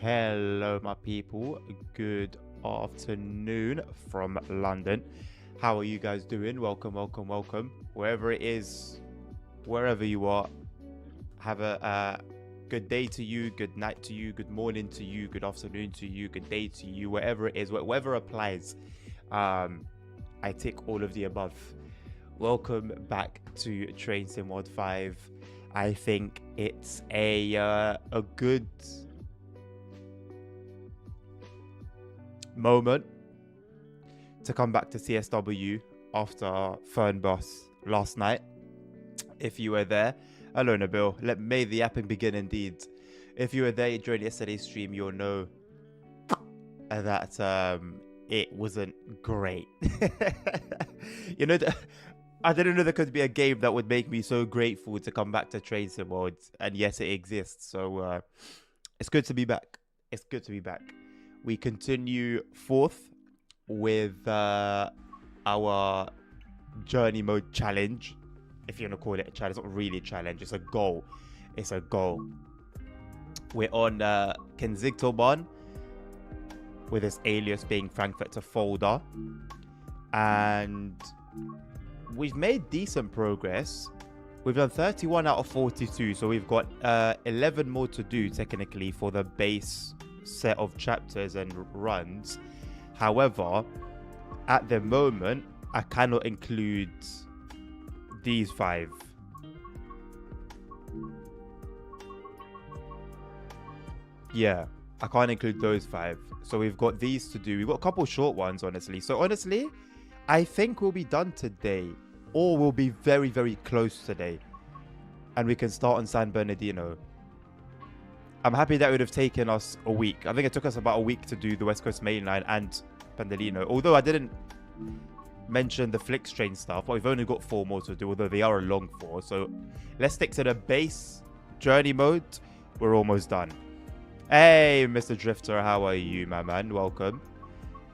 Hello, my people. Good afternoon from London. How are you guys doing? Welcome, welcome, welcome. Wherever it is, wherever you are, have a good day to you, good night to you, good morning to you, good afternoon to you, good day to you, wherever it is, whatever applies. I tick all of the above. Welcome back to Train Sim Mod 5. I think it's a good moment to come back to CSW after Fernbus last night. If you were there, hello Nabil. May the yapping begin indeed. If you were there during yesterday's stream, you'll know that it wasn't great. I didn't know there could be a game that would make me so grateful to come back to Train Sim Mode, and yes, it exists. So it's good to be back. It's good to be back. We continue forth with our Journey Mode challenge, if you want to call it a challenge. It's not really a challenge, it's a goal. It's a goal. We're on Kensington, with this alias being Frankfurt-Fulda, and we've made decent progress. We've done 31 out of 42, so we've got 11 more to do technically for the base set of chapters and runs. However, at the moment, I cannot include these 5. Yeah, I can't include those 5. So we've got these to do. We've got a couple short ones, honestly. So honestly, I think we'll be done today, or we'll be very, very close today, and we can start on San Bernardino. I'm happy that it would have taken us a week. I think it took us about a week to do the West Coast Main Line and Pendolino. Although I didn't mention the Flix train stuff, but we've only got 4 more to do, although they are a long 4. So let's stick to the base journey mode. We're almost done. Hey, Mr. Drifter, how are you, my man? Welcome.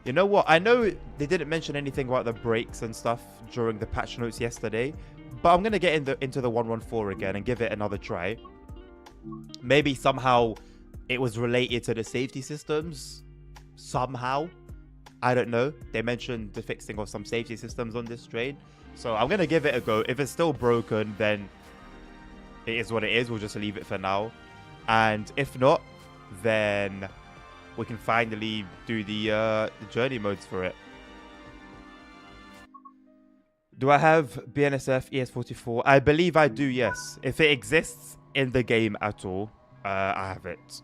You know what? I know they didn't mention anything about the brakes and stuff during the patch notes yesterday, but I'm going to get into the 114 again and give it another try. Maybe somehow it was related to the safety systems. Somehow. I don't know. They mentioned the fixing of some safety systems on this train. So I'm going to give it a go. If it's still broken, then it is what it is. We'll just leave it for now. And if not, then we can finally do the journey modes for it. Do I have BNSF ES44? I believe I do, yes. If it exists in the game at all, I have it.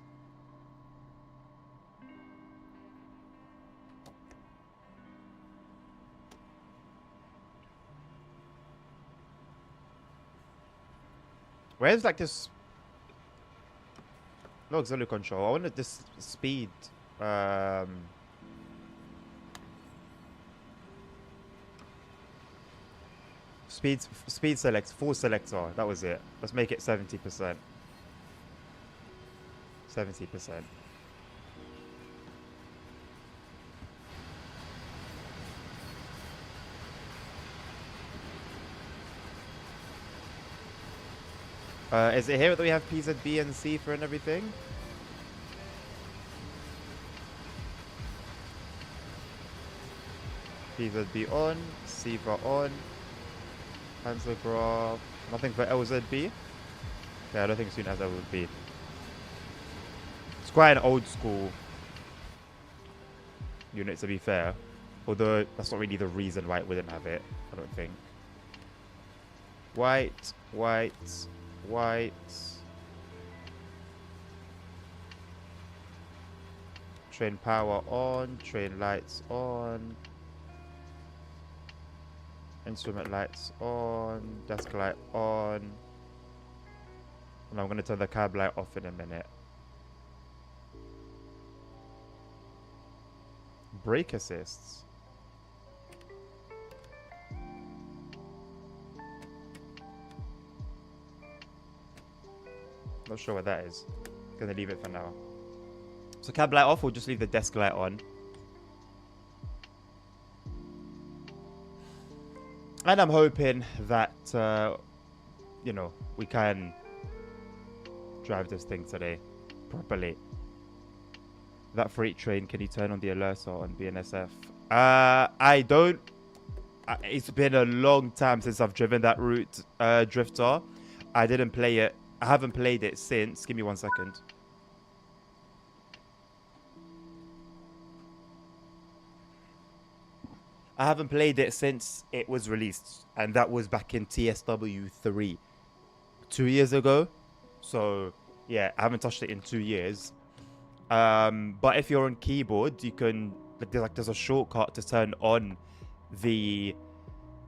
Where's like this? No auxiliary control. I wanted this speed. Speed select, full selector. That was it. Let's make it 70%. 70%. Is it here that we have PZ, B, and C for and everything? PZB on, CFA on, Panzergraph, nothing for LZB? Yeah, I don't think soon as LZB. It's quite an old school unit, to be fair. Although that's not really the reason why it wouldn't have it, I don't think. White, white, white. Train power on, train lights on. Instrument lights on, desk light on. And I'm going to turn the cab light off in a minute. Brake assists. Not sure what that is. Gonna leave it for now. So cab light off, or just leave the desk light on. And I'm hoping that, you know, we can drive this thing today properly. That freight train, can you turn on the alerter on BNSF? I don't. It's been a long time since I've driven that route, Drifter. I didn't play it. I haven't played it since. Give me 1 second. I haven't played it since it was released, and that was back in TSW 3, 2 years ago. So yeah, I haven't touched it in 2 years. But if you're on keyboard, you can there's a shortcut to turn on the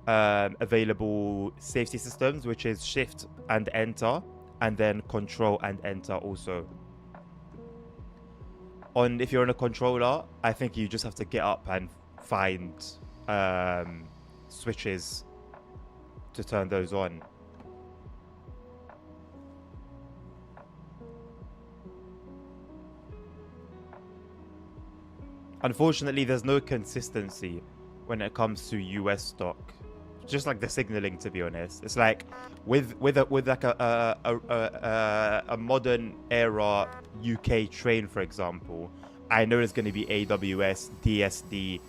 available safety systems, which is shift and enter, and then control and enter also. If you're on a controller, I think you just have to get up and find switches to turn those on. Unfortunately, there's no consistency when it comes to US stock. Just like the signaling, to be honest, it's like with like a modern era UK train, for example. I know there's going to be AWS, DSD,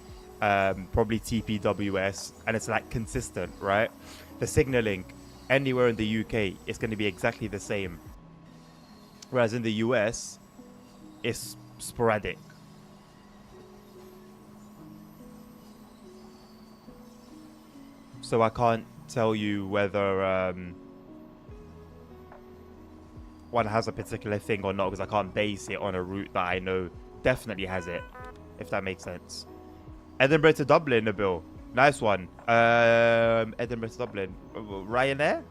probably TPWS, and it's like consistent, right? The signaling anywhere in the UK is going to be exactly the same, whereas in the US, it's sporadic. So I can't tell you whether one has a particular thing or not, because I can't base it on a route that I know definitely has it, if that makes sense. Edinburgh to Dublin, Nabil. Nice one. Edinburgh to Dublin. Ryanair?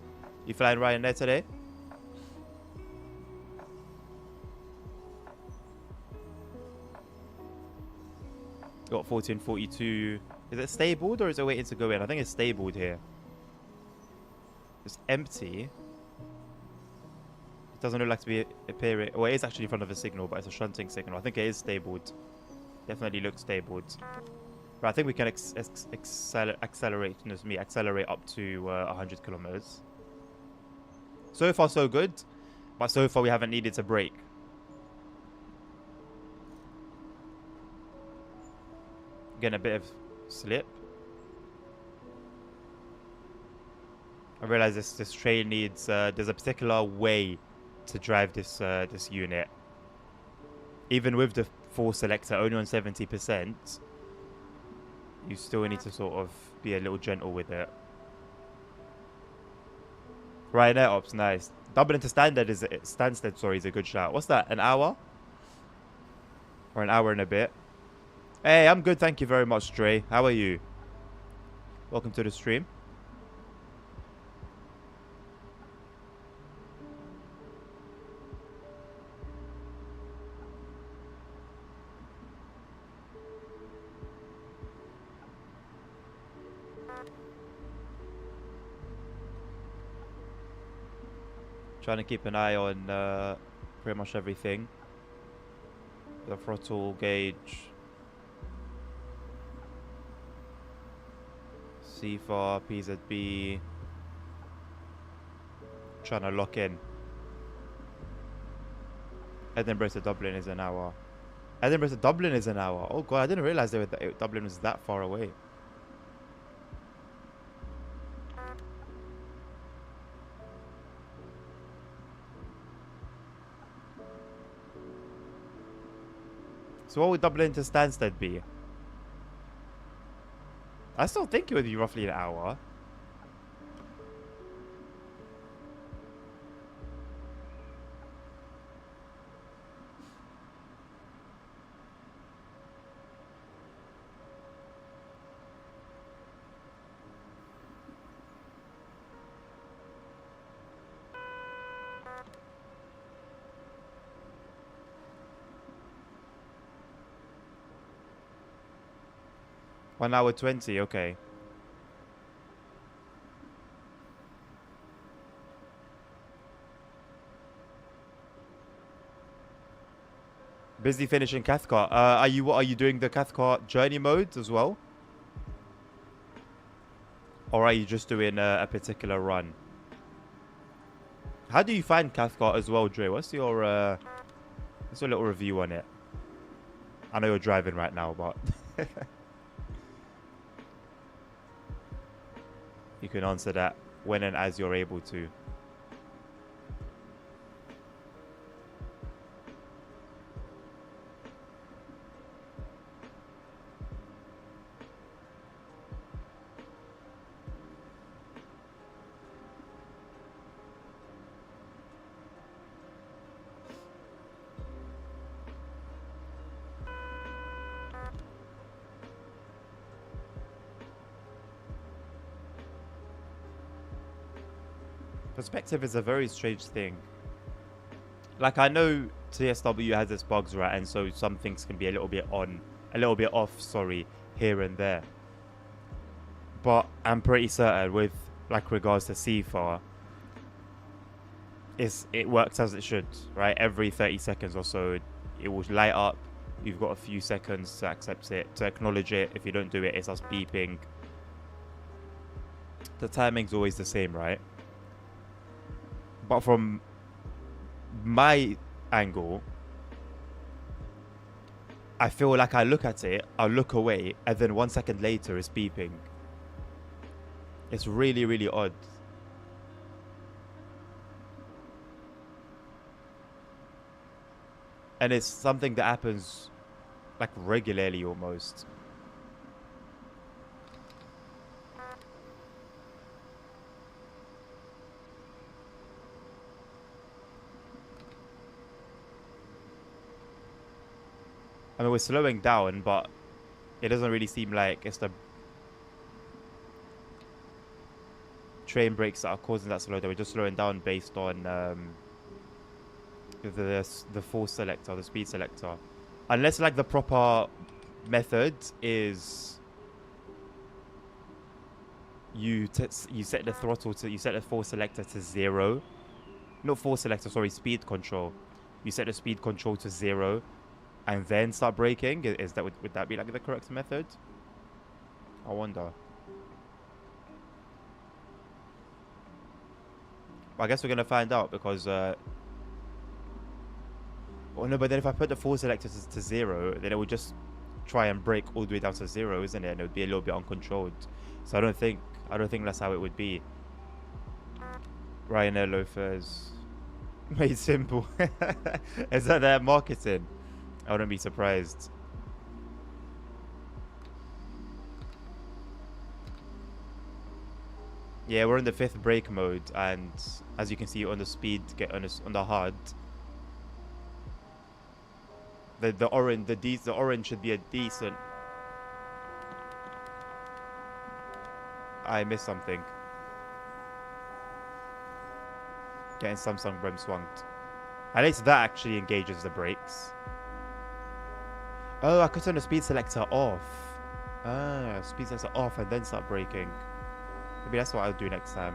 You flying Ryanair today? Got 1442. Is it stabled or is it waiting to go in? I think it's stabled here. It's empty. It doesn't look like to be appearing. Well, it is actually in front of a signal, but it's a shunting signal. I think it is stabled. Definitely looks stabled. But I think we can accelerate up to 100 kilometers. So far, so good. But so far, we haven't needed to brake. Getting a bit of slip. I realize this train needs there's a particular way to drive this unit. Even with the full selector only on 70%, you still need to sort of be a little gentle with it. Ryanair ops, nice. Dublin to Stansted, sorry, is a good shout. What's that? An hour? Or an hour and a bit? Hey, I'm good, thank you very much, Dre. How are you? Welcome to the stream. Trying to keep an eye on pretty much everything. The throttle gauge. C4, PZB. Trying to lock in. Edinburgh to Dublin is an hour. Edinburgh to Dublin is an hour. Oh god, I didn't realize Dublin was that far away. So what would Dublin to Stansted be? I still think it would be roughly an hour. One hour 20, okay. Busy finishing Cathcart. Are you doing the Cathcart journey mode as well? Or are you just doing a particular run? How do you find Cathcart as well, Dre? What's your little review on it? I know you're driving right now, but you can answer that when and as you're able to. Perspective is a very strange thing. Like, I know TSW has its bugs, right? And so some things can be a little bit off, sorry, here and there. But I'm pretty certain with, like, regards to CFAR, it works as it should, right? Every 30 seconds or so, it will light up. You've got a few seconds to accept it, to acknowledge it. If you don't do it, it starts beeping. The timing's always the same, right? But from my angle, I feel like I look at it, I'll look away, and then 1 second later it's beeping. It's really, really odd. And it's something that happens like regularly almost. I mean, we're slowing down, but it doesn't really seem like it's the train brakes that are causing that slowdown. We're just slowing down based on the force selector, the speed selector. Unless like the proper method is you set the throttle to, you set the force selector to 0. Not force selector, sorry, speed control. You set the speed control to 0 and then start braking. Is that, would that be like the correct method? I wonder. I guess we're gonna find out because oh no, but then if I put the force selector to 0, then it would just try and brake all the way down to 0, isn't it? And it would be a little bit uncontrolled. So I don't think that's how it would be. Ryanair loafers made simple. Is that their marketing? I wouldn't be surprised. Yeah, we're in the 5th brake mode, and as you can see on the speed, on the hard, the orange should be a decent. I missed something. Getting Samsung brem swanked. At least that actually engages the brakes. Oh, I could turn the speed selector off. Ah, speed selector off and then start braking. Maybe that's what I'll do next time.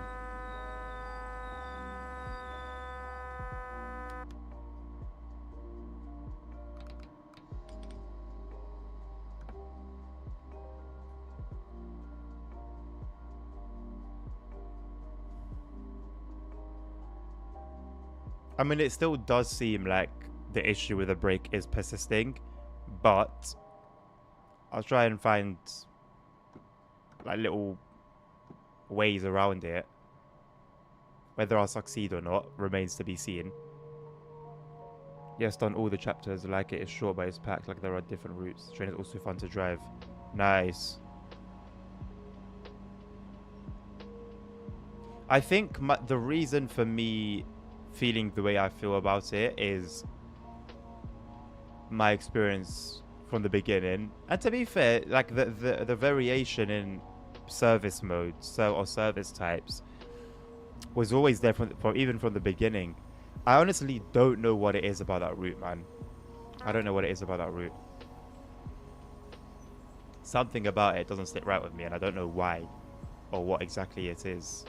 I mean, it still does seem like the issue with the brake is persisting, but I'll try and find like little ways around it. Whether I'll succeed or not remains to be seen. Yes, done all the chapters. Like it is short, but it's packed. Like there are different routes. The train is also fun to drive. Nice. I think the reason for me feeling the way I feel about it is my experience from the beginning. And to be fair, like the variation in service modes or service types was always there from even from the beginning. I honestly don't know what it is about that route, man. I don't know what it is about that route. Something about it doesn't sit right with me, and I don't know why or what exactly it is.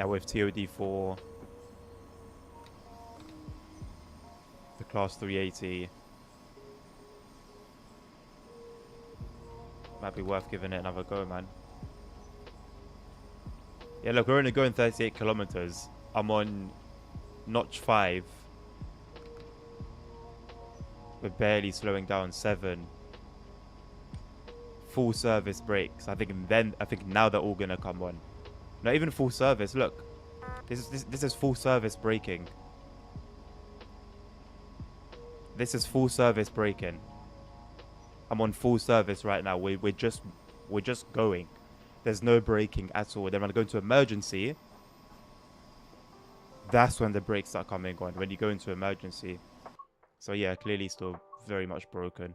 Now with TOD4, the Class 380. Might be worth giving it another go, man. Yeah, look, we're only going 38 kilometers. I'm on notch 5. We're barely slowing down 7. Full service brakes. I think now they're all gonna come on. Not even full service. Look, this is full service braking. This is full service braking. I'm on full service right now. We're just going. There's no braking at all. Then when I go into emergency, that's when the brakes start coming on. When you go into emergency. So yeah, clearly still very much broken.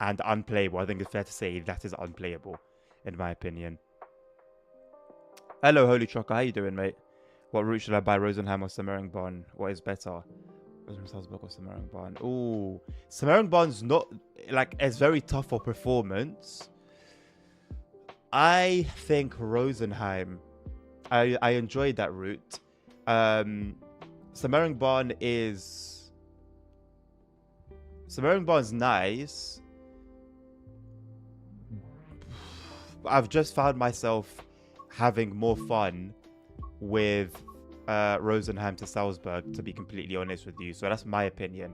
And unplayable. I think it's fair to say that is unplayable, in my opinion. Hello, Holy Trucker. How you doing, mate? What route should I buy? Rosenheim or Semmeringbahn? What is better? Salzburg or Semmeringbahn? Ooh, Semmeringbahn not like it's very tough for performance. I think Rosenheim. I enjoyed that route. Semmeringbahn is nice. I've just found myself having more fun with Rosenheim to Salzburg, to be completely honest with you. So that's my opinion.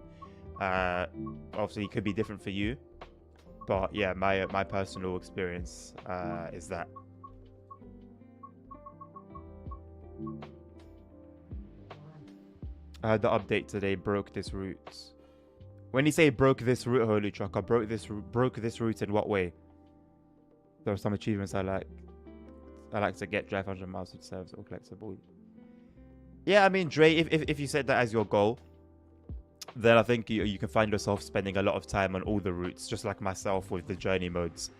Obviously, it could be different for you, but yeah, my personal experience is that. The update today broke this route. When you say broke this route, Holy Trucker, broke this route in what way? There are some achievements I like. I like to get drive 100 miles with serves or collectible. Yeah, I mean, Dre, if you set that as your goal, then I think you can find yourself spending a lot of time on all the routes, just like myself with the journey modes.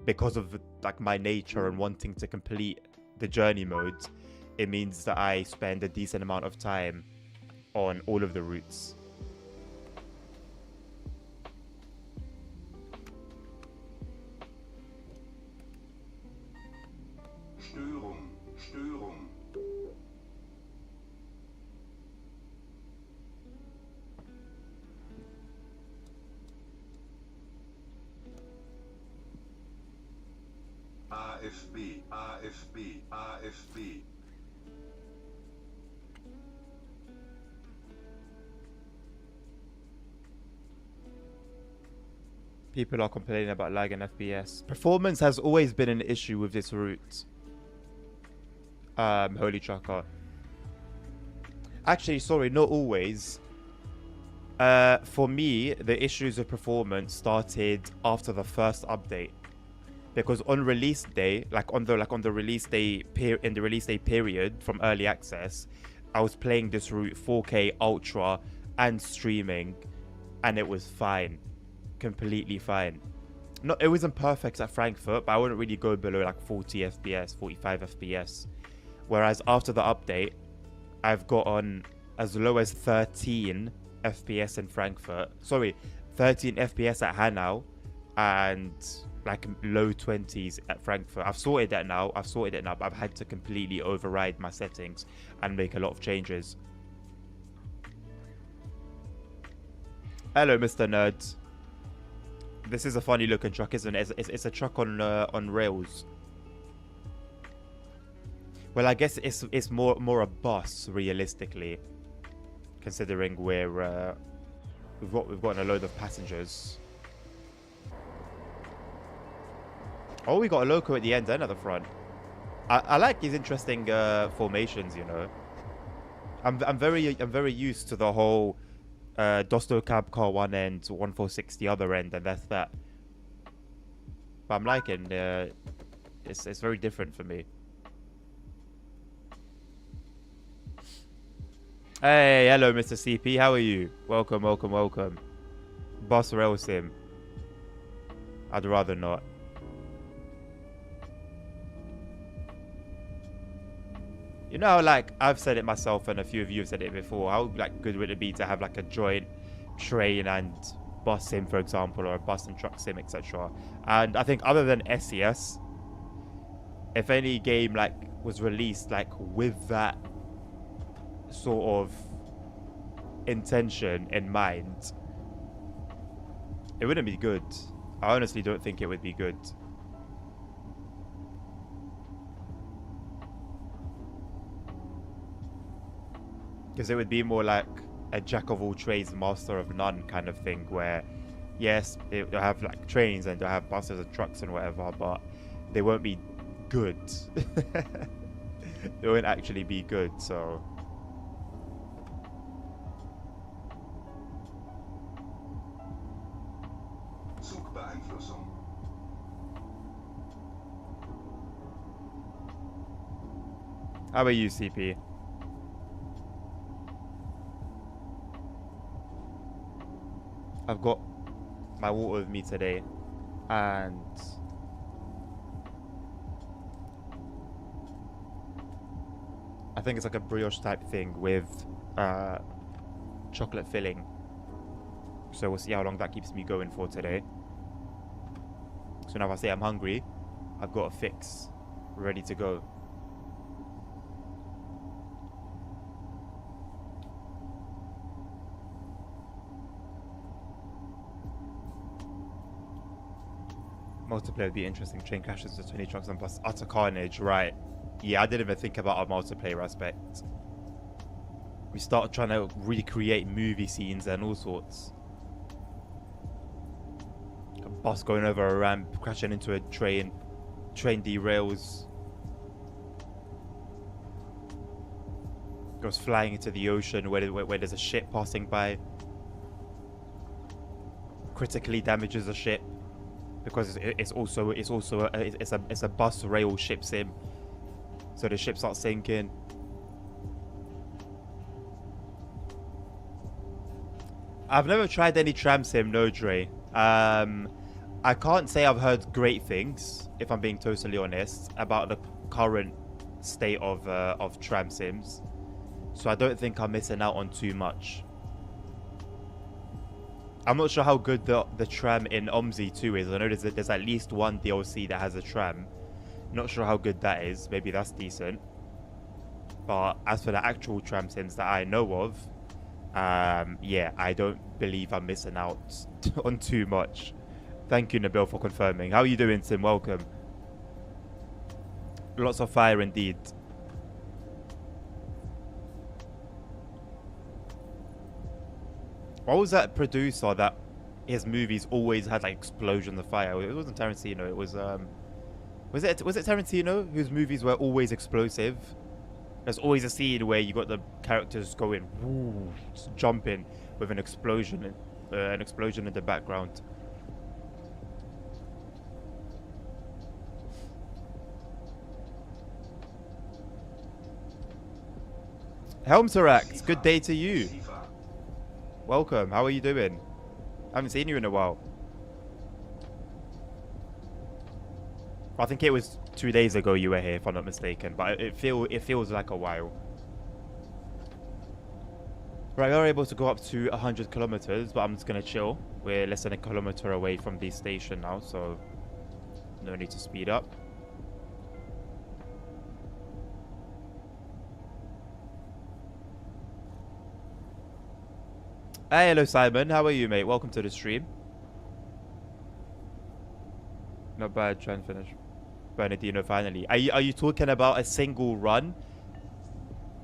Because of like my nature and wanting to complete the journey modes, it means that I spend a decent amount of time on all of the routes. Störung. AFB. People are complaining about lag and FPS. Performance has always been an issue with this route. Holy Trucker. Actually, sorry, not always. For me, the issues of performance started after the first update, because on release day, on the release day in the release day period from early access, I was playing this route 4K ultra and streaming, and it was fine, completely fine. No, it wasn't perfect at Frankfurt, but I wouldn't really go below like 40 FPS, 45 FPS. Whereas after the update, I've got on as low as 13 FPS in Frankfurt. Sorry, 13 FPS at Hanau, and like low 20s at Frankfurt. I've sorted that now, but I've had to completely override my settings and make a lot of changes. Hello, Mr. Nerd. This is a funny looking truck, isn't it? It's a truck on rails. Well, I guess it's more a bus, realistically, considering we've got a load of passengers. Oh, we got a loco at the end and at the front. I like these interesting formations, you know. I'm very used to the whole Dosto cab car one end, 146 the other end, and that's that. But I'm liking it's very different for me. Hey, hello, Mr. CP. How are you? Welcome. Bus rail sim. I'd rather not. You know, like, I've said it myself and a few of you have said it before. How good would it be to have like a joint train and bus sim, for example, or a bus and truck sim, etc. And I think other than SES, if any game like was released like with that sort of intention in mind, it wouldn't be good. I honestly don't think it would be good. Because it would be more like a jack of all trades, master of none kind of thing, where yes, they'll have like trains and they'll have buses and trucks and whatever, but they won't be good. They won't actually be good, so... How about you, CP? I've got my water with me today, and I think it's like a brioche type thing with chocolate filling. So we'll see how long that keeps me going for today. So now if I say I'm hungry, I've got a fix ready to go. Multiplayer would be interesting. Train crashes to 20 trucks and plus utter carnage. Right. Yeah, I didn't even think about our multiplayer aspect. We start trying to recreate movie scenes and all sorts. A bus going over a ramp, crashing into a train. Train derails. Goes flying into the ocean where there's a ship passing by. Critically damages a ship. Because it's a bus rail ship sim, so the ship starts sinking. I've never tried any tram sim, no Dre. I can't say I've heard great things, if I'm being totally honest, about the current state of tram sims. So I don't think I'm missing out on too much. I'm not sure how good the tram in OMSI 2 is. I know there's at least one DLC that has a tram. Not sure how good that is. Maybe that's decent. But as for the actual tram sims that I know of, yeah, I don't believe I'm missing out on too much. Thank you, Nabil, for confirming. How are you doing, Tim? Welcome. Lots of fire indeed. What was that producer that his movies always had like explosions of fire? It wasn't Tarantino. It was was it Tarantino whose movies were always explosive? There's always a scene where you got the characters going, woo, jumping with an explosion in the background. Helmseract, good day to you. Welcome. How are you doing? I haven't seen you in a while. I think it was 2 days ago you were here, if I'm not mistaken. But it feels like a while. Right, we are able to go up to 100 kilometers, but I'm just gonna chill. We're less than a kilometer away from the station now, so no need to speed up. Hey, hello Simon, how are you, mate? Welcome to the stream. Not bad, try and finish. Bernardino, finally. Are you talking about a single run,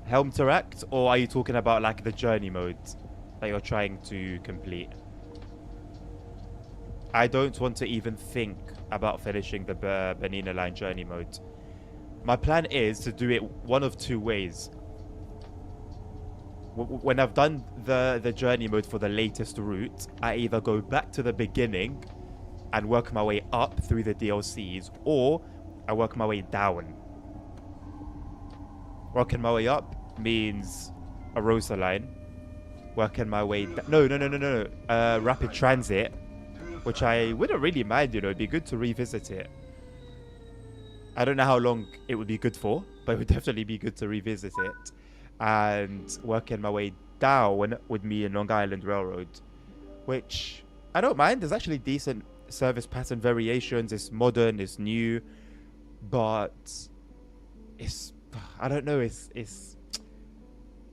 Helmteract, or are you talking about like the journey mode that you're trying to complete? I don't want to even think about finishing the Bernina Line journey mode. My plan is to do it one of two ways. When I've done the journey mode for the latest route, I either go back to the beginning and work my way up through the DLCs, or I work my way down. Working my way up means a Rosa line. Working my way... No. Rapid transit, which I wouldn't really mind, you know. It'd be good to revisit it. I don't know how long it would be good for, but it would definitely be good to revisit it. And working my way down with me in Long Island Railroad, which I don't mind. There's actually decent service pattern variations. It's modern, it's new. but it's, I don't know, it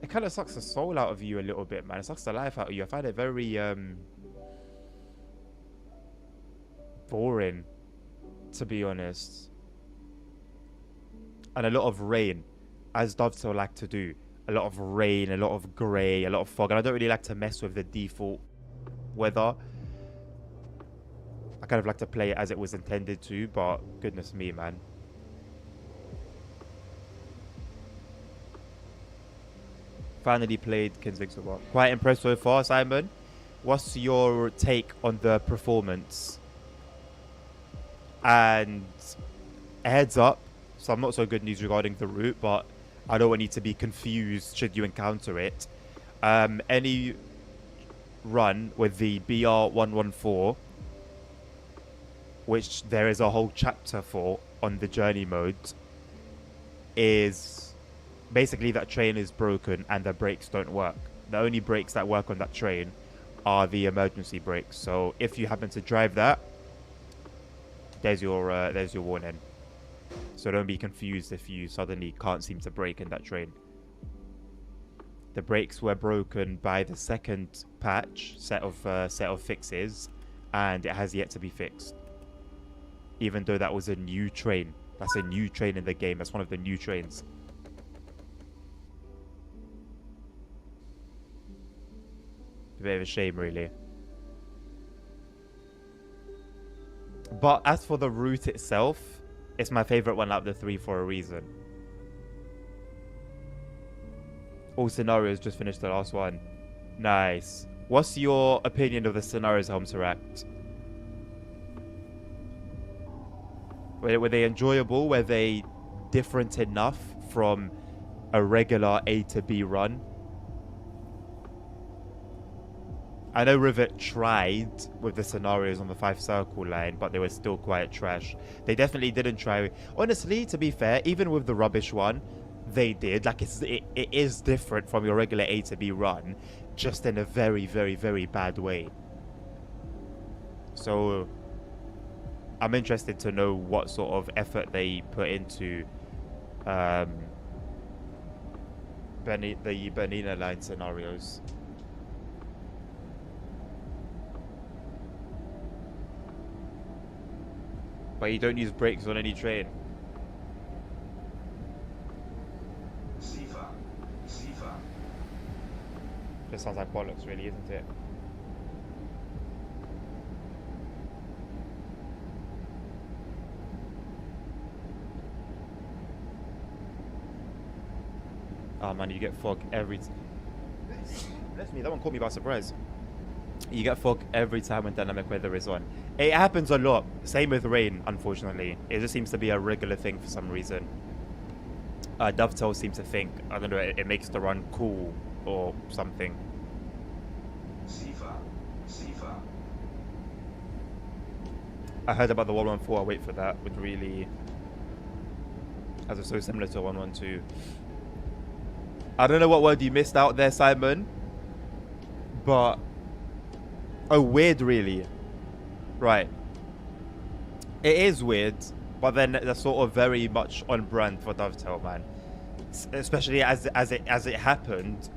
kind of sucks the soul out of you a little bit, man. It sucks the life out of you. I find it very boring, to be honest. And a lot of rain, as Dovetail like to do. A lot of rain, a lot of grey, a lot of fog. And I don't really like to mess with the default weather. I kind of like to play it as it was intended to, but goodness me, man. Finally played Kingswing so far. Quite impressed so far, Simon. What's your take on the performance? And a heads up, some not so good news regarding the route, but I don't want you to be confused should you encounter it. Any run with the BR114, which there is a whole chapter for on the journey mode, is basically that train is broken and the brakes don't work. The only brakes that work on that train are the emergency brakes. So if you happen to drive that, there's your warning. So don't be confused if you suddenly can't seem to brake in that train. The brakes were broken by the second patch set of fixes, and it has yet to be fixed. Even though that was a new train. That's a new train in the game. That's one of the new trains. A bit of a shame, really. But as for the route itself, it's my favorite one out of the three for a reason. All scenarios, just finished the last one. Nice. What's your opinion of the scenarios, Helmseract? Were they enjoyable? Were they different enough from a regular A to B run? I know Rivet tried with the scenarios on the 5 circle line, but they were still quite trash. They definitely didn't try. Honestly, to be fair, even with the rubbish one, they did. Like, it is different from your regular A to B run, just in a very, very, very bad way. So I'm interested to know what sort of effort they put into the Bernina line scenarios. But you don't use brakes on any train. Just sounds like bollocks, really, isn't it? Oh man, you get fog every Bless me, that one caught me by surprise. You get fog every time when dynamic weather is on. It happens a lot. Same with rain, unfortunately. It just seems to be a regular thing for some reason. Dovetail seems to think, I don't know, it makes the run cool or something. I heard about the 114. I'll wait for that. Would really, as it's so similar to 112. I don't know what word you missed out there, Simon. But oh, weird, really. Right. It is weird, but then that's sort of very much on brand for Dovetail, man. Especially as it happened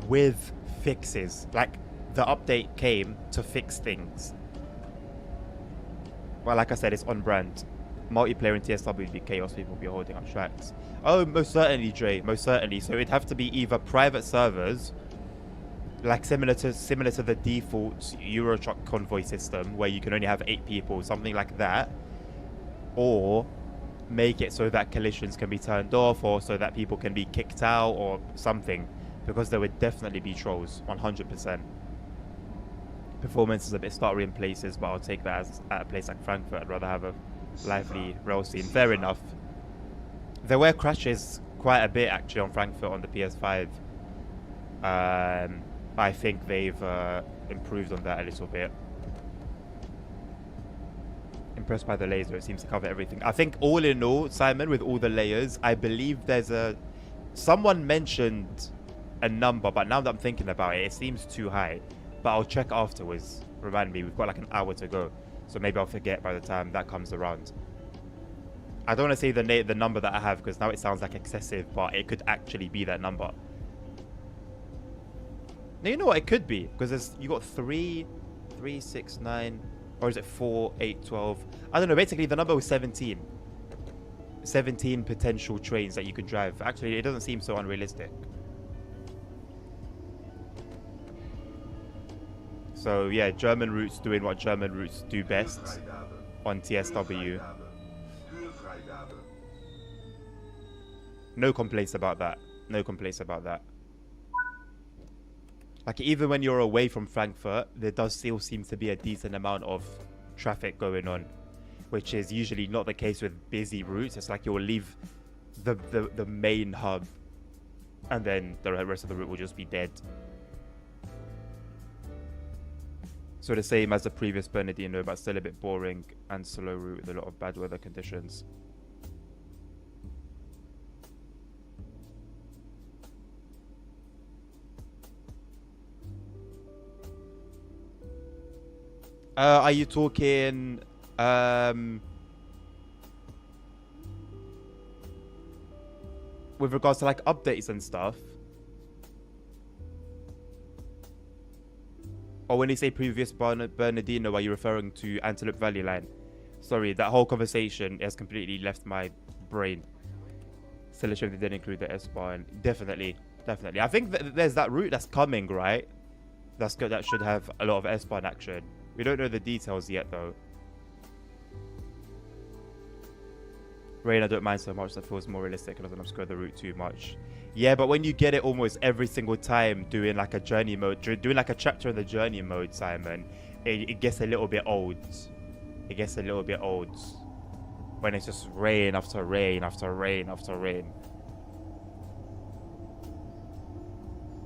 with fixes. Like, the update came to fix things. Well, like I said, it's on brand. Multiplayer in TSW would be chaos. People will be holding up tracks. Oh, most certainly, Dre. Most certainly. So it'd have to be either private servers, like similar to the default Eurotruck convoy system, where you can only have 8 people, something like that, or make it so that collisions can be turned off, or so that people can be kicked out, or something, because there would definitely be trolls, 100%. Performance is a bit starry in places, but I'll take that as at a place like Frankfurt. I'd rather have a lively rail scene. Fair enough. There were crashes quite a bit actually on Frankfurt on the PS5. I think they've improved on that a little bit. Impressed by the laser. It seems to cover everything. I think all in all, Simon, with all the layers, I believe there's someone mentioned a number, but now that I'm thinking about it, it seems too high. But I'll check afterwards. Remind me, we've got like an hour to go. So maybe I'll forget by the time that comes around. I don't want to say the number that I have because now it sounds like excessive, but it could actually be that number. Now you know what it could be, because you got 3, 3, 6, 9, or is it 4, 8, 12? I don't know. Basically, the number was 17. 17 potential trains that you could drive. Actually, it doesn't seem so unrealistic. So yeah, German routes doing what German routes do best on TSW. No complaints about that. No complaints about that. Like, even when you're away from Frankfurt, there does still seem to be a decent amount of traffic going on, which is usually not the case with busy routes. It's like you'll leave the main hub and then the rest of the route will just be dead. So the same as the previous Bernardino, but still a bit boring and slow route with a lot of bad weather conditions. Are you talking with regards to like updates and stuff? Or when you say previous Bernardino, are you referring to Antelope Valley line? Sorry, that whole conversation has completely left my brain. Still a shame they didn't include the S-Bahn. Definitely. I think there's that route that's coming, right? That's good. That should have a lot of S-Bahn action. We don't know the details yet, though. Rain, I don't mind so much. That feels more realistic and doesn't obscure the route too much. Yeah, but when you get it almost every single time doing like a journey mode, doing like a chapter in the journey mode, Simon, it gets a little bit old. It gets a little bit old when it's just rain after rain after rain after rain.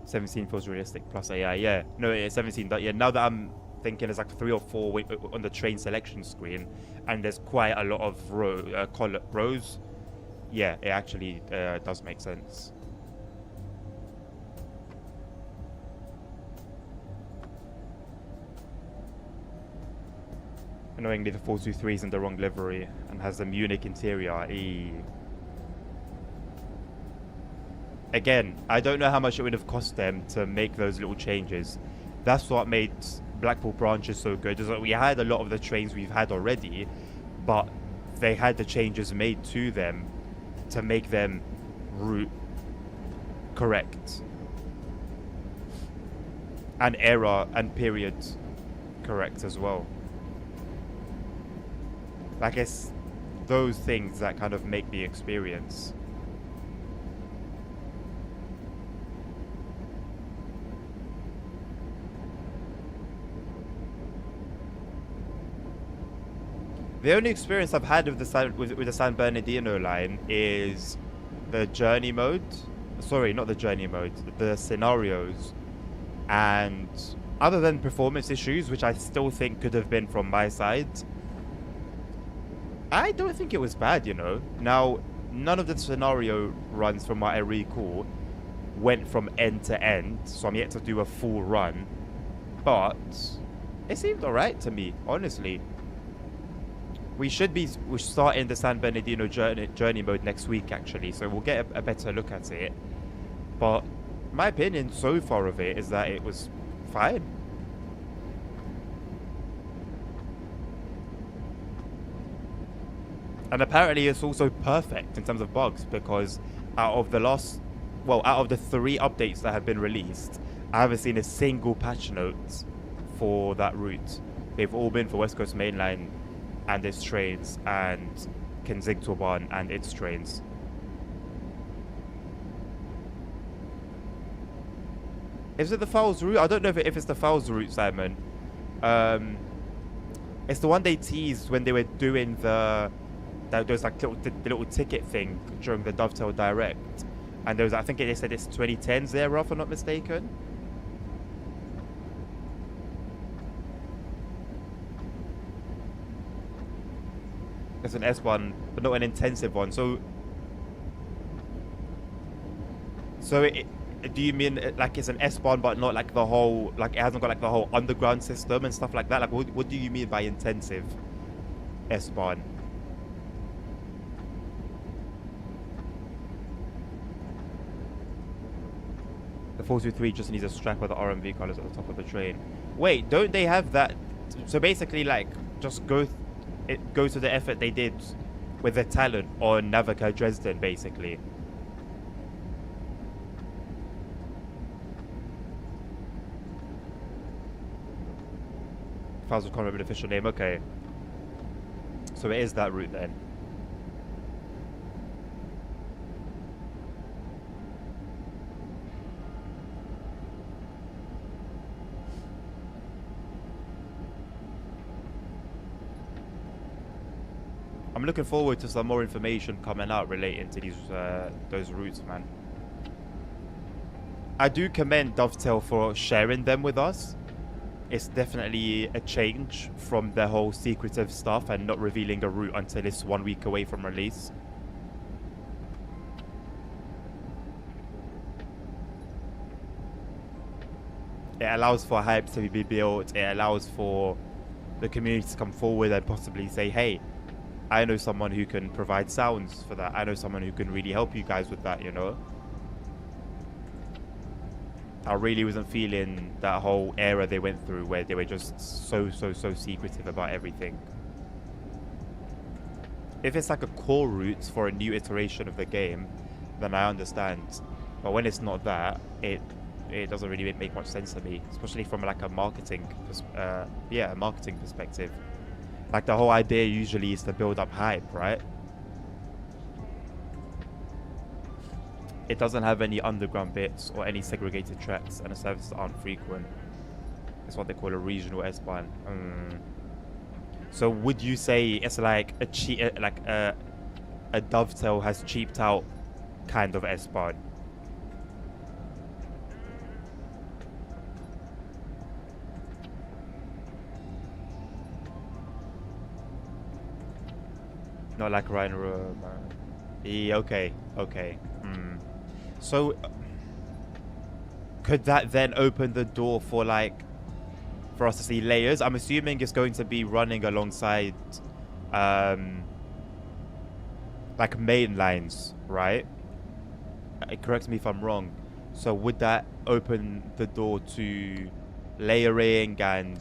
17 feels realistic plus AI. Yeah, no, it's 17. Yeah, now that I'm thinking there's like 3 or 4 on the train selection screen, and there's quite a lot of rows. Yeah, it actually does make sense. Annoyingly, the 423 is in the wrong livery and has the Munich interior. Again, I don't know how much it would have cost them to make those little changes. That's what made Blackpool branches so good, is that we had a lot of the trains we've had already, but they had the changes made to them to make them route correct and era and period correct as well. I guess those things that kind of make the experience. The only experience I've had with the San Bernardino line is the journey mode. Sorry, not the journey mode. The scenarios. And other than performance issues, which I still think could have been from my side, I don't think it was bad, you know. Now, none of the scenario runs, from what I recall, went from end to end. So I'm yet to do a full run. But it seemed alright to me, honestly. We're starting the San Bernardino journey mode next week, actually, so we'll get a better look at it. But my opinion so far of it is that it was fine. And apparently it's also perfect in terms of bugs, because out of the 3 updates that have been released, I haven't seen a single patch note for that route. They've all been for West Coast Mainline and its trains, and Kensington and its trains. Is it the Fowles route? I don't know if it's the Fowles route, Simon. It's the one they teased when they were doing there was like the little ticket thing during the Dovetail Direct, and there was, I think they said it's 2010s there, if I'm not mistaken. It's an S1, but not an intensive one. So do you mean like it's an S-Bahn, but not like the whole, like it hasn't got like the whole underground system and stuff like that? Like what do you mean by intensive S-Bahn? The 423 just needs a strap with the RMV colors at the top of the train. Wait, don't they have that? So basically, like, just go to the effort they did with the talent on Navika Dresden, basically. Files can't remember the official name. Okay. So it is that route then. I'm looking forward to some more information coming out relating to those routes, man. I do commend Dovetail for sharing them with us. It's definitely a change from the whole secretive stuff and not revealing a route until it's 1 week away from release. It allows for hype to be built. It allows for the community to come forward and possibly say, hey, I know someone who can provide sounds for that. I know someone who can really help you guys with that, you know? I really wasn't feeling that whole era they went through where they were just so secretive about everything. If it's like a core route for a new iteration of the game, then I understand. But when it's not that, it doesn't really make much sense to me, especially from like a marketing perspective. Like the whole idea usually is to build up hype, right? It doesn't have any underground bits or any segregated tracks, and the services aren't frequent. It's what they call a regional S-Bahn. So would you say it's like a Dovetail has cheaped out kind of S-Bahn? Not like Ryan yeah, okay. So could that then open the door for for us to see layers? I'm assuming it's going to be running alongside like main lines, right? Correct me if I'm wrong. So would that open the door to layering and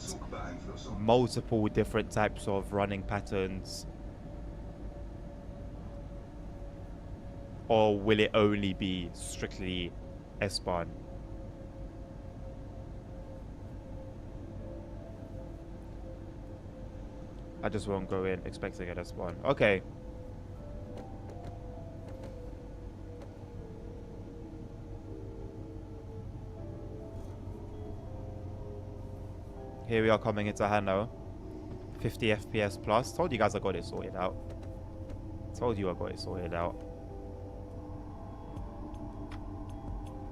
multiple different types of running patterns? Or will it only be strictly S-Bahn? I just won't go in expecting an S-Bahn. Okay. Here we are coming into Hanau. 50 FPS plus. Told you guys I got it sorted out. Told you I got it sorted out.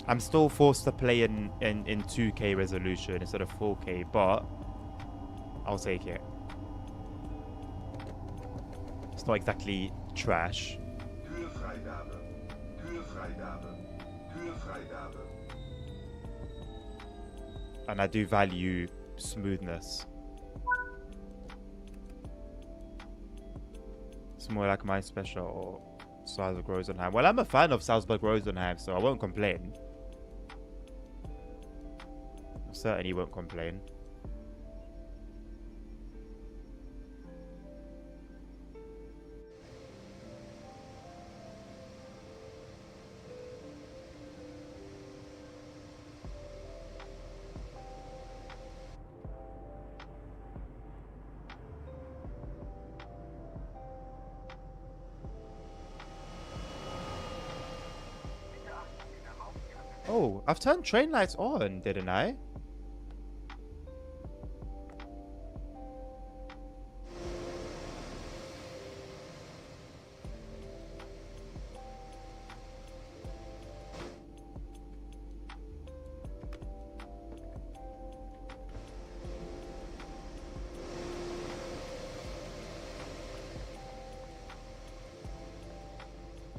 I'm still forced to play in 2K resolution instead of 4K, but I'll take it. It's not exactly trash. And I do value smoothness. It's more like my special Salzburg-Rosenheim. Well, I'm a fan of Salzburg-Rosenheim, so I won't complain. I certainly won't complain. Oh, I've turned train lights on, didn't I?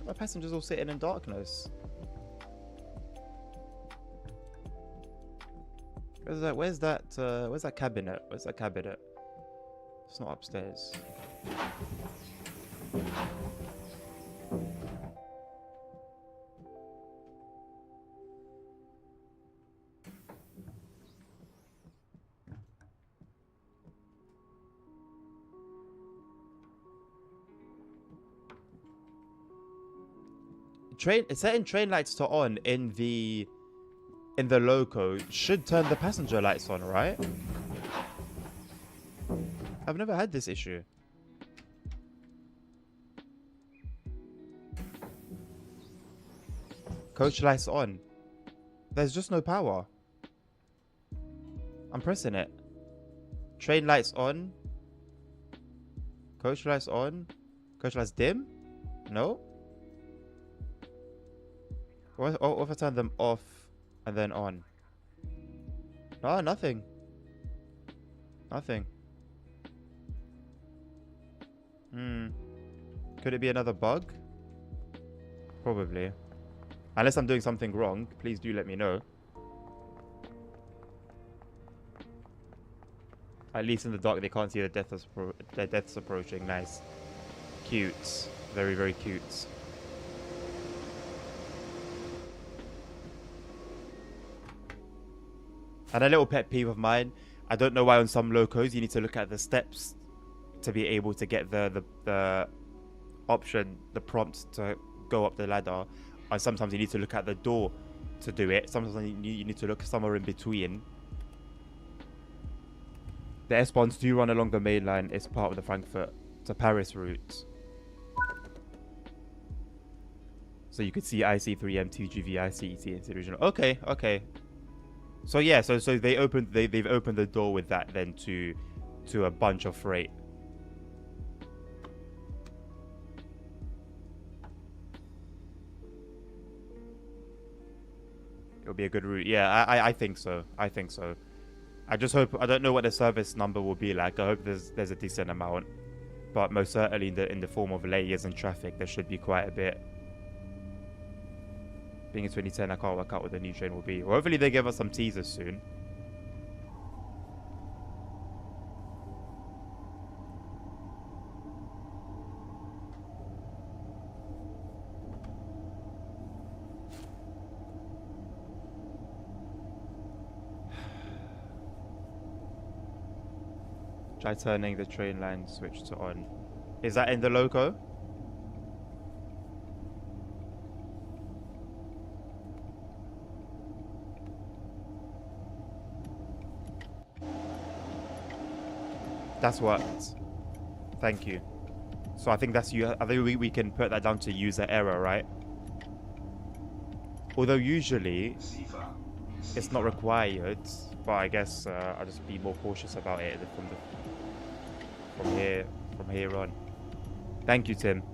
My passengers all sitting in darkness. Where's that cabinet? Where's that cabinet? It's not upstairs. setting train lights to on in the loco should turn the passenger lights on, right? I've never had this issue. Coach lights on. There's just no power. I'm pressing it. Train lights on. Coach lights on. Coach lights dim? No? What if I turn them off and then on? No, nothing. Nothing. Could it be another bug? Probably. Unless I'm doing something wrong, please do let me know. At least in the dark, they can't see the deaths approaching. Nice. Cute. Very, very cute. And a little pet peeve of mine, I don't know why on some locos you need to look at the steps to be able to get the option, the prompt to go up the ladder. And sometimes you need to look at the door to do it. Sometimes you need to look somewhere in between. The S-Bahns do run along the main line. It's part of the Frankfurt to Paris route. So you could see IC3M, TGV, ICET, and regional. Okay, okay. So yeah, so they've opened the door with that then to a bunch of freight. It'll be a good route. Yeah, I think so. I think so. I just hope, I don't know what the service number will be like. I hope there's a decent amount, but most certainly in the form of layers and traffic, there should be quite a bit. Being in 2010, I can't work out what the new train will be. Well, hopefully they give us some teasers soon. Try turning the train line switch to on. Is that in the loco? That's worked. Thank you. So I think that's you. I think we can put that down to user error, right? Although usually it's not required, but I guess I'll just be more cautious about it from here on. Thank you, Tim.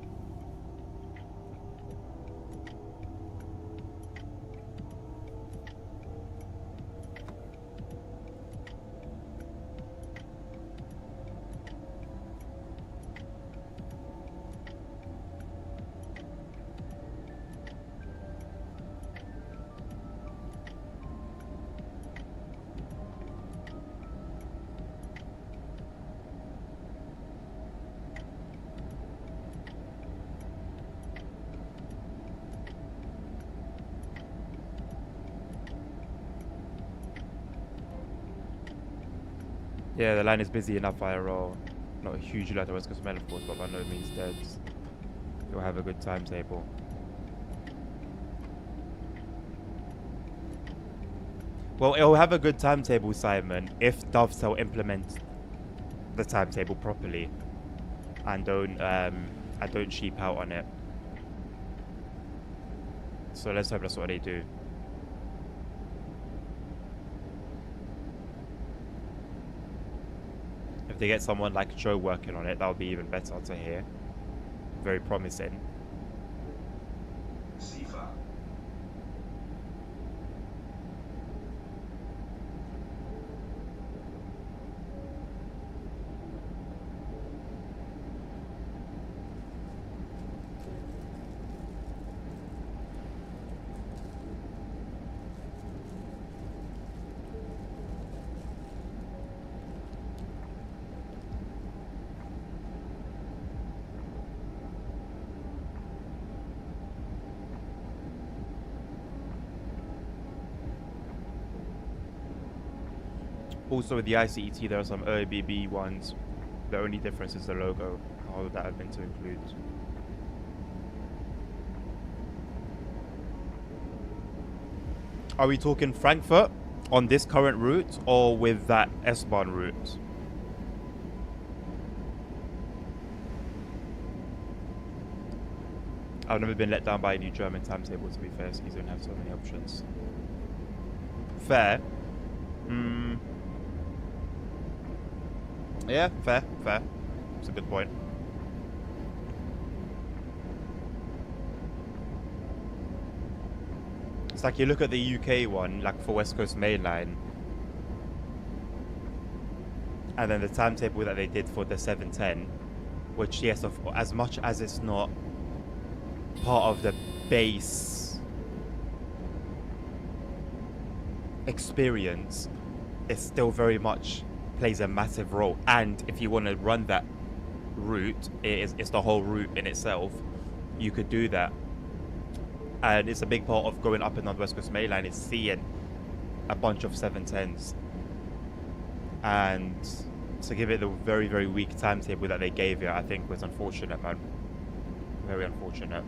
Yeah, the line is busy enough via roll. Not a huge lot of West Coast Mail, of course, but by no means dead. You'll have a good timetable. Well, it'll have a good timetable, Simon, if Dovetail implements the timetable properly and don't cheap out on it. So let's hope that's what they do. If they get someone like Joe working on it, that would be even better to hear. Very promising. Also with the ICET, there are some OBB ones. The only difference is the logo. How would that have been to include? Are we talking Frankfurt on this current route or with that S-Bahn route? I've never been let down by a new German timetable, to be fair, so you don't have so many options. Fair. Yeah, fair. It's a good point. It's like you look at the UK one, like for West Coast Main Line, and then the timetable that they did for the 710, which, yes, as much as it's not part of the base experience, it still very much plays a massive role. And if you want to run that route, it's the whole route in itself. You could do that. And it's a big part of going up and down the West Coast Main Line is seeing a bunch of 710s. And to give it the very, very weak timetable that they gave you, I think was unfortunate, man. Very unfortunate.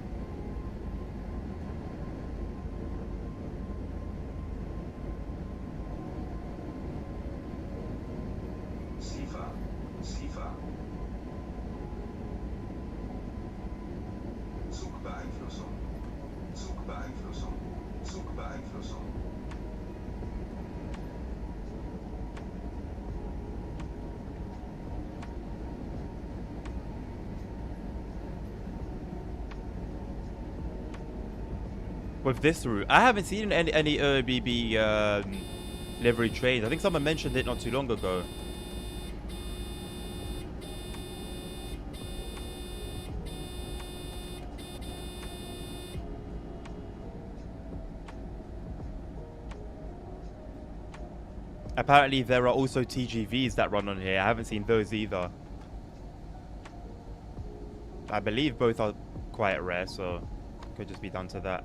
With this route, I haven't seen any ÖBB livery trains. I think someone mentioned it not too long ago. Apparently there are also TGVs that run on here. I haven't seen those either. I believe both are quite rare, so could just be down to that.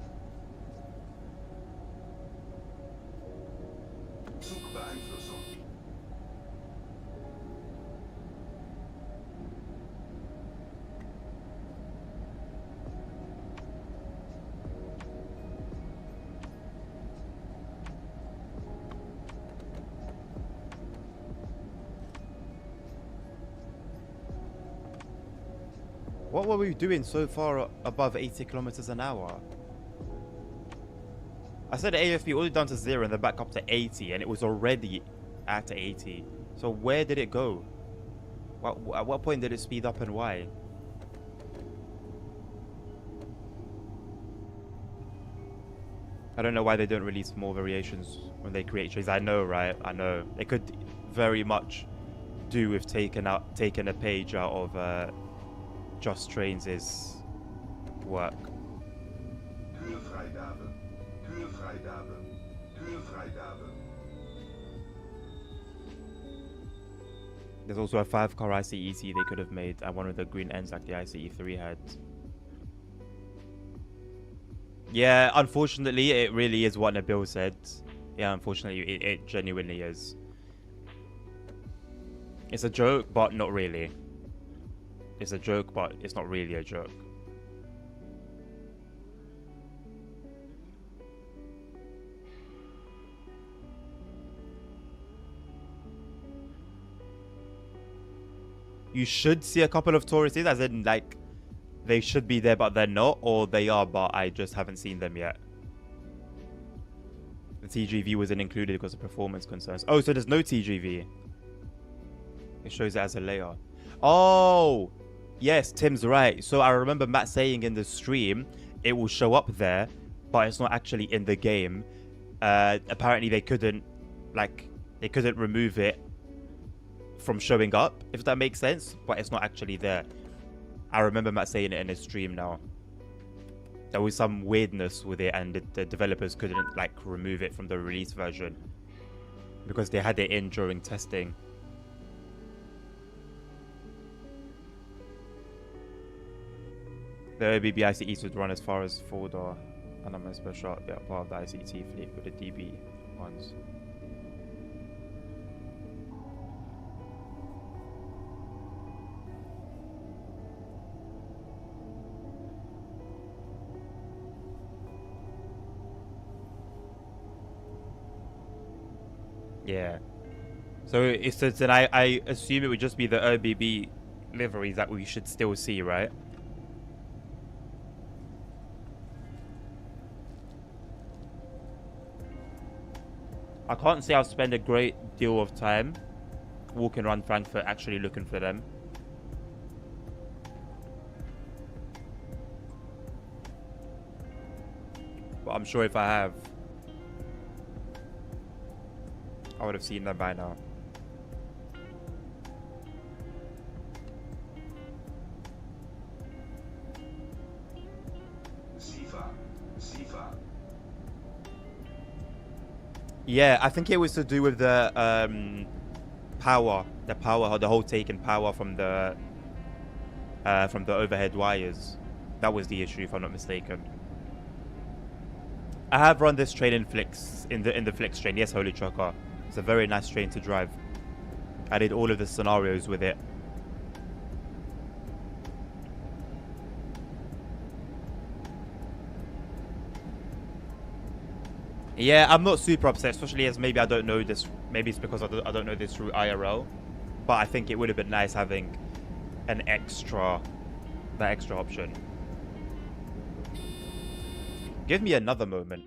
What were we doing so far above 80 kilometers an hour? I said AFB all the way down to 0 and then back up to 80, and it was already at 80. So where did it go? At what point did it speed up and why? I don't know why they don't release more variations when they create trains. I know, right? I know. They could very much do with taking a page out of Just Trains' work. There's also a 5-car ICET they could have made at one of the green ends like the ICE3 had. Yeah, unfortunately, it really is what Nabil said. Yeah, unfortunately, it genuinely is. It's a joke, but not really. It's a joke, but it's not really a joke. You should see a couple of tourists, as in, like, they should be there, but they're not, or they are, but I just haven't seen them yet. The TGV wasn't included because of performance concerns. Oh, so there's no TGV. It shows it as a layer. Oh, yes, Tim's right. So I remember Matt saying in the stream, it will show up there, but it's not actually in the game. Apparently they couldn't remove it from showing up, if that makes sense, but it's not actually there. I remember Matt saying it in his stream now. There was some weirdness with it, and the developers couldn't, like, remove it from the release version because they had it in during testing. The ÖBB ICEs would run as far as Fulda, and I'm special. They are part of the ICT fleet with the DB ones. Yeah. So it's then I assume it would just be the ÖBB liveries that we should still see, right? I can't say I've spent a great deal of time walking around Frankfurt actually looking for them. But I'm sure if I have, I would have seen them by now. Yeah, I think it was to do with the power, the whole taken power from the overhead wires. That was the issue, if I'm not mistaken. I have run this train in Flix, in the Flix train. Yes, Holy Trucker. It's a very nice train to drive. I did all of the scenarios with it. Yeah, I'm not super upset, especially as maybe I don't know this. Maybe it's because I don't know this route IRL. But I think it would have been nice having that extra option. Give me another moment.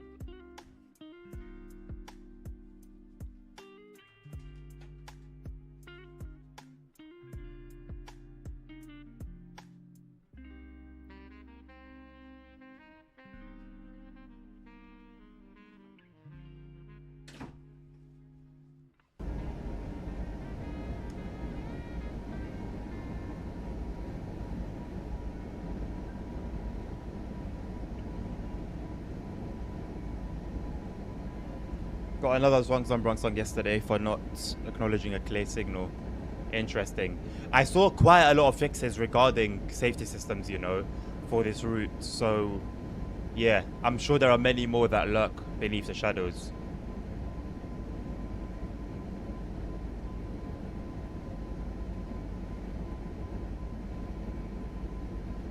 Got another Zhuangzhang song yesterday for not acknowledging a clear signal. Interesting. I saw quite a lot of fixes regarding safety systems, you know, for this route. So, yeah, I'm sure there are many more that lurk beneath the shadows.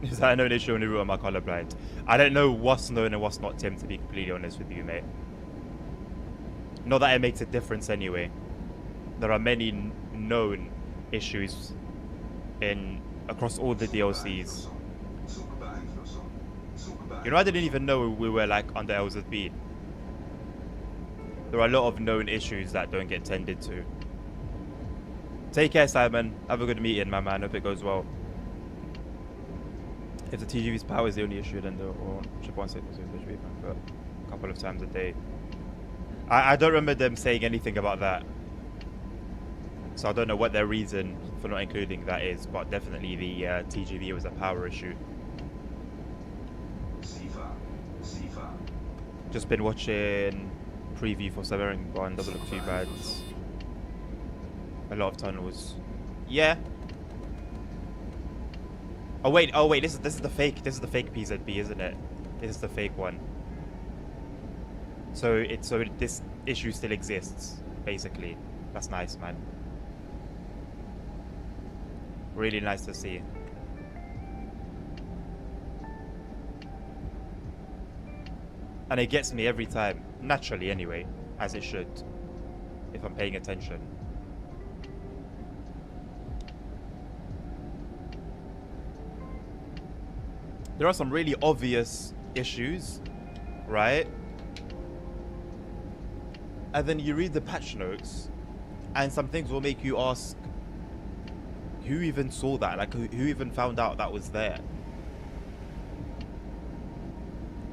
Is that a known issue on the route? Am I colorblind? I don't know what's known and what's not, Tim, to be completely honest with you, mate. Not that it makes a difference anyway. There are many known issues across all the DLCs. You know, I didn't even know we were like under LZB. There are a lot of known issues that don't get tended to. Take care, Simon. Have a good meeting, my man. Hope it goes well. If the TGV's power is the only issue, then should one say a couple of times a day. I don't remember them saying anything about that. So I don't know what their reason for not including that is, but definitely the TGV was a power issue. Just been watching preview for Severing Bond, doesn't look too bad. A lot of tunnels. Yeah. Oh wait, this is the fake PZB, isn't it? This is the fake one. So this issue still exists, basically. That's nice, man. Really nice to see. And it gets me every time, naturally anyway, as it should, if I'm paying attention. There are some really obvious issues, right? And then you read the patch notes, and some things will make you ask, who even saw that? Like, who even found out that was there?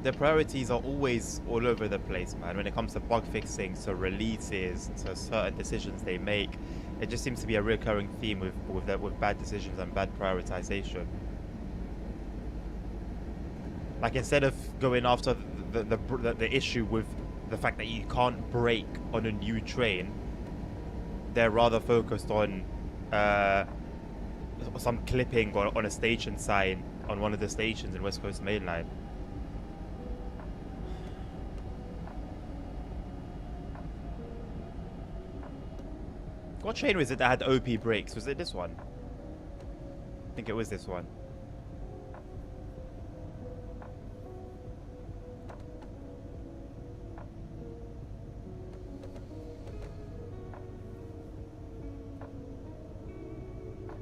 Their priorities are always all over the place, man. When it comes to bug fixing, to releases, to certain decisions they make, it just seems to be a recurring theme with bad decisions and bad prioritization. Like, instead of going after the issue with the fact that you can't brake on a new train, they're rather focused on some clipping on a station sign on one of the stations in West Coast Main Line. What train was it that had OP brakes? Was it this one? I think it was this one.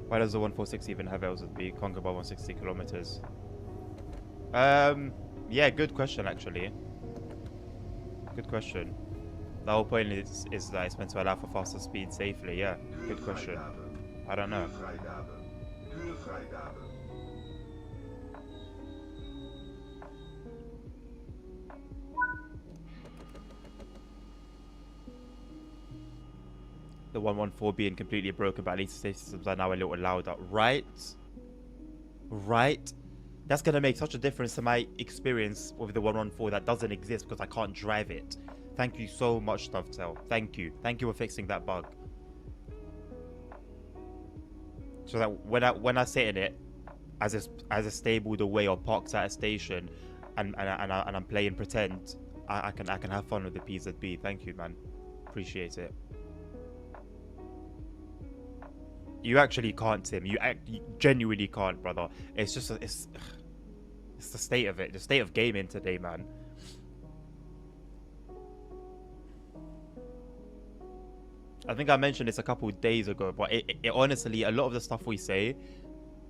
Why does the 146 even have LZB? Can't go above 160 kilometers. Yeah, good question actually. Good question. The whole point is that it's meant to allow for faster speed safely. Yeah, good question. I don't know. The 114 being completely broken, but at least the safety systems are now a little louder. Right? Right? That's going to make such a difference to my experience with the 114 that doesn't exist because I can't drive it. Thank you so much, Dovetail. Thank you. Thank you for fixing that bug. So that when I sit in it as a stabled away or parked at a station and I'm playing pretend, I can have fun with the PZB. Thank you, man. Appreciate it. You actually can't, Tim. You genuinely can't, brother. It's just it's the state of it, the state of gaming today, man. I think I mentioned this a couple of days ago, but it honestly, a lot of the stuff we say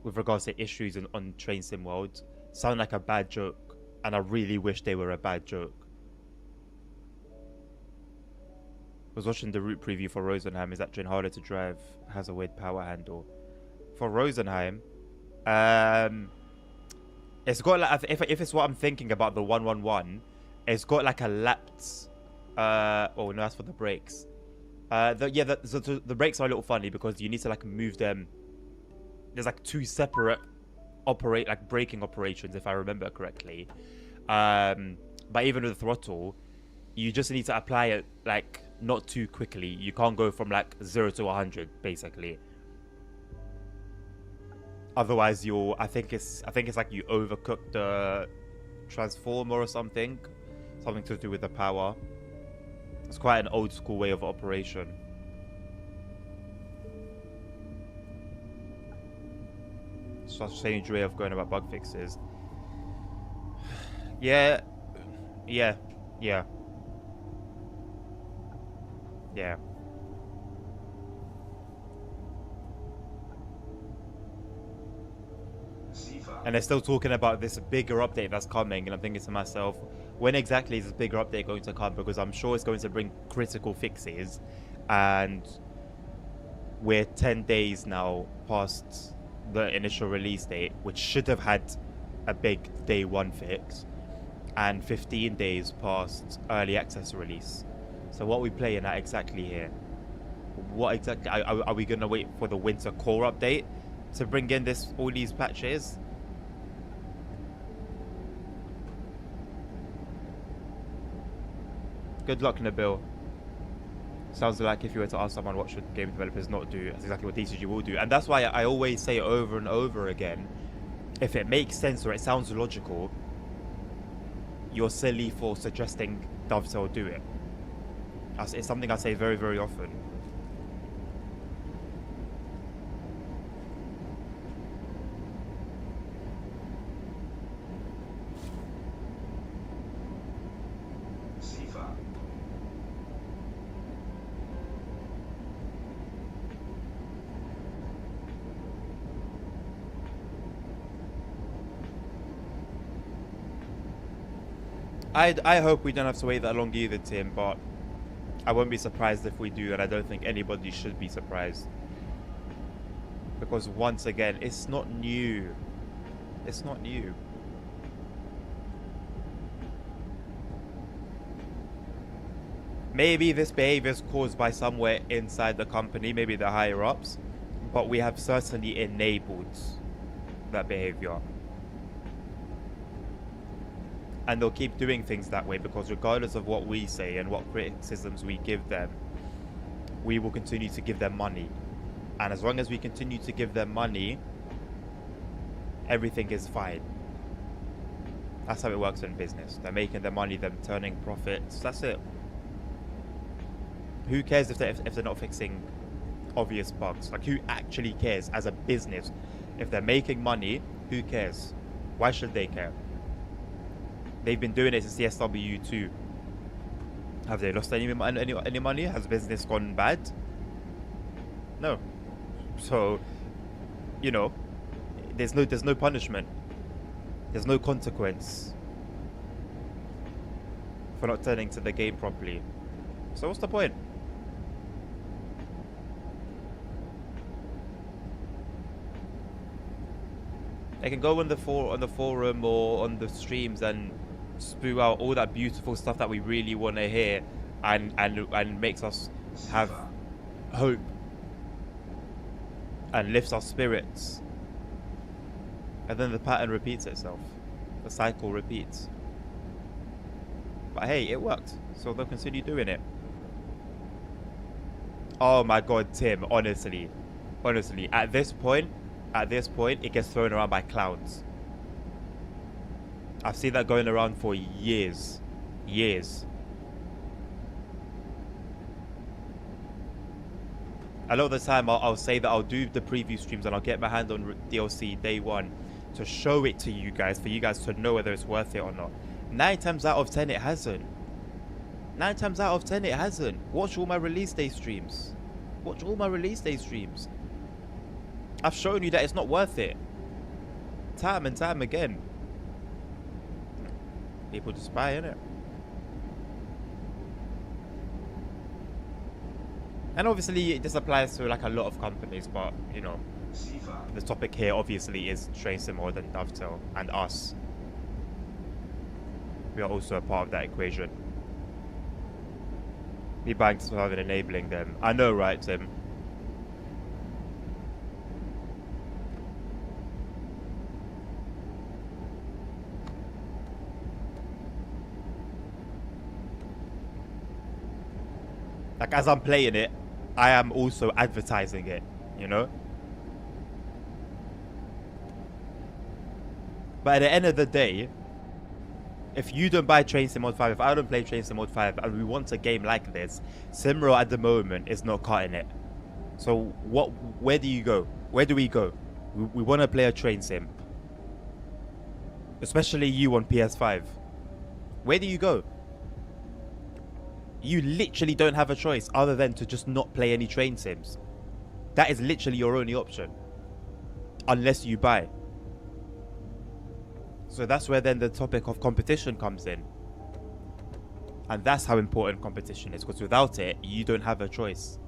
with regards to issues on Train Sim World sound like a bad joke, and I really wish they were a bad joke. Was watching the route preview for Rosenheim. Is that train harder to drive? Has a weird power handle. For Rosenheim, it's got like, if it's what I'm thinking about the 111, it's got like a lapped. Oh no, that's for the brakes. The brakes are a little funny because you need to like move them. There's like two separate braking operations if I remember correctly. But even with the throttle, you just need to apply it like not too quickly. You can't go from like 0 to 100 basically. Otherwise, I think it's like you overcooked the transformer or something to do with the power. It's quite an old school way of operation. Such a strange way of going about bug fixes. Yeah. And they're still talking about this bigger update that's coming, and I'm thinking to myself, when exactly is this bigger update going to come? Because I'm sure it's going to bring critical fixes, and we're 10 days now past the initial release date, which should have had a big day one fix, and 15 days past early access release. So what are we playing at exactly here? What exactly are we going to wait for the winter core update to bring in all these patches? Good luck, Nabil. Sounds like if you were to ask someone what should game developers not do, that's exactly what DCG will do. And that's why I always say over and over again, if it makes sense or it sounds logical, you're silly for suggesting Dovetail do it. It's something I say very, very often. I hope we don't have to wait that long either, Tim, but I won't be surprised if we do, and I don't think anybody should be surprised. Because once again, it's not new. It's not new. Maybe this behavior is caused by somewhere inside the company, maybe the higher ups, but we have certainly enabled that behavior. And they'll keep doing things that way because regardless of what we say and what criticisms we give them, we will continue to give them money. And as long as we continue to give them money, everything is fine. That's how it works in business. They're making their money, they're turning profits. That's it. Who cares if they're not fixing obvious bugs? Like, who actually cares as a business? If they're making money, who cares? Why should they care? They've been doing it since the SW2. Have they lost any money? Has business gone bad? No. So you know, there's no punishment. There's no consequence for not turning to the game properly. So what's the point? They can go on the forum or on the streams and spew out all that beautiful stuff that we really want to hear, and makes us have hope and lifts our spirits. And then the pattern repeats itself. The cycle repeats. But hey, it worked, so they'll continue doing it. Oh my god, Tim, honestly, at this point, it gets thrown around by clowns. I've seen that going around for years. A lot of the time, I'll say that I'll do the preview streams and I'll get my hand on DLC day one to show it to you guys, for you guys to know whether it's worth it or not. 9 times out of 10, it hasn't. 9 times out of 10, it hasn't. Watch all my release day streams. I've shown you that it's not worth it. Time and time again. People just buy, innit? And obviously, this applies to like a lot of companies, but you know, the topic here obviously is Train Sim Mode and Dovetail, and us. We are also a part of that equation. Me buying stuff and enabling them. I know, right, Tim? Like, as I'm playing it, I am also advertising it, you know? But at the end of the day, if you don't buy Train Sim Mode 5, if I don't play Train Sim Mode 5, and we want a game like this, Simro at the moment is not cutting it. So where do you go? Where do we go? We want to play a train sim. Especially you on PS5. Where do you go? You literally don't have a choice other than to just not play any train sims. That is literally your only option. Unless you buy. So that's where then the topic of competition comes in. And that's how important competition is, because without it, you don't have a choice.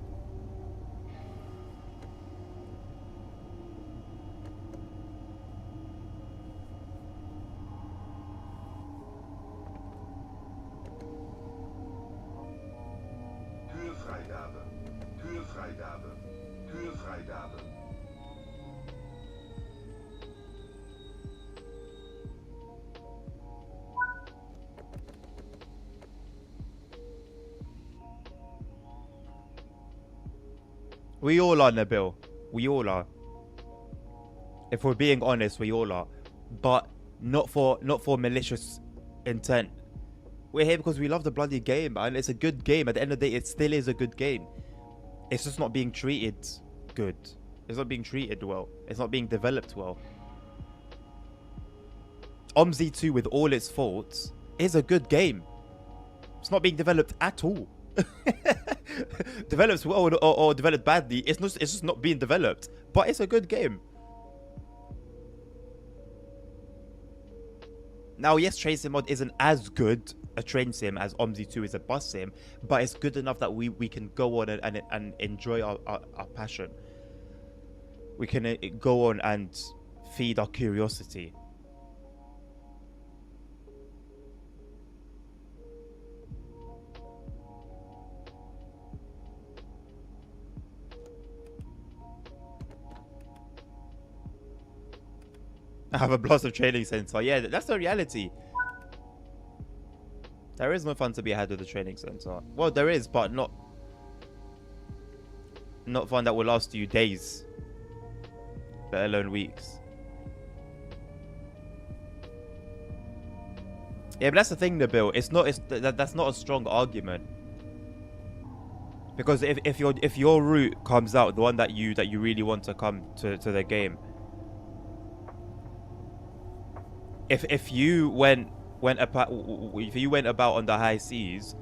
We all are, Nabil. We all are. If we're being honest, we all are. But not for malicious intent. We're here because we love the bloody game, man. It's a good game. At the end of the day, it still is a good game. It's just not being treated good. It's not being treated well. It's not being developed well. OMSI 2, with all its faults, is a good game. It's not being developed at all. Develops well or developed badly, it's just not being developed, but it's a good game. Now, yes, Train Sim Mod isn't as good a train sim as OMSI 2 is a bus sim, but it's good enough that we can go on and enjoy our passion. We can go on and feed our curiosity. I have a Blossom training center. Yeah, that's the reality. There is no fun to be had with the training center. Well, there is, but not fun that will last you days, let alone weeks. Yeah, but that's the thing, Nabil. That's not a strong argument. Because if your route comes out, the one that you really want to come to the game. If you went about on the high seas,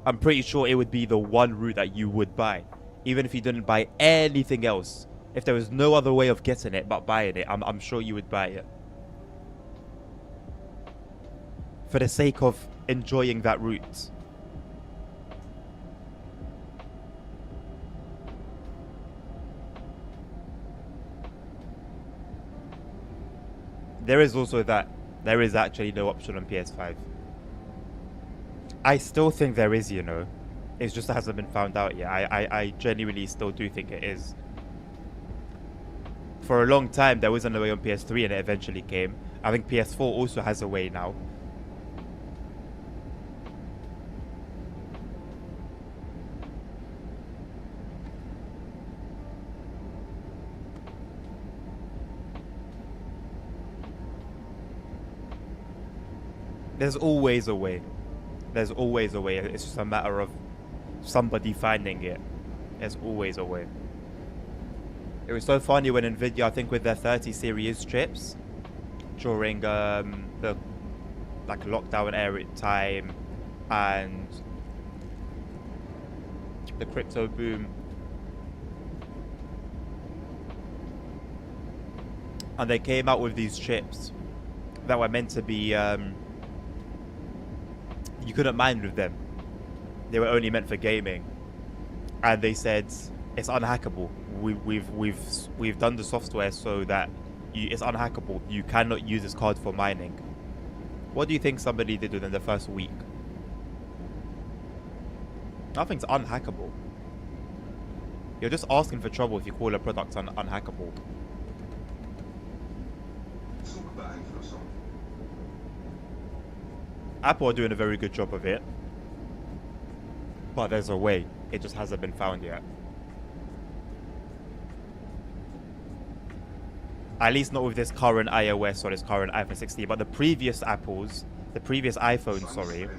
I'm pretty sure it would be the one route that you would buy, even if you didn't buy anything else. If there was no other way of getting it but buying it, I'm sure you would buy it. For the sake of enjoying that route. There is also that. There is actually no option on PS5. I still think there is, you know. It just hasn't been found out yet. I genuinely still do think it is. For a long time, there wasn't a way on PS3 and it eventually came. I think PS4 also has a way now. There's always a way. There's always a way. It's just a matter of somebody finding it. There's always a way. It was so funny when Nvidia, I think with their 30 series chips, during the like lockdown area time and the crypto boom, and they came out with these chips that were meant to be you couldn't mine with them. They were only meant for gaming, and they said it's unhackable. We've done the software so that it's unhackable. You cannot use this card for mining. What do you think somebody did within the first week? Nothing's unhackable. You're just asking for trouble if you call a product unhackable. Apple are doing a very good job of it, but there's a way. It just hasn't been found yet. At least not with this current iOS or this current iPhone 16, but the previous iPhone, sorry.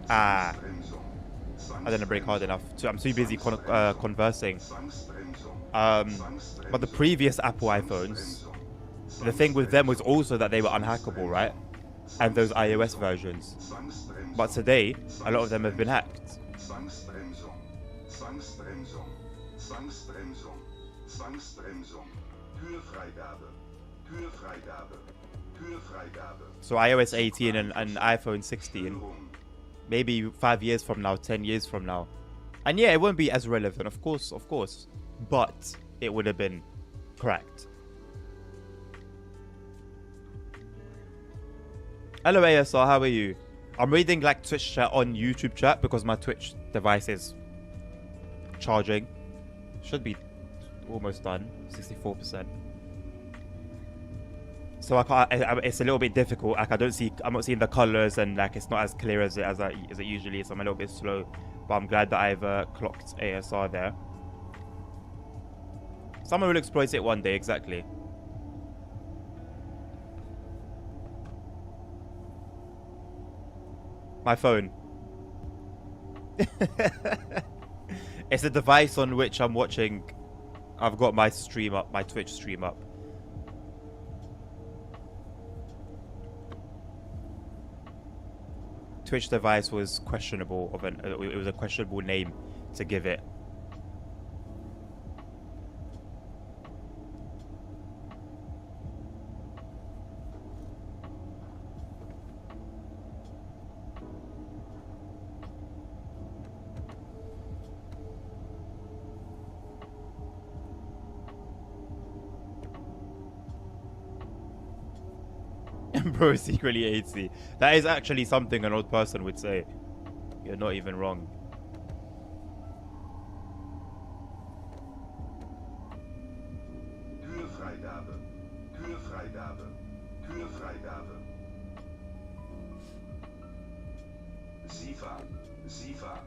I didn't break hard enough. I'm too busy conversing. But the previous Apple iPhones, the thing with them was also that they were unhackable, right? And those iOS versions. But today, a lot of them have been hacked. So iOS 18 and iPhone 16, maybe 5 years from now, 10 years from now. And yeah, it won't be as relevant, of course. But it would have been cracked. Hello ASR, how are you? I'm reading like Twitch chat on YouTube chat because my Twitch device is charging. Should be almost done, 64%. So I can't. It's a little bit difficult. Like I'm not seeing the colors, and like it's not as clear as it usually is. So I'm a little bit slow, but I'm glad that I've clocked ASR there. Someone will exploit it one day, exactly. My phone. It's a device on which I'm watching. I've got my stream up, my Twitch stream up. Twitch device was questionable. It was a questionable name to give it. Bro secretly hates me. That is actually something an old person would say. You're not even wrong. Sifa.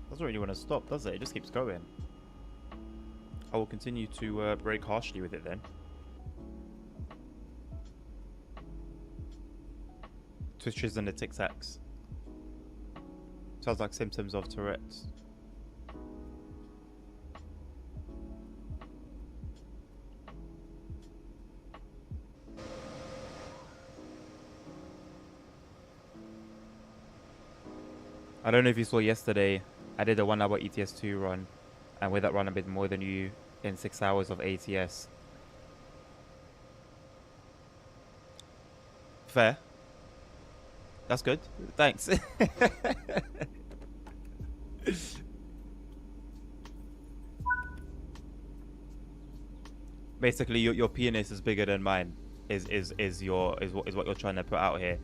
Doesn't really want to stop, does it? It just keeps going. I will continue to break harshly with it then. Twitches and the Tic Tacs. Sounds like symptoms of Tourette's. I don't know if you saw yesterday, I did a 1 hour ETS2 run, and with that run, I did more than you in 6 hours of ATS. Fair. That's good. Thanks. Basically, your penis is bigger than mine. Is what you're trying to put out here.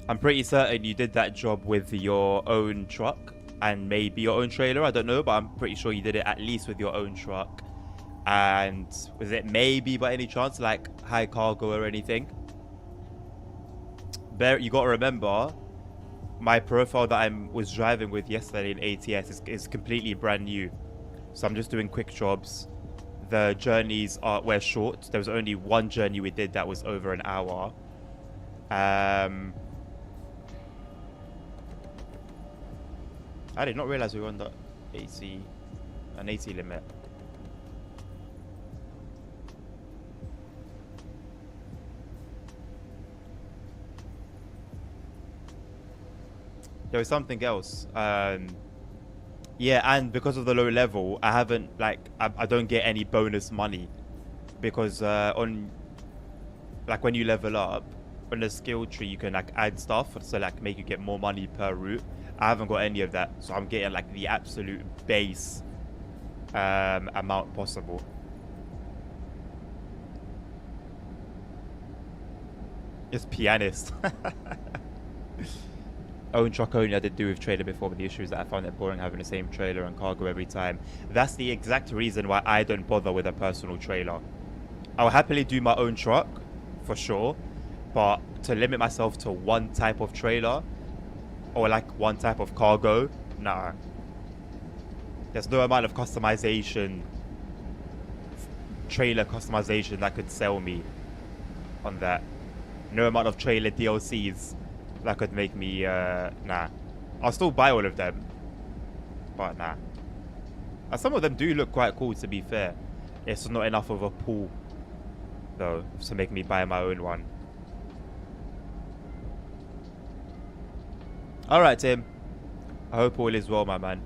I'm pretty certain you did that job with your own truck and maybe your own trailer. I don't know, but I'm pretty sure you did it at least with your own truck. And was it maybe by any chance like high cargo or anything? You got to remember, my profile that I was driving with yesterday in ATS is completely brand new. So I'm just doing quick jobs. The journeys were short. There was only one journey we did that was over an hour. I did not realize we were on the an 80 limit. There was something else. Yeah, and because of the low level, I haven't I don't get any bonus money because on when you level up on the skill tree, you can add stuff so make you get more money per route. I haven't got any of that, so I'm getting the absolute base amount possible. It's pianist. Own truck only I did do with trailer before, but the issue is that I found it boring having the same trailer and cargo every time. That's the exact reason why I don't bother with a personal trailer. I'll happily do my own truck, for sure, but to limit myself to one type of trailer or one type of cargo, nah. There's no amount of customization, trailer customization that could sell me on that. No amount of trailer DLCs that could make me, nah. I'll still buy all of them, but nah. And some of them do look quite cool, to be fair. It's not enough of a pool, though, to make me buy my own one. Alright, Tim. I hope all is well, my man.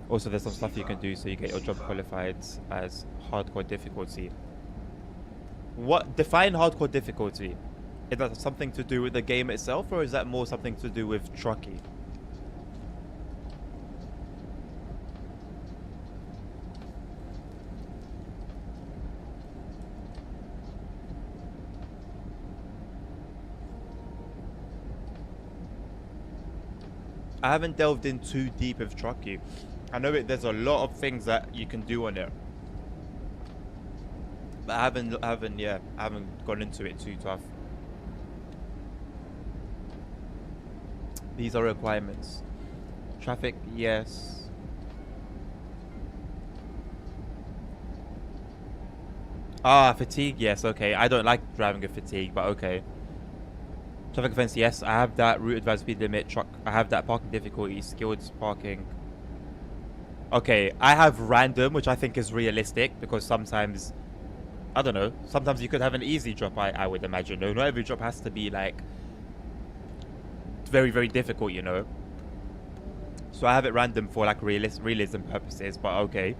Also, there's some stuff you can do so you get your job qualified as hardcore difficulty. What? Define hardcore difficulty. Is that something to do with the game itself, or is that more something to do with trucking? I haven't delved in too deep with trucking. I know there's a lot of things that you can do on it, but I haven't gone into it too tough. These are requirements. Traffic, yes. Fatigue, yes, okay. I don't like driving with fatigue, but okay. Traffic offense, yes. I have that. Route advanced speed limit, truck. I have that. Parking difficulty, skilled parking. Okay, I have random, which I think is realistic because sometimes, I don't know, sometimes you could have an easy drop, I would imagine. No, not every drop has to be very, very difficult, you know. So I have it random for realism purposes, but okay.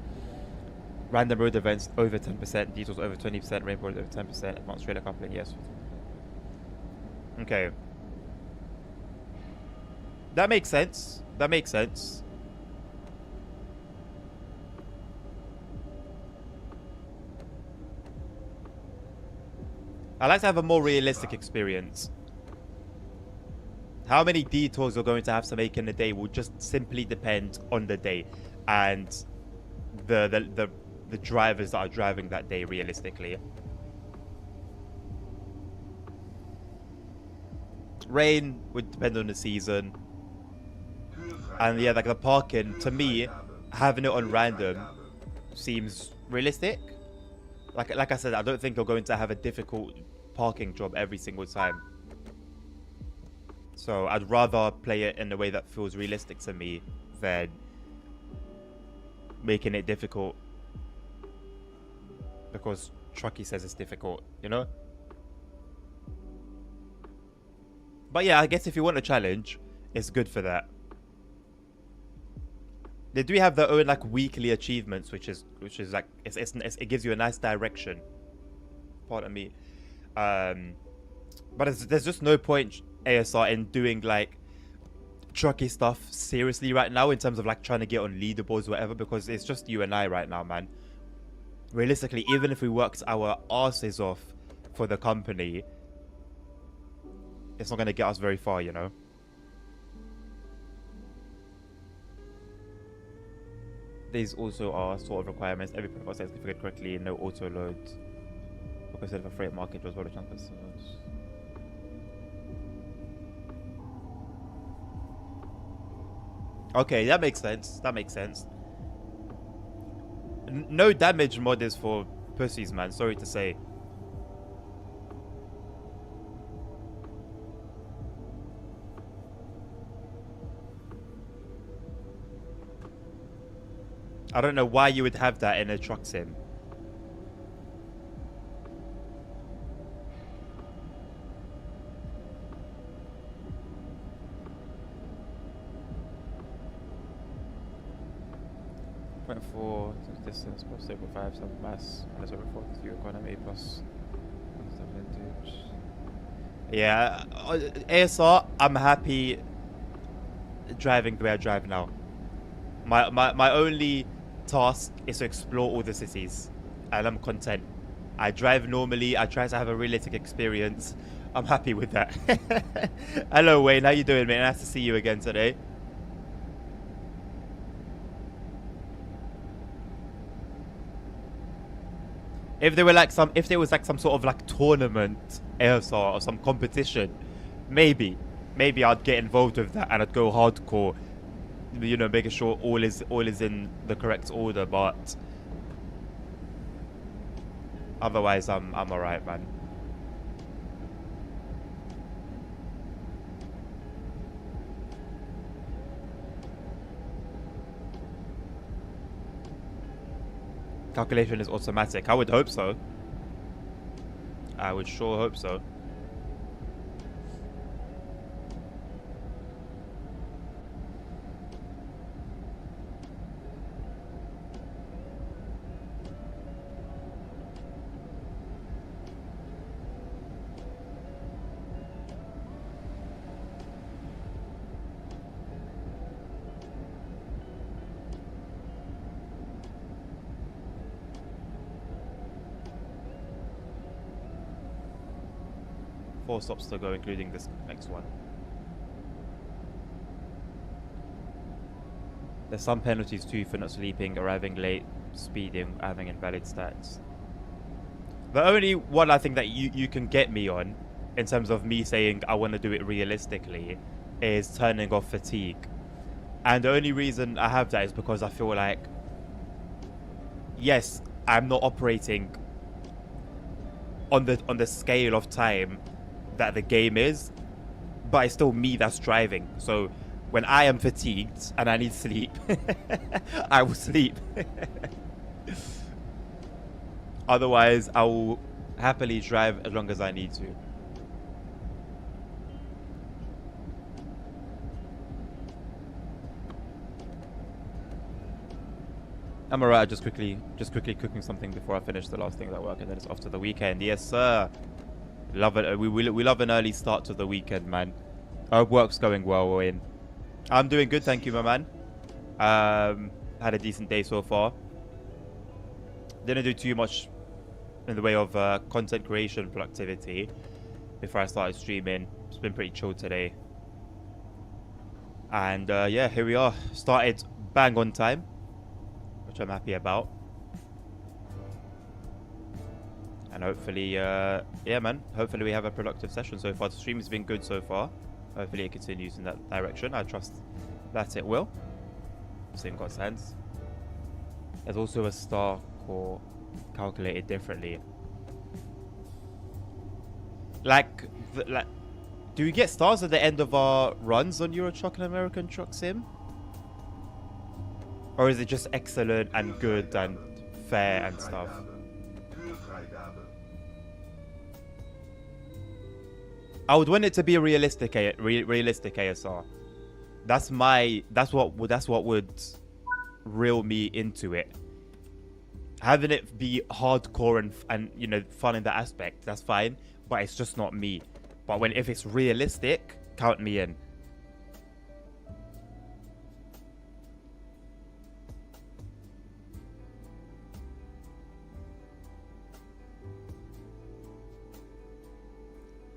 Random road events over 10%, details over 20%, rainbow over 10%, advanced trailer coupling, yes. Okay. That makes sense. That makes sense. I like to have a more realistic experience. How many detours you're going to have to make in a day will just simply depend on the day and the drivers that are driving that day realistically. Rain would depend on the season. And yeah, the parking, to me, having it on random seems realistic. Like I said, I don't think you're going to have a difficult parking job every single time. So I'd rather play it in a way that feels realistic to me than making it difficult because Truckee says it's difficult, you know? But yeah, I guess if you want a challenge, it's good for that. They do have their own like weekly achievements, which is like it gives you a nice direction. Pardon me. But there's just no point, ASR, in doing like Truckee stuff seriously right now in terms of like trying to get on leaderboards or whatever, because it's just you and I right now, man. Realistically, even if we worked our asses off for the company, it's not going to get us very far, you know. These also are sort of requirements. Every profile says configured correctly, no auto load. Because of a freight market was well transfer. Okay, that makes sense. That makes sense. No damage mod is for pussies, man. Sorry to say. I don't know why you would have that in a truck sim. .4 distance plus 0.5 some mass minus over 4 economy plus vintage. Yeah, ASR, I'm happy driving the way I drive now. My only task is to explore all the cities, and I'm content. I drive normally. I try to have a realistic experience. I'm happy with that. Hello Wayne, how you doing, mate? Nice to see you again today. If there was like some sort of like tournament, ASR, or some competition, maybe I'd get involved with that and I'd go hardcore. You know, making sure all is in the correct order, but otherwise I'm alright, man. Calculation is automatic. I would hope so. I would sure hope so. Four stops to go, including this next one. There's some penalties too for not sleeping, arriving late, speeding, having invalid stats. The only one I think that you can get me on, in terms of me saying I want to do it realistically, is turning off fatigue. And the only reason I have that is because I feel like, yes, I'm not operating on the scale of time that the game is, but it's still me that's driving. So when I am fatigued and I need sleep, I will sleep. Otherwise, I will happily drive as long as I need to. I'm alright. Just quickly cooking something before I finish the last things at work, and then it's off to the weekend. Yes, sir. Love it. We love an early start to the weekend, man. Our work's going well, Wayne. I'm doing good, thank you, my man. Had a decent day so far. Didn't do too much in the way of content creation productivity before I started streaming. It's been pretty chill today. And yeah, here we are. Started bang on time, which I'm happy about. And hopefully, yeah, man. Hopefully we have a productive session so far. The stream has been good so far. Hopefully it continues in that direction. I trust that it will. Same God's hands. There's also a star core calculated differently. Like, do we get stars at the end of our runs on Euro Truck and American Truck Sim? Or is it just excellent and good and fair and stuff? I would want it to be a realistic realistic ASR. That's what would reel me into it. Having it be hardcore and you know, fun in that aspect, that's fine, but it's just not me. But if it's realistic, count me in.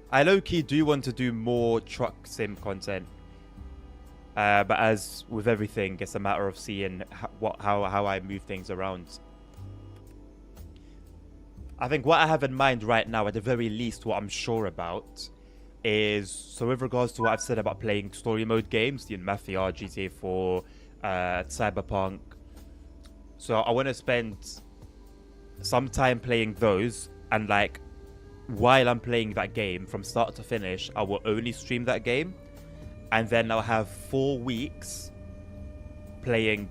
I low-key do want to do more truck sim content. But as with everything, it's a matter of seeing how I move things around. I think what I have in mind right now, at the very least, what I'm sure about is, so with regards to what I've said about playing story mode games, you know, Mafia, GTA 4, Cyberpunk. So I want to spend some time playing those, and like, while I'm playing that game from start to finish, I will only stream that game, and then I'll have 4 weeks doing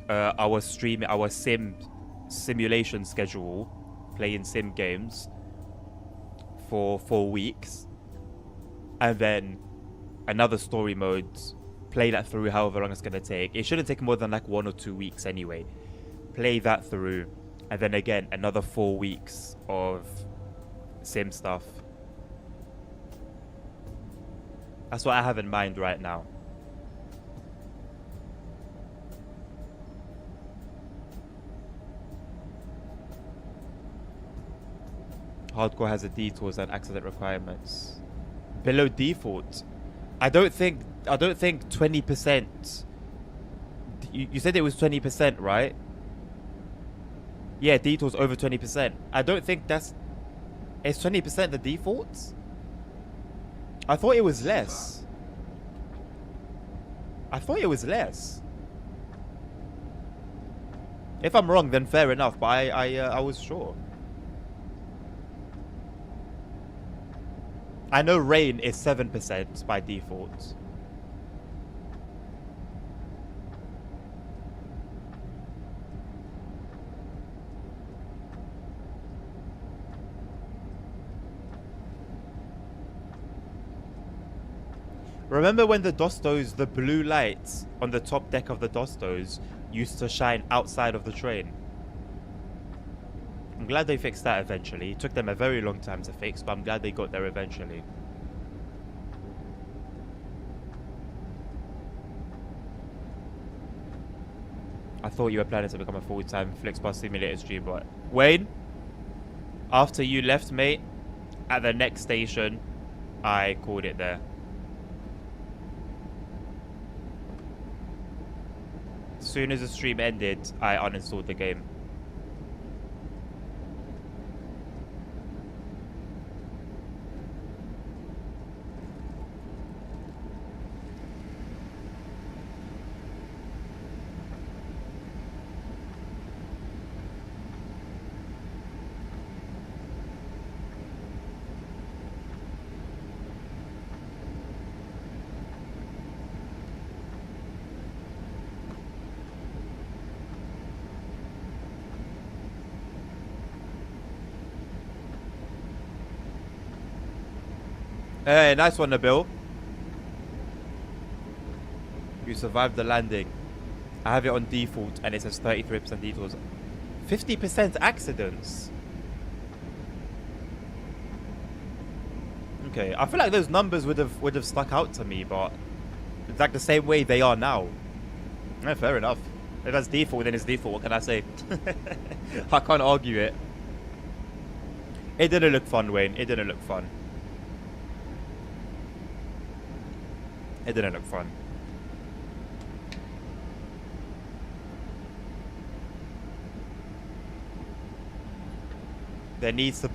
our simulation schedule, playing sim games for 4 weeks, and then another story mode, play that through however long it's gonna take. It shouldn't take more than like 1 or 2 weeks anyway. Play that through, and then again another 4 weeks of sim stuff. That's what I have in mind right now. Hardcore has a detours and accident requirements. Below default. I don't think 20%. You said it was 20%, right? Yeah, detours over 20%. I don't think that's... Is 20% the default? I thought it was less. If I'm wrong, then fair enough, but I was sure. I know rain is 7% by default. Remember when the Dostos, the blue lights on the top deck of the Dostos used to shine outside of the train? I'm glad they fixed that eventually. It took them a very long time to fix, but I'm glad they got there eventually. I thought you were planning to become a full-time Flixbus Simulator streamer. Wayne, after you left, mate, at the next station, I called it there. As soon as the stream ended, I uninstalled the game. Hey, nice one, Nabil. You survived the landing. I have it on default and it says 33% detours. 50% accidents. Okay, I feel like those numbers would have stuck out to me, but it's like the same way they are now. Yeah, fair enough. If that's default, then it's default. What can I say? I can't argue it. It didn't look fun, Wayne. It didn't look fun. It didn't look fun. There needs to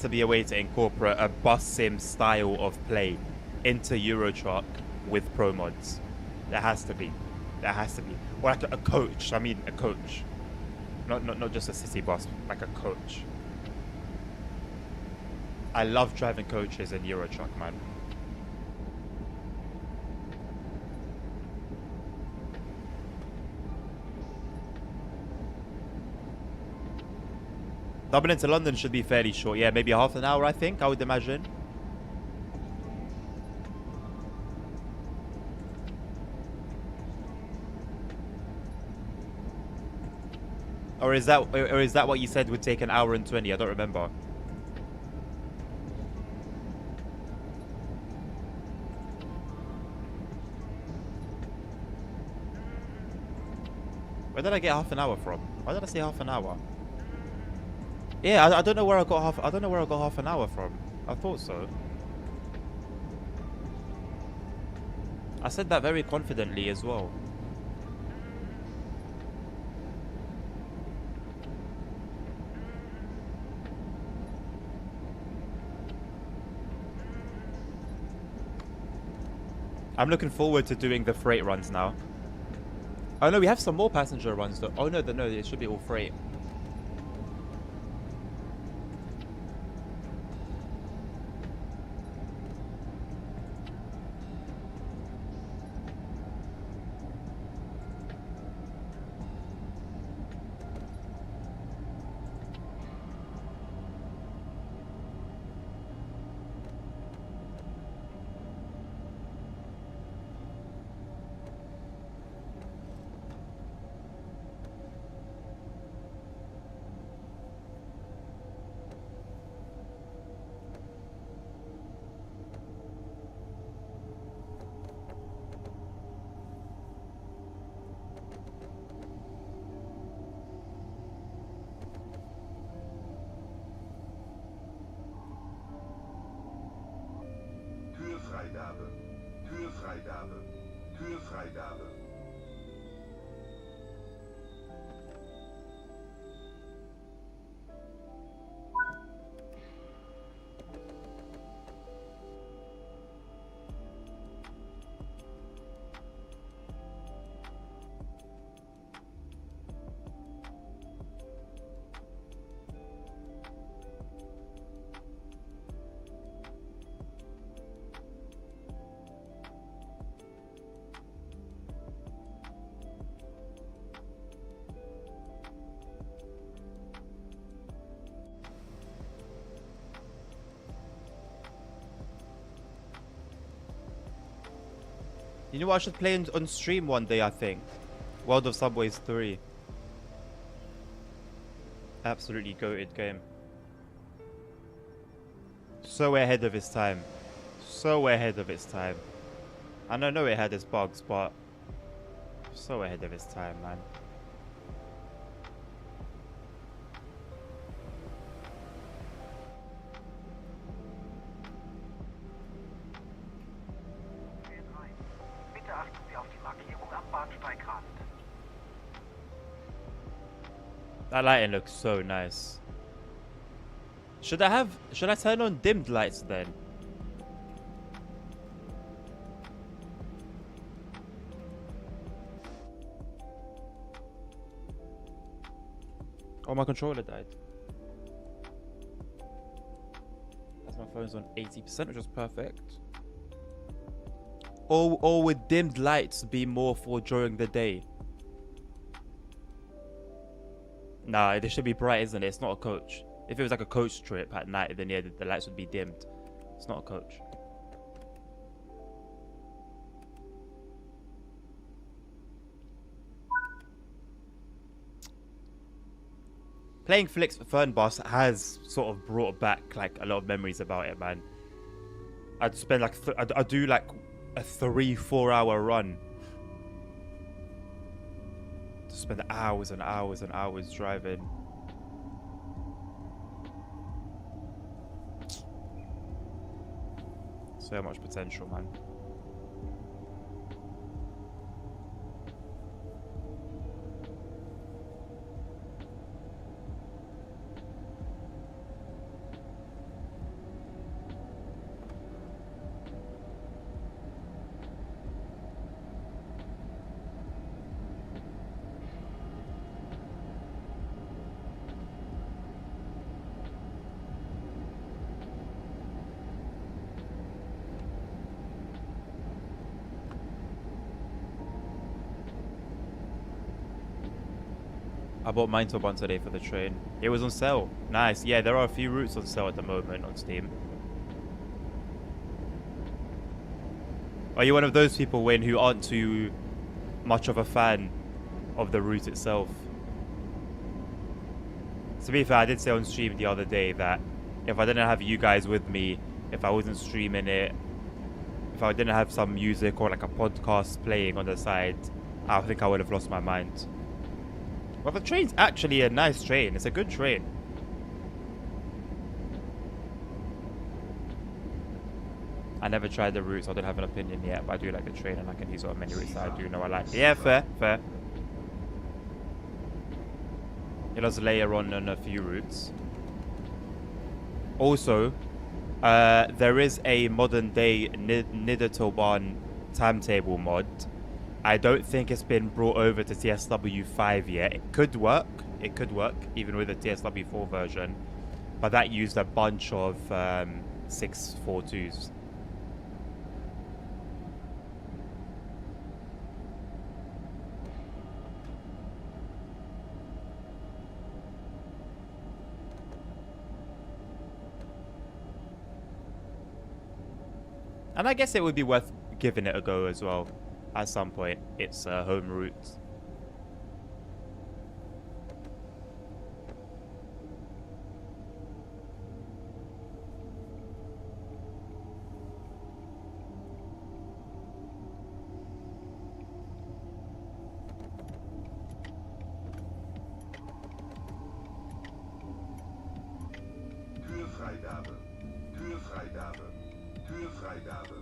be a way to incorporate a bus sim style of play into Euro Truck with pro mods. There has to be. There has to be. Or like a coach. I mean a coach. Not just a city bus, like a coach. I love driving coaches in Euro Truck, man. Dublin to London should be fairly short. Yeah, maybe half an hour, I think, I would imagine. Or is that what you said would take an hour and 20? I don't remember. Where did I get half an hour from? Why did I say half an hour? Yeah, I don't know where I got half an hour from. I thought so. I said that very confidently as well. I'm looking forward to doing the freight runs now. Oh no, we have some more passenger runs though. Oh no, no, it should be all freight. Türfreigabe. Türfreigabe. Türfreigabe. You know what I should play on stream one day, I think? World of Subways 3. Absolutely goated game. So ahead of its time. So ahead of its time. And I know it had its bugs, but so ahead of its time, man. That lighting looks so nice. Should I turn on dimmed lights then? Oh, my controller died. As my phone's on 80%, which is perfect. Or would dimmed lights be more for during the day? Nah, they should be bright, isn't it? It's not a coach. If it was like a coach trip at night, then yeah, the lights would be dimmed. It's not a coach. Playing Flicks for Fernbus has sort of brought back like a lot of memories about it, man. I'd spend like I'd do like a 3-4 hour run. To spend hours and hours and hours driving. So much potential, man. I bought mine top one today for the train. It was on sale. Nice. Yeah, there are a few routes on sale at the moment on Steam. Are you one of those people, Wayne, who aren't too much of a fan of the route itself? To be fair, I did say on stream the other day that if I didn't have you guys with me, if I wasn't streaming it, if I didn't have some music or like a podcast playing on the side, I think I would have lost my mind. Well, the train's actually a nice train. It's a good train. I never tried the routes, so I don't have an opinion yet, but I do like the train and I can use it on many routes that I do know I like. Yeah, fair, fair. It does layer on a few routes. Also, there is a modern day Niedertobahn timetable mod. I don't think it's been brought over to TSW 5 yet. It could work. It could work, even with the TSW 4 version. But that used a bunch of 642s. And I guess it would be worth giving it a go as well at some point. It's home route. Türfreigabe. Türfreigabe. Türfreigabe.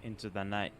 Into the night.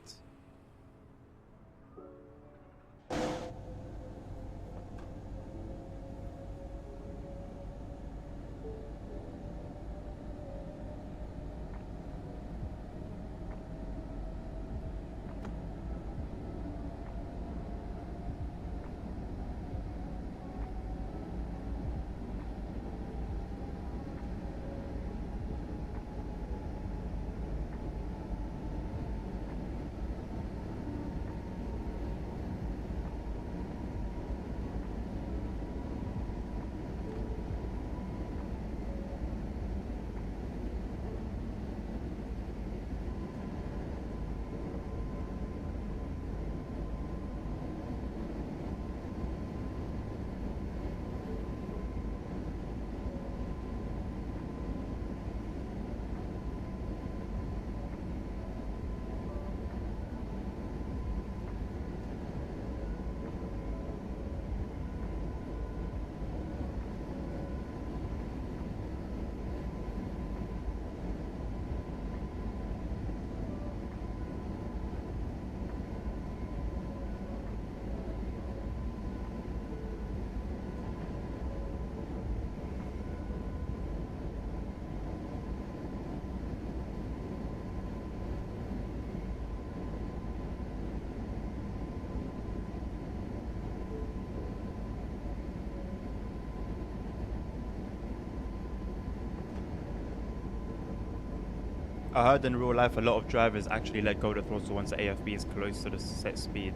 I heard in real life a lot of drivers actually let go of the throttle once the AFB is close to the set speed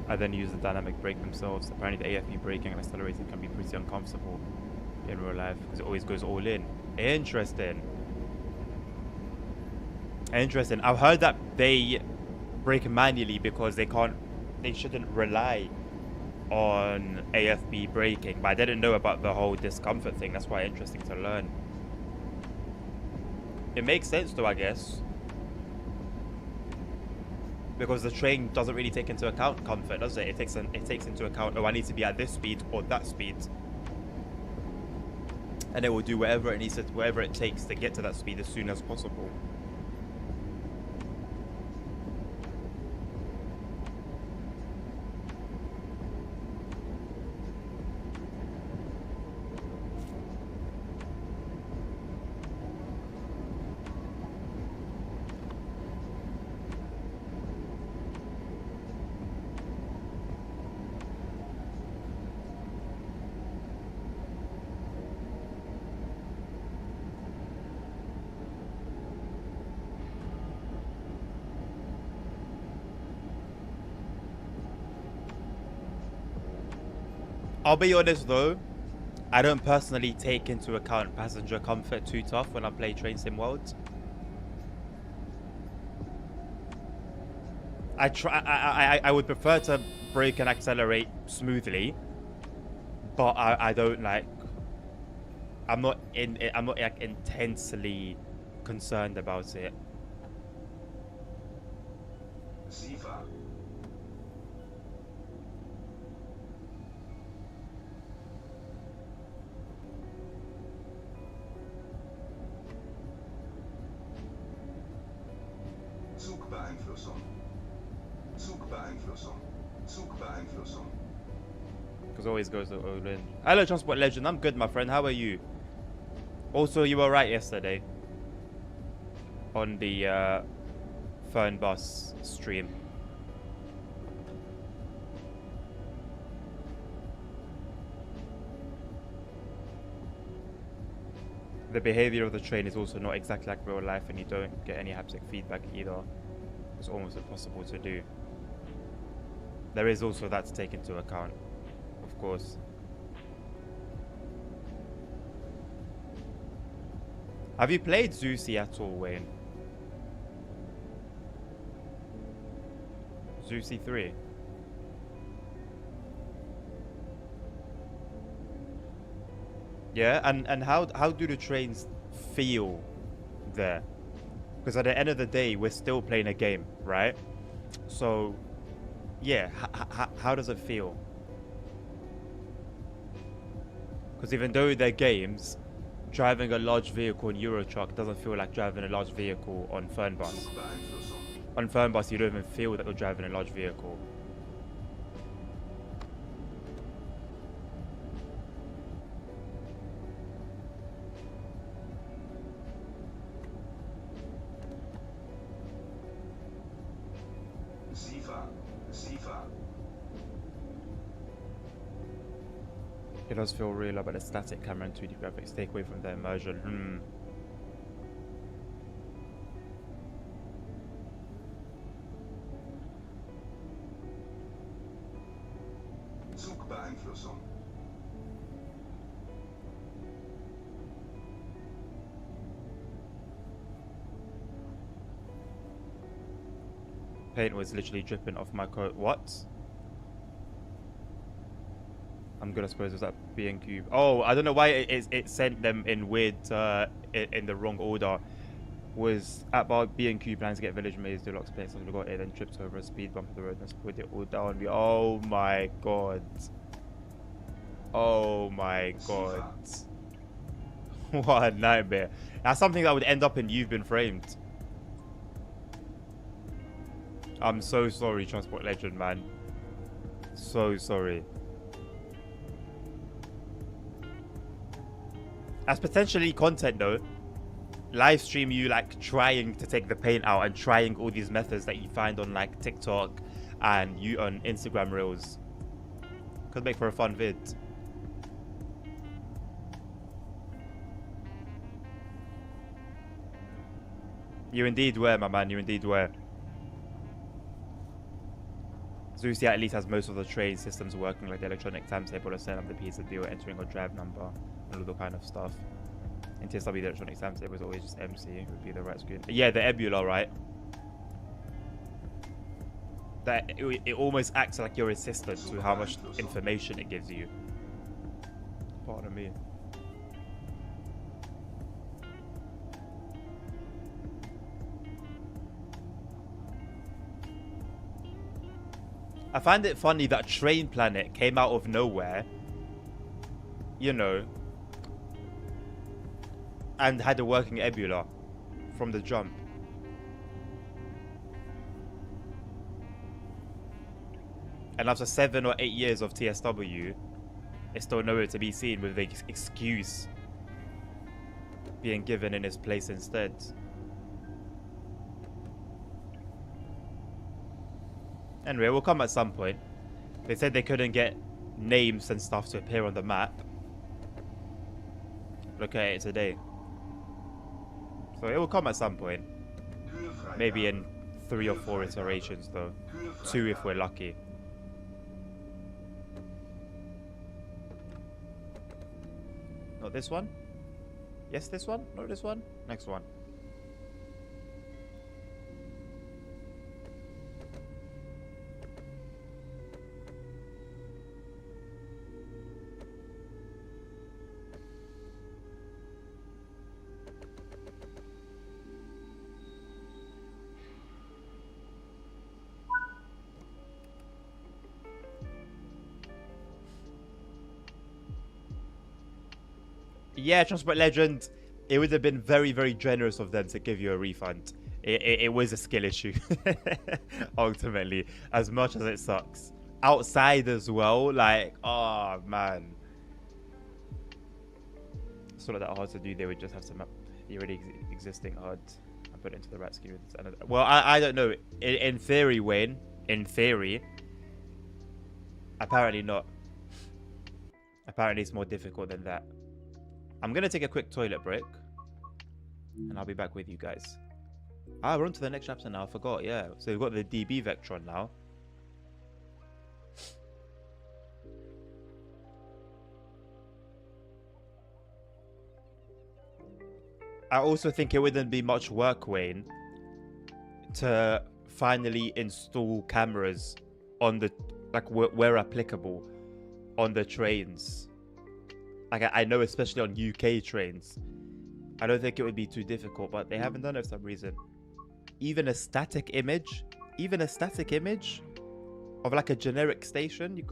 and then use the dynamic brake themselves. Apparently the AFB braking and accelerating can be pretty uncomfortable in real life because it always goes all in. Interesting. Interesting. I've heard that they brake manually because they shouldn't rely on AFB braking, but I didn't know about the whole discomfort thing. That's quite interesting to learn. It makes sense though, I guess, because the train doesn't really take into account comfort, does it? It takes into account, oh, I need to be at this speed or that speed, and it will do whatever it takes to get to that speed as soon as possible. I'll be honest though, I don't personally take into account passenger comfort too tough when I play Train Sim Worlds. I would prefer to brake and accelerate smoothly, but I don't like. I'm not like intensely concerned about it. Sifa. Zugbeeinflussung. Zugbeeinflussung. Zugbeeinflussung. Because always goes to Olin. Hello, Transport Legend. I'm good, my friend. How are you? Also, you were right yesterday on the Fern Bus stream. The behavior of the train is also not exactly like real life, and you don't get any haptic feedback either. It's almost impossible to do. There is also that to take into account, of course. Have you played Zusi at all, Wayne? Zusi 3? Yeah, and how do the trains feel there? Because at the end of the day, we're still playing a game, right? So, yeah, how does it feel? Because even though they're games, driving a large vehicle in Eurotruck doesn't feel like driving a large vehicle on Fernbus. On Fernbus, you don't even feel that you're driving a large vehicle. It does feel real about the static camera and 2D graphics. Take away from the immersion. Zugbeeinflussung. Paint was literally dripping off my coat. What? I'm gonna suppose it was that B&Q. Oh, I don't know why it sent them in weird, in the wrong order. Was at bar B&Q planning to get Village Maze Deluxe plates, and we got it, then tripped over a speed bump of the road and put it all down. Oh my god. Oh my god. What a nightmare. That's something that would end up in You've Been Framed. I'm so sorry, Transport Legend, man. So sorry. As potentially content though, live stream you like trying to take the paint out and trying all these methods that you find on like TikTok and you on Instagram Reels. Could make for a fun vid. You indeed were, my man. You indeed were. Zusi at least has most of the train systems working, like the electronic timetable, the set of the piece of deal, entering a drive number, and all the kind of stuff. In TSW, the electronic timetable is always just MC. It would be the right screen. Yeah, the Ebula, right? That it almost acts like your assistant to how much information it gives you. Pardon me. I find it funny that Train Planet came out of nowhere, you know, and had a working Ebula from the jump. And after 7 or 8 years of TSW, it's still nowhere to be seen, with the excuse being given in its place instead. Anyway, we'll come at some point. They said they couldn't get names and stuff to appear on the map. Look at it today. So it will come at some point. Maybe in 3 or 4 iterations though. 2 if we're lucky. Not this one? Yes, this one? Not this one? Next one. Yeah, Transport Legend, it would have been very, very generous of them to give you a refund. It was a skill issue, ultimately, as much as it sucks. Outside as well, like, oh, man. It's not that hard to do. They would just have to map the already existing HUD and put it into the rat skew. Well, I don't know. In theory, Wayne, in theory, apparently not. Apparently it's more difficult than that. I'm going to take a quick toilet break. And I'll be back with you guys. Ah, we're on to the next chapter now. I forgot, yeah. So we've got the DB Vectron now. I also think it wouldn't be much work, Wayne, to finally install cameras on the, like, where applicable, on the trains. Like, I know, especially on UK trains. I don't think it would be too difficult, but they haven't done it for some reason. Even a static image of like a generic station, you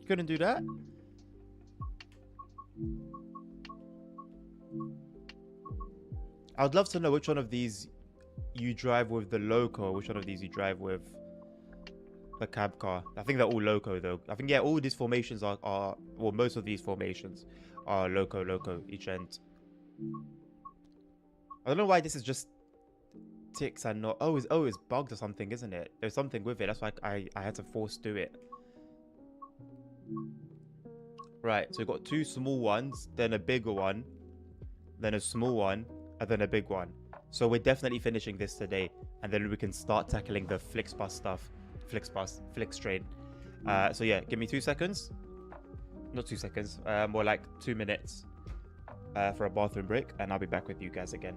couldn't do that? I would love to know which one of these you drive with the loco, which one of these you drive with the cab car. I think they're all loco though. I think, yeah, all these formations are well, most of these formations are loco each end. I don't know why this is just ticks and not, oh it's bugged or something, isn't it? There's something with it. That's why I had to force do it. Right, so we've got 2 small ones, then a bigger one, then a small one, and then a big one. So we're definitely finishing this today, and then we can start tackling the Flixbus stuff. Flix train. So yeah, give me 2 seconds. Not 2 seconds, more like 2 minutes for a bathroom break, and I'll be back with you guys again.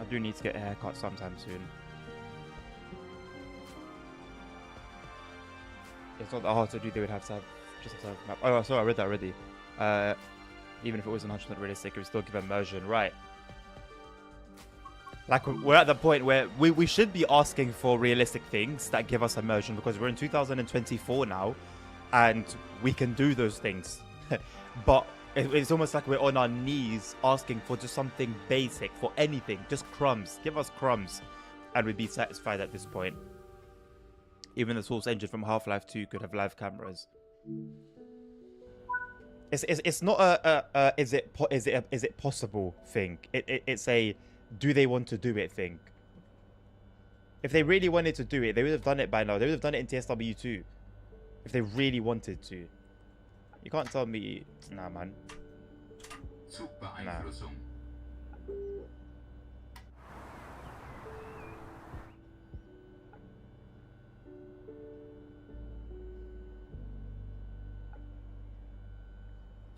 I do need to get a haircut sometime soon. It's not that hard to do. They would have to have just have to have a map. Oh, sorry, I read that already. Even if it wasn't 100% realistic, it would still give immersion, right? Like, we're at the point where we should be asking for realistic things that give us immersion, because we're in 2024 now, and we can do those things. But it's almost like we're on our knees asking for just something basic, for anything, just crumbs. Give us crumbs, and we'd be satisfied at this point. Even the Source engine from Half-Life 2 could have live cameras. It's not a is it possible thing. It's a do they want to do it thing. If they really wanted to do it, they would have done it by now. They would have done it in TSW2 if they really wanted to. You can't tell me, nah, man. Nah.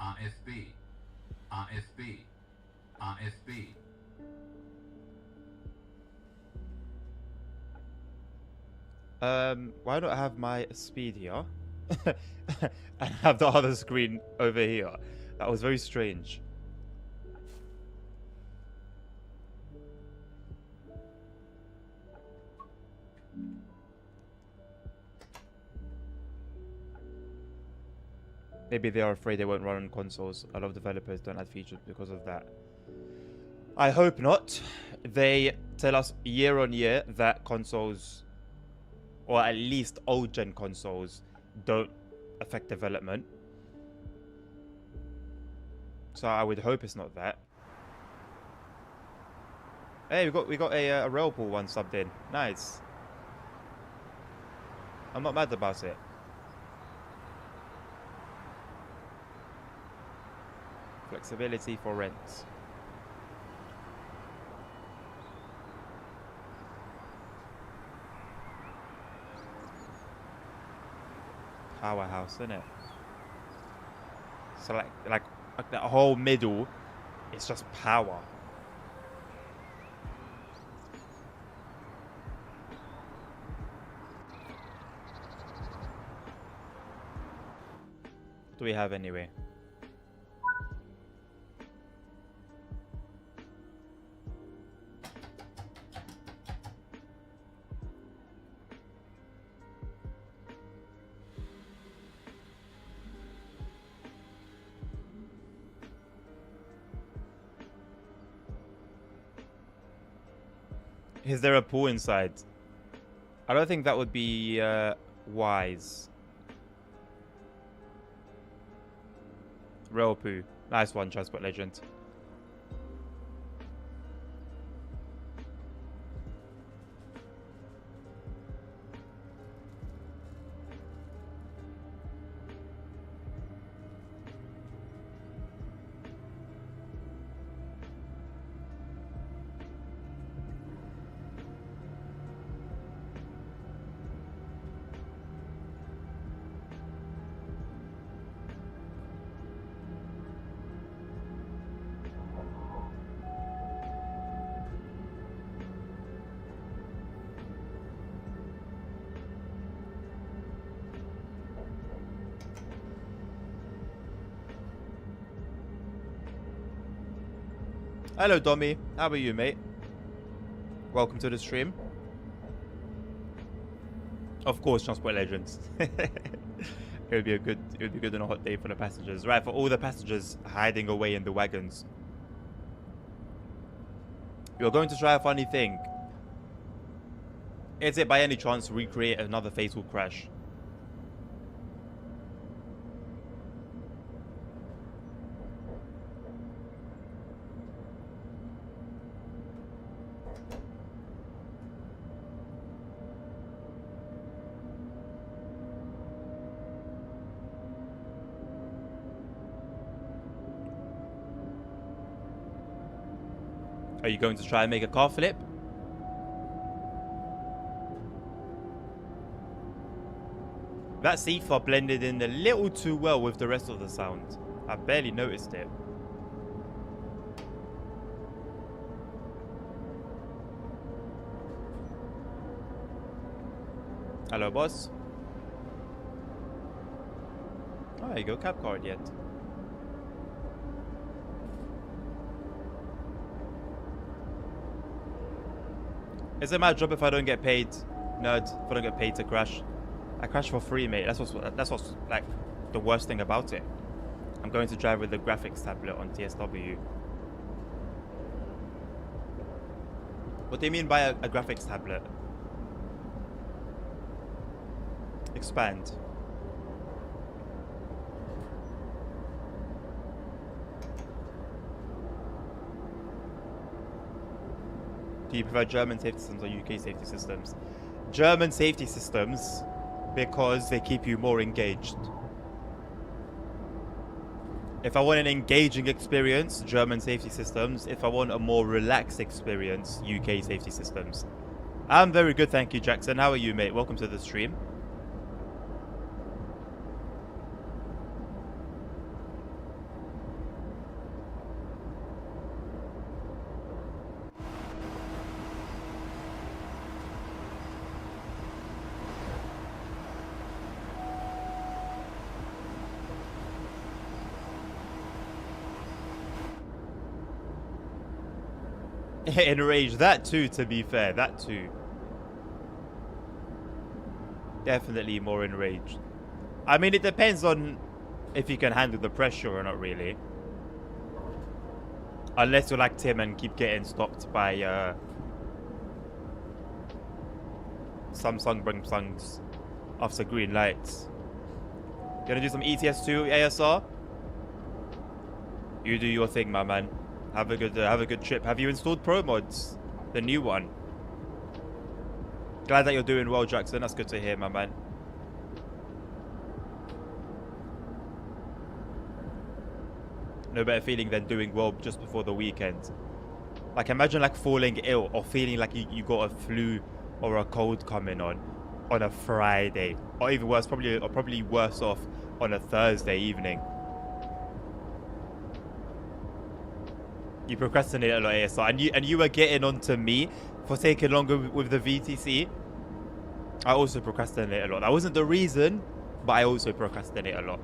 AFB, AFB, AFB. Why don't I have my speed here and have the other screen over here? That was very strange. Maybe they are afraid they won't run on consoles. A lot of developers don't add features because of that. I hope not. They tell us year on year that consoles, or at least old gen consoles, don't affect development. So I would hope it's not that. Hey, we got a rail pool one subbed in. Nice. I'm not mad about it. Flexibility for rent. Powerhouse, isn't it? So like that whole middle, it's just power. What do we have anyway? Is there a pool inside? I don't think that would be wise. Rail poo. Nice one, Transport Legend. Hello, Dommy. How are you, mate? Welcome to the stream. Of course, Transport Legends. it would be good on a hot day for the passengers. Right, for all the passengers hiding away in the wagons. You're going to try a funny thing. Is it by any chance recreate another fatal crash? Are you going to try and make a car flip? That seesaw blended in a little too well with the rest of the sound. I barely noticed it. Hello, boss. Oh, there you go. Cap card yet. Is it my job if I don't get paid, nerd? If I don't get paid to crash, I crash for free, mate. That's what's like the worst thing about it. I'm going to drive with the graphics tablet on TSW. What do you mean by a graphics tablet? Expand. Do you prefer German safety systems or UK safety systems? German safety systems because they keep you more engaged. If I want an engaging experience, German safety systems. If I want a more relaxed experience, UK safety systems. I'm very good, thank you, Jackson. How are you, mate? Welcome to the stream. Enraged, that too, to be fair, that too. Definitely more enraged. I mean, it depends on if you can handle the pressure or not, really. Unless you're like Tim and keep getting stopped by Samsung Samsungs after green lights. You gonna do some ETS2 ASR? You do your thing, my man. Have a good trip. Have you installed Pro Mods? The new one. Glad that you're doing well, Jackson. That's good to hear, my man. No better feeling than doing well just before the weekend. Like, imagine like falling ill or feeling like you got a flu or a cold coming on a Friday, or even worse, probably worse off on a Thursday evening. You procrastinate a lot, ASR, and you were getting on to me for taking longer with the VTC. I also procrastinate a lot. That wasn't the reason, but I also procrastinate a lot.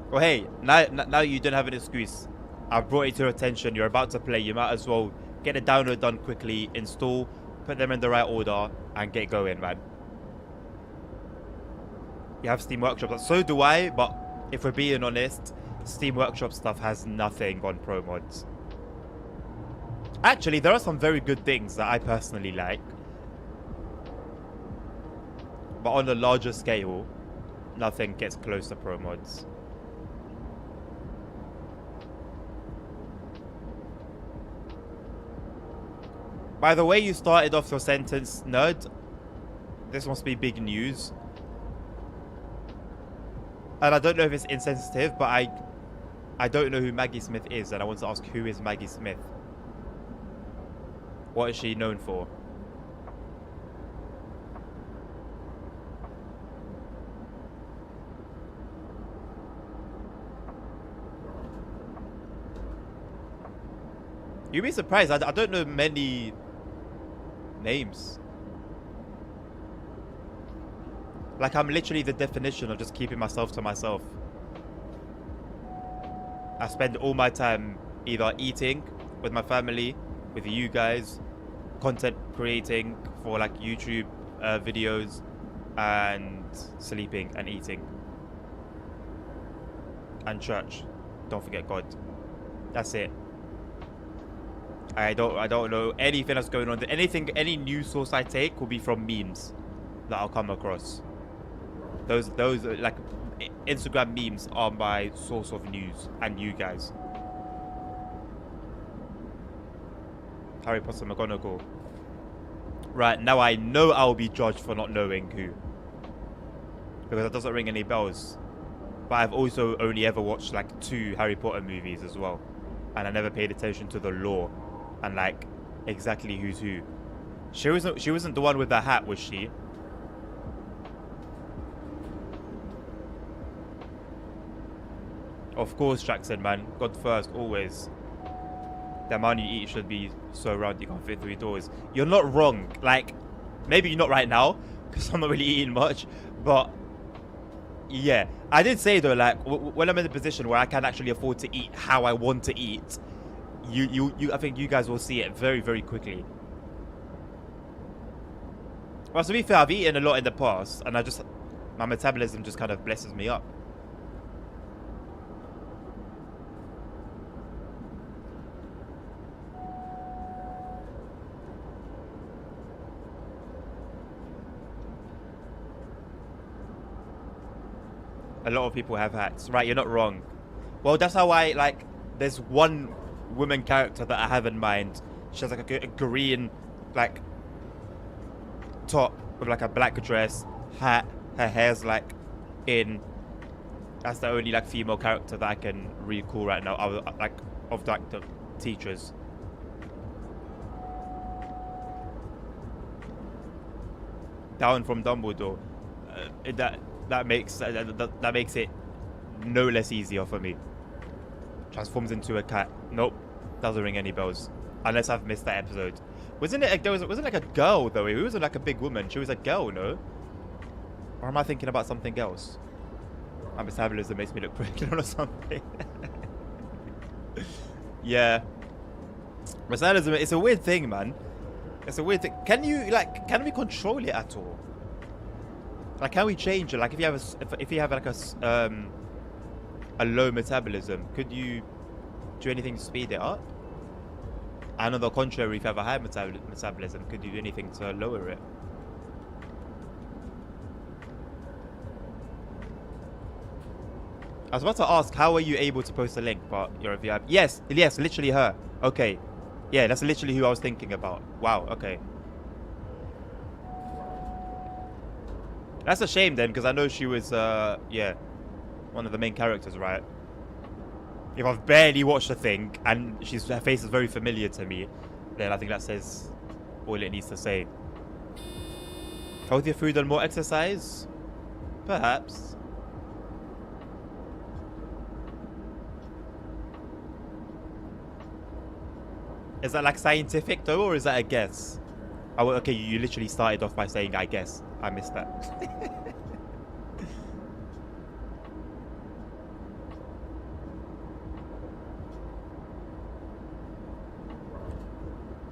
Well, hey, now you don't have an excuse. I've brought it to your attention. You're about to play. You might as well get a download done quickly, install, put them in the right order, and get going, man. You have Steam Workshop. So do I, but if we're being honest, Steam Workshop stuff has nothing on Pro Mods. Actually, there are some very good things that I personally like. But on a larger scale, nothing gets close to Pro Mods. By the way you started off your sentence, nerd, this must be big news. And I don't know if it's insensitive, but I don't know who Maggie Smith is, and I want to ask, who is Maggie Smith? What is she known for? You'd be surprised, I don't know many names. Like, I'm literally the definition of just keeping myself to myself. I spend all my time either eating with my family, with you guys, content creating for like YouTube videos, and sleeping and eating. And church. Don't forget God. That's it. I don't know anything that's going on. Any news source I take will be from memes that I'll come across. Those like Instagram memes are my source of news, and you guys. Harry Potter McGonagall. Right, now I know I'll be judged for not knowing who, because that doesn't ring any bells. But I've also only ever watched like 2 Harry Potter movies as well, and I never paid attention to the lore and like exactly who's who. She wasn't the one with the hat, was she? Of course, Jackson, man. God first, always. the amount you eat should be so round you can't fit 3 doors. You're not wrong. Like, maybe you're not right now, because I'm not really eating much, but yeah. I did say though, like, when I'm in a position where I can actually afford to eat how I want to eat, I think you guys will see it very, very quickly. Well, to be fair, I've eaten a lot in the past, and my metabolism just kind of blesses me up. A lot of people have hats. Right, you're not wrong. Well, that's how there's one woman character that I have in mind. She has like a green, like, top with like a black dress, hat. Her hair's like in. That's the only like female character that I can recall right now. Of like the teachers. Down from Dumbledore. That makes it no less easier for me. Transforms into a cat. Nope, doesn't ring any bells. Unless I've missed that episode. Wasn't like a girl though? It wasn't like a big woman. She was a girl, no? Or am I thinking about something else? My metabolism makes me look pregnant or something. Yeah. Metabolism, it's a weird thing, man. It's a weird thing. Can we control it at all? Like, can we change it? Like, if you have like a low metabolism, could you do anything to speed it up? And on the contrary, if you have a high metabolism, could you do anything to lower it? I was about to ask, how are you able to post a link, but you're a VIP. Yes, literally her. Okay. Yeah, that's literally who I was thinking about. Wow, okay. That's a shame then, because I know she was, yeah, one of the main characters, right? If I've barely watched the thing, and her face is very familiar to me, then I think that says all it needs to say. Healthier food and more exercise? Perhaps. Is that like scientific though, or is that a guess? Oh, okay, you literally started off by saying I guess. I missed that.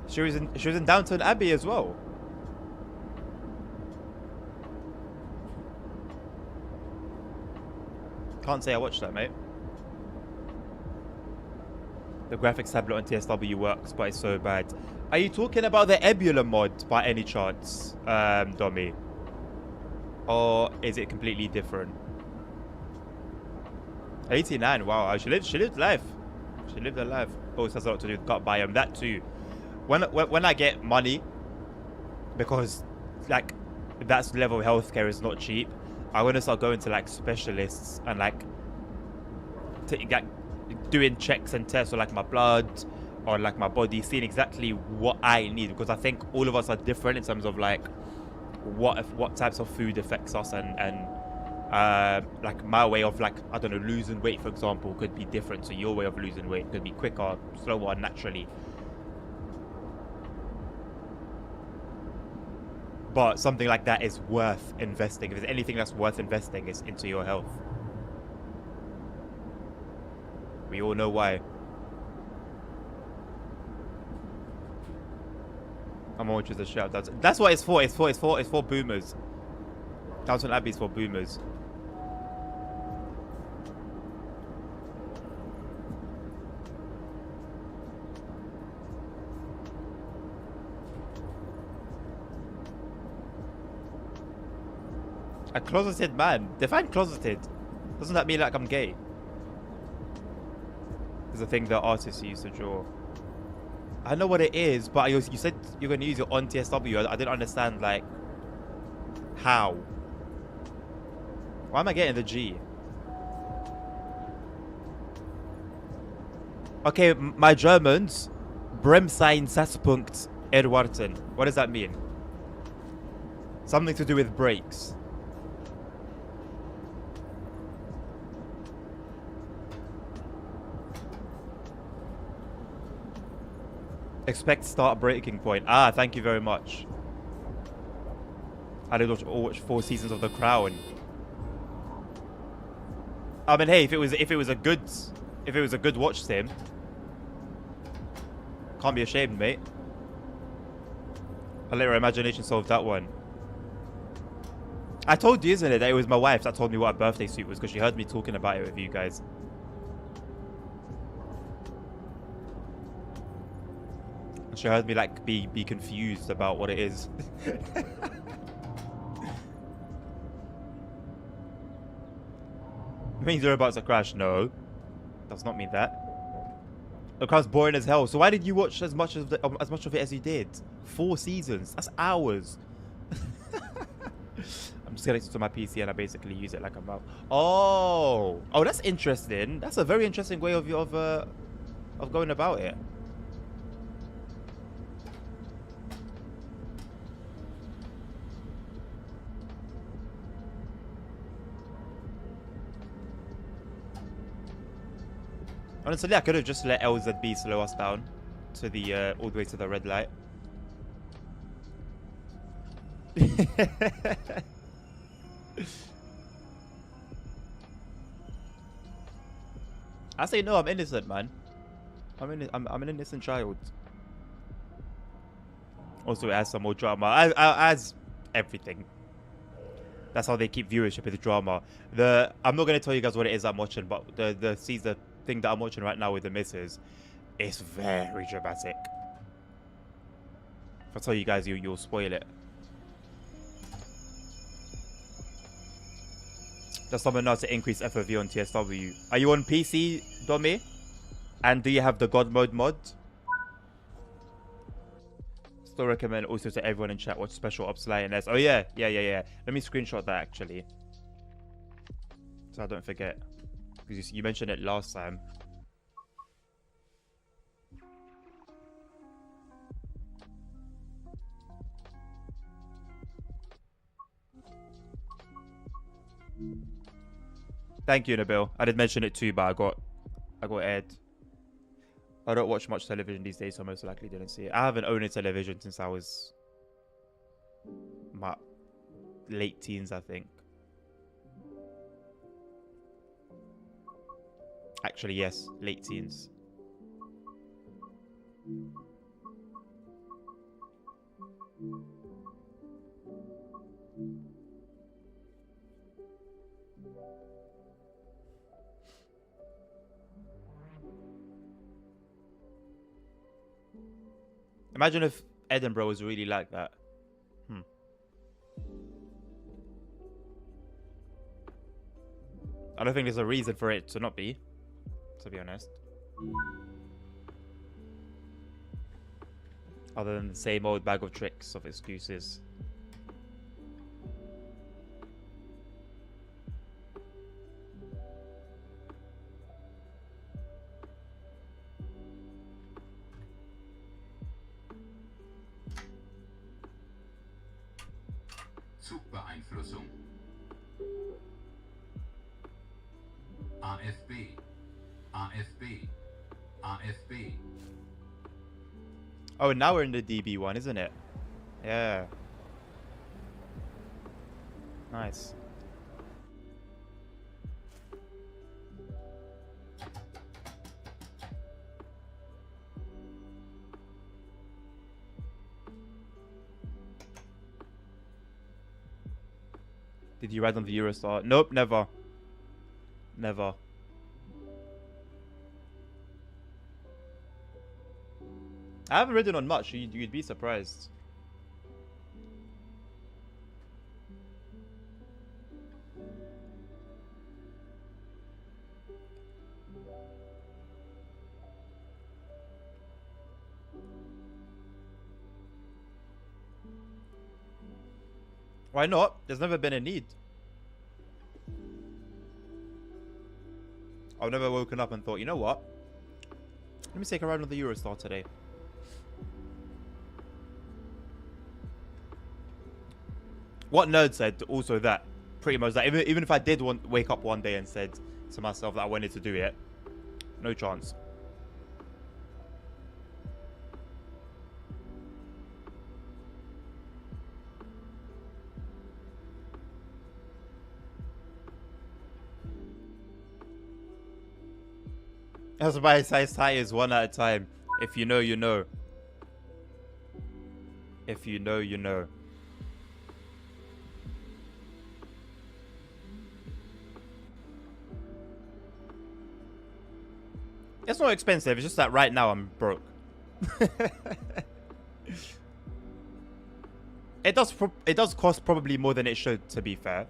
She was in Downton Abbey as well. Can't say I watched that, mate. The graphics tablet on TSW works, but it's so bad. Are you talking about the Ebula mod by any chance, Dommy? Or is it completely different? 89, wow. She lived life. She lived her life. Oh, it has a lot to do with gut biome. That too. When I get money, because like that level of healthcare is not cheap, I want to start going to like specialists and like doing checks and tests on like my blood or like my body, seeing exactly what I need, because I think all of us are different in terms of like what types of food affects us, and like my way of like, I don't know, losing weight for example could be different, so your way of losing weight could be quicker, slower, naturally. But something like that is worth investing. If there's anything that's worth investing, it's into your health. We all know why. I'm on which is a shout. That's what it's for. It's for boomers. Downton Abbey is for boomers. A closeted man. Define closeted. Doesn't that mean like I'm gay? It's a thing that artists used to draw. I know what it is, but you said you're going to use it on TSW. I didn't understand, like, how. Why am I getting the G? Okay, my German's Bremsein Sasspunkt Erwarten. What does that mean? Something to do with brakes. Expect start breaking point. Ah, thank you very much. I did watch 4 seasons of The Crown. I mean, hey, if it was a good watch sim, can't be ashamed, mate. I'll let your imagination solve that one. I told you, isn't it, that it was my wife that told me what a birthday suit was because she heard me talking about it with you guys. And she heard me like be confused about what it is. It means you're about to crash. No, does not mean that. The crowd's boring as hell. So why did you watch as much of it as you did? 4 seasons. That's hours. I'm just connected to my PC and I basically use it like a mouse. Oh, that's interesting. That's a very interesting way of going about it. Honestly, I could have just let LZB slow us down to the all the way to the red light. I say no, I'm innocent, man. I'm an innocent child. Also, it adds some more drama. I adds everything. That's how they keep viewership with the drama. I'm not gonna tell you guys what it is I'm watching, but the thing that I'm watching right now with the missus is very dramatic. If I tell you guys, you'll spoil it. Does someone know to increase FOV on TSW? Are you on PC, Domi? And do you have the God Mode mod? Still recommend also to everyone in chat watch Special Ops Lioness. Oh yeah. Let me screenshot that actually, so I don't forget. Because you mentioned it last time. Thank you, Nabil. I did mention it too, but I got aired. I don't watch much television these days, so I most likely didn't see it. I haven't owned a television since I was my late teens, I think. Actually, yes, late teens. Imagine if Edinburgh was really like that. I don't think there's a reason for it to not be, to be honest. Other than the same old bag of tricks of excuses. Zugbeeinflussung. AFB. AFB. AFB. Oh, now we're in the DB one, isn't it? Yeah. Nice. Did you ride on the Eurostar? Nope, never. Never. I haven't ridden on much. You'd be surprised. Why not? There's never been a need. I've never woken up and thought, you know what? Let me take a ride on the Eurostar today. What nerd said also that, pretty much that, even if I did wake up one day and said to myself that I wanted to do it, no chance. That's why I say tires one at a time. If you know, you know. If you know, you know. It's not expensive. It's just that right now I'm broke. It does cost probably more than it should, to be fair.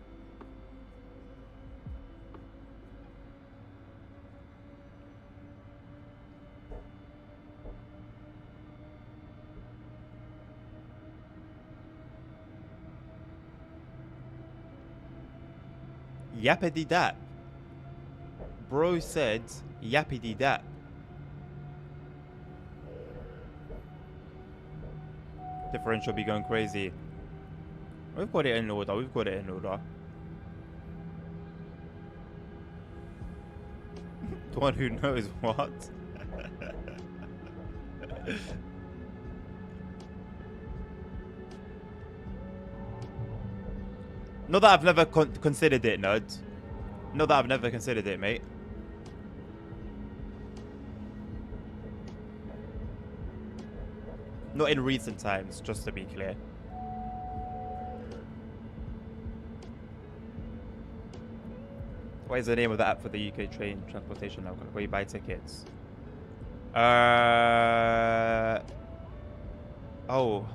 Yappity dap. Bro said yappity dap. Differential be going crazy. We've got it in order. We've got it in order. The one who knows what. Not that I've never considered it, nerd. Not that I've never considered it, mate. Not in recent times, just to be clear. What is the name of the app for the UK train transportation network where you buy tickets? Oh.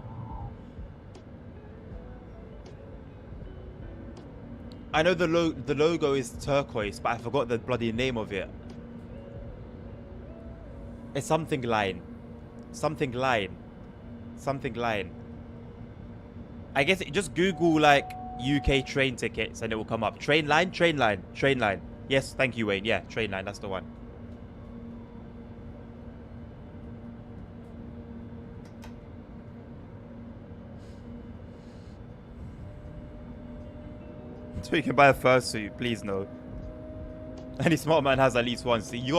I know the logo is turquoise, but I forgot the bloody name of it. It's something line. Something line. Something line. I guess just Google like UK train tickets and it will come up. Train line, train line, train line. Yes, thank you, Wayne. Yeah, train line, that's the one. So you can buy a fursuit, please no. Any smart man has at least one. So you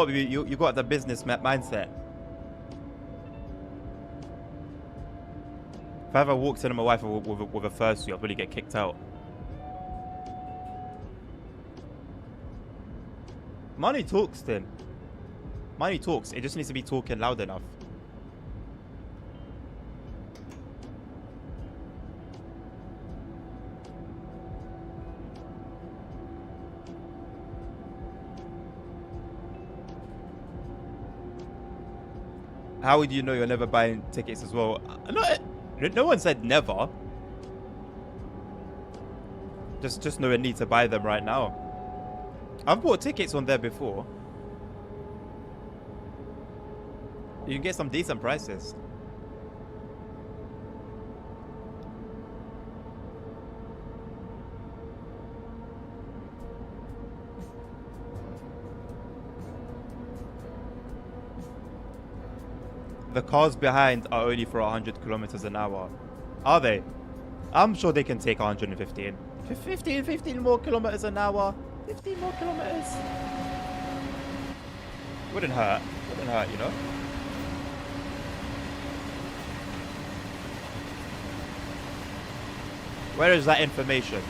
got the business mindset. If I ever walked in on my wife with a fursuit, I'll probably get kicked out. Money talks, Tim. Money talks. It just needs to be talking loud enough. How would you know you're never buying tickets as well? No one said never. Just know a need to buy them right now. I've bought tickets on there before. You can get some decent prices. The cars behind are only for 100 kilometers an hour. Are they? I'm sure they can take 115. 15 more kilometers an hour. 15 more kilometers. Wouldn't hurt. Wouldn't hurt, you know? Where is that information?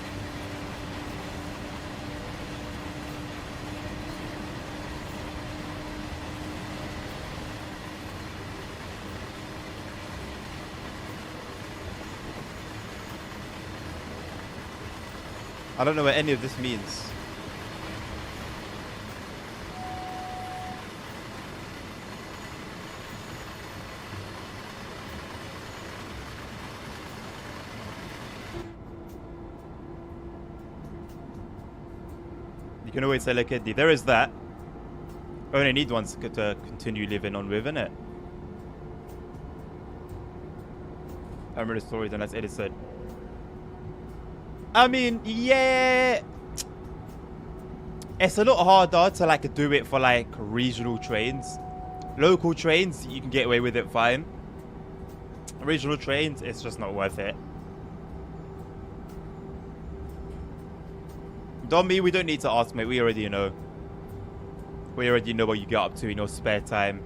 I don't know what any of this means. You can always sell a kidney. There is that. Only need one to continue living on with, innit? I remember the story, then that's Edison. I mean, yeah, it's a lot harder to like do it for like regional trains. Local trains, you can get away with it fine. Regional trains, it's just not worth it. Dommy, we don't need to ask, mate. We already know. We already know what you get up to in your spare time.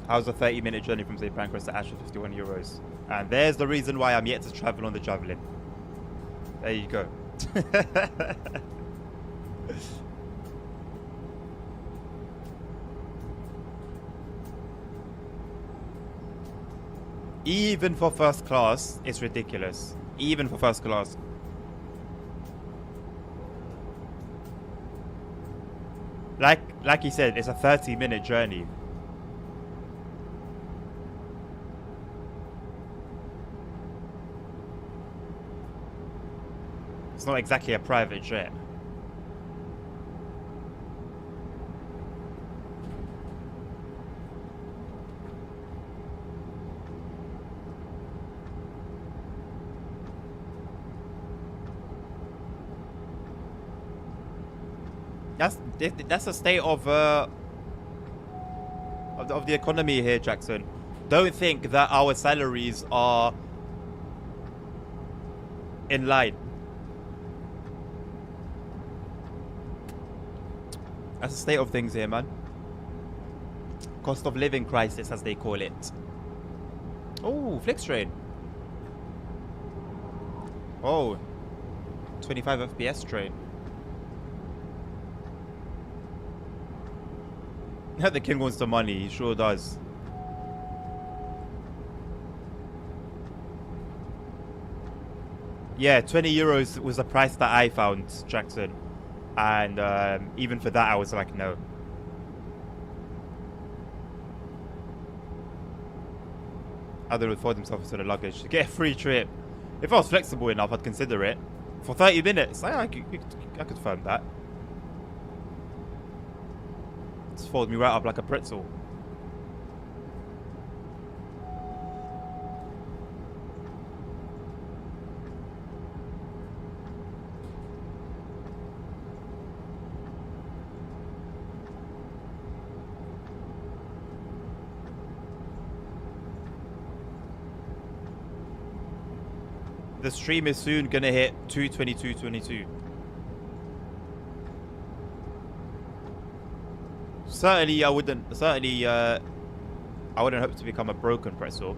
How's a 30-minute journey from St. Pancras to Ashford? 51 euros. And there's the reason why I'm yet to travel on the Javelin. There you go. Even for first class, it's ridiculous. Even for first class. Like he said, it's a 30-minute journey. It's not exactly a private jet. That's the state of the economy here, Jackson. Don't think that our salaries are in line. That's the state of things here, man. Cost of living crisis, as they call it. Oh, Flix train. Oh, 25 FPS train. The king wants the money, he sure does. Yeah, 20 euros was the price that I found, Jackson. And even for that, I was like, no. Other would fold themselves into the luggage to get a free trip. If I was flexible enough, I'd consider it. For 30 minutes, I could firm that. Just fold me right up like a pretzel. The stream is soon gonna hit 222.22. Certainly, I wouldn't hope to become a broken pretzel.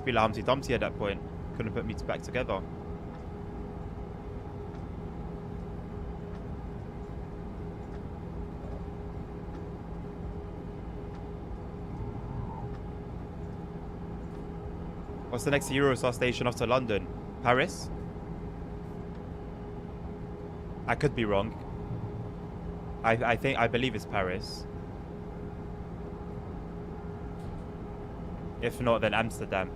Be like Humpty Dumpty at that point. Couldn't put me back together. What's the next Eurostar station after London? Paris? I could be wrong. I believe it's Paris. If not, then Amsterdam.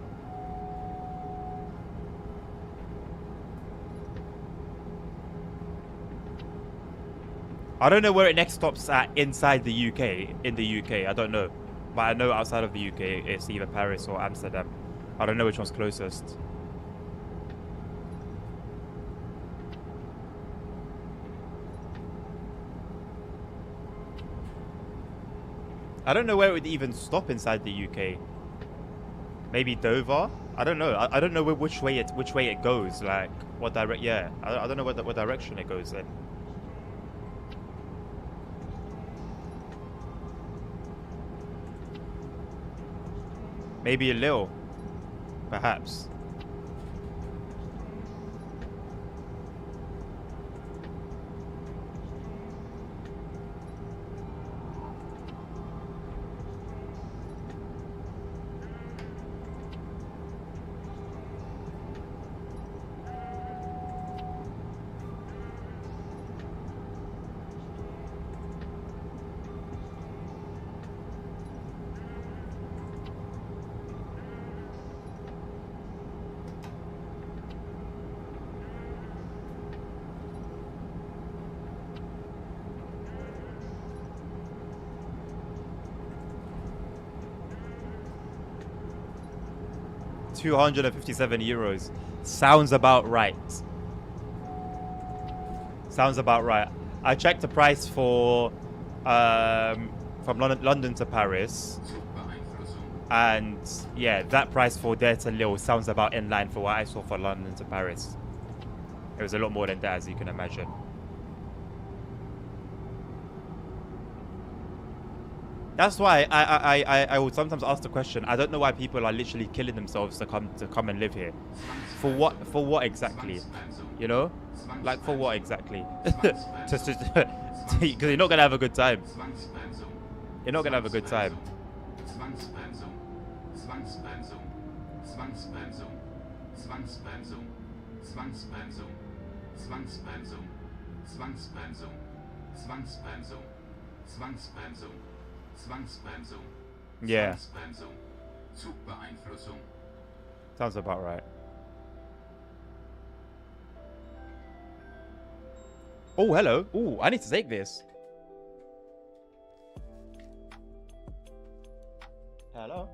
I don't know where it next stops at inside the UK. In the UK, I don't know. But I know outside of the UK, it's either Paris or Amsterdam. I don't know which one's closest. I don't know where it would even stop inside the UK. Maybe Dover? I don't know. I don't know which way it goes. Like what direct? Yeah, I don't know what direction it goes in. Maybe a Lille, perhaps. €257. Sounds about right. Sounds about right. I checked the price for from London to Paris, and yeah, that price for there to Lille sounds about in line for what I saw for London to Paris. It was a lot more than that, as you can imagine. That's why I would sometimes ask the question. I don't know why people are literally killing themselves to come and live here. For what? For what exactly? You know, like for what exactly? Because you're not gonna have a good time. You're not gonna have a good time. Zwangspensum. Zwangspensum. Zwangspensum. Zwangspensum. Zwangspensum. Zwangspensum. Zwangspensum. Zwangspensum. Zwangspensum. Zwangspensum. Yeah, Zwangspensum. Zugbeeinflussung. sounds about right. Oh, hello. Oh, I need to take this. Hello.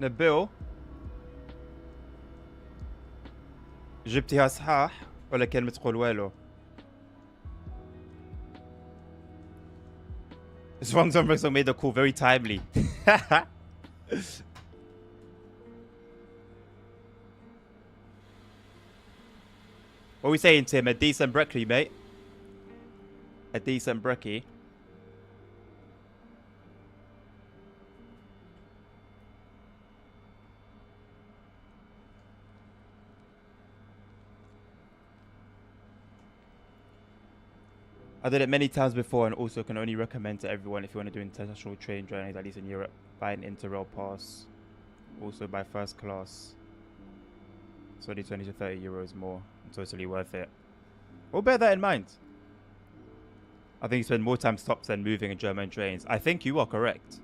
نبيو جبتيها صحاح ولا كان متقول والو؟ Strong Zombies made the call very timely. What are we saying, Tim? A decent brekkie, mate. A decent brekkie. I did it many times before and also can only recommend to everyone if you want to do international train journeys, at least in Europe, buy an Interrail pass. Also by first class. It's only 20 to 30 euros more. Totally worth it. We'll bear that in mind. I think you spend more time stops than moving in German trains. I think you are correct.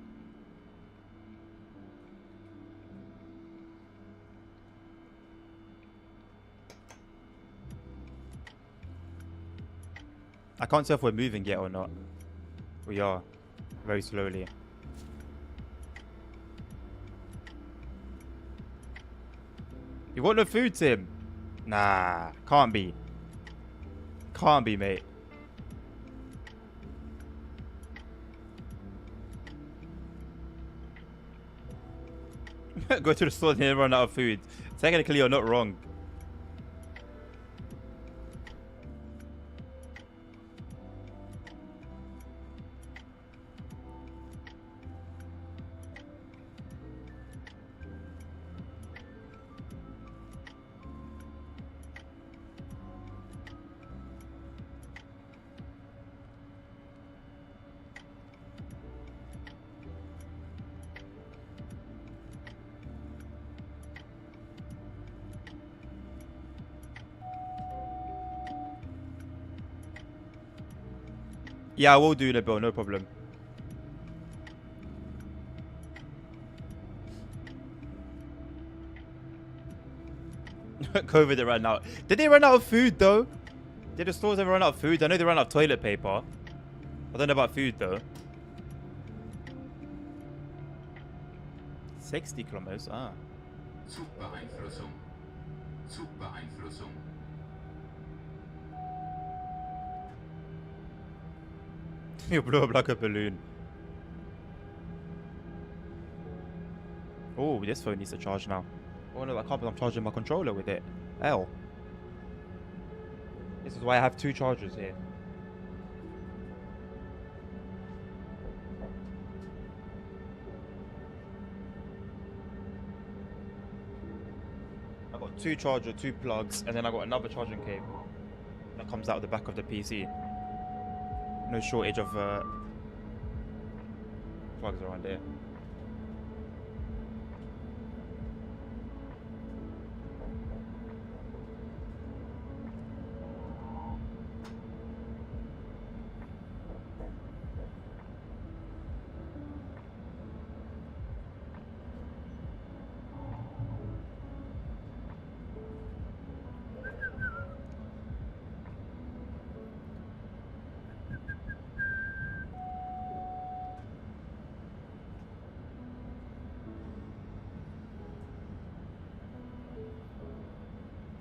I can't tell if we're moving yet or not. We are. Very slowly. You want no food, Tim? Nah, can't be. Can't be, mate. Go to the store and then run out of food. Technically, you're not wrong. Yeah, I will do the bill, no problem. COVID, they ran out. Did they run out of food, though? Did the stores ever run out of food? I know they ran out of toilet paper. I don't know about food, though. 60 kilometers, ah. Zugbeeinflussung. Zugbeeinflussung. You blew up like a balloon. Oh, this phone needs to charge now. Oh no, I can't, I'm charging my controller with it. Hell. This is why I have two chargers here. I got two charger, two plugs, and then I got another charging cable that comes out of the back of the PC. No shortage of plugs around here.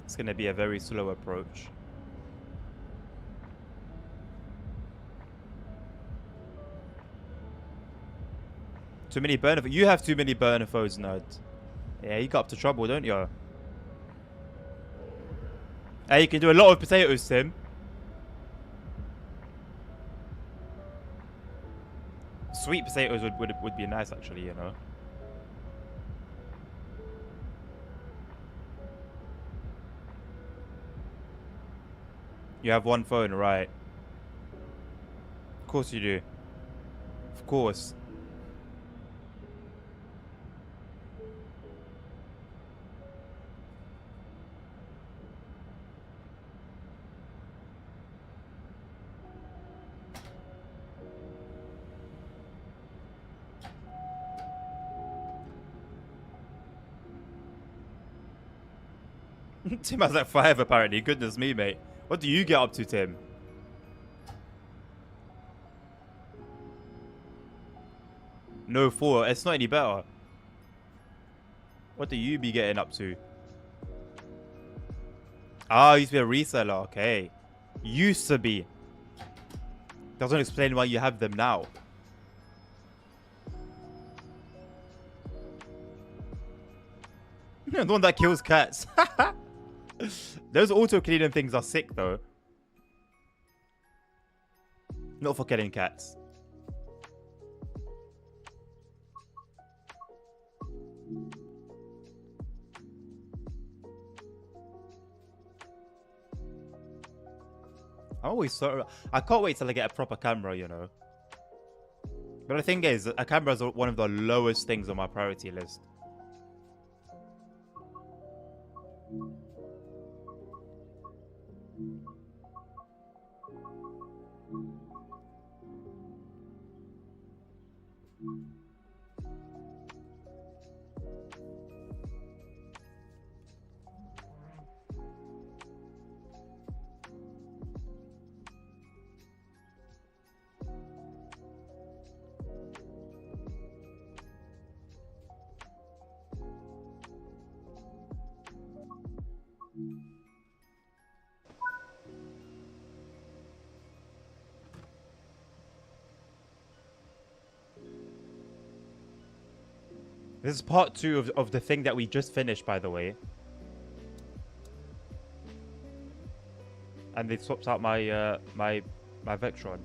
It's going to be a very slow approach. Too many burner. You have too many burner phones, nerd. Yeah, you got up to trouble, don't you? Hey, you can do a lot of potatoes, Tim. Sweet potatoes would be nice, actually, you know. You have one phone, right? Of course you do. Of course. Tim has like 5 apparently. Goodness me, mate. What do you get up to, Tim? No, 4. It's not any better. What do you be getting up to? Ah, used to be a reseller. Okay. Used to be. Doesn't explain why you have them now. The one that kills cats. Those auto cleaning things are sick though. Not for killing cats. I'm always so... I can't wait till I get a proper camera, you know. But the thing is, a camera is one of the lowest things on my priority list. This is part 2 of the thing that we just finished, by the way. And they swapped out my my Vectron.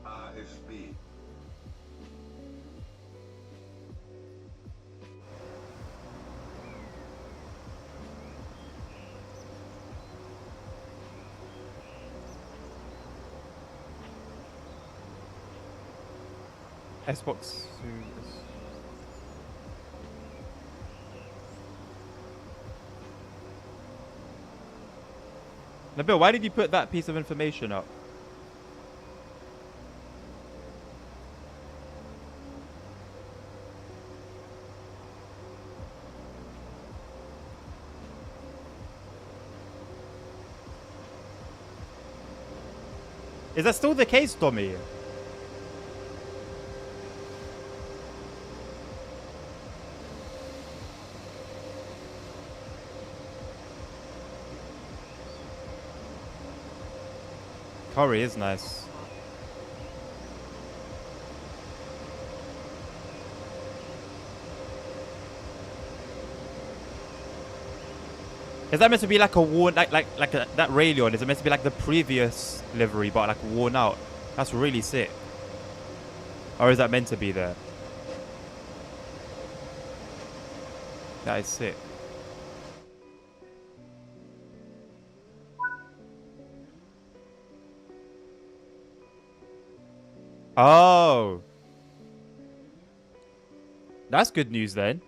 AFB. Xbox. Nabil, why did you put that piece of information up? Is that still the case, Tommy? Curry is nice. Is that meant to be like a worn, that Raylon? Is it meant to be like the previous livery, but like worn out? That's really sick. Or is that meant to be there? That is sick. Oh. That's good news then.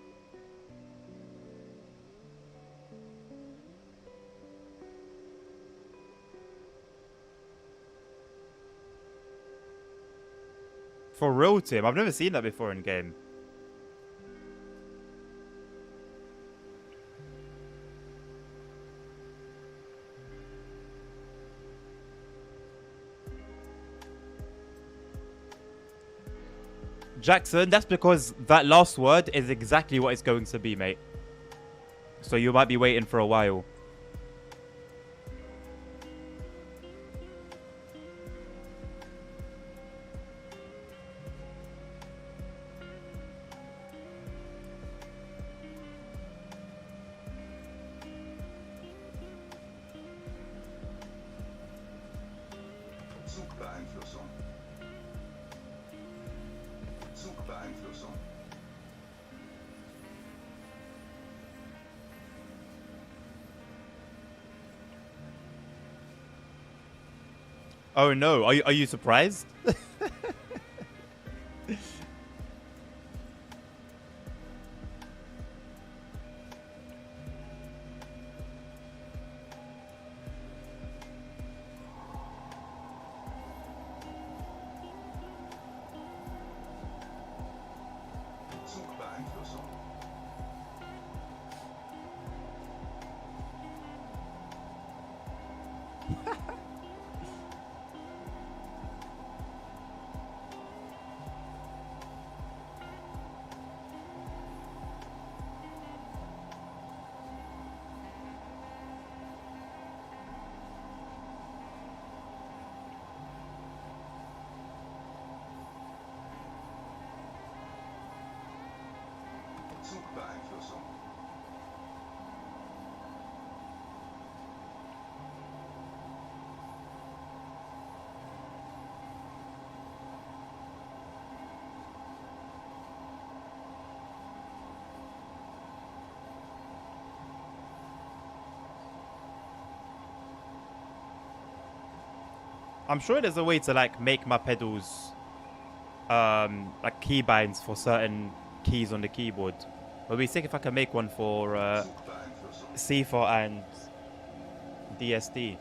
For real, Tim. I've never seen that before in game. Jackson, that's because that last word is exactly what it's going to be, mate. So you might be waiting for a while. Zugbeeinflussung. Zugbeeinflussung. Oh no, are you surprised? Zugbeeinflussung. I'm sure there's a way to like make my pedals like keybinds for certain keys on the keyboard. But we think if I can make one for Zugbeeinflussung. CIFAR and DSD.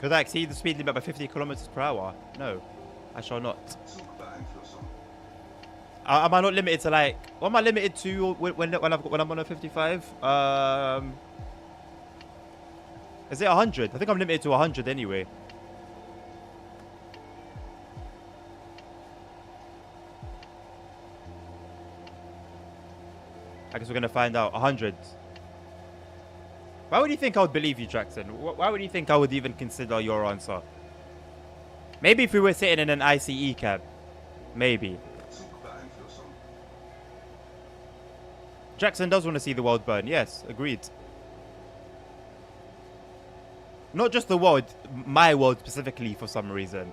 Could I exceed the speed limit by 50 kilometers per hour? No, I shall not. Zugbeeinflussung. Am I not limited to like? What am I limited to when I'm on a 55? Is it 100? I think I'm limited to 100 anyway. I guess we're gonna find out. 100. Why would you think I would believe you, Jackson? Why would you think I would even consider your answer? Maybe if we were sitting in an ICE cab. Maybe. Zugbeeinflussung. Jackson does want to see the world burn. Yes, agreed. Not just the world, my world specifically for some reason.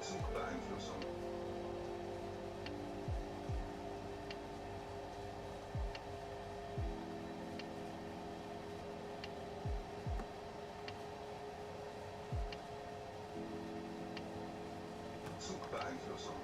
Zugbeeinflussung. Zugbeeinflussung.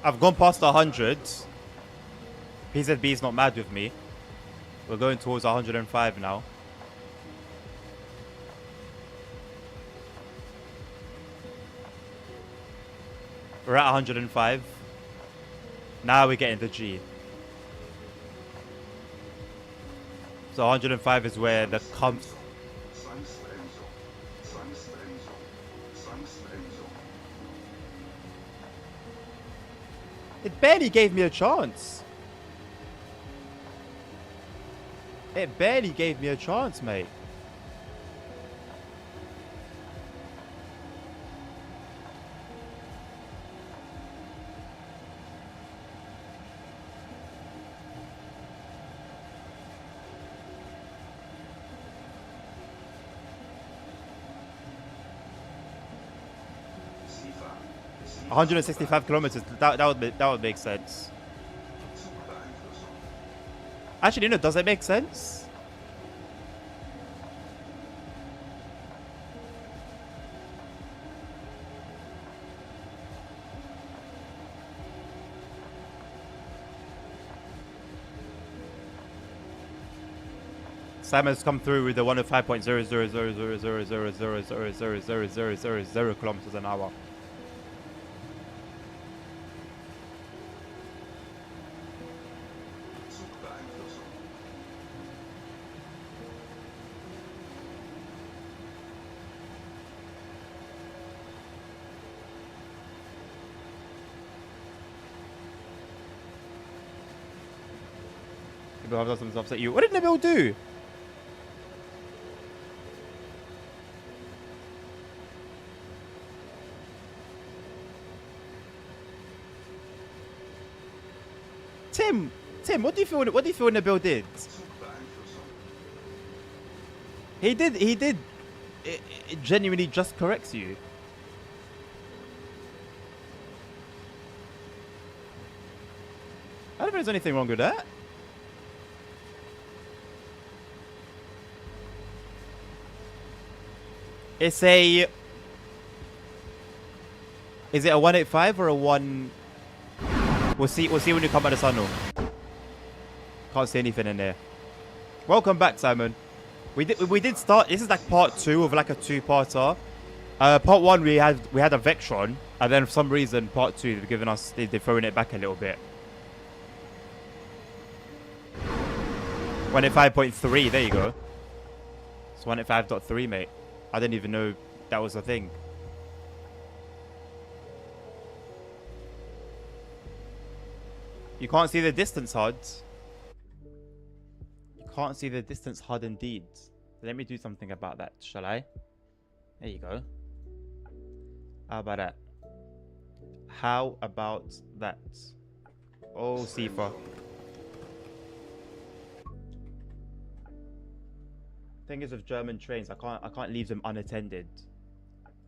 I've gone past 100. PZB is not mad with me. We're going towards 105 now. We're at 105. Now we're getting the G. So 105 is where the Zwangsbremsung. Zwangsbremsung. Zwangsbremsung. It barely gave me a chance. It barely gave me a chance, mate. CIFAR. 165 kilometers. That would make sense. Zugbeeinflussung. Actually, no. Does it make sense? Simon's come through with the 105.0000000000000 kilometers an hour. Zugbeeinflussung. People have done something to upset you. What did Nabil do? Tim, what do you feel? What do you feel Nabil did? Zugbeeinflussung. He did. It genuinely just corrects you. I don't think there's anything wrong with that. It's a... Is it a 185 or a 1... We'll see when you come out of the tunnel. Can't see anything in there. Welcome back, Simon. We did start. This is like part 2 of like a 2-parter. Part 1 we had a Vectron, and then for some reason part 2 they've given us they're throwing it back a little bit. 1.5.3. There you go. It's 1.5.3, mate. I didn't even know that was a thing. You can't see the distance, HUD. You can't see the distance, HUD, indeed. Let me do something about that, shall I? There you go. How about that? How about that? Oh, Sifa. Thing is with German trains, I can't leave them unattended.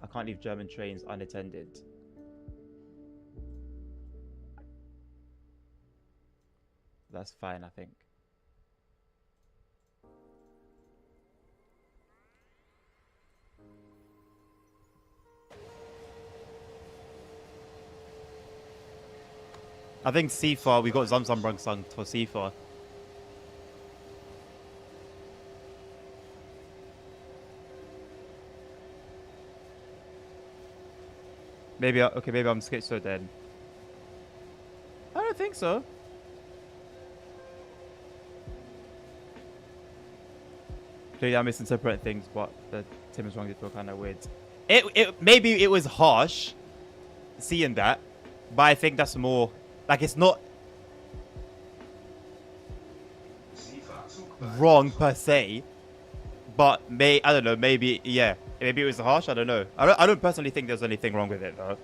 I can't leave German trains unattended. That's fine, I think. I think Sifa, we got Zamzam sung for Sifa. Maybe, okay, maybe I'm schizo then. I don't think so. Clearly I'm misinterpreting things, but the Tim is wrong, they feel kind of weird. Maybe it was harsh, seeing that, but I think that's more, like, it's not wrong per se, but I don't know, maybe, yeah. Maybe it was harsh, I don't know. I don't personally think there's anything wrong with it, though.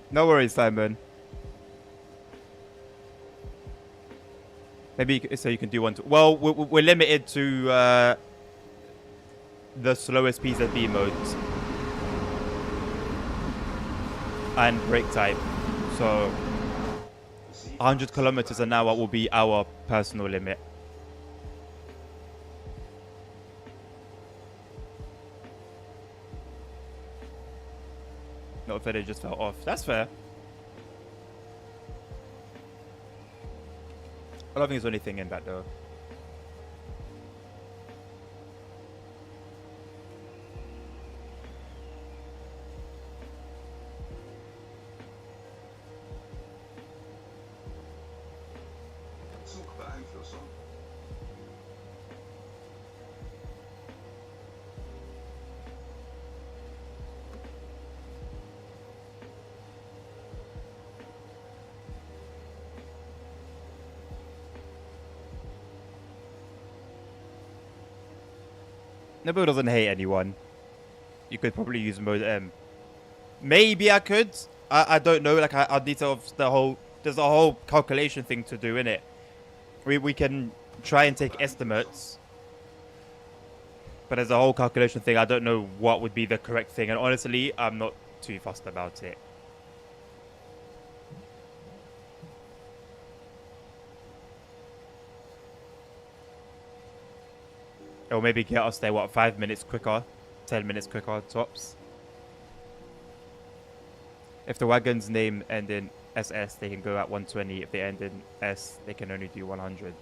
No worries, Simon. Maybe so you can do one. Well, we're limited to the slowest PZB modes and brake type. So 100 kilometers an hour will be our personal limit. Not fair, they just fell off. That's fair. I don't think there's anything in that though. Zugbeeinflussung. Nabu doesn't hate anyone. You could probably use mode M. Maybe I could. I don't know. Like I need to there's a whole calculation thing to do in it. We can try and take estimates, but there's a whole calculation thing. I don't know what would be the correct thing, and honestly, I'm not too fussed about it. Or maybe get us there, what, 5 minutes quicker? 10 minutes quicker, tops. If the wagons name end in SS, they can go at 120. If they end in S, they can only do 100.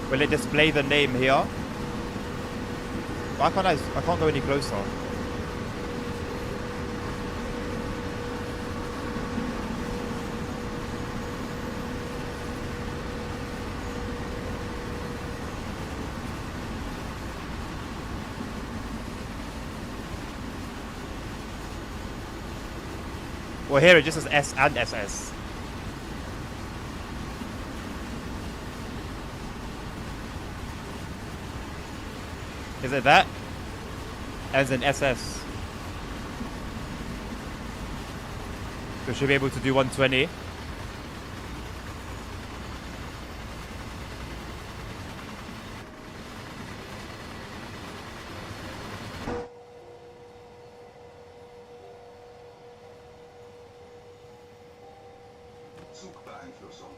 Will it display the name here? Why can't I can't go any closer. Well, here it just says S and SS. Is it that? As in SS. We should be able to do 120. Zugbeeinflussung.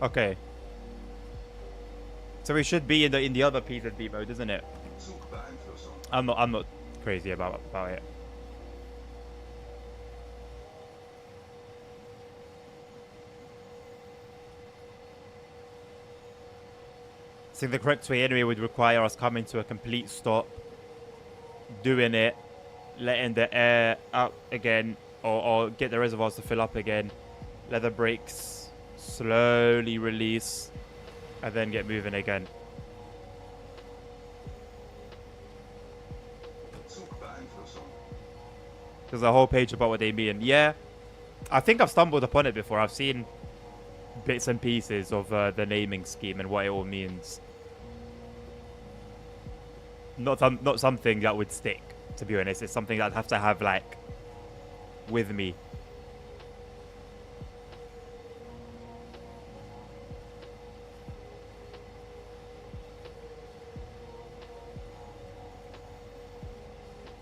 Okay. So we should be in the other P&B mode, isn't it? Zugbeeinflussung. I'm not crazy about it. I think the correct way anyway would require us coming to a complete stop, doing it, letting the air out again, or get the reservoirs to fill up again, let the brakes slowly release, and then get moving again. Zugbeeinflussung. There's a whole page about what they mean. Yeah, I think I've stumbled upon it before. I've seen bits and pieces of the naming scheme and what it all means. Not something that would stick, to be honest. It's something that I'd have to have, like, with me.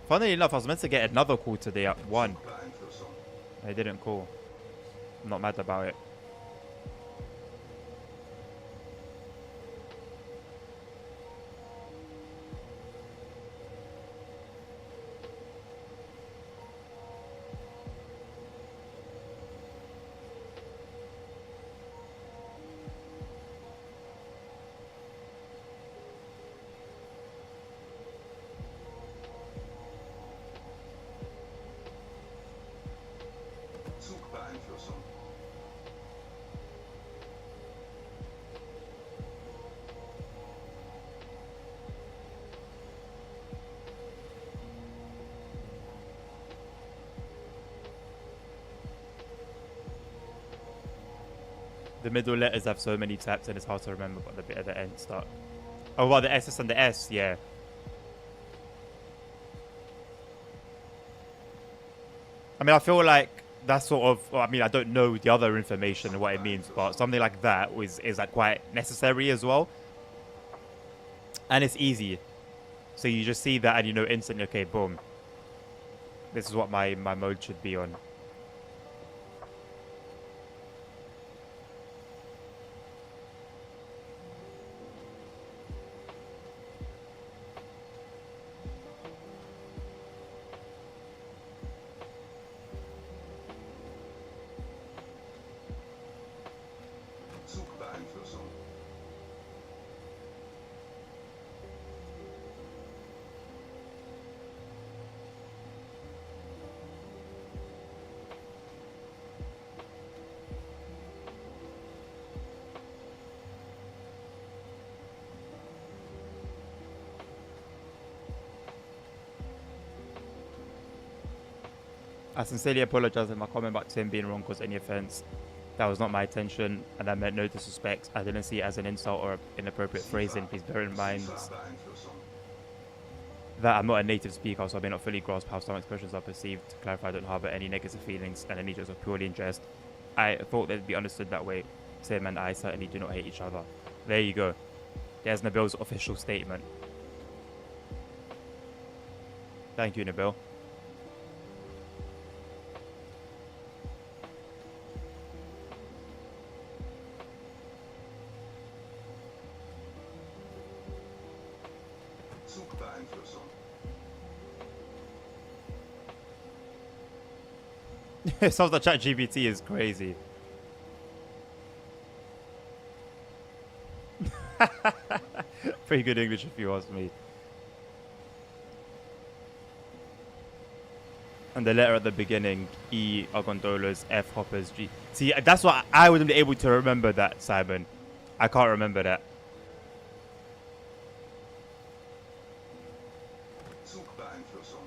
Funnily enough, I was meant to get another call today at 1. Zugbeeinflussung. I didn't call. I'm not mad about it. Zugbeeinflussung. The middle letters have so many taps and it's hard to remember what the bit at the end stuck. Oh, well, the SS and the S, yeah. I mean, I feel like that's sort of, well, I mean, I don't know the other information and what it means, but something like that is like quite necessary as well. And it's easy. So you just see that and you know instantly, okay, boom. This is what my mode should be on. Zugbeeinflussung. I sincerely apologize if my comment about Tim being wrong caused any offense. That was not my intention, and I meant no disrespect. I didn't see it as an insult or inappropriate phrasing. Please bear in mind Beeinflussung. that I'm not a native speaker, so I may not fully grasp how some expressions are perceived. To clarify, I don't harbor any negative feelings, and any jokes are purely in jest. I thought they'd be understood that way. Tim and I certainly do not hate each other. There you go. There's Nabil's official statement. Thank you, Nabil. Zugbeeinflussung. It sounds like ChatGPT is crazy. Pretty good English if you ask me. And the letter at the beginning, E are gondolas, F hoppers, G. See, that's what I wouldn't be able to remember that, Simon. I can't remember that. Zugbeeinflussung.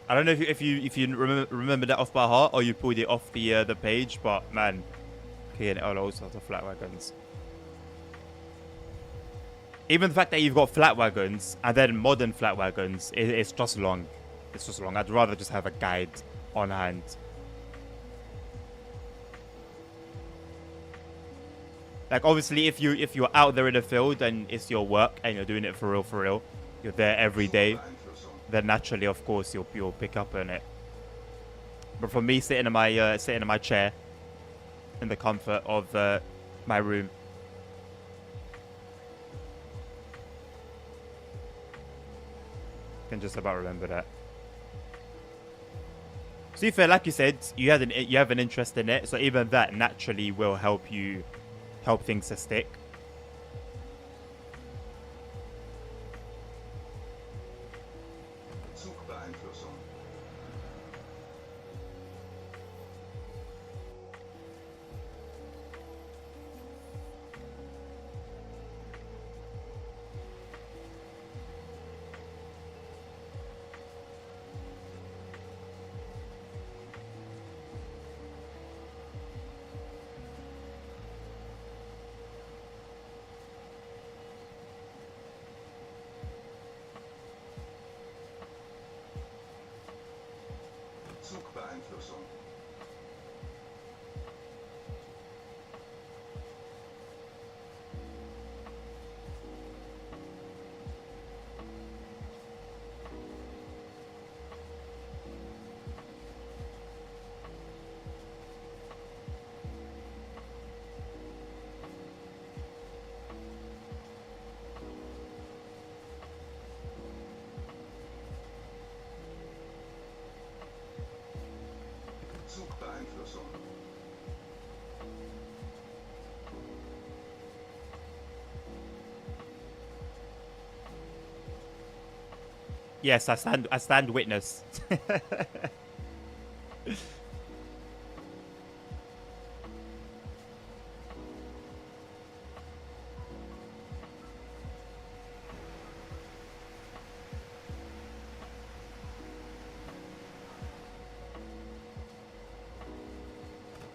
I don't know if you remember that off by heart or you pulled it off the page, but man, okay, and all sorts of flat wagons. Even the fact that you've got flat wagons and then modern flat wagons, it's just long. It's just long. I'd rather just have a guide on hand. Like obviously, if you're out there in the field and it's your work and you're doing it for real, you're there every day, then naturally, of course, you'll pick up on it. But for me, sitting in my chair, in the comfort of my room. Can just about remember that. So if, like you said, you have an interest in it, so even that naturally will help things to stick. Zugbeeinflussung. Zugbeeinflussung. Zugbeeinflussung. Yes, I stand witness.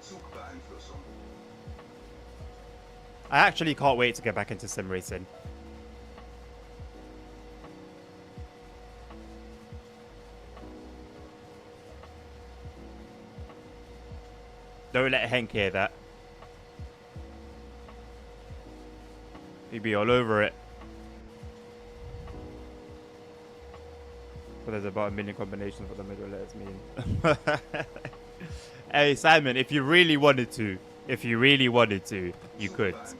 Zugbeeinflussung. I actually can't wait to get back into sim racing. Don't let Henk hear that. He'd be all over it. But there's about 1 million combinations what the middle letters mean. Hey, Simon, if you really wanted to, you could. Zugbeeinflussung.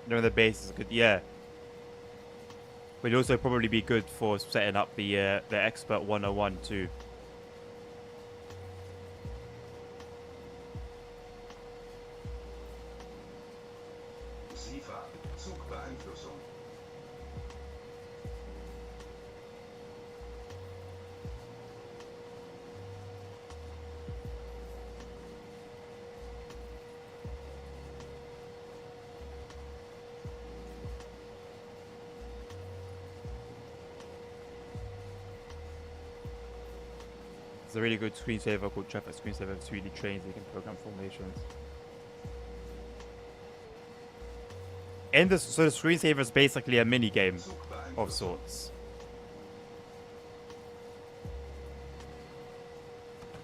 No, the base is good. Yeah. Would also probably be good for setting up the Expert 101 too. SIFA. Zugbeeinflussung. There's a really good screensaver called Traffic Screensaver. It's really trains you can program formations. So the screensaver is basically a mini game of Zugbeeinflussung. sorts.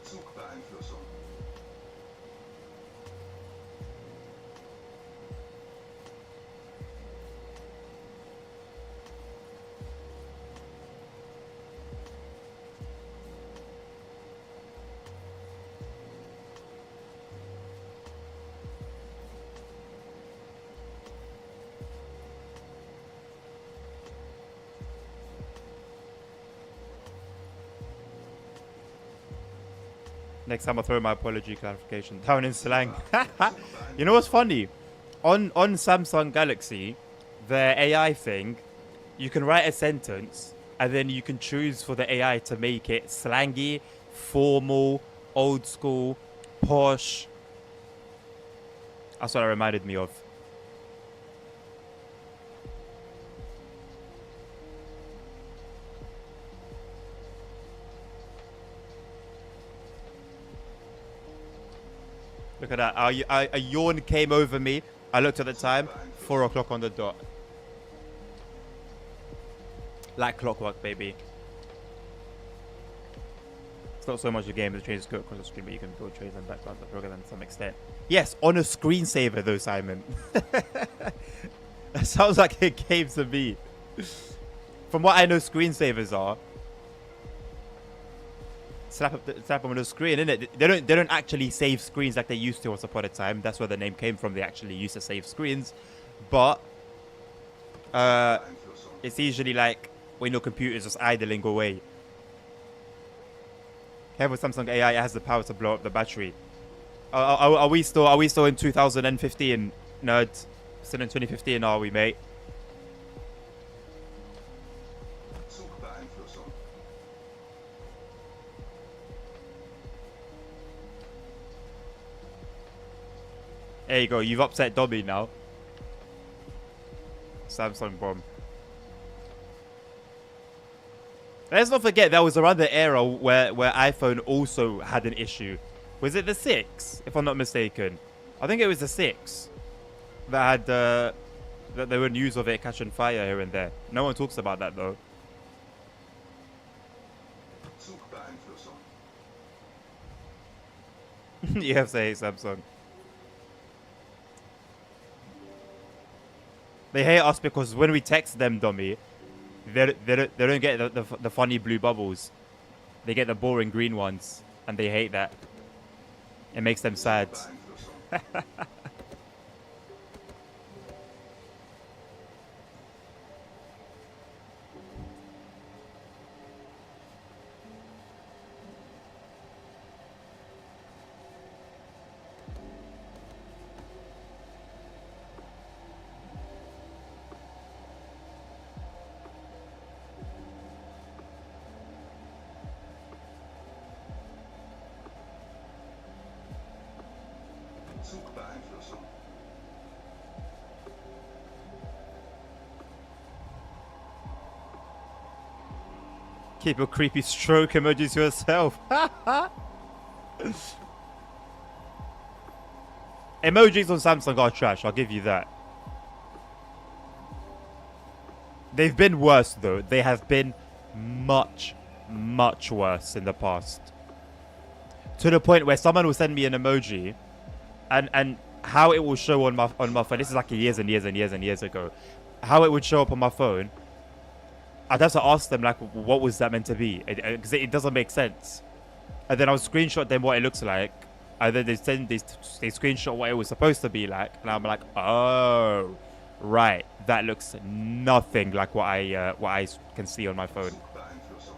Zugbeeinflussung. Next time I'll throw my apology clarification down in slang. You know what's funny? On Samsung Galaxy, the AI thing, you can write a sentence and then you can choose for the AI to make it slangy, formal, old school, posh. That's what it reminded me of. Look at that. A yawn came over me. I looked at the time. 4 o'clock on the dot. Like clockwork, baby. not so much a game. The trains go across the screen, but you can build trains and backgrounds that program to some extent. Yes, on a screensaver though, Simon. That sounds like a game to me. From what I know, screensavers are slap them on the screen, innit? They don't actually save screens like they used to once upon a time. That's where the name came from. They actually used to save screens, but it's usually like when your computer's just idling away. Careful, Samsung AI has the power to blow up the battery. Are we still in 2015, nerds? Still in 2015, are we, mate? Zugbeeinflussung. There you go. You've upset Dobby now. Samsung bomb. Let's not forget there was another era where iPhone also had an issue. Was it the 6, if I'm not mistaken? I think it was the 6 that had that there were news of it catching fire here and there. No one talks about that though. Zugbeeinflussung. You have to say Samsung. They hate us because when we text them, dummy, they don't get the funny blue bubbles. They get the boring green ones, and they hate that. It makes them sad. Zugbeeinflussung. Zugbeeinflussung. Keep your creepy stroke emojis to yourself. Emojis on Samsung are trash, I'll give you that. They've been worse though. They have been much, much worse in the past. To the point where someone will send me an emoji and how it will show on my phone. This is like years and years and years and years ago. How it would show up on my phone. I'd have to ask them like, what was that meant to be? Because it doesn't make sense. And then I'll screenshot them what it looks like. And then they screenshot what it was supposed to be like. And I'm like, oh, right. That looks nothing like what I can see on my phone. Zugbeeinflussung.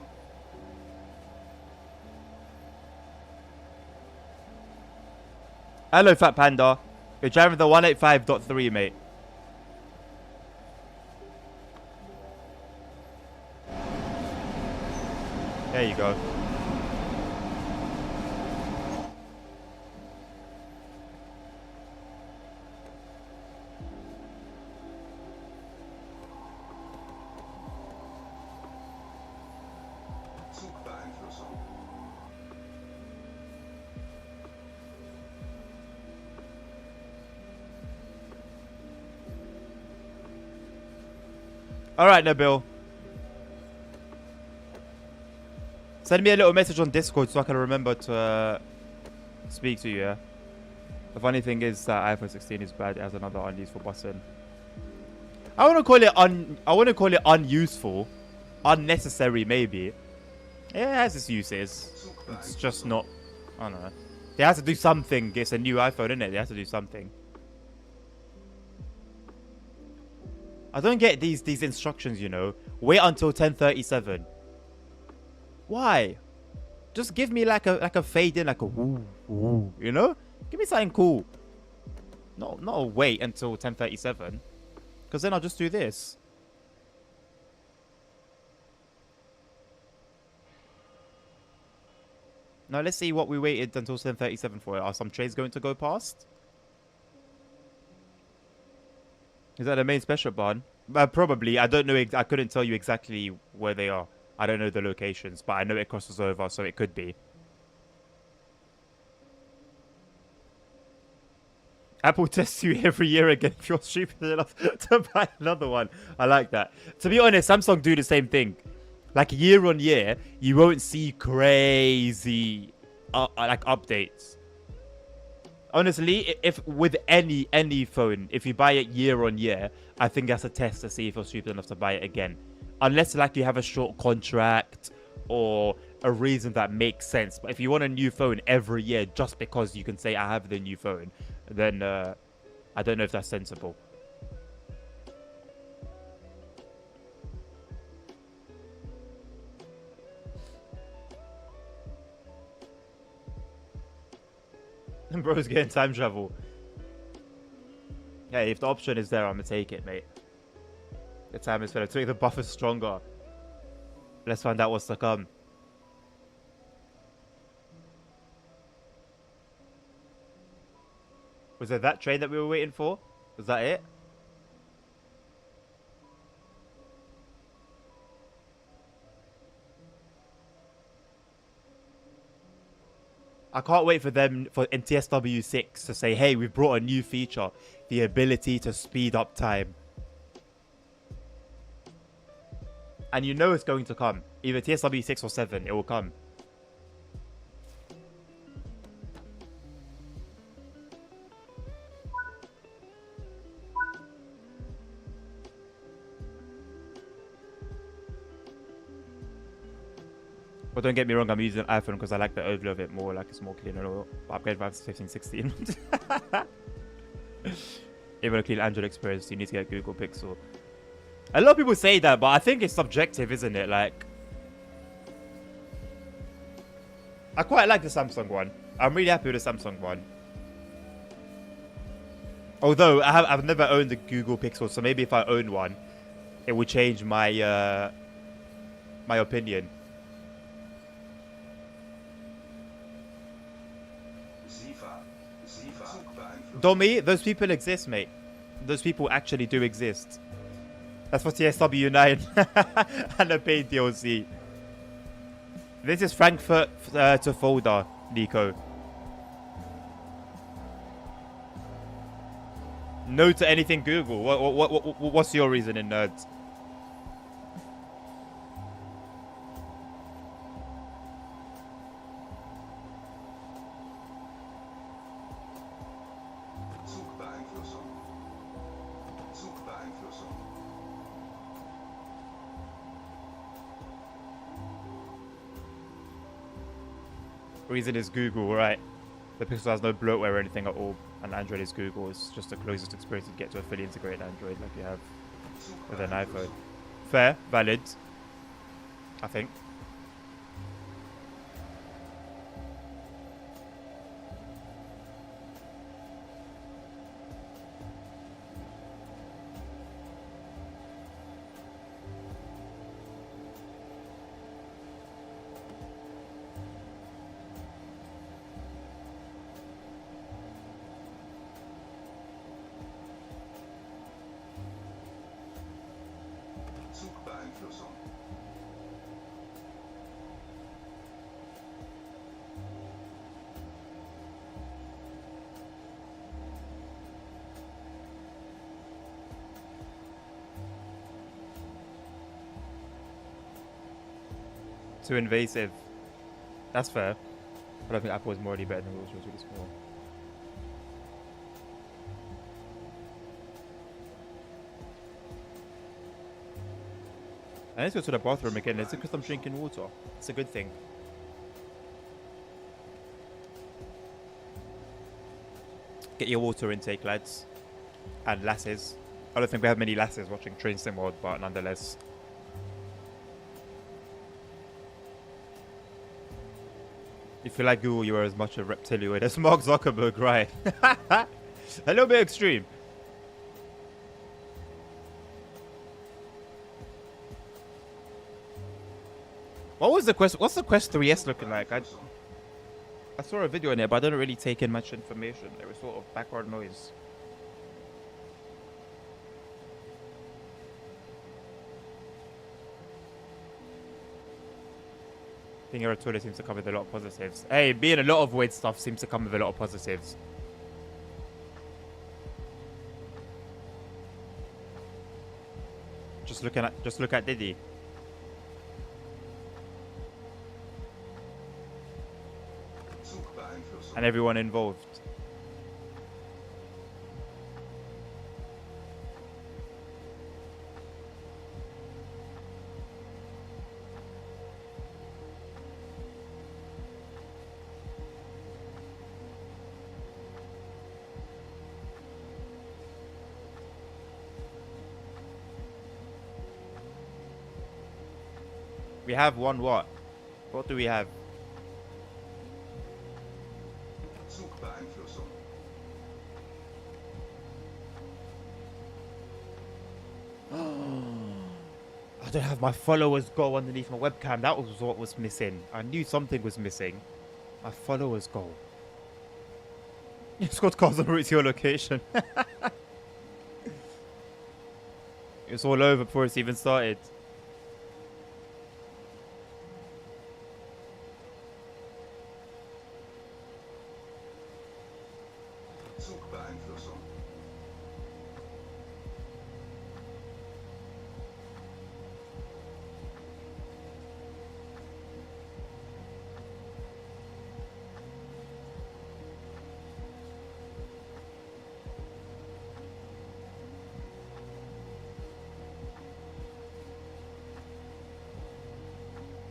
Hello, Fat Panda. You're driving the 185.3, mate. There you go. Zugbeeinflussung. All right, Nabil. Send me a little message on Discord so I can remember to speak to you, yeah? The funny thing is that iPhone 16 is bad. It has another unuseful button. I want to call it unuseful. Unnecessary, maybe. Yeah, it has its uses. It's just not... I don't know. They have to do something. It's a new iPhone, isn't it? They have to do something. I don't get these instructions, you know. Wait until 1037. Why? Just give me like a fade in, like a woo woo, you know? Give me something cool. Not a wait until 1037. Because then I'll just do this. Now let's see what we waited until 1037 for. Are some trains going to go past? Is that the main special barn? Probably. I don't know. I couldn't tell you exactly where they are. I don't know the locations, but I know it crosses over, so it could be. Apple tests you every year again if you're stupid enough to buy another one. I like that. To be honest, Samsung do the same thing. Like year on year, you won't see crazy like updates. Honestly, if with any phone, if you buy it year on year, I think that's a test to see if you're stupid enough to buy it again. Unless like you have a short contract or a reason that makes sense. But if you want a new phone every year just because you can say I have the new phone, then I don't know if that's sensible. Bro's getting time travel. Hey, if the option is there, I'm gonna take it, mate. The time is better. To make the buffer stronger. Let's find out what's to come. Was it that train that we were waiting for? Was that it? I can't wait for them for in TSW6 to say, hey, we've brought a new feature, the ability to speed up time. And you know it's going to come. Either TSW6 or 7, it will come. But don't get me wrong, I'm using an iPhone because I like the overview of it more, like it's more clean and all. But upgrade 15, 16. Even a clean Android experience, you need to get Google Pixel. A lot of people say that, but I think it's subjective, isn't it? Like, I quite like the Samsung one. I'm really happy with the Samsung one. Although I've never owned the Google Pixel, so maybe if I own one, it will change my my opinion. Domi, those people exist, mate. Those people actually do exist. That's for TSW9 and a paid DLC. This is Frankfurt to Fulda, Nico. No to anything Google. What's your reasoning, nerds? Reason is Google, right? The Pixel has no bloatware or anything at all, and Android is Google. It's just the closest experience you get to a fully integrated Android like you have with an iPhone. Fair, valid, I think. Too invasive. That's fair. But I think Apple is morally better than Google, which was really small. I need to go to the bathroom again. Is it because I'm drinking water? It's a good thing. Get your water intake, lads. And lasses. I don't think we have many lasses watching Train Sim World, but nonetheless. If you like Google, you are as much a reptilian as Mark Zuckerberg, right? A little bit extreme. What was the Quest? What's the Quest 3S looking like? I saw a video in it, but I didn't really take in much information. There was sort of background noise. Being a retailer seems to come with a lot of positives. Hey, being a lot of weird stuff seems to come with a lot of positives. Just look at Diddy. and everyone involved. We have one what? What do we have? Zugbeeinflussung. I don't have my followers goal underneath my webcam. That was what was missing. I knew something was missing. My followers goal. It's got cars on route to your location. It's all over before it's even started. Zugbeeinflussung.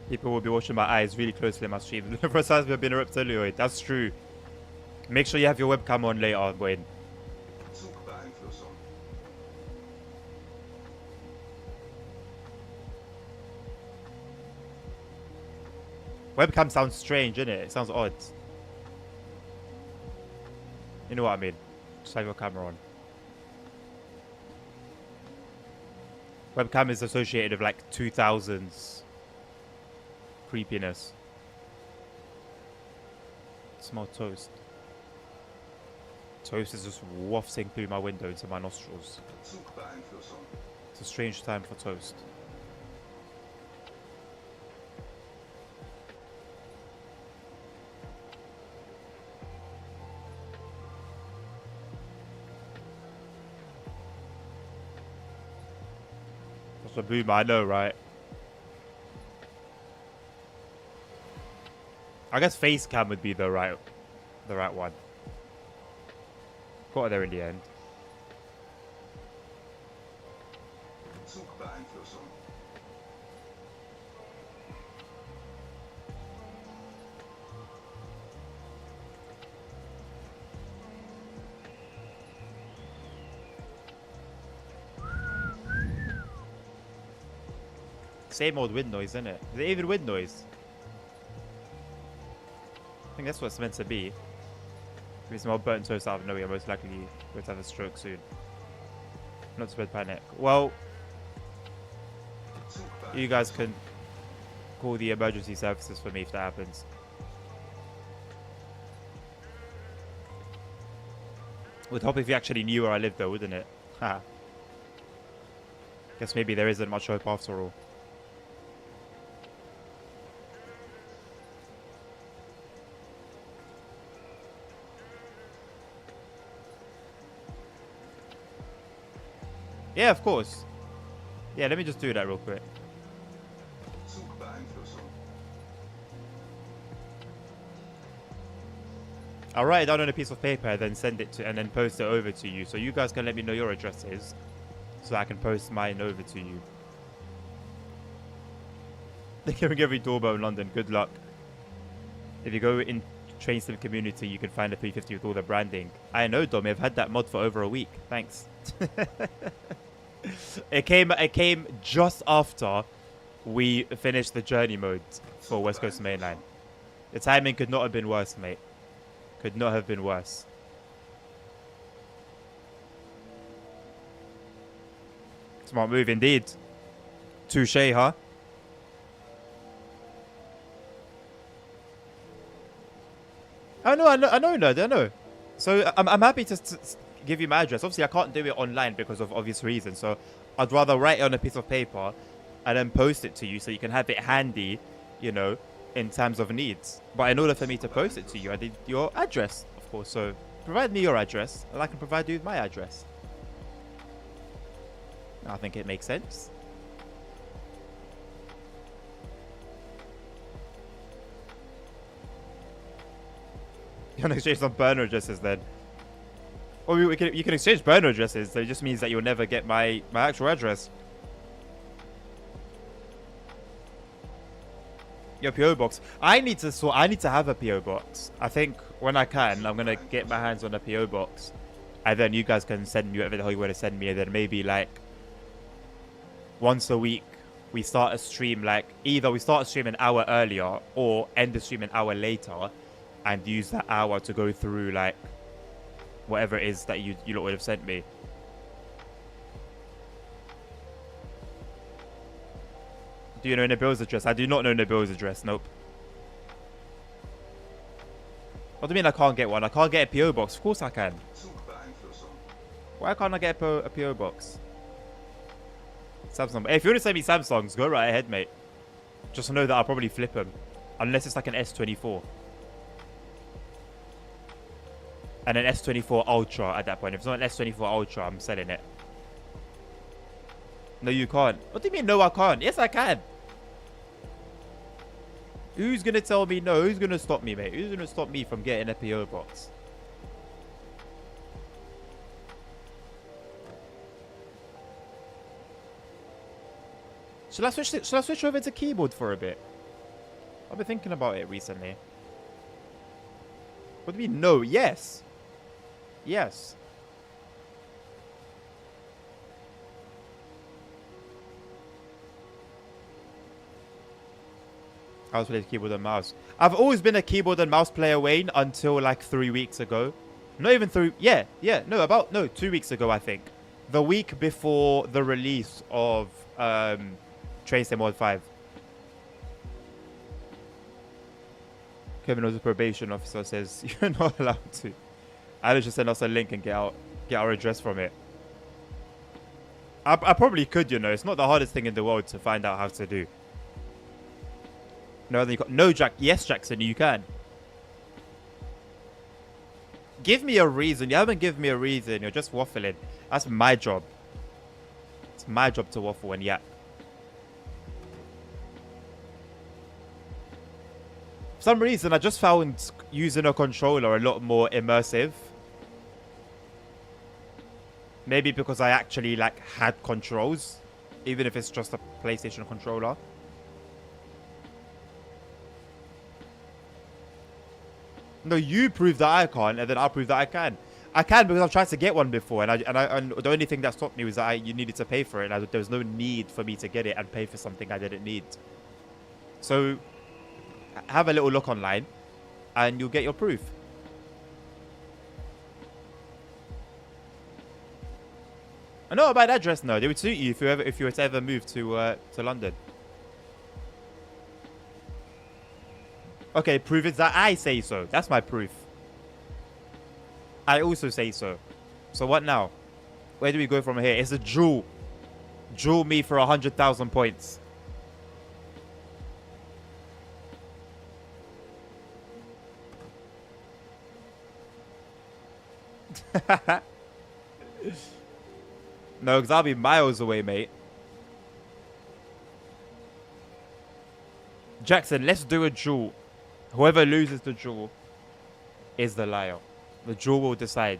People will be watching my eyes really closely in my stream. Precisely, I've been a reptiloid. That's true. Make sure you have your webcam on later, Wayne. Zugbeeinflussung. Webcam sounds strange, innit? It sounds odd. You know what I mean? Just have your camera on. Webcam is associated with like 2000s creepiness. Smell toast. Toast is just wafting through my window into my nostrils. Zugbeeinflussung. It's a strange time for toast. That's a boomer, I know, right? I guess face cam would be the right one. Got it there in the end. Zugbeeinflussung. Same old wind noise, isn't it? Is it even wind noise? I think that's what it's meant to be. If it's more burnt toast out of nowhere, most likely going to have a stroke soon. Not to spread panic. Well, you guys can call the emergency services for me if that happens. Would help if you actually knew where I lived though, wouldn't it? Ha. Guess maybe there isn't much hope after all. Yeah, of course. Yeah, let me just do that real quick. Zugbeeinflussung. I'll write it down on a piece of paper, then send it to, and then post it over to you. So you guys can let me know your addresses, so I can post mine over to you. They're giving every doorbell in London. Good luck. If you go in Train Sim community, you can find a 350 with all the branding. I know, Domi. I've had that mod for over a week. Thanks. It came just after we finished the journey mode for West Coast Mainline. The timing could not have been worse, mate. Could not have been worse. Smart move indeed. Touche, huh? I know. So I'm happy to give you my address. Obviously, I can't do it online because of obvious reasons. So I'd rather write it on a piece of paper and then post it to you so you can have it handy, you know, in times of needs. But in order for me to post it to you, I need your address, of course. So provide me your address and I can provide you with my address. I think it makes sense. You want to exchange some burner addresses then? Or you can exchange burner addresses. So it just means that you'll never get my actual address. Your PO box. I need to have a PO box. I think when I can, I'm gonna get my hands on a PO box, and then you guys can send me whatever the hell you want to send me, and then maybe like once a week we start a stream. Like either we start a stream an hour earlier or end the stream an hour later, and use that hour to go through like whatever it is that you lot would have sent me. Do you know Nabil's address? I do not know Nabil's address. Nope. What do you mean I can't get one? I can't get a PO box. Of course I can. Zugbeeinflussung. Why can't I get a PO box? Samsung. Hey, if you want to send me Samsungs, go right ahead, mate. Just know that I'll probably flip them. Unless it's like an S24. And an S24 Ultra at that point. If it's not an S24 Ultra, I'm selling it. No, you can't. What do you mean, no, I can't? Yes, I can. Who's going to tell me no? Who's going to stop me, mate? Who's going to stop me from getting a PO box? Should I switch over to keyboard for a bit? I've been thinking about it recently. What do you mean, no? Yes. Yes. I was playing keyboard and mouse. I've always been a keyboard and mouse player, Wayne, until like 3 weeks ago. Not even 3. Yeah. No, 2 weeks ago, I think. The week before the release of Train Sim Mod 5. Kevin was a probation officer, says you're not allowed to. Alice just send us a link and get our address from it. I probably could, you know. It's not the hardest thing in the world to find out how to do. No, then you got no Jack. Yes, Jackson, you can. Give me a reason. You haven't given me a reason. You're just waffling. That's my job. It's my job to waffle and yap. For some reason, I just found using a controller a lot more immersive. Maybe because I actually like had controls, even if it's just a PlayStation controller. No, you prove that I can't, and then I'll prove that I can. I can because I've tried to get one before, and the only thing that stopped me was that you needed to pay for it, and there was no need for me to get it and pay for something I didn't need. So, have a little look online, and you'll get your proof. I know about that dress. No, they would suit you if you were to ever move to London. Okay, proof is that I say so. That's my proof. I also say so. So what now? Where do we go from here? It's a jewel. Jewel me for 100,000 points. No, because I'll be miles away, mate. Jackson, let's do a duel. Whoever loses the duel is the liar. The duel will decide.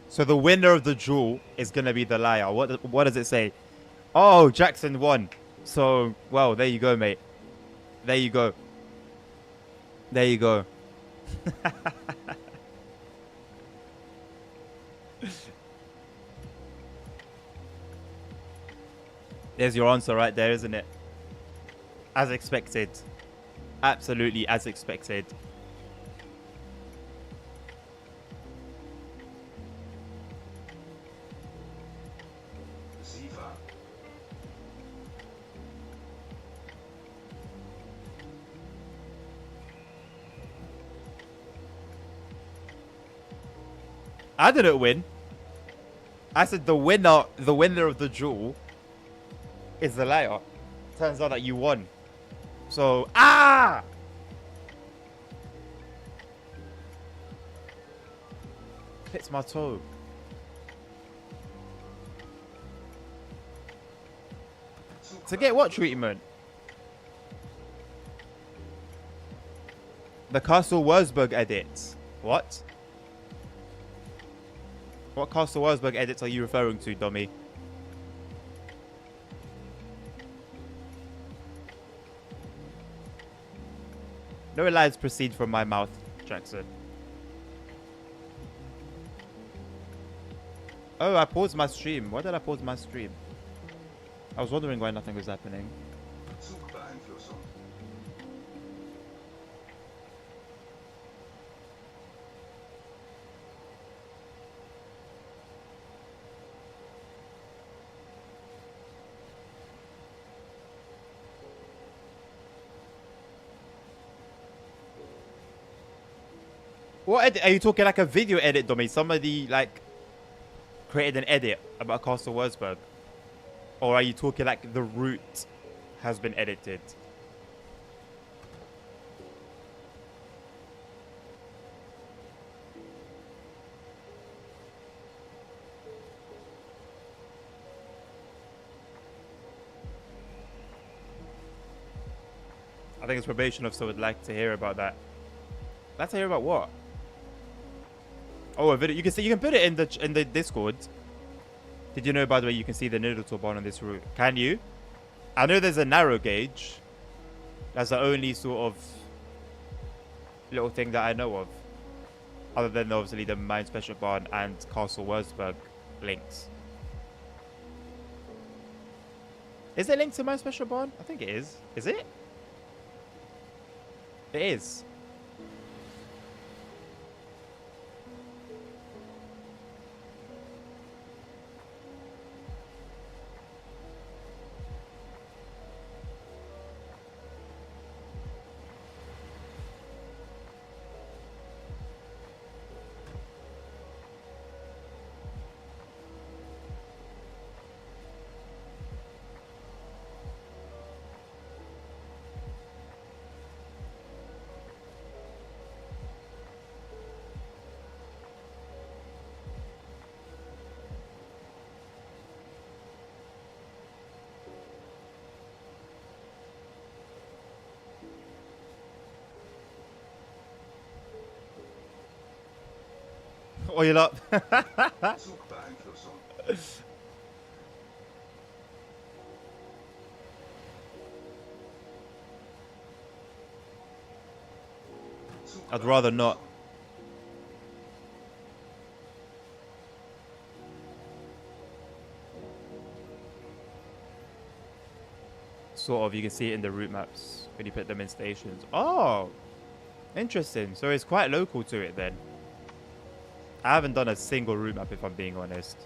So the winner of the duel is going to be the liar. What does it say? Oh, Jackson won. So, well, there you go, mate. There you go. There you go. There's your answer right there, isn't it? As expected. Absolutely as expected. Sifa. I didn't win. I said the winner of the duel is the liar. Turns out that you won. So, Hits my toe. To get what treatment? The Castle Wurzburg edits. What? What Castle Wurzburg edits are you referring to, dummy? No lies proceed from my mouth, Jackson. Oh, I paused my stream. Why did I pause my stream? I was wondering why nothing was happening. Zugbeeinflussung. What edit? Are you talking like a video edit, dummy? Somebody like created an edit about Castle Wurzburg? Or are you talking like the route has been edited? I think it's probation officer would like to hear about that. Like to hear about what? Oh, a video. You can see. You can put it in the Discord. Did you know, by the way, you can see the noodle autobahn on this route? Can you? I know there's a narrow gauge. That's the only sort of little thing that I know of, other than obviously the Main Special Bahn and Castle Wurzburg links. Is it linked to Main Special Bahn? I think it is. Is it? It is. Oil up. Zugbeeinflussung. I'd rather not. Sort of, you can see it in the route maps when you put them in stations. Oh, interesting. So it's quite local to it then. I haven't done a single route map, if I'm being honest.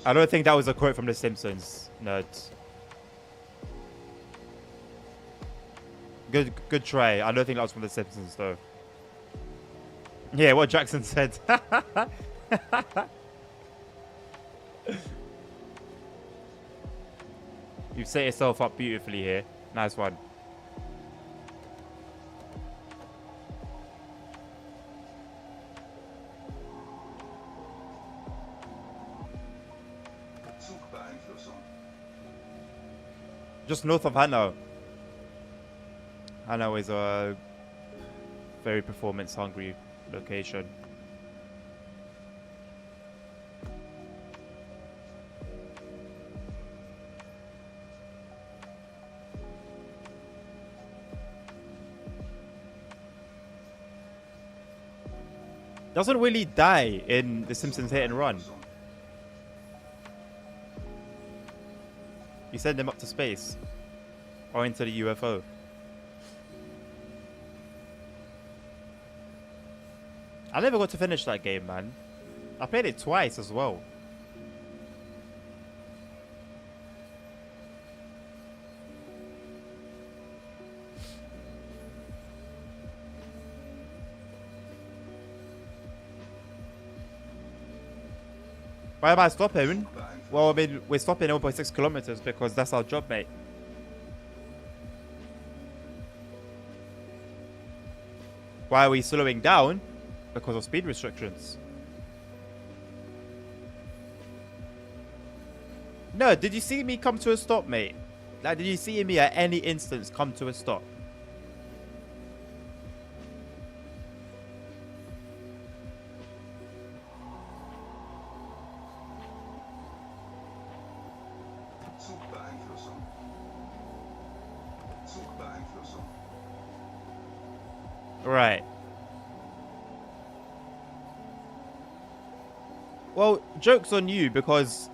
I don't think that was a quote from The Simpsons, nerds. Good try. I don't think that was from The Simpsons, though. Yeah, what Jackson said. You've set yourself up beautifully here. Nice one. Zugbeeinflussung. Just north of Hanau. Hanau is a very performance-hungry location. Doesn't Willie die in The Simpsons Hit and Run? You send him up to space. Or into the UFO. I never got to finish that game, man. I played it twice as well. Why am I stopping? Well, I mean, we're stopping 1.6 kilometers because that's our job, mate. Why are we slowing down? Because of speed restrictions. No, did you see me come to a stop, mate? Like, did you see me at any instance come to a stop? Zugbeeinflussung. Zugbeeinflussung. Right. Well, joke's on you because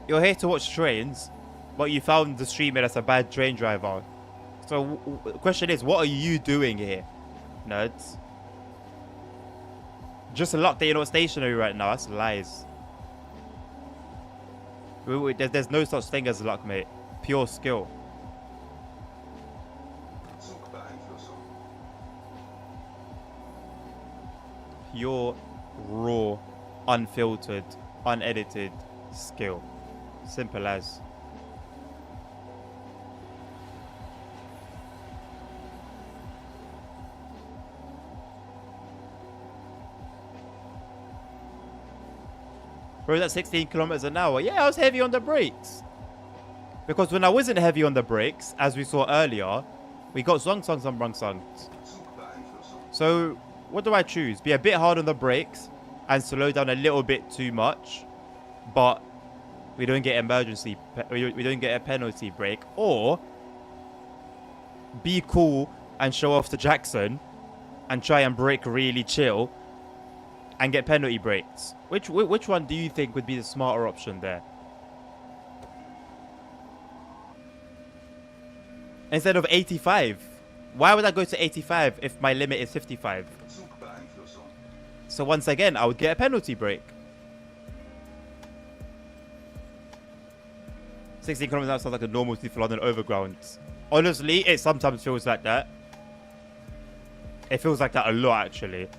you're here to watch trains, but you found the streamer that's a bad train driver. So the question is, what are you doing here, nerds? Just a luck that you're not stationary right now. That's lies. There's no such thing as luck, mate. Pure skill. Zugbeeinflussung. Pure, raw, unfiltered, unedited skill. Simple as. Bro, that's 16 kilometers an hour. Yeah, I was heavy on the brakes. Because when I wasn't heavy on the brakes, as we saw earlier, we got Zong. Zugbeeinflussung. So, what do I choose? Be a bit hard on the brakes and slow down a little bit too much, but we don't get we don't get a penalty break, or be cool and show off to Jackson and try and brake really chill and get penalty breaks. Which one do you think would be the smarter option there? Instead of 85. Why would I go to 85 if my limit is 55? Zugbeeinflussung. So once again, I would get a penalty break. 16 kilometers an hour sounds like a normal speed for London Overground. Honestly, it sometimes feels like that. It feels like that a lot, actually.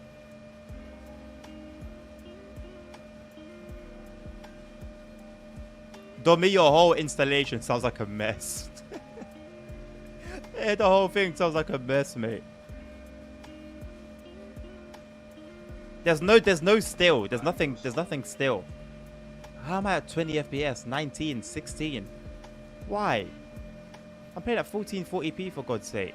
Domi, your whole installation sounds like a mess. Yeah, the whole thing sounds like a mess, mate. There's no still. There's nothing still. How am I at 20 FPS? 19, 16. Why? I'm playing at 1440p for God's sake.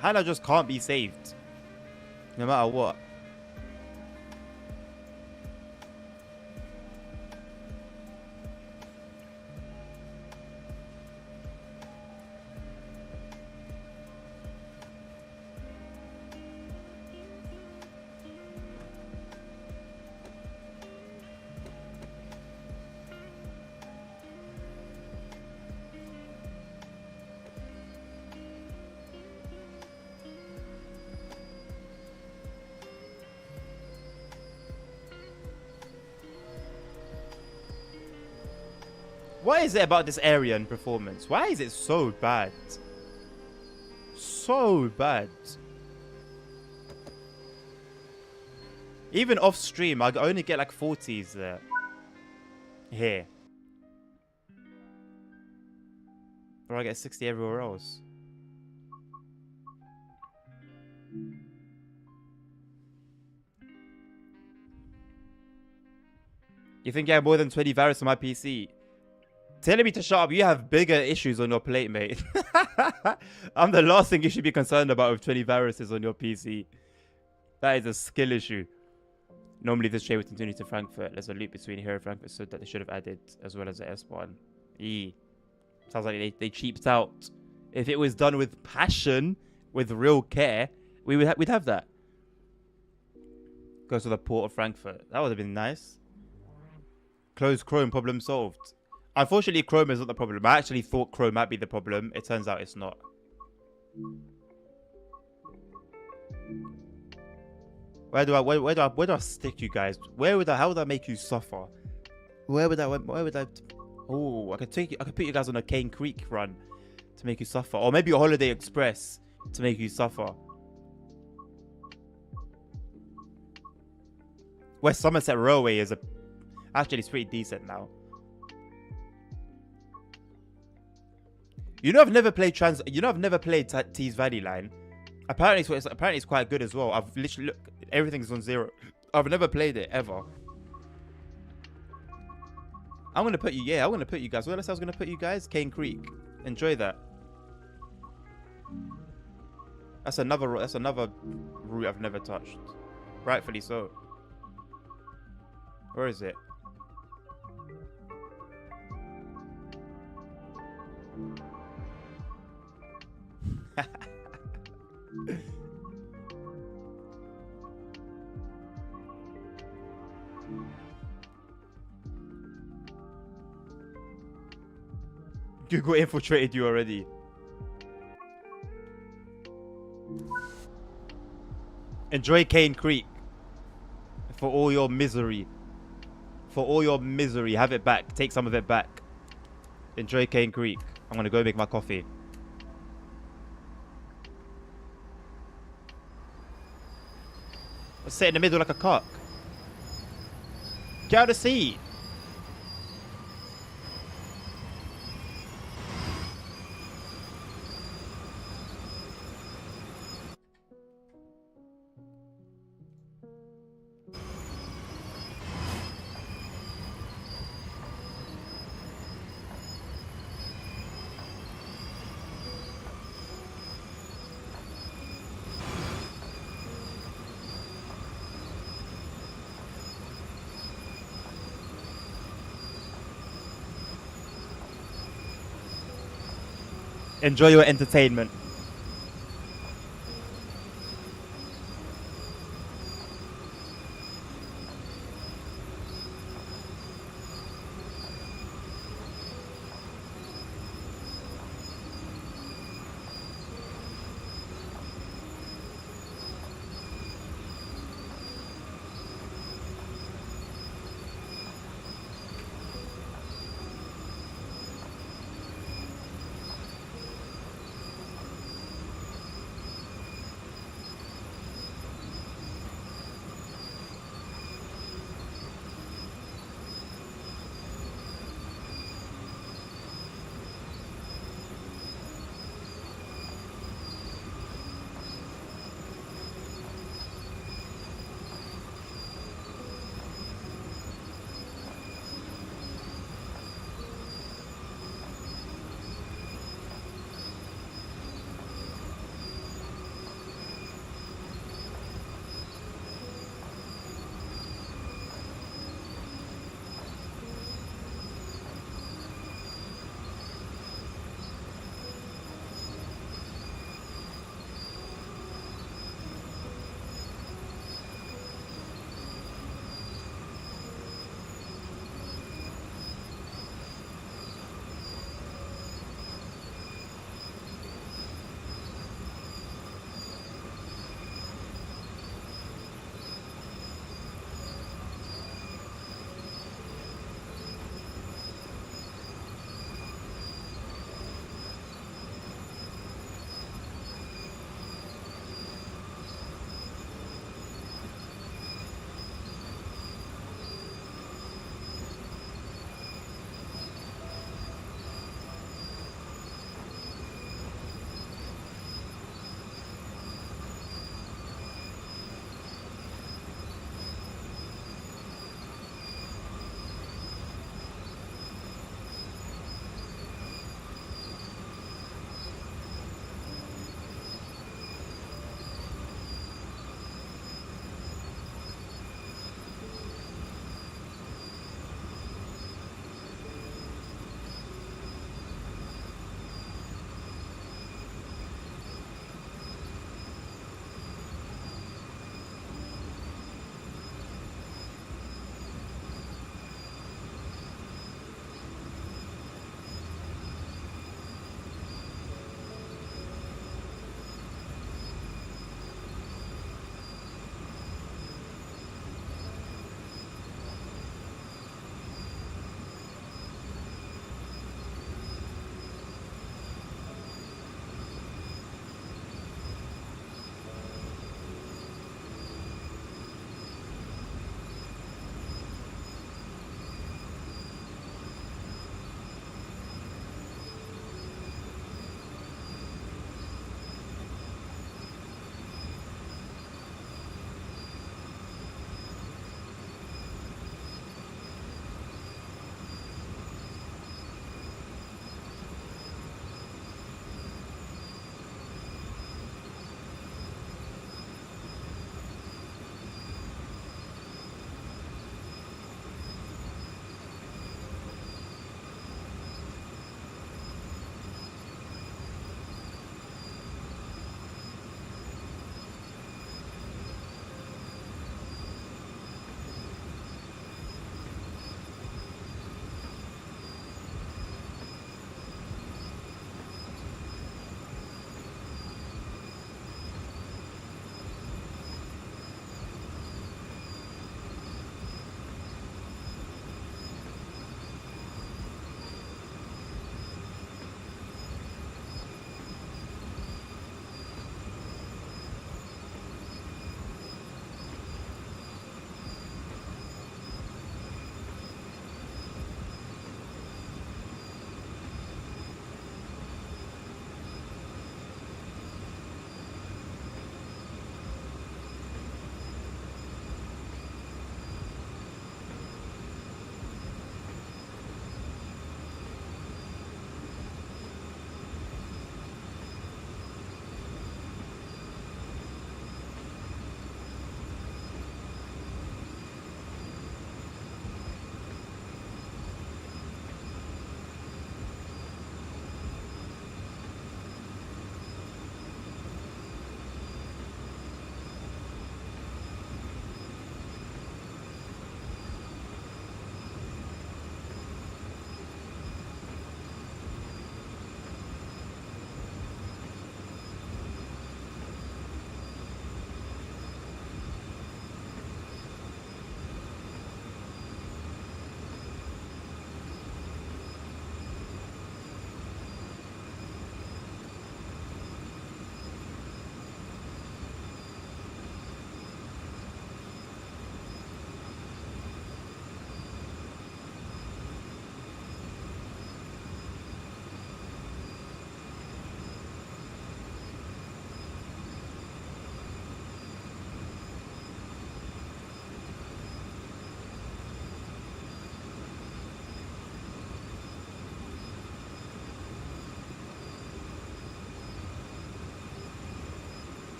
Hannah just can't be saved. No matter what. What is it about this area and performance? Why is it so bad? So bad. Even off stream, I only get like 40s there. Here. Or I get 60 everywhere else. You think I have more than 20 virus on my PC? Telling me to shut up, you have bigger issues on your plate, mate. I'm the last thing you should be concerned about with 20 viruses on your PC. That is a skill issue. Normally this train would continue to Frankfurt. There's a loop between here and Frankfurt, so that they should have added, as well as the S1. Sounds like they cheaped out. If it was done with passion, with real care, we'd have that. Goes to the port of Frankfurt. That would have been nice. Close Chrome, problem solved. Unfortunately, Chrome is not the problem. I actually thought Chrome might be the problem. It turns out it's not. Where do I stick you guys? How would I make you suffer? Where would I? Oh, I could put you guys on a Cane Creek run to make you suffer, or maybe a Holiday Express to make you suffer. West Somerset Railway is actually it's pretty decent now. You know, I've never played Tees Valley Line. Apparently, it's quite good as well. I've literally everything's on 0. I've never played it ever. I'm gonna put you guys. What else I was gonna put you guys? Cane Creek. Enjoy that. That's another route I've never touched. Rightfully so. Where is it? Google infiltrated you already. Enjoy Cane Creek. For all your misery. For all your misery. Have it back. Take some of it back. Enjoy Cane Creek. I'm gonna go make my coffee. Sit in the middle like a cock. Get out of the seat. Enjoy your entertainment.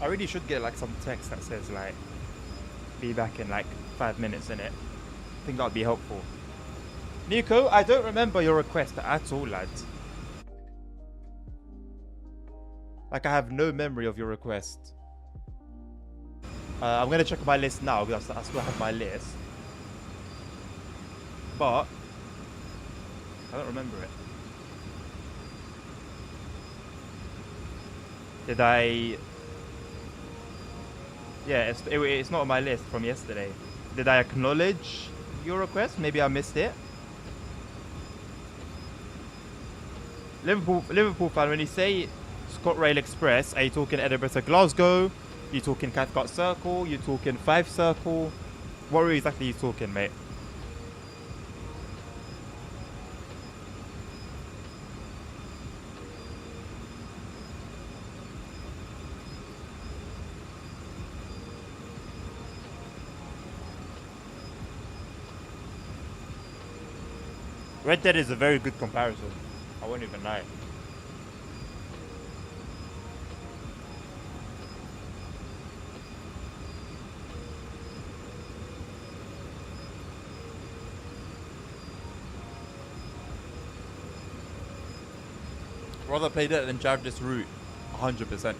I really should get like some text that says like, be back in like 5 minutes in it. I think that would be helpful. Nico, I don't remember your request at all, lads. Like, I have no memory of your request. I'm going to check my list now because I still have my list. But I don't remember it. Did I... Yeah, it's not on my list from yesterday. Did I acknowledge your request? Maybe I missed it. Liverpool fan, when you say ScotRail Express, are you talking Edinburgh to Glasgow? You talking Cathcart Circle? You talking Fife Circle? What are exactly you talking, mate? Red Dead is a very good comparison. I won't even lie. Rather play that than drive this route. 100%.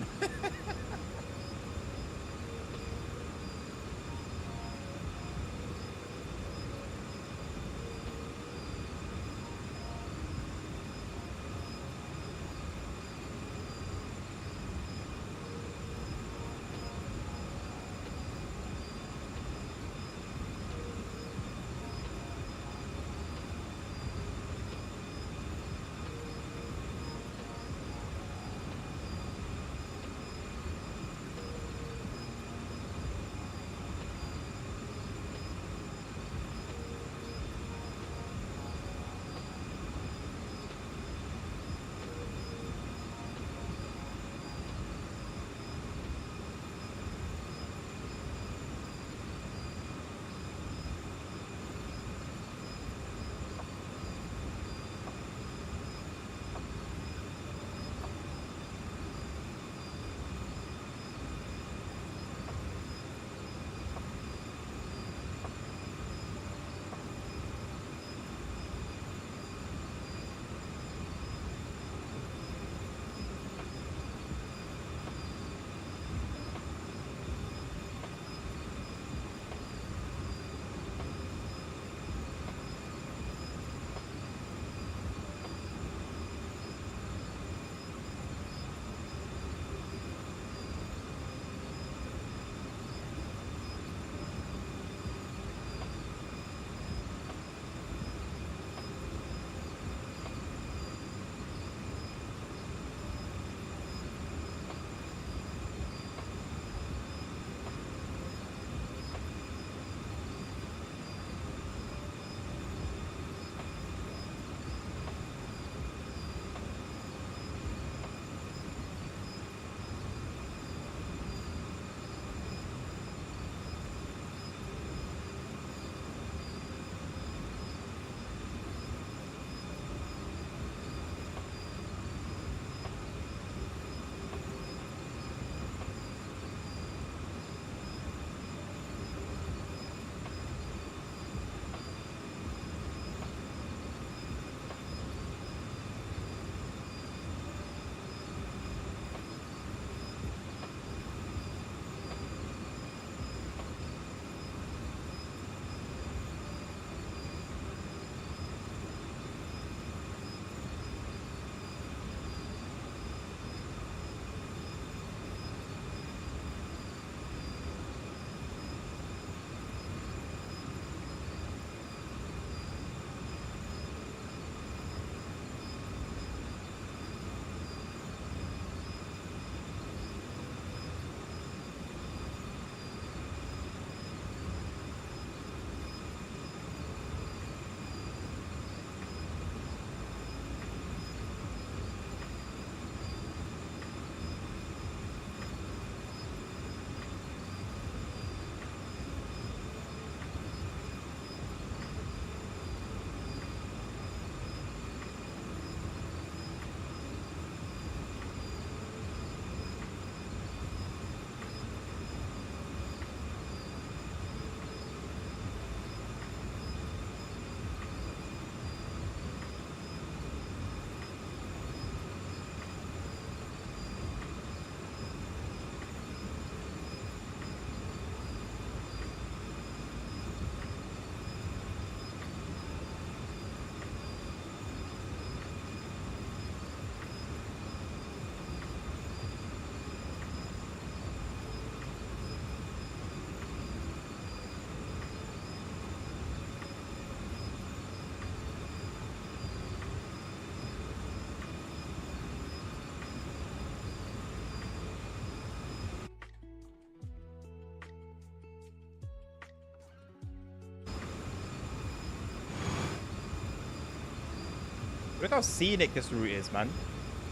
Look how scenic this route is, man.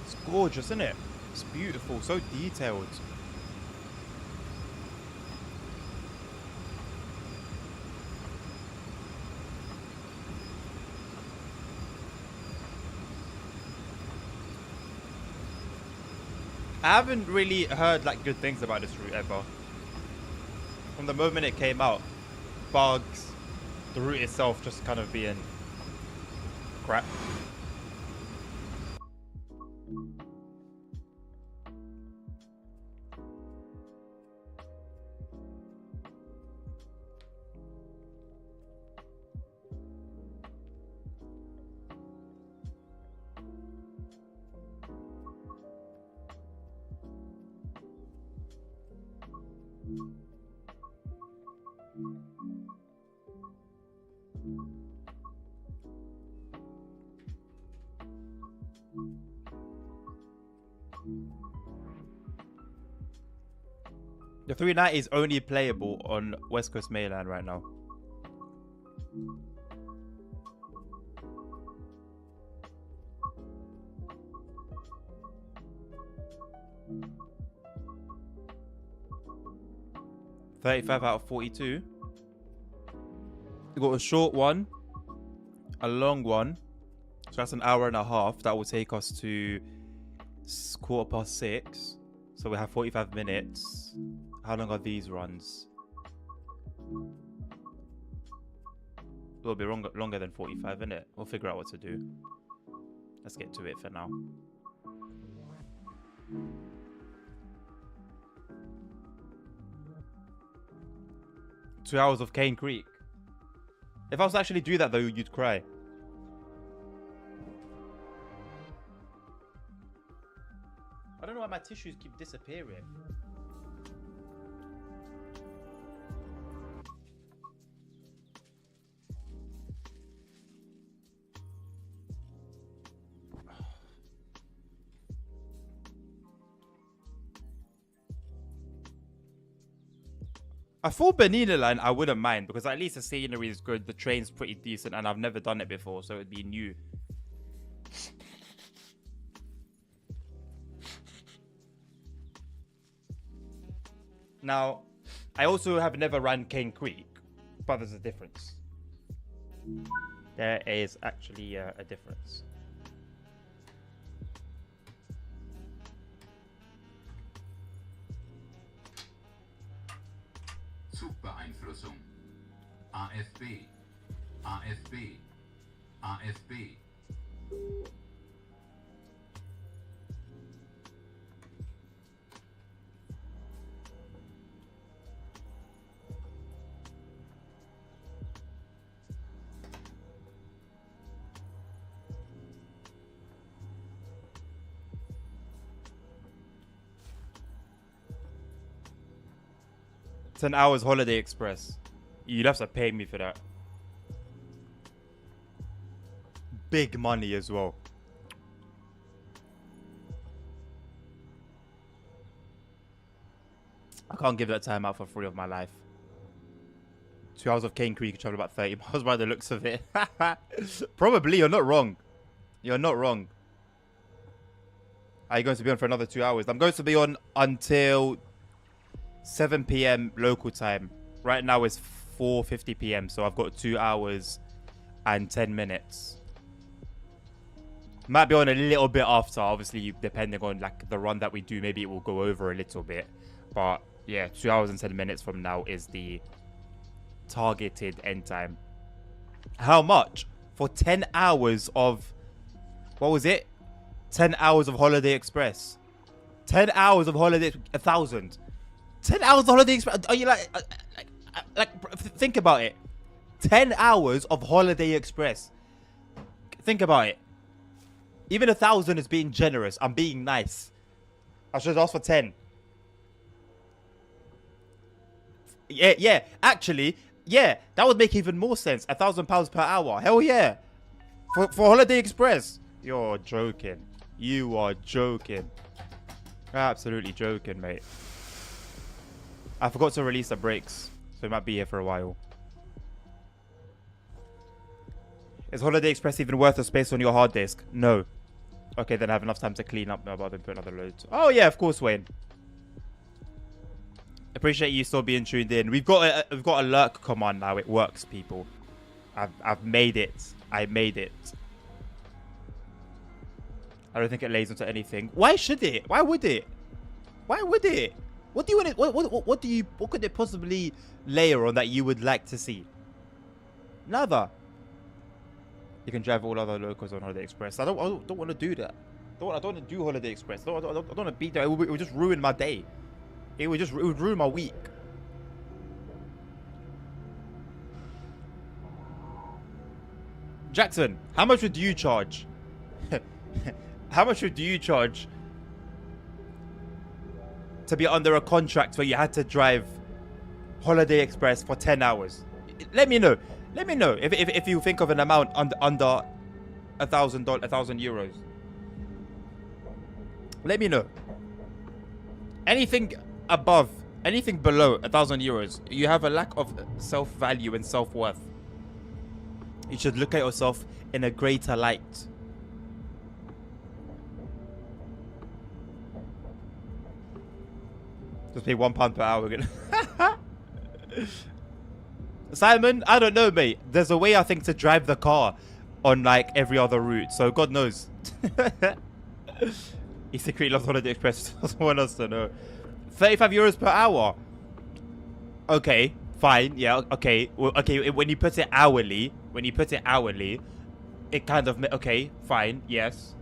It's gorgeous, isn't it? It's beautiful, so detailed. I haven't really heard like good things about this route ever. From the moment it came out, bugs, the route itself just kind of being crap. The 390 is only playable on West Coast mainland right now. $35 out of 42. We got a short one, a long one. So that's an hour and a half. That will take us to 6:15. So we have 45 minutes. How long are these runs? It will be longer than 45, innit? We'll figure out what to do. Let's get to it for now. Two hours of Cane Creek. If I was to actually do that though, you'd cry. I don't know why my tissues keep disappearing. A full Benina line, I wouldn't mind because at least the scenery is good, the train's pretty decent, and I've never done it before, so it'd be new. Now, I also have never run Cane Creek, but there's a difference. There is actually a difference. Zugbeeinflussung. AFB. AFB. AFB. Ten hours Holiday Express. You'd have to pay me for that. Big money as well. I can't give that time out for free of my life. 2 hours of Cane Creek, you travel about 30 miles by the looks of it. Probably, you're not wrong. You're not wrong. Are you going to be on for another 2 hours? I'm going to be on until 7 p.m. local time. Right now it's 4:50 p.m. so I've got 2 hours and 10 minutes. Might be on a little bit after, obviously depending on like the run that we do. Maybe it will go over a little bit, but yeah, 2 hours and 10 minutes from now is the targeted end time. How much for 10 hours of, what was it, 10 hours of Holiday Express? 10 hours of Holiday, 1,000. 10 hours of Holiday Express. Are you like think about it. 10 hours of Holiday Express. Think about it. Even 1,000 is being generous. I'm being nice. I should ask for 10. Yeah. Actually, yeah, that would make even more sense. £1,000 per hour. Hell yeah. For Holiday Express. You're joking. You are joking. Absolutely joking, mate. I forgot to release the brakes, so it might be here for a while. Is Holiday Express even worth the space on your hard disk? No. Okay, then I have enough time to clean up now, but then put another load. Oh yeah, of course, Wayne. Appreciate you still being tuned in. We've got a lurk command now. It works, people. I've made it. I made it. I don't think it lays into anything. Why should it? Why would it? Why would it? What do you want it? What could it possibly layer on that you would like to see? Nada. You can drive all other locals on Holiday Express. I don't want to do that. I don't want to do Holiday Express. I don't want to be there. It would just ruin my day. It would ruin my week. Jackson, how much would you charge? How much would you charge to be under a contract where you had to drive Holiday Express for 10 hours? Let me know. Let me know if you think of an amount under €1,000. Let me know. Anything above, anything below €1,000, you have a lack of self-value and self-worth. You should look at yourself in a greater light. Just pay £1 per hour again. Simon, I don't know, mate. There's a way, I think, to drive the car on like every other route. So God knows. He secretly loves Holiday Express. Doesn't want us to know. €35 per hour. Okay, fine. Yeah, okay. Well, okay, when you put it hourly, it kind of... Okay, fine. Yes.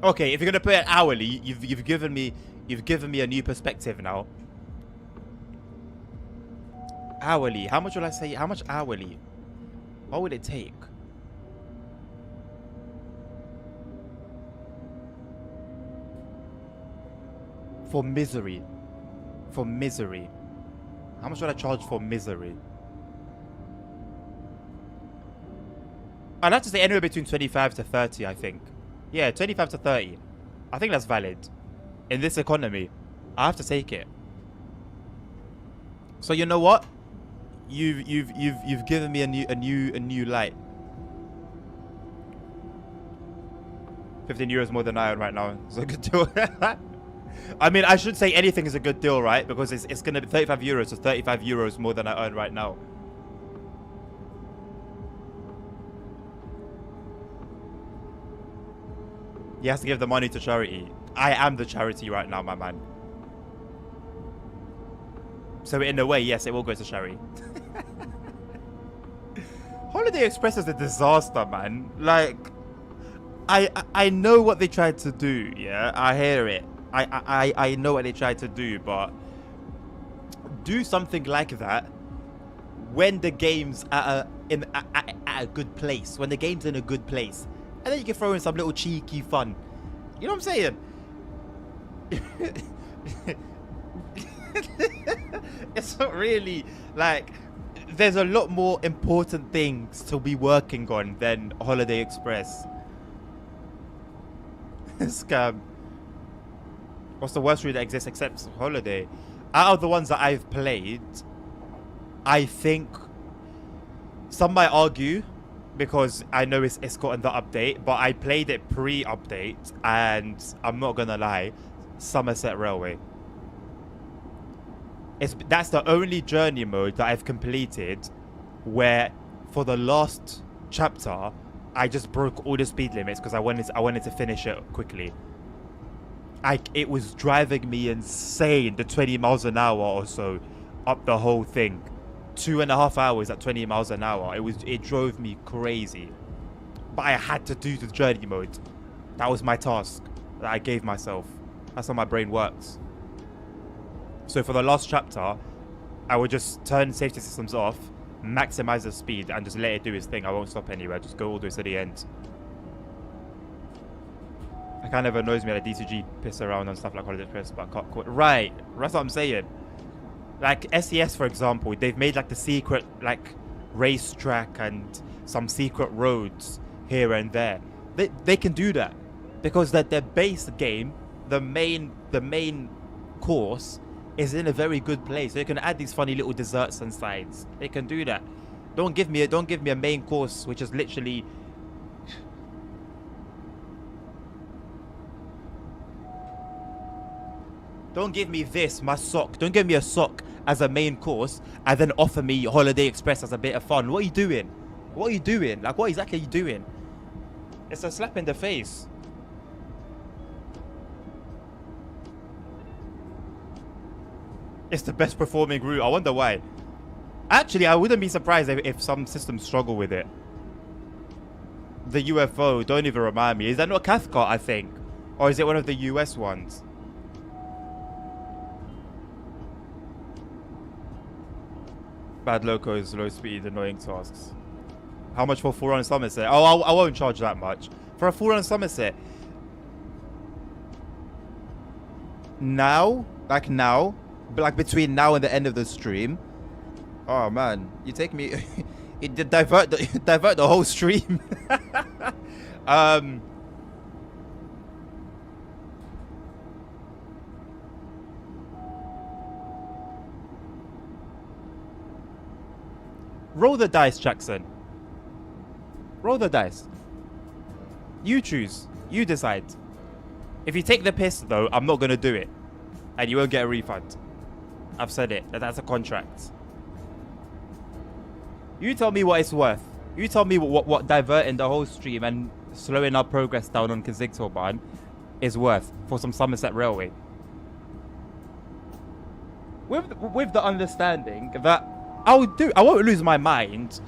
Okay, if you're gonna put it hourly, you've given me a new perspective now. Hourly. How much will I say? How much hourly? What would it take? For misery. For misery. How much would I charge for misery? I'd have to say anywhere between 25 to 30, I think. Yeah, 25 to 30. I think that's valid. In this economy, I have to take it. So you know what? You've given me a new light. €15 more than I earn right now. It's a good deal. I mean, I should say anything is a good deal, right? Because it's gonna be €35, so €35 more than I earn right now. He has to give the money to charity. I am the charity right now, my man. So in a way, yes, it will go to charity. Holiday Express is a disaster, man. Like, I know what they tried to do. Yeah, I hear it. I know what they tried to do, but do something like that when the game's at a good place. When the game's in a good place. And then you can throw in some little cheeky fun. You know what I'm saying? It's not really like... There's a lot more important things to be working on than Holiday Express. Scam. What's the worst route that exists except Holiday? Out of the ones that I've played, I think... Some might argue... Because I know it's gotten the update, but I played it pre-update, and I'm not gonna lie, Somerset Railway. That's the only journey mode that I've completed where, for the last chapter, I just broke all the speed limits because I wanted to finish it quickly. It was driving me insane, the 20 miles an hour or so, up the whole thing. 2.5 hours at 20 miles an hour. It drove me crazy. But I had to do the journey mode. That was my task that I gave myself. That's how my brain works. So for the last chapter, I would just turn safety systems off, maximize the speed, and just let it do its thing. I won't stop anywhere. Just go all the way to the end. It kind of annoys me that DCG piss around and stuff like Holiday Express, but I can't quit. Right. That's what I'm saying. Like SES, for example, they've made like the secret like racetrack and some secret roads here and there. They can do that because that their base game, the main course, is in a very good place. They can add these funny little desserts and sides. They can do that. Don't give me a main course which is literally don't give me this, my sock. Don't give me a sock as a main course and then offer me Holiday Express as a bit of fun. What are you doing? What are you doing? Like, what exactly are you doing? It's a slap in the face. It's the best performing route. I wonder why. Actually, I wouldn't be surprised if some systems struggle with it. The UFO, don't even remind me. Is that not Cathcart, I think? Or is it one of the US ones? Bad locos, low speed, annoying tasks. How much for 4 on Somerset? Oh, I won't charge that much. For a 4 on Somerset. Now? Like now? But like between now and the end of the stream? Oh man, you take me... it did divert the whole stream. Roll the dice, Jackson. Roll the dice. You choose. You decide. If you take the piss, though, I'm not going to do it. And you won't get a refund. I've said it. That's a contract. You tell me what it's worth. You tell me what diverting the whole stream and slowing our progress down on Kazigtorbahn is worth for some Somerset Railway. With the understanding that I won't lose my mind.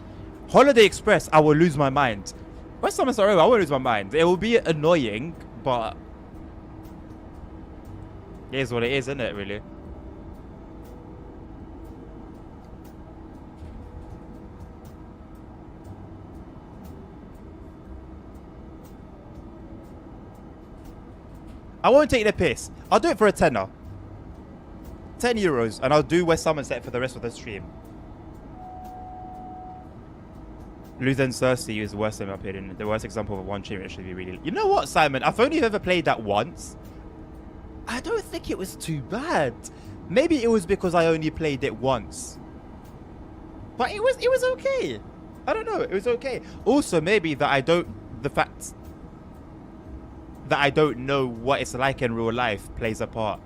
Holiday Express, I will lose my mind. West Somerset Railway, I won't lose my mind. It will be annoying, but it is what it is, isn't it, really? I won't take the piss. I'll do it for a tenner. €10, and I'll do West Somerset for the rest of the stream. Luthen Cersei is worse in my opinion. The worst example of one treatment should be really... You know what, Simon? I've only ever played that once. I don't think it was too bad. Maybe it was because I only played it once. But it was okay. I don't know. It was okay. Also, maybe that the fact that I don't know what it's like in real life plays a part.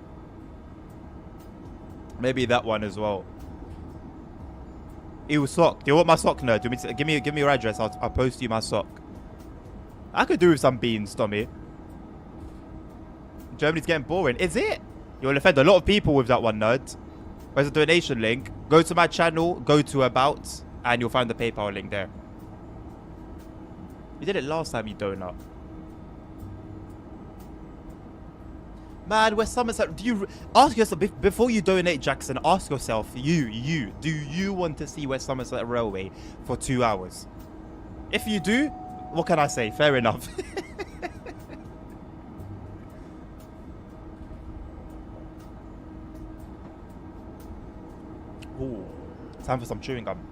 Maybe that one as well. Ew, sock. Do you want my sock, nerd? Do you want me to, give me your address. I'll post you my sock. I could do with some beans, Tommy. Germany's getting boring. Is it? You'll offend a lot of people with that one, nerd. Where's the donation link? Go to my channel, go to About, and you'll find the PayPal link there. You did it last time, you donut. Man, West Somerset, do you ask yourself before you donate, Jackson? Ask yourself, do you want to see West Somerset Railway for 2 hours? If you do, what can I say? Fair enough. Ooh, time for some chewing gum.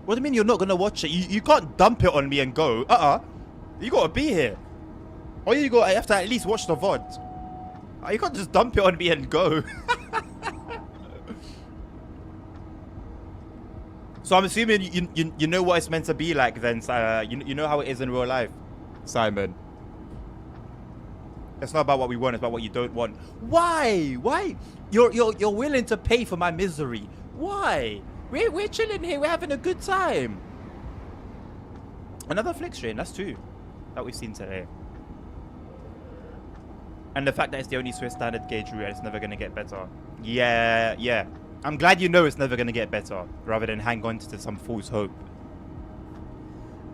What do you mean you're not going to watch it? You can't dump it on me and go. You got to be here. Or you have to at least watch the VOD. You can't just dump it on me and go. So I'm assuming you know what it's meant to be like then. You know how it is in real life, Simon. It's not about what we want. It's about what you don't want. Why? Why? You're willing to pay for my misery. Why? We're chilling here. We're having a good time. Another flick train. That's 2 that we've seen today. And the fact that it's the only Swiss standard gauge route and it's never going to get better. Yeah. I'm glad you know it's never going to get better rather than hang on to some false hope.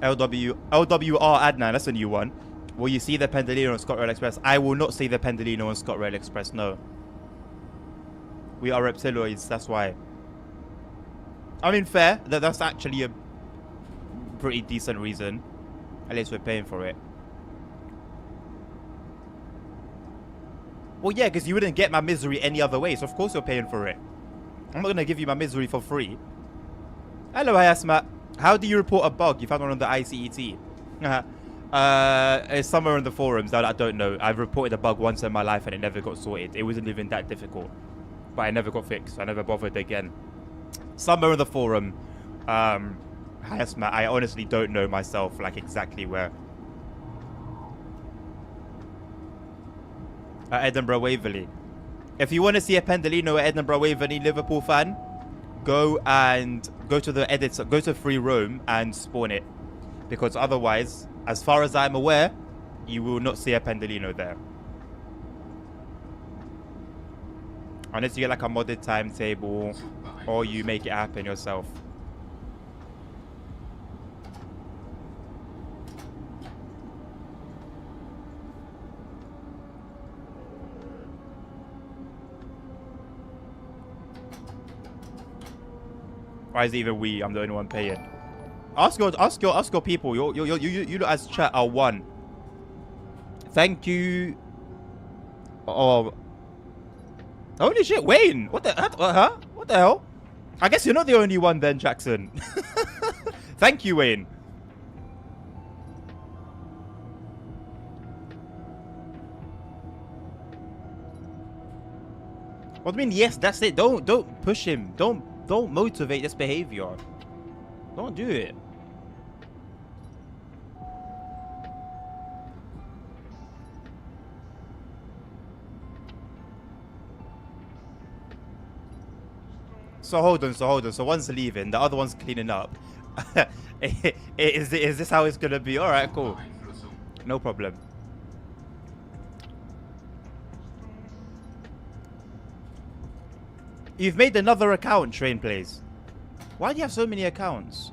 LWR Adnan. That's a new one. Will you see the Pendolino on ScotRail Express? I will not see the Pendolino on ScotRail Express. No. We are reptiloids. That's why. I mean, fair. That's actually a pretty decent reason. At least we're paying for it. Well, yeah, because you wouldn't get my misery any other way, so of course you're paying for it. I'm not going to give you my misery for free. Hello, Hayasma. How do you report a bug? You found one on the ICET. It's somewhere in the forums. I don't know. I've reported a bug once in my life and it never got sorted. It wasn't even that difficult. But it never got fixed. I never bothered again. Somewhere in the forum. Hayasma, I honestly don't know myself, like, exactly where. Edinburgh Waverley. If you want to see a Pendolino at Edinburgh Waverley, Liverpool fan, go to the editor, go to Free Roam and spawn it. Because otherwise, as far as I'm aware, you will not see a Pendolino there. Unless you get like a modded timetable or you make it happen yourself. Why is it even we? I'm the only one paying. Ask your people. You lot as chat are one. Thank you. Oh, holy shit, Wayne! What the huh? What the hell? I guess you're not the only one then, Jackson. Thank you, Wayne. What do you mean? Yes, that's it. Don't push him. Don't motivate this behavior. Don't do it. So hold on. So one's leaving, the other one's cleaning up. Is this how it's gonna be? All right, cool. No problem. You've made another account, Train Plays. Why do you have so many accounts?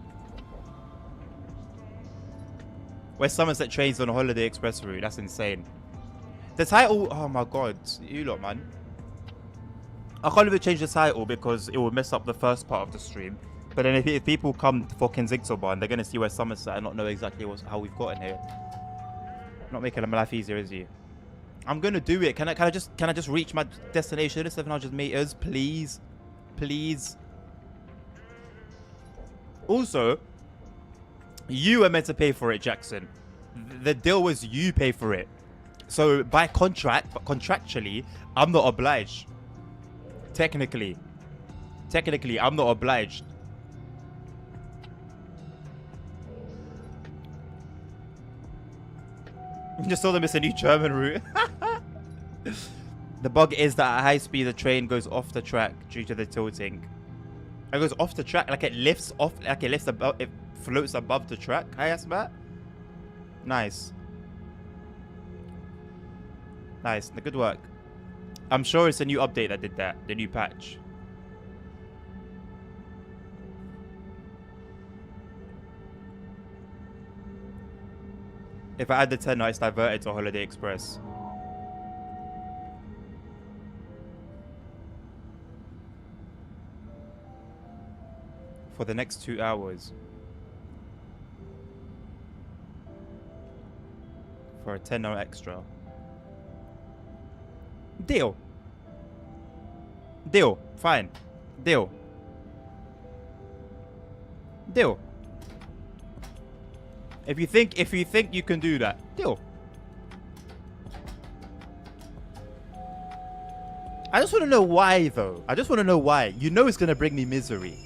Where Somerset trains on a Holiday Express route. That's insane. The title... Oh my god. You lot, man. I can't even change the title because it will mess up the first part of the stream. But then if people come for Kensington, they're going to see where Somerset and not know exactly how we've gotten here. Not making my life easier, is he? I'm going to do it. Can I just reach my destination in 700 meters? Please. Please. Also, you were meant to pay for it, Jackson. The deal was you pay for it. So by contractually, I'm not obliged. Technically, I'm not obliged. You just told them it's a new German route. The bug is that at high speed, the train goes off the track due to the tilting. It goes off the track, like it lifts off, like it lifts above, it floats above the track. Hi, Asmat. Nice. Nice. Good work. I'm sure it's a new update that did that. The new patch. If I add the 10, it's diverted to Holiday Express. For the next 2 hours. For a 10 extra. Deal. Deal. Fine. Deal. Deal. If you think you can do that, deal. I just want to know why, though. I just want to know why. You know it's gonna bring me misery.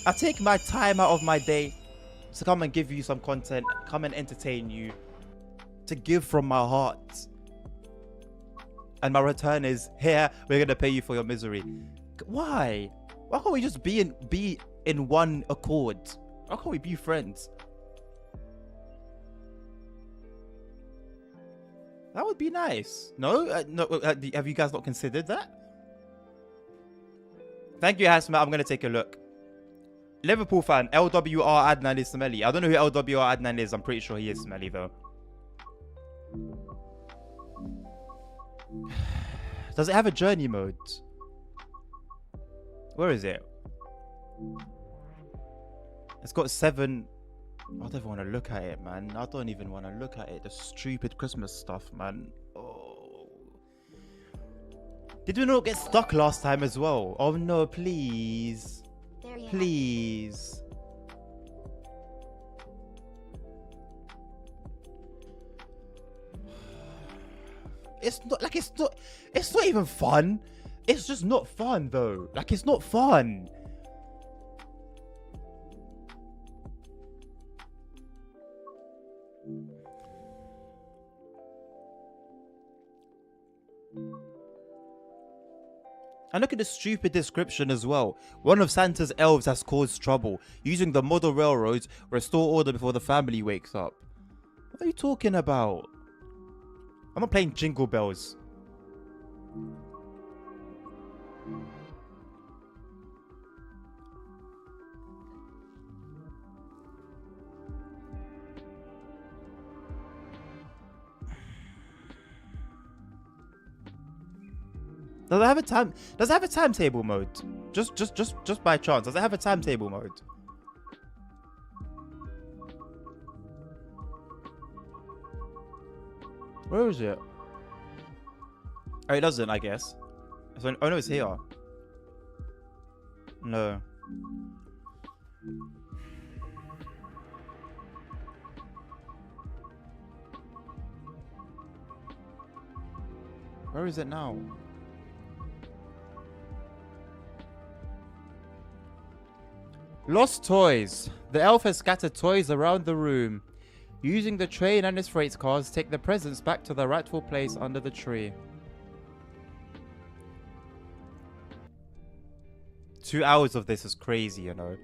I take my time out of my day to come and give you some content, come and entertain you, to give from my heart. And my return is, here, we're gonna pay you for your misery. Why? Why can't we just be in one accord? Why can't we be friends? That would be nice. No? Have you guys not considered that? Thank you, Hasmat. I'm gonna take a look. Liverpool fan, LWR Adnan is smelly. I don't know who LWR Adnan is. I'm pretty sure he is smelly, though. Does it have a journey mode? Where is it? It's got 7. I don't even want to look at it, man. I don't even want to look at it. The stupid Christmas stuff, man. Oh. Did we not get stuck last time as well? Oh no, please. There you Please. It's not like it's not even fun. It's just not fun though. Like it's not fun. And look at the stupid description as well. One of Santa's elves has caused trouble, using the model railroads, restore order before the family wakes up. What are you talking about? I'm not playing Jingle Bells. Does it have a time? Does it have a timetable mode? Just by chance, does it have a timetable mode? Where is it? Oh, it doesn't, I guess. So, oh no, it's here. No. Where is it now? Lost toys. The elf has scattered toys around the room. Using the train and its freight cars, take the presents back to the rightful place under the tree. 2 hours of this is crazy, you know.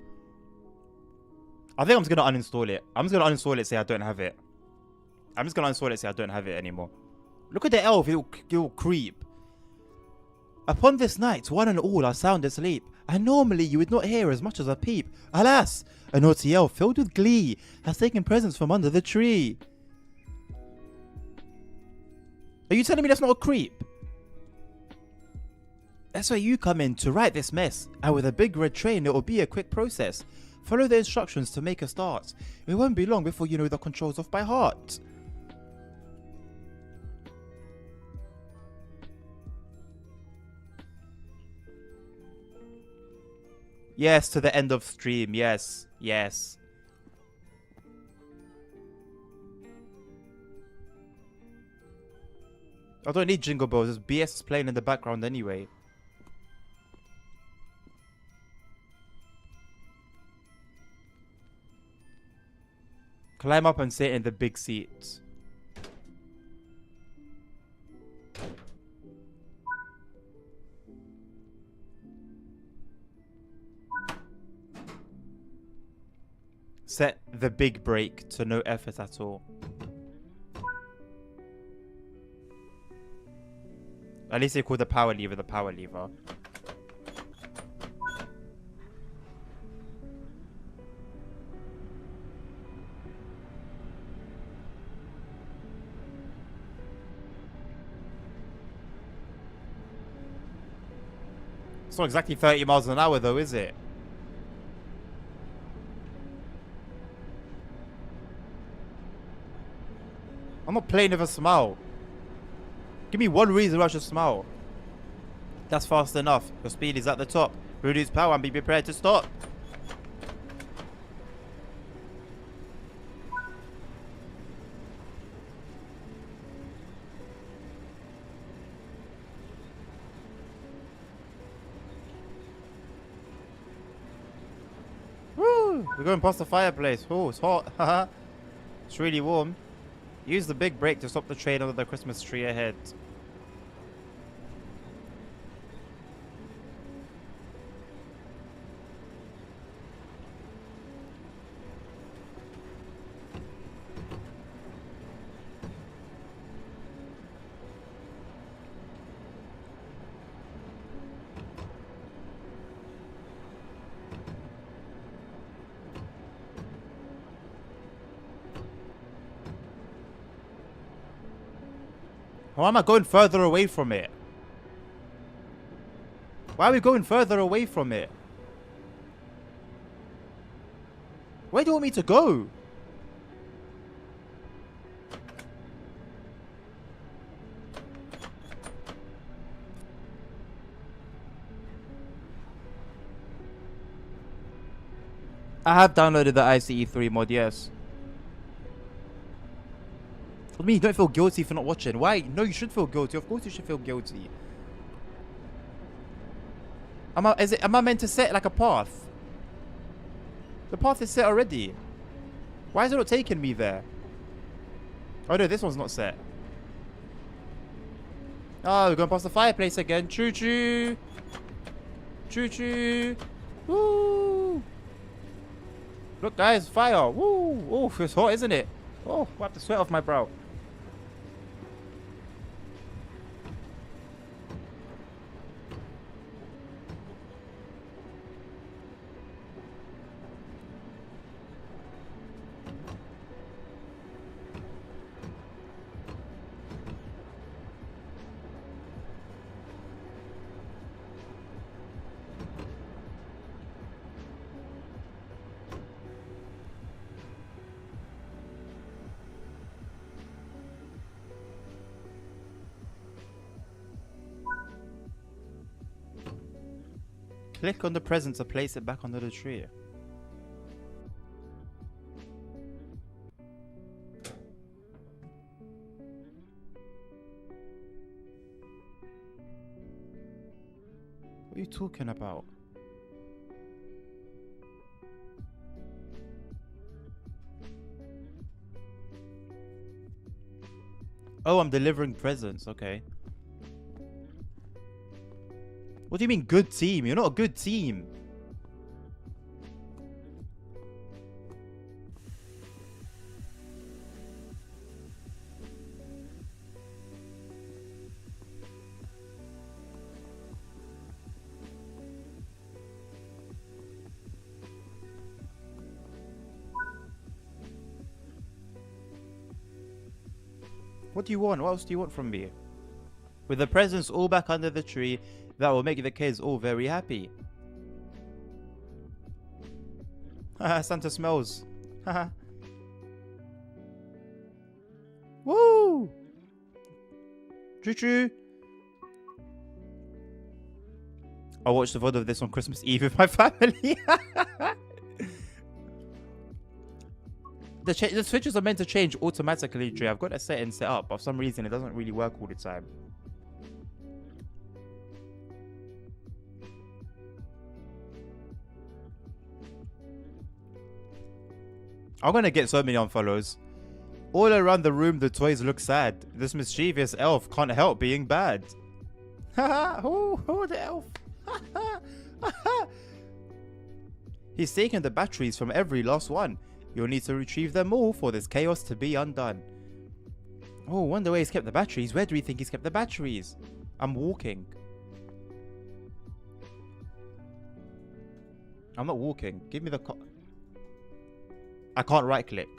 I think I'm just going to uninstall it. I'm just going to uninstall it, say I don't have it. I'm just going to uninstall it, say I don't have it anymore. Look at the elf, you little creep. Upon this night, one and all are sound asleep, and normally you would not hear as much as a peep. Alas, a naughty elf filled with glee has taken presents from under the tree. Are you telling me that's not a creep? That's where you come in to right this mess, and with a big red train it will be a quick process. Follow the instructions to make a start. It won't be long before you know the controls off by heart. Yes, to the end of stream. Yes, yes. I don't need Jingle Bells. There's BS is playing in the background anyway. Climb up and sit in the big seat. Set the big brake to no effort at all. At least they call the power lever the power lever. It's not exactly 30 miles an hour though, is it? I'm not playing with a smile. Give me one reason why I should smile. That's fast enough. Your speed is at the top. Reduce power and be prepared to stop. Woo! We're going past the fireplace. Oh, it's hot. Haha. It's really warm. Use the big brake to stop the train under the Christmas tree ahead. Why am I going further away from it? Why are we going further away from it? Where do you want me to go? I have downloaded the ICE3 mod, yes. What do you mean you don't feel guilty for not watching? Why? No, you should feel guilty. Of course you should feel guilty. Am I meant to set like a path? The path is set already. Why is it not taking me there? Oh no, this one's not set. Oh, we're going past the fireplace again. Choo choo. Choo choo. Woo. Look guys, fire. Woo. Oh, it's hot, isn't it? Oh, wipe the sweat off my brow. Click on the present to place it back under the tree. What are you talking about? Oh, I'm delivering presents. Okay. What do you mean good team? You're not a good team. What do you want? What else do you want from me? With the presents all back under the tree, that will make the kids all very happy. Haha, Santa smells. Haha. Woo! Choo choo! I watched the VOD of this on Christmas Eve with my family. The switches are meant to change automatically, Trey. I've got a setting set up, but for some reason it doesn't really work all the time. I'm gonna get so many unfollows. All around the room, the toys look sad. This mischievous elf can't help being bad. Haha, who the elf? He's taken the batteries from every last one. You'll need to retrieve them all for this chaos to be undone. Oh, wonder where he's kept the batteries. Where do we think he's kept the batteries? I'm walking. I'm not walking. Give me the I can't right click.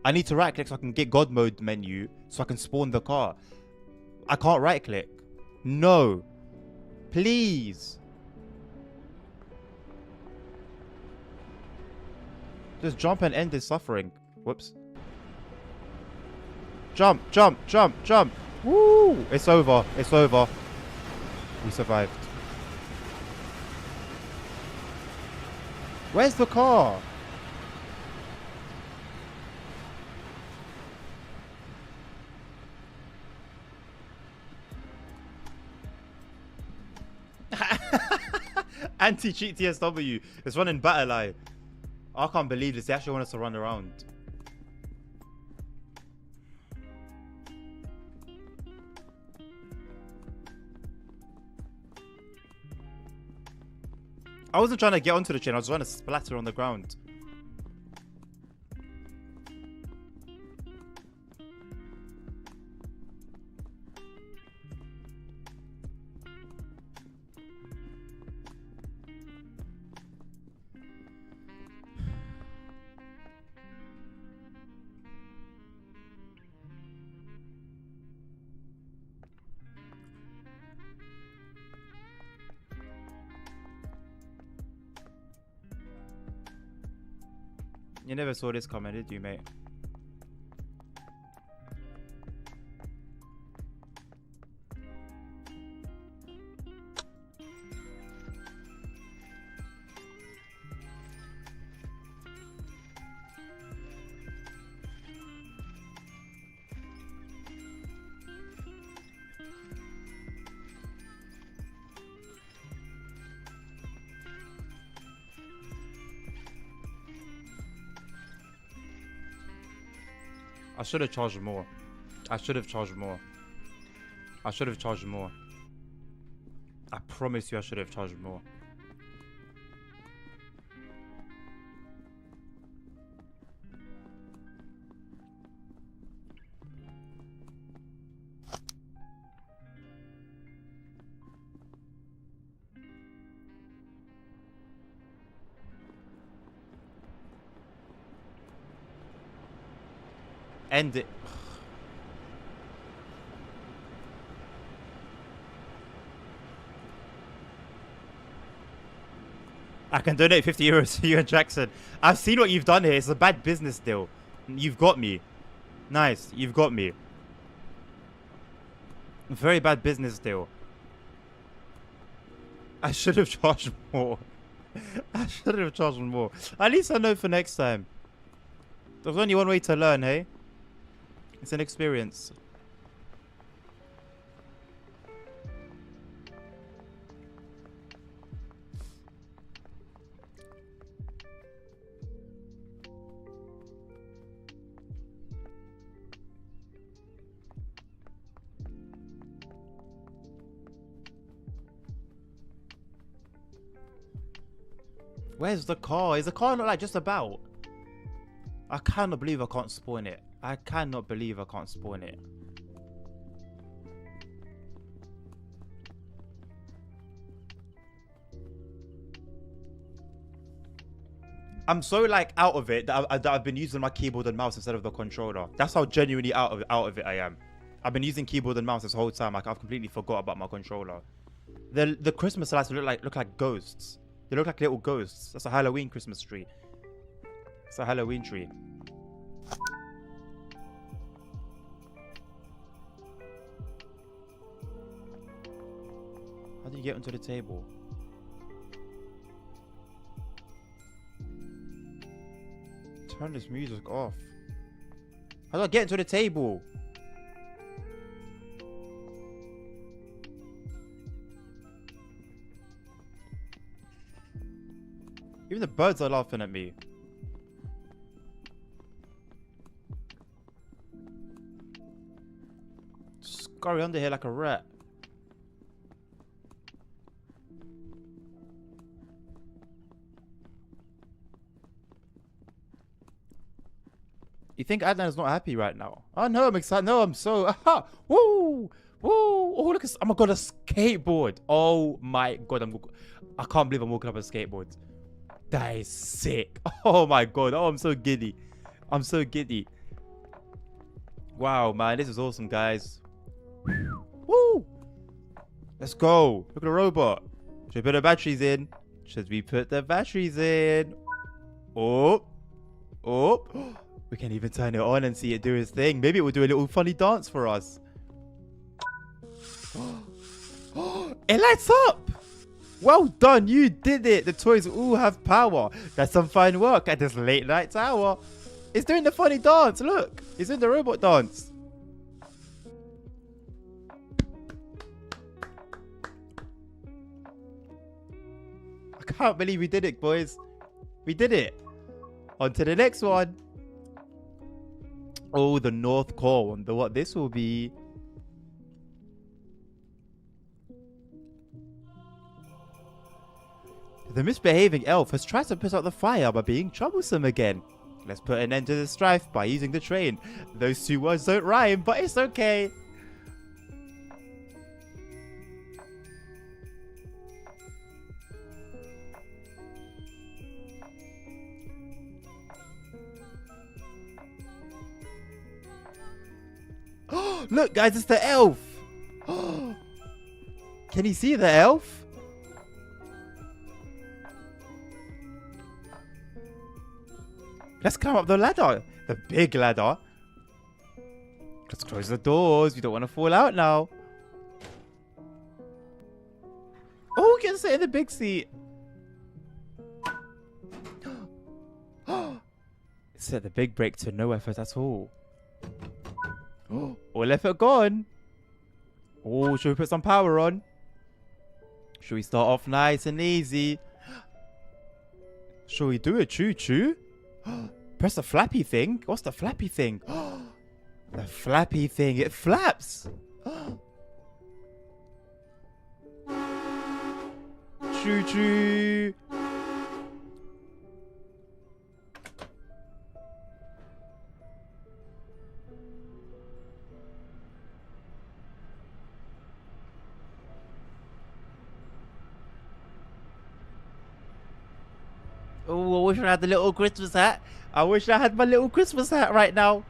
I need to right click so I can get God mode menu so I can spawn the car. I can't right click. No. Please. Just jump and end his suffering. Whoops. Jump, jump, jump, jump. Woo! It's over. It's over. We survived. Where's the car? Anti-cheat TSW. It's running Battle Eye. I can't believe this. They actually want us to run around. I wasn't trying to get onto the chain. I was trying to splatter on the ground. You never saw this coming, did you, mate? I should have charged more. I should have charged more. I should have charged more. I promise you I should have charged more. End it. I can donate 50 euros to you and Jackson. I've seen what you've done here. It's a bad business deal. You've got me. Nice. You've got me. Very bad business deal. I should have charged more. I should have charged more. At least I know for next time. There's only one way to learn, hey? It's an experience. Where's the car? Is the car not like just about? I cannot believe I can't spawn it. I cannot believe I can't spawn it. I'm so like out of it that I've been using my keyboard and mouse instead of the controller. That's how genuinely out of it I am. I've been using keyboard and mouse this whole time. Like I've completely forgot about my controller. The Christmas lights look like ghosts. They look like little ghosts. That's a Halloween Christmas tree. It's a Halloween tree. How do you get onto the table? Turn this music off. How do I get into the table? Even the birds are laughing at me. Scurry under here like a rat. You think Adnan's not happy right now? Oh no, I'm excited. No, I'm so aha! Woo! Woo! Oh look! Oh my god, a skateboard! Oh my god, I can't believe I'm walking up a skateboard. That is sick. Oh my god. Oh, I'm so giddy. I'm so giddy. Wow, man, this is awesome, guys. Woo! Let's go. Look at the robot. Should we put the batteries in? Should we put the batteries in? Oh. Oh. We can even turn it on and see it do its thing. Maybe it will do a little funny dance for us. It lights up! Well done, you did it! The toys all have power. That's some fine work at this late night hour. It's doing the funny dance, look! It's doing the robot dance. I can't believe we did it, boys. We did it. On to the next one. Oh, the North Core. Wonder what this will be. The misbehaving elf has tried to put out the fire by being troublesome again. Let's put an end to the strife by using the train. Those two words don't rhyme, but it's okay. Look, guys, it's the elf. Can you see the elf? Let's climb up the ladder. The big ladder. Let's close the doors. We don't want to fall out now. Oh, we can sit in the big seat. Set the big brake to no effort at all. All effort gone. Oh, should we put some power on? Should we start off nice and easy? Should we do a choo-choo? Press the flappy thing. What's the flappy thing? The flappy thing. It flaps. Choo-choo. Oh, I wish I had the little Christmas hat. I wish I had my little Christmas hat right now.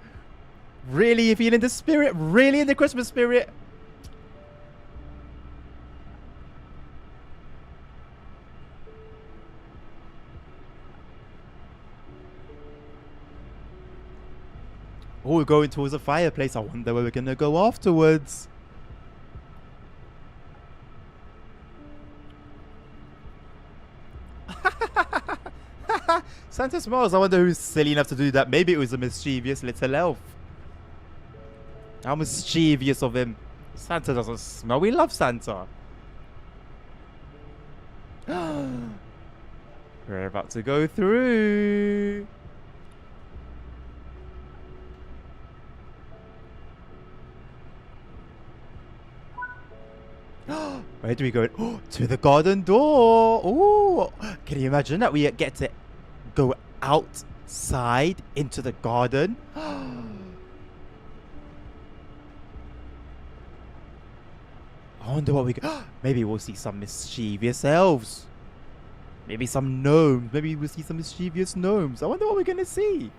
Really feeling the spirit. Really in the Christmas spirit. Oh, we're going towards a fireplace. I wonder where we're going to go afterwards. Santa smiles. I wonder who's silly enough to do that. Maybe it was a mischievous little elf. How mischievous of him. Santa doesn't smell. We love Santa. We're about to go through. Where do we go? Oh, to the garden door. Oh, can you imagine that we get to go outside into the garden? I wonder what we go. Maybe we'll see some mischievous elves. Maybe some gnomes. Maybe we'll see some mischievous gnomes. I wonder what we're going to see.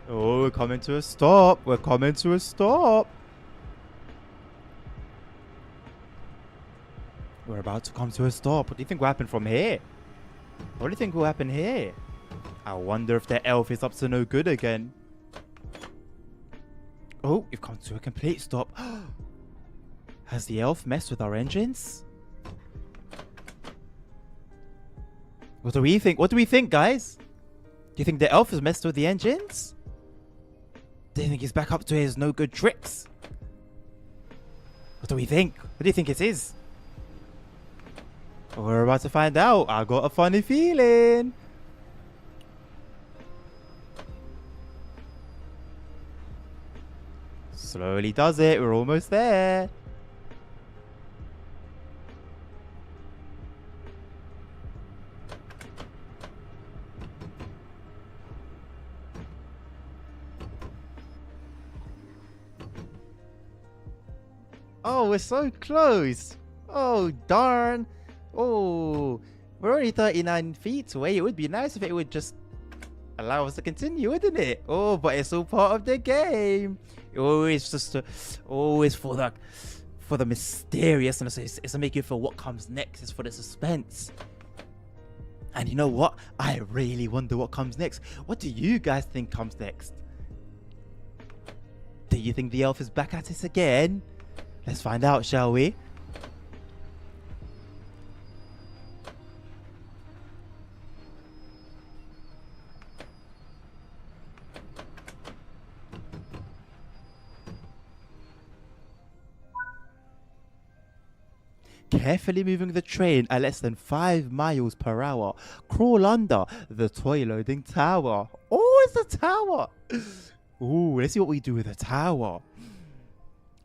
Oh, we're coming to a stop. We're coming to a stop. We're about to come to a stop. What do you think will happen from here? What do you think will happen here? I wonder if the elf is up to no good again. Oh, we've come to a complete stop. Has the elf messed with our engines? What do we think? What do we think, guys? Do you think the elf has messed with the engines? Do you think he's back up to his no good tricks? What do we think? What do you think it is? We're about to find out. I got a funny feeling. Slowly does it. We're almost there. Oh, we're so close. Oh, darn. Oh, we're only 39 feet away. It would be nice if it would just allow us to continue, wouldn't it? Oh, but it's all part of the game. Always just always for the mysteriousness. It's to make you feel what comes next. It's for the suspense. And you know what? I really wonder what comes next. What do you guys think comes next? Do you think the elf is back at it again? Let's find out, shall we? Carefully moving the train at less than 5 miles per hour. Crawl under the toy loading tower. Oh, it's a tower. Ooh, let's see what we do with a tower.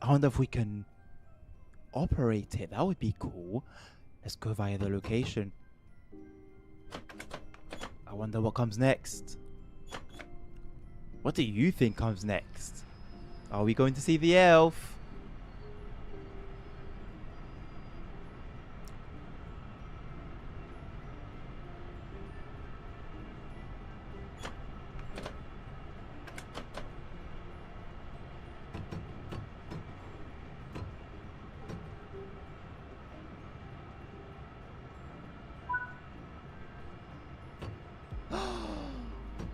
I wonder if we can operate it. That would be cool. Let's go via the location. I wonder what comes next. What do you think comes next? Are we going to see the elf?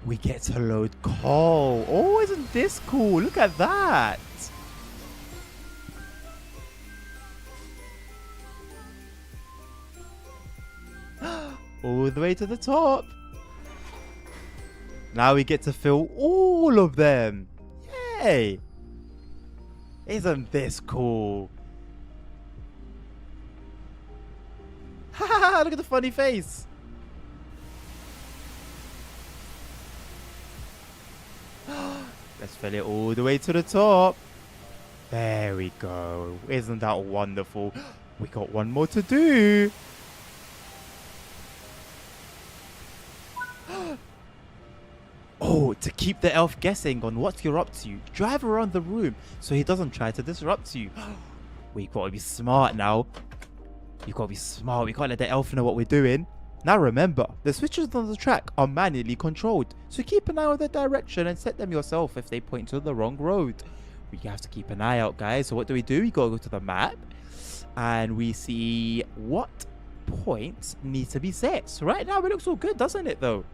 We get to load coal. Oh, isn't this cool? Look at that. All the way to the top. Now we get to fill all of them. Yay. Isn't this cool? Haha, look at the funny face. Let's fill it all the way to the top. There we go. Isn't that wonderful? We got one more to do. Oh, to keep the elf guessing on what you're up to, drive around the room so he doesn't try to disrupt you. We gotta be smart now. You gotta be smart. We can't let the elf know what we're doing. Now remember, the switches on the track are manually controlled, so keep an eye on the direction and set them yourself if they point to the wrong road. We have to keep an eye out, guys. So what do? We gotta go to the map and we see what points need to be set. So right now it looks all good, doesn't it though?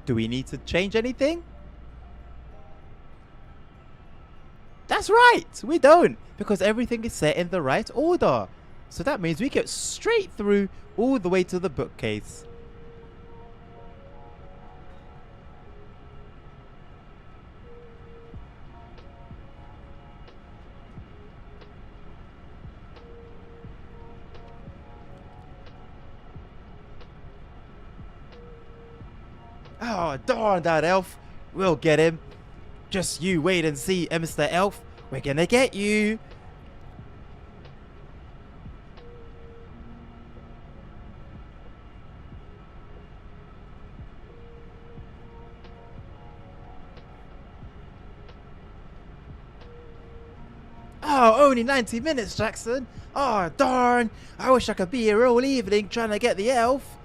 Do we need to change anything? That's right, we don't, because everything is set in the right order. So that means we get straight through all the way to the bookcase. Oh, darn that elf. We'll get him. Just you wait and see, Mr. Elf. We're gonna get you. Oh, only 90 minutes, Jackson. Oh, darn. I wish I could be here all evening trying to get the elf.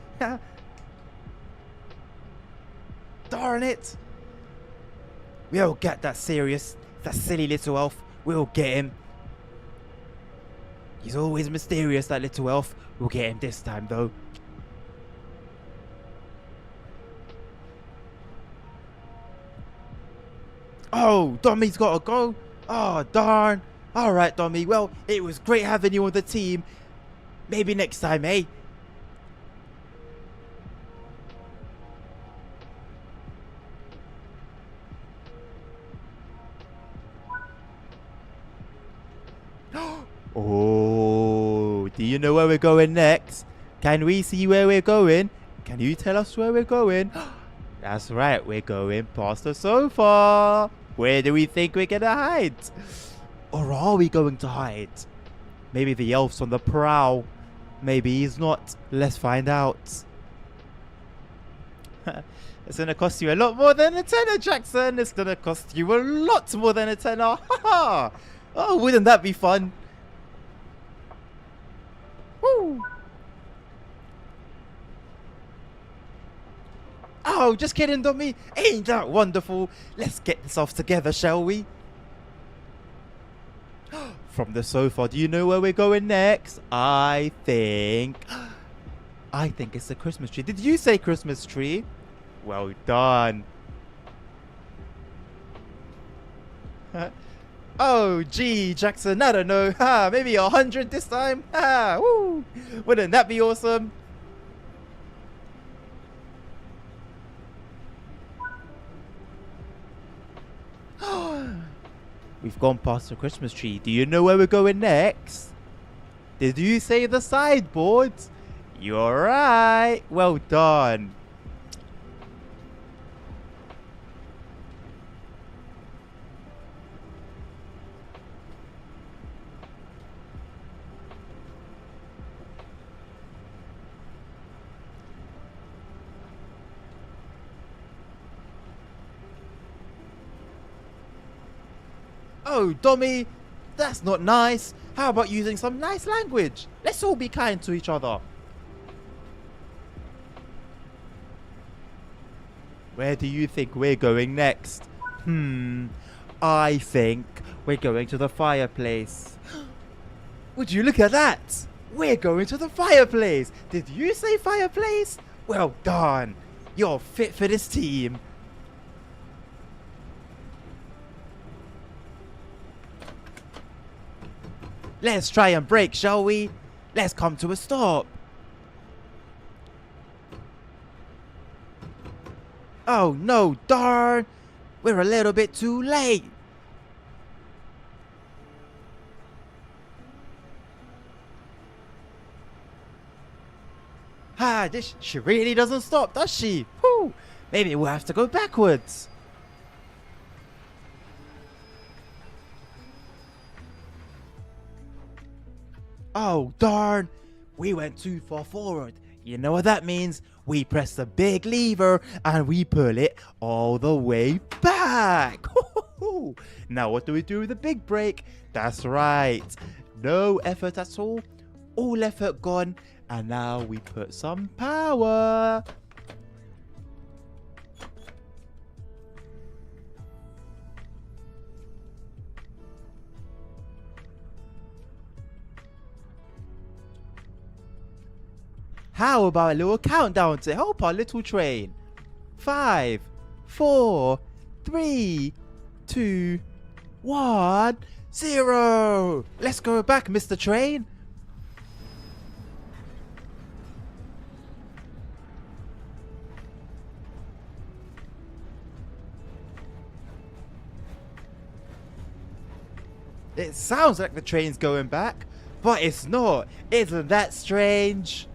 Darn it. We'll get that silly little elf. We'll get him. He's always mysterious, that little elf. We'll get him this time, though. Oh, Dommy's gotta go. Oh, darn. Alright, Dommy. Well, it was great having you on the team. Maybe next time, eh? Oh, do you know where we're going next? Can we see where we're going? Can you tell us where we're going? That's right, we're going past the sofa. Where do we think we're gonna hide? Or are we going to hide? Maybe the elf's on the prowl. Maybe he's not. Let's find out. It's gonna cost you a lot more than a tenner, Jackson. It's gonna cost you a lot more than a tenner. Oh, wouldn't that be fun? Woo! Oh, just kidding, Dummy. Ain't that wonderful? Let's get this off together, shall we? From the sofa, do you know where we're going next? I think it's the Christmas tree. Did you say Christmas tree? Well done. Oh, gee, Jackson, I don't know. Maybe 100 this time. Woo! Wouldn't that be awesome? We've gone past the Christmas tree. Do you know where we're going next? Did you say the sideboard? You're right. Well done. Oh, Dommy, that's not nice. How about using some nice language? Let's all be kind to each other. Where do you think we're going next? I think we're going to the fireplace. Would you look at that? We're going to the fireplace. Did you say fireplace? Well done. You're fit for this team. Let's try and brake, shall we? Let's come to a stop. Oh no, darn! We're a little bit too late. She really doesn't stop, does she? Whew. Maybe we'll have to go backwards. Oh, darn. We went too far forward. You know what that means? We press the big lever and we pull it all the way back. Now what do we do with the big brake? That's right. No effort at all. All effort gone. And now we put some power. How about a little countdown to help our little train? 5, 4, 3, 2, 1, 0. Let's go back, Mr. Train. It sounds like the train's going back, but it's not. Isn't that strange?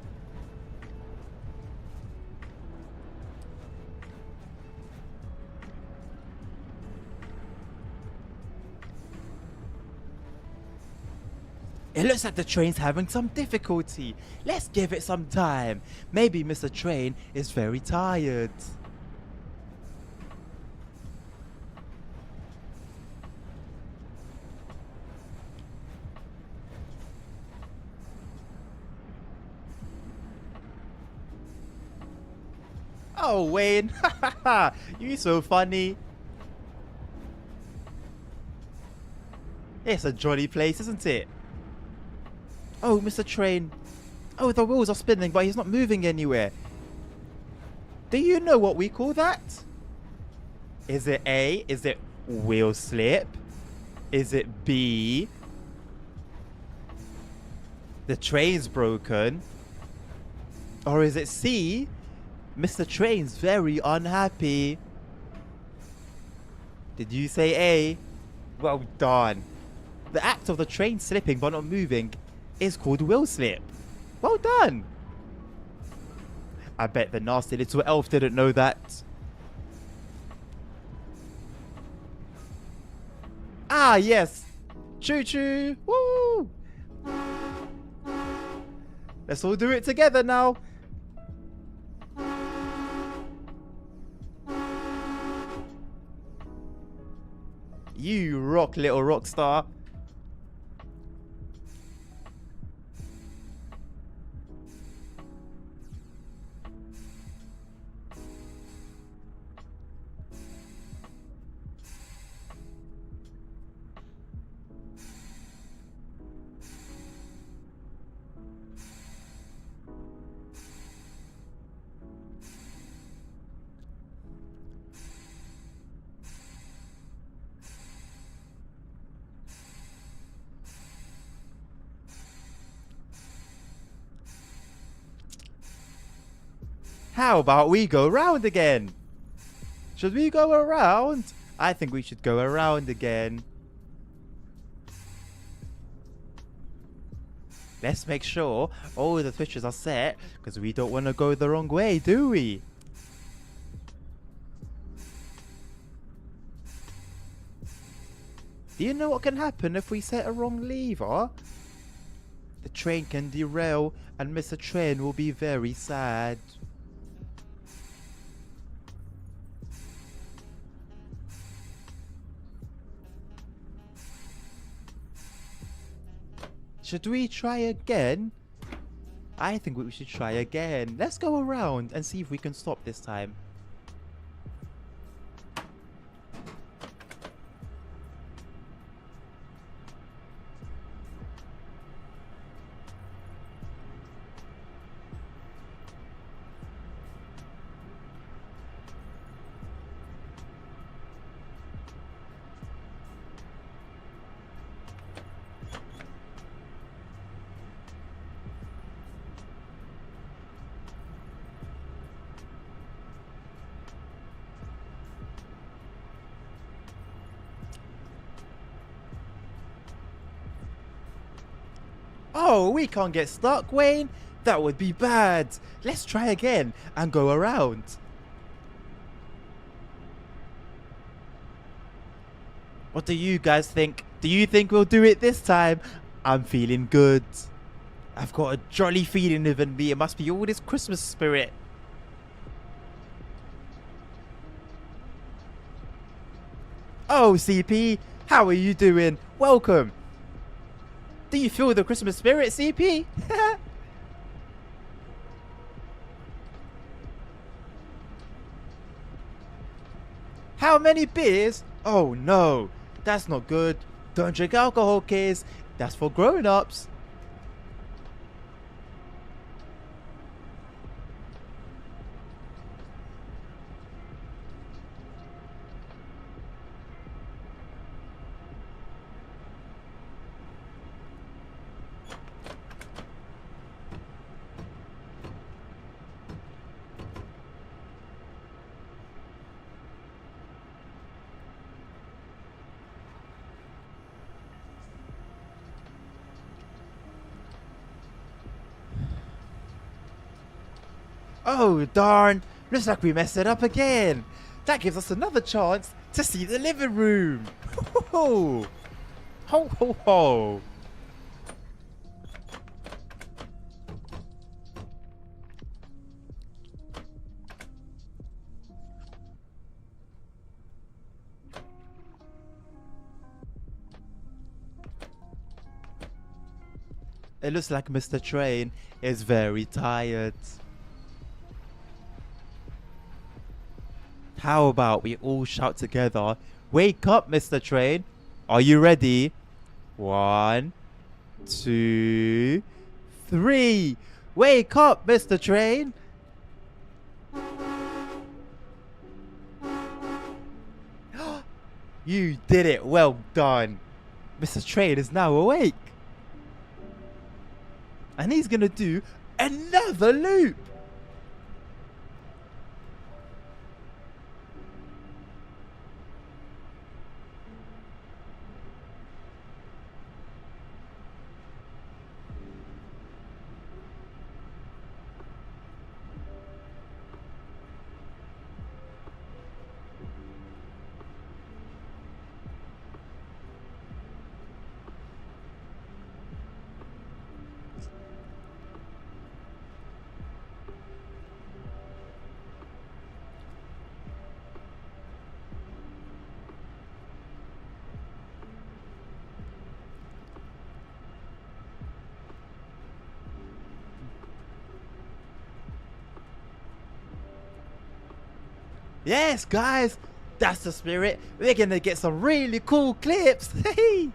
It looks like the train's having some difficulty. Let's give it some time. Maybe Mr. Train is very tired. Oh, Wayne. You so funny. It's a jolly place, isn't it? Oh, Mr. Train. Oh, the wheels are spinning, but he's not moving anywhere. Do you know what we call that? Is it A? Is it wheel slip? Is it B? The train's broken? Or is it C? Mr. Train's very unhappy. Did you say A? Well done. The act of the train slipping but not moving is called wheel slip. Well done. I bet the nasty little elf didn't know that. Ah, yes. Choo choo. Woo. Let's all do it together now. You rock, little rock star. How about we go round again? Should we go around? I think we should go around again. Let's make sure all the switches are set, because we don't want to go the wrong way, do we? Do you know what can happen if we set a wrong lever? The train can derail and Mr. Train will be very sad. Should we try again? I think we should try again. Let's go around and see if we can stop this time. Oh, we can't get stuck, Wayne. That would be bad. Let's try again and go around. What do you guys think? Do you think we'll do it this time? I'm feeling good. I've got a jolly feeling within me. It must be all this Christmas spirit. Oh, CP, how are you doing? Welcome. Do you feel the Christmas spirit, CP? How many beers? Oh no, that's not good. Don't drink alcohol, kids. That's for grown-ups. Oh, darn. Looks like we messed it up again. That gives us another chance to see the living room. Ho, ho, ho. Ho, ho, ho. It looks like Mr. Train is very tired. How about we all shout together, "Wake up, Mr. Train." Are you ready? 1, 2, 3. Wake up, Mr. Train. You did it. Well done. Mr. Train is now awake. And he's gonna do another loop. Yes, guys, that's the spirit. We're gonna get some really cool clips. Hey.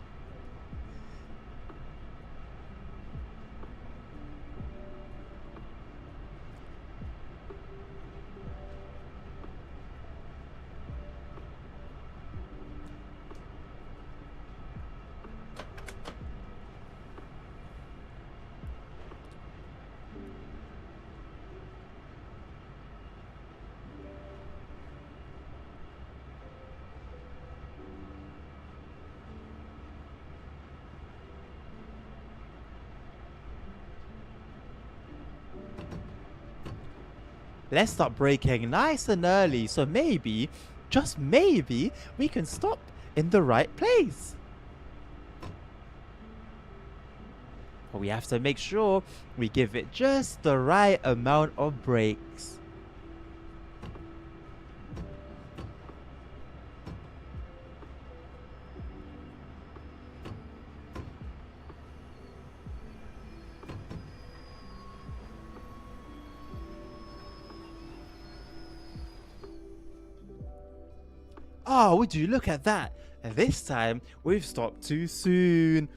Let's start braking nice and early, so maybe, just maybe, we can stop in the right place. But we have to make sure we give it just the right amount of brakes. Oh, would you look at that? And this time, we've stopped too soon.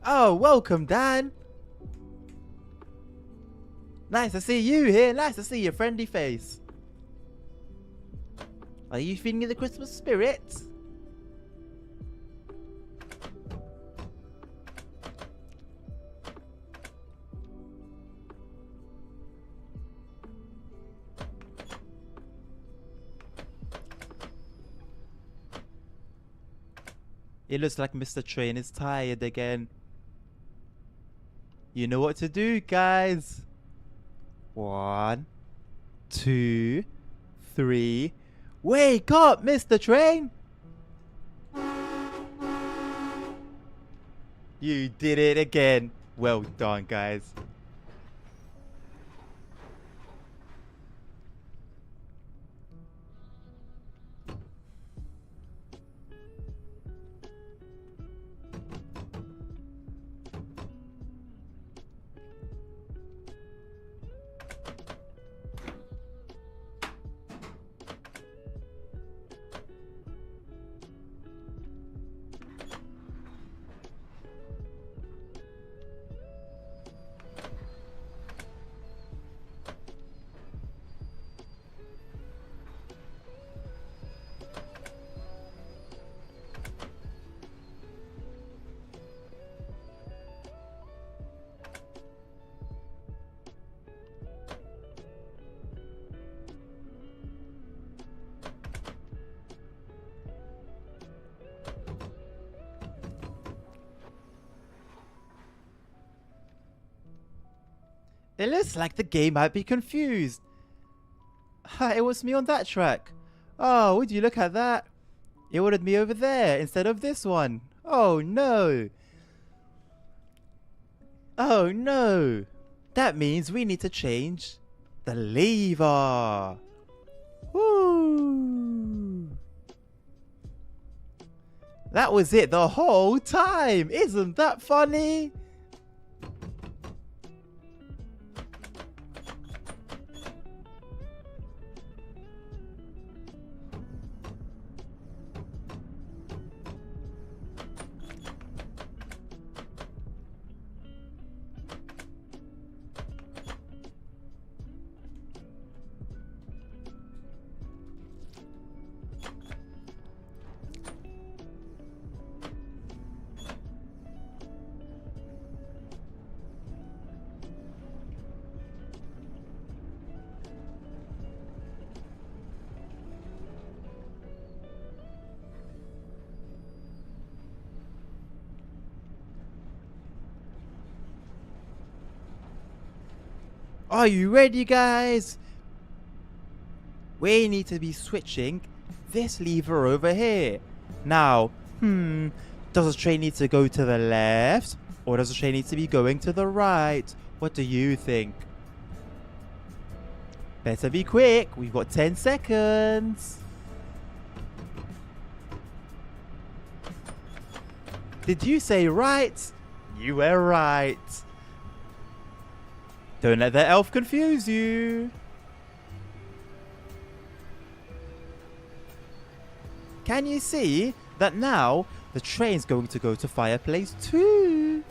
Oh, welcome, Dan. Nice to see you here. Nice to see your friendly face. Are you feeling the Christmas spirit? It looks like Mr. Train is tired again. You know what to do, guys. 1, 2, 3. Wake up, Mr. Train! You did it again. Well done, guys. It looks like the game might be confused. Ha, it was me on that track. Oh, would you look at that? It wanted me over there instead of this one. Oh no. Oh no. That means we need to change the lever. Woo. That was it the whole time. Isn't that funny? Are you ready, guys? We need to be switching this lever over here. Now, does the train need to go to the left? Or does the train need to be going to the right? What do you think? Better be quick. We've got 10 seconds. Did you say right? You were right. Don't let that elf confuse you. Can you see that now the train's going to go to fireplace 2?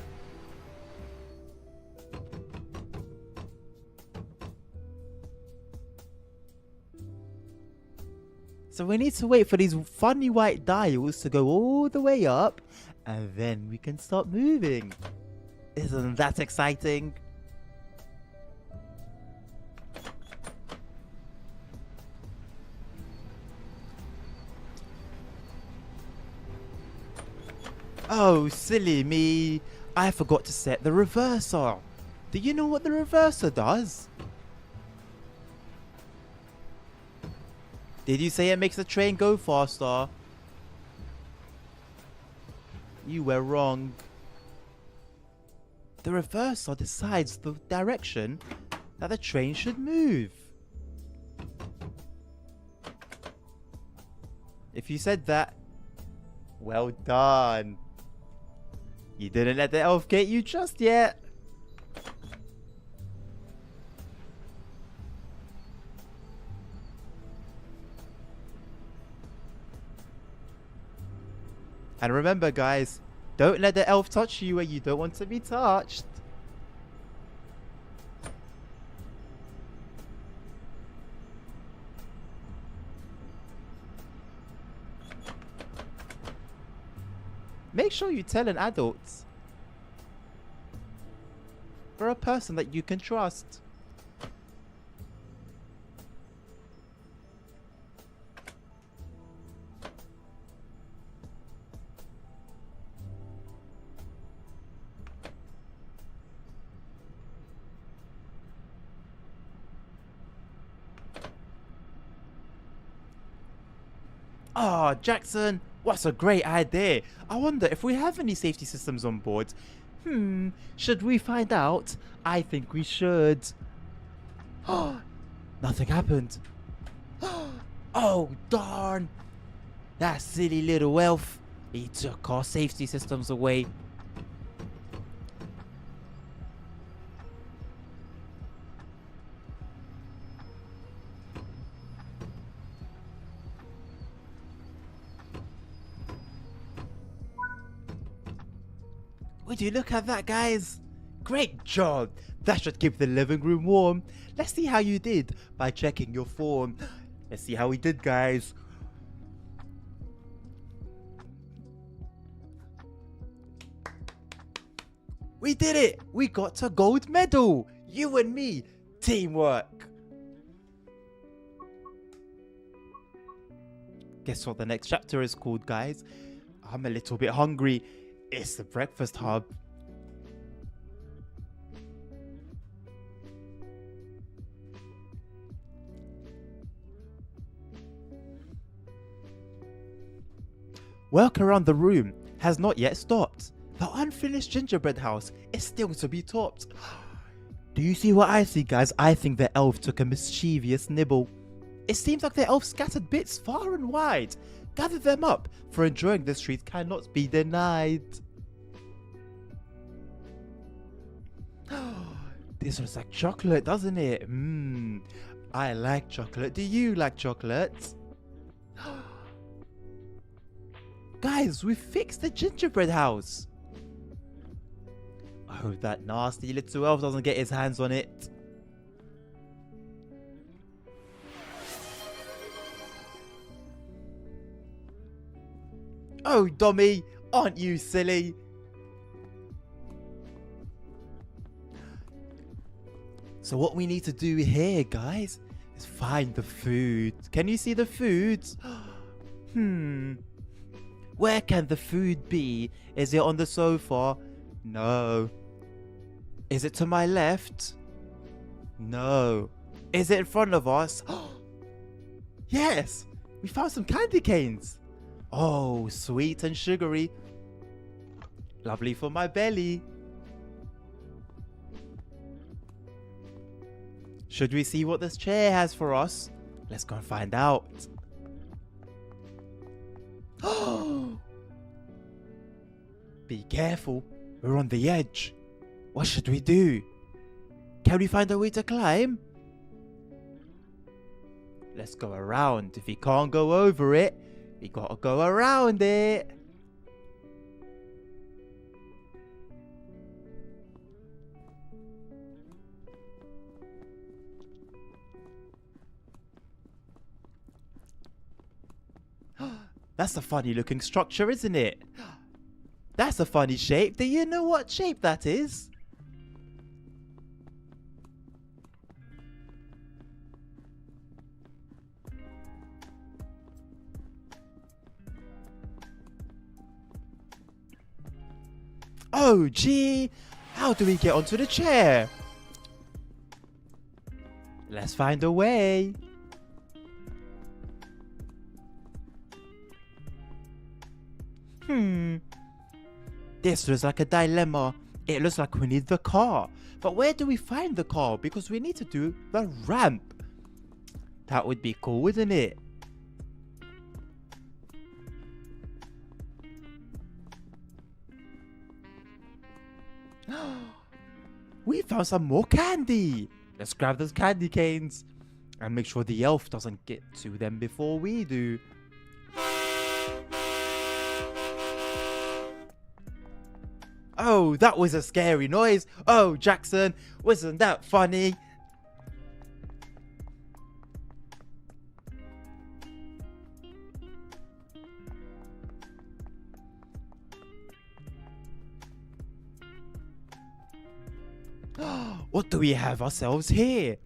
So we need to wait for these funny white dials to go all the way up, and then we can start moving. Isn't that exciting? Oh, silly me. I forgot to set the reverser. Do you know what the reverser does? Did you say it makes the train go faster? You were wrong. The reverser decides the direction that the train should move. If you said that, well done. You didn't let the elf get you just yet. And remember, guys, don't let the elf touch you where you don't want to be touched. Make sure you tell an adult. Or a person that you can trust. Oh, Jackson, what's a great idea. I wonder if we have any safety systems on board. Should we find out? I think we should. Nothing happened. Oh, darn. That silly little elf. He took our safety systems away. Would you look at that, guys? Great job. That should keep the living room warm. Let's see how you did by checking your phone. Let's see how we did, guys. We did it! We got a gold medal! You and me! Teamwork! Guess what the next chapter is called, guys? I'm a little bit hungry. It's the breakfast hub. Work around the room has not yet stopped. The unfinished gingerbread house is still to be topped. Do you see what I see, guys? I think the elf took a mischievous nibble. It seems like the elf scattered bits far and wide. Gather them up, for enjoying this treat cannot be denied. This looks like chocolate, doesn't it? I like chocolate. Do you like chocolate? Guys, we fixed the gingerbread house. I hope that nasty little elf doesn't get his hands on it. Oh, Dommy, aren't you silly? So what we need to do here, guys, is find the food. Can you see the food? Where can the food be? Is it on the sofa? No. Is it to my left? No. Is it in front of us? Yes! We found some candy canes. Oh, sweet and sugary. Lovely for my belly. Should we see what this chair has for us? Let's go and find out. Be careful. We're on the edge. What should we do? Can we find a way to climb? Let's go around. If we can't go over it, we gotta go around it. That's a funny looking structure, isn't it? That's a funny shape. Do you know what shape that is? Oh, gee. How do we get onto the chair? Let's find a way. This looks like a dilemma. It looks like we need the car. But where do we find the car? Because we need to do the ramp. That would be cool, wouldn't it? We found some more candy. Let's grab those candy canes and make sure the elf doesn't get to them before we do. Oh, that was a scary noise. Oh, Jackson, wasn't that funny? What do we have ourselves here?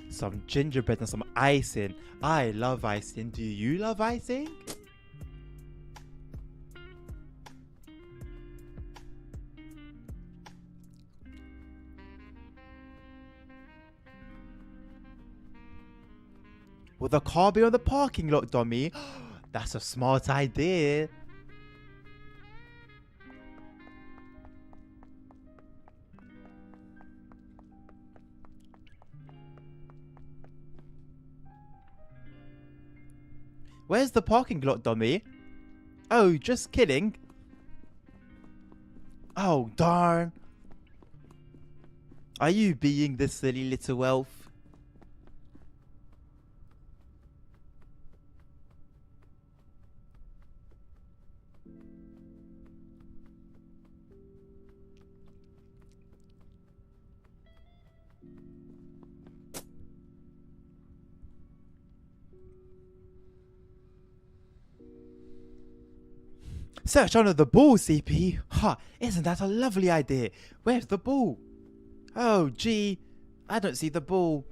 Some gingerbread and some icing. I love icing. Do you love icing? Will the car be on the parking lot, dummy? That's a smart idea. Where's the parking lot, dummy? Oh, just kidding. Oh, darn. Are you being the silly little elf? Search under the ball, CP. Ha, isn't that a lovely idea? Where's the ball? Oh, gee, I don't see the ball.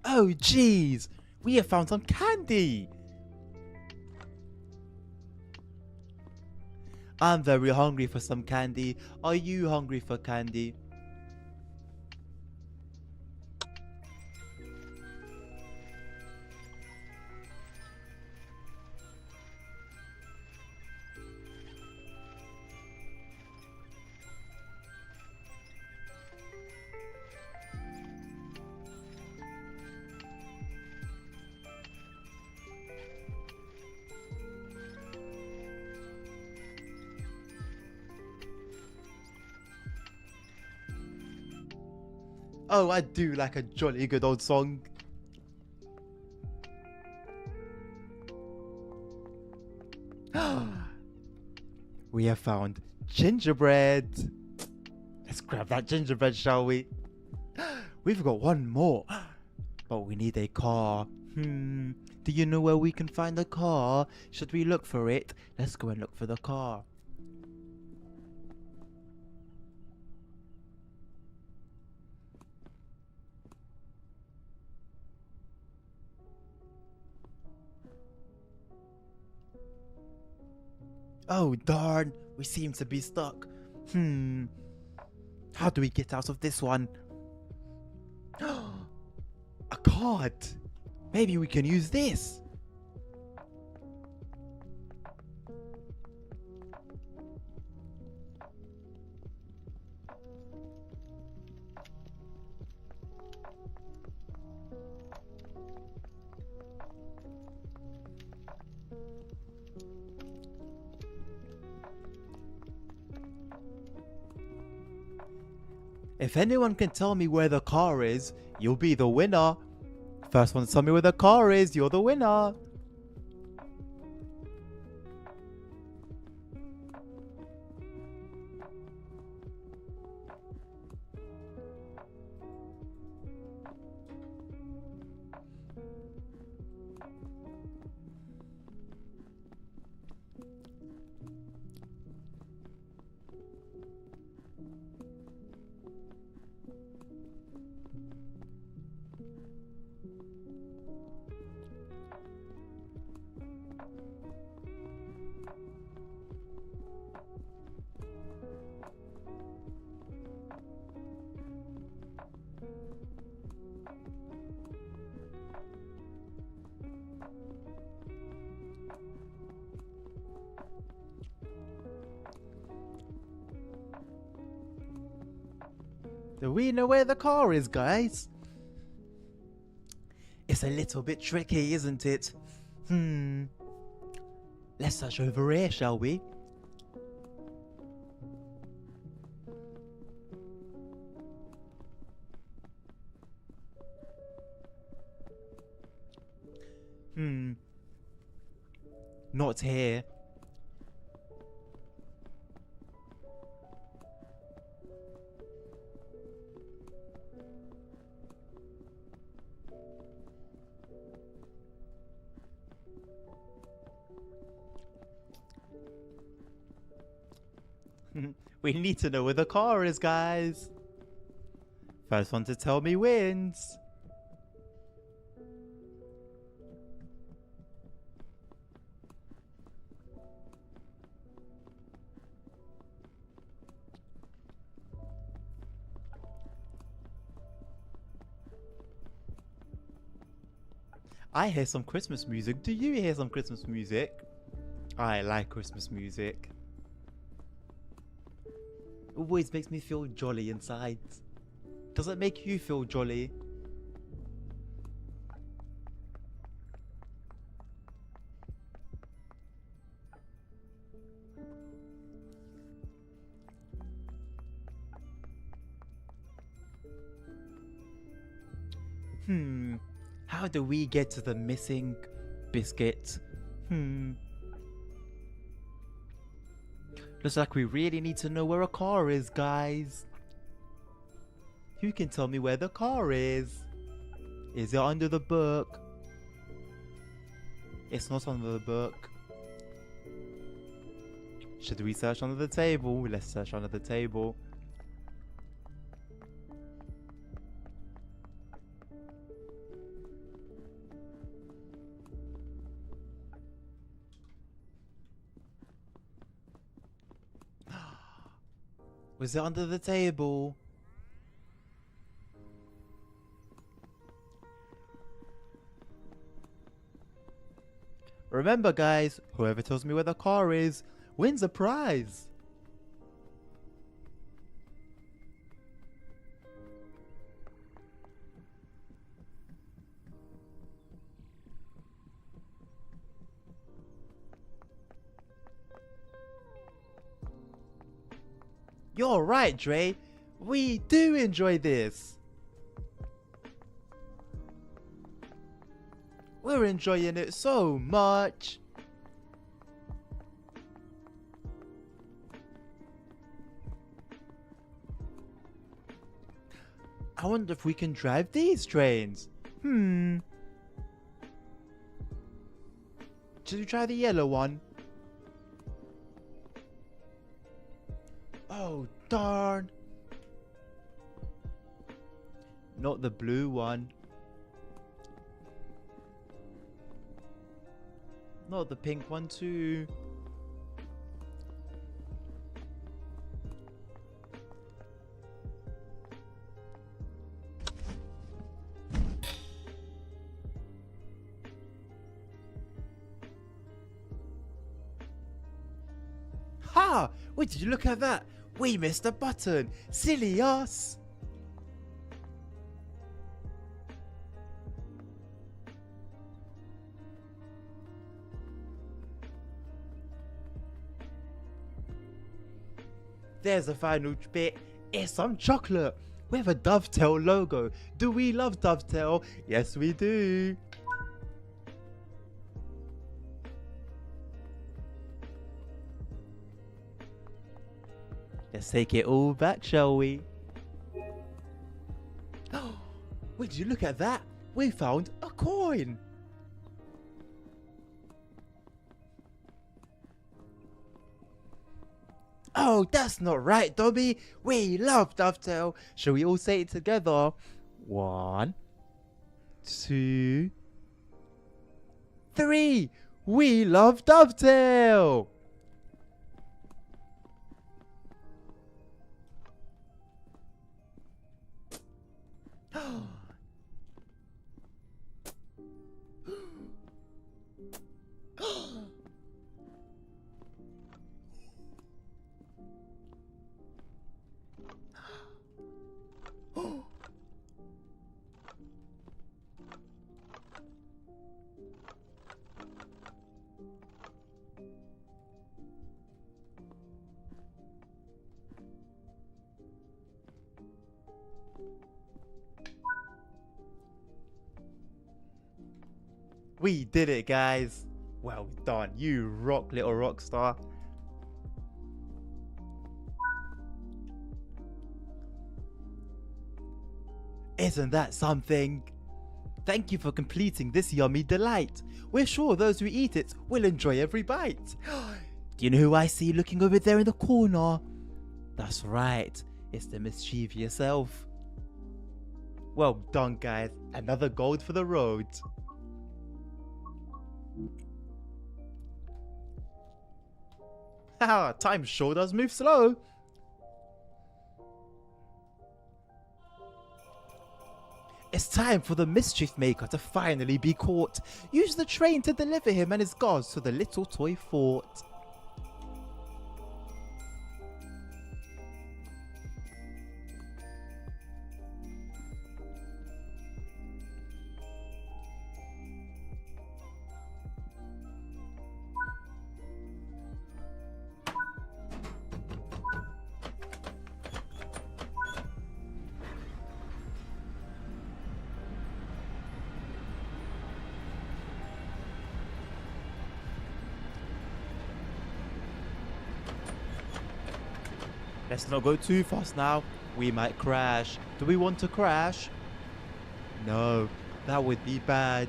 Oh, jeez, we have found some candy. I'm very hungry for some candy. Are you hungry for candy? Oh, I do like a jolly good old song. We have found gingerbread. Let's grab that gingerbread, shall we? We've got one more, but we need a car. Do you know where we can find a car? Should we look for it? Let's go and look for the car. Oh, darn. We seem to be stuck. How do we get out of this one? A card. Maybe we can use this. If anyone can tell me where the car is, you'll be the winner. First one to tell me where the car is, you're the winner. Do we know where the car is, guys? It's a little bit tricky, isn't it? Let's search over here, shall we? Not here. We need to know where the car is, guys. First one to tell me wins. I hear some Christmas music. Do you hear some Christmas music? I like Christmas music. Always makes me feel jolly inside. Does it make you feel jolly? How do we get to the missing biscuit? Looks like we really need to know where a car is, guys. Who can tell me where the car is? Is it under the book? It's not under the book. Should we search under the table? Let's search under the table. Was it under the table? Remember, guys, whoever tells me where the car is wins a prize. You're right, Dre. We do enjoy this. We're enjoying it so much. I wonder if we can drive these trains. Should we try the yellow one? Oh, darn. Not the blue one. Not the pink one too. Ha! Wait, did you look at that? We missed a button. Silly us. There's the final bit. It's some chocolate with a Dovetail logo. Do we love Dovetail? Yes, we do. Let's take it all back, shall we? Wait, did you look at that? We found a coin. Oh, that's not right, Dobby. We love Dovetail. Shall we all say it together? 1, 2, 3. We love Dovetail. We did it, guys. Well done. You rock, little rock star. Isn't that something? Thank you for completing this yummy delight. We're sure those who eat it will enjoy every bite. Do you know who I see looking over there in the corner? That's right, it's the mischievous elf. Well done, guys. Another gold for the road. Haha, time sure does move slow. It's time for the mischief maker to finally be caught. Use the train to deliver him and his guards to the little toy fort. Let's not go too fast now. We might crash. Do we want to crash? No, that would be bad.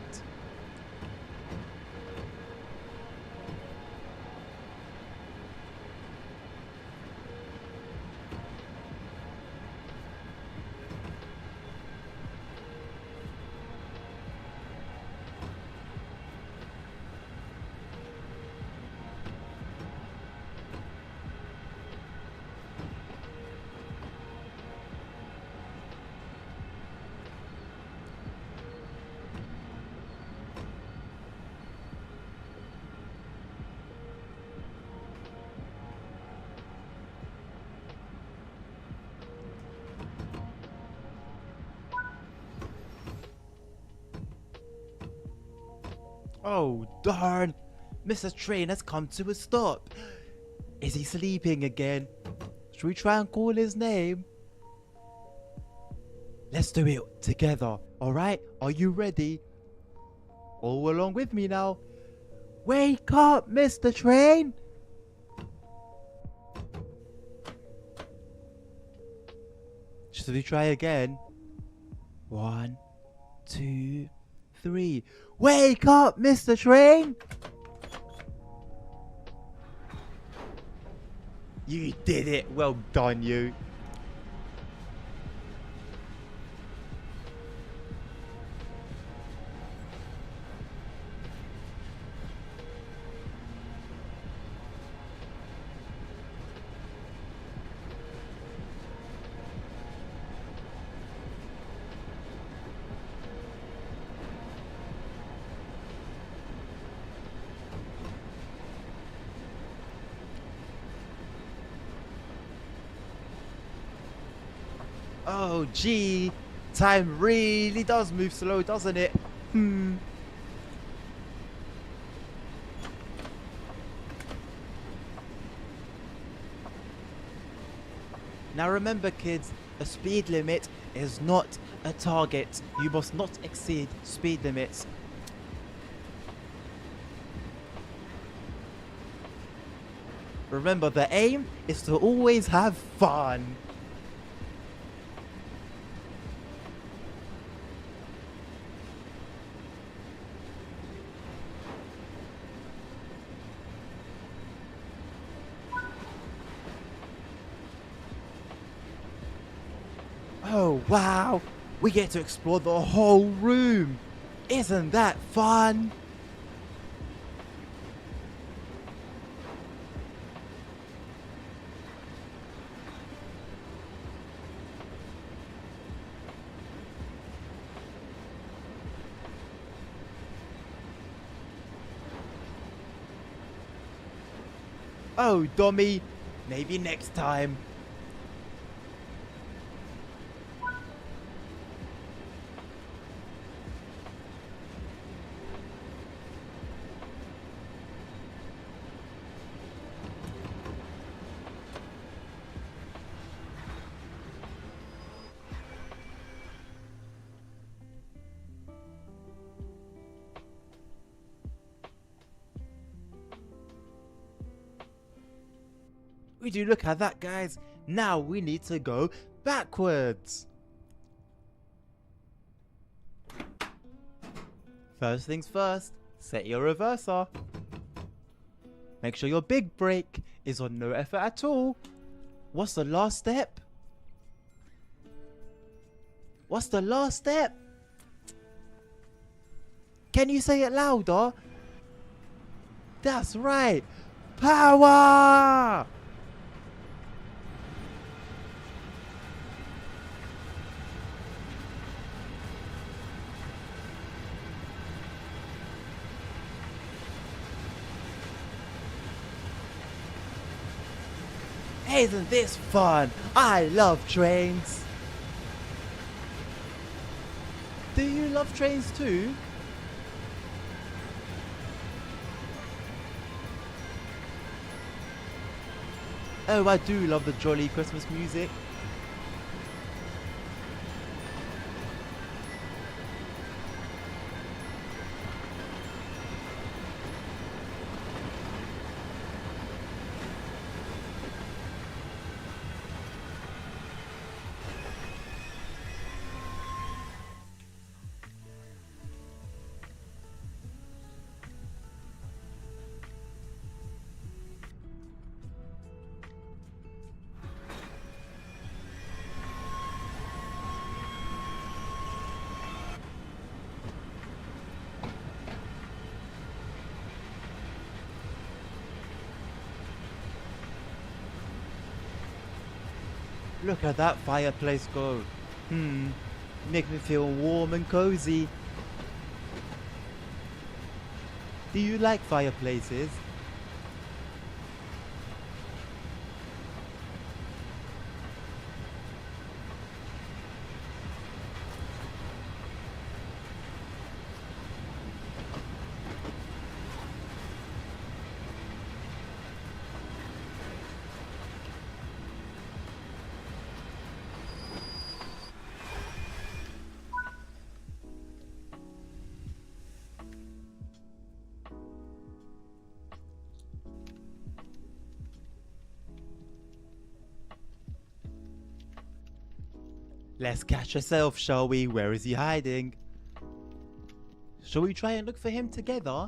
Oh, darn. Mr. Train has come to a stop. Is he sleeping again? Should we try and call his name? Let's do it together, alright? Are you ready? All along with me now. Wake up, Mr. Train! Should we try again? 1, 2, 3. Wake up, Mr. Train! You did it. Well done, you. Oh, gee. Time really does move slow, doesn't it? Now remember, kids, a speed limit is not a target. You must not exceed speed limits. Remember, the aim is to always have fun. Oh, wow! We get to explore the whole room! Isn't that fun? Oh, dummy! Maybe next time. Would you look at that, guys? Now we need to go backwards. First things first, set your reverser. Make sure your big brake is on no effort at all. What's the last step? What's the last step? Can you say it louder? That's right. Power! Isn't this fun? I love trains. Do you love trains too? Oh, I do love the jolly Christmas music. Look at that fireplace go. Make me feel warm and cozy. Do you like fireplaces? Let's catch yourself, shall we? Where is he hiding? Shall we try and look for him together?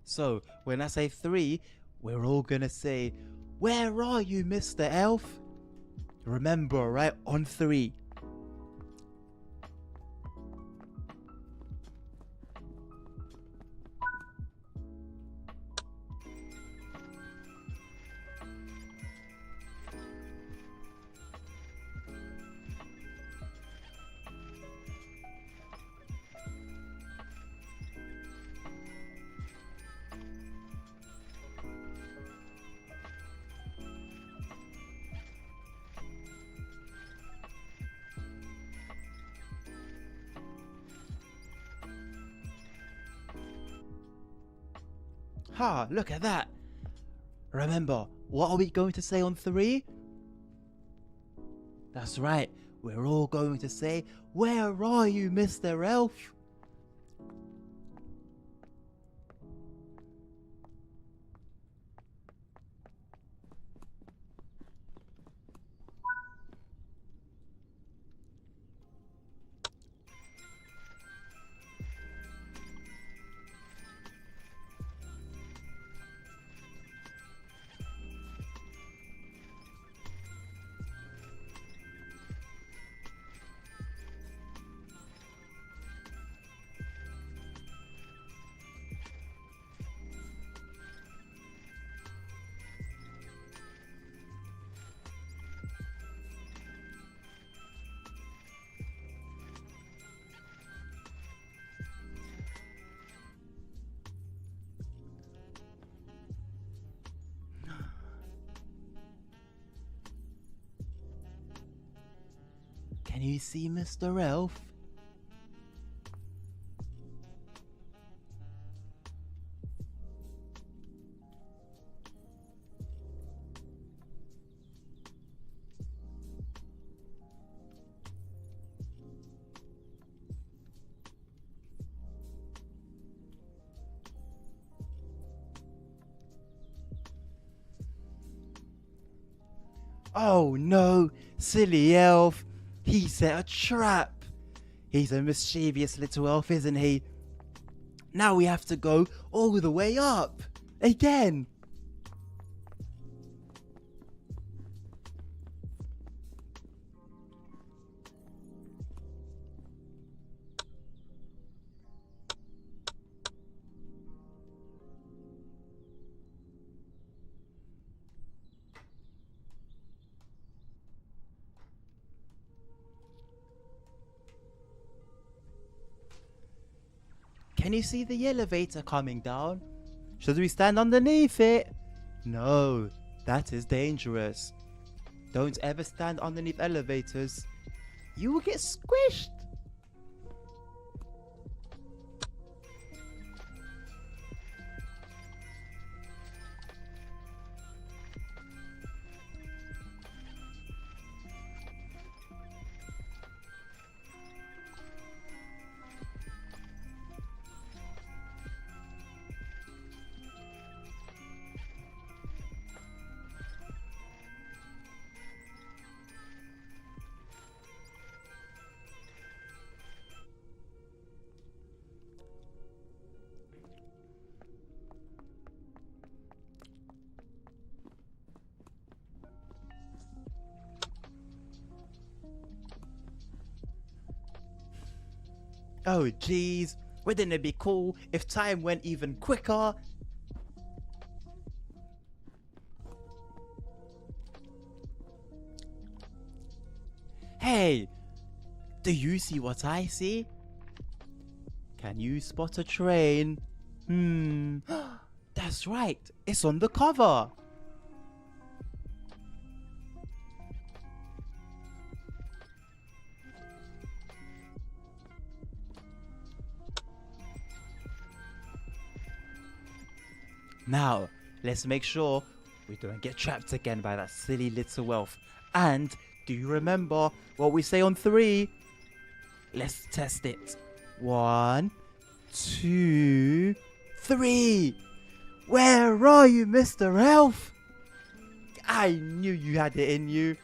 So, when I say 3, we're all gonna say, "Where are you, Mr. Elf?" Remember, right? On 3. Ha, look at that. Remember, what are we going to say on 3? That's right, we're all going to say, "Where are you, Mr. Elf?" Can you see Mr. Elf? Oh no, silly elf. He set a trap. He's a mischievous little elf, isn't he? Now we have to go all the way up. Again. Can you see the elevator coming down? Should we stand underneath it? No, that is dangerous. Don't ever stand underneath elevators. You will get squished. Oh jeez, wouldn't it be cool if time went even quicker? Hey, do you see what I see? Can you spot a train? That's right, it's on the cover. Now, let's make sure we don't get trapped again by that silly little elf. And do you remember what we say on 3? Let's test it. 1, 2, 3. Where are you, Mr. Elf? I knew you had it in you.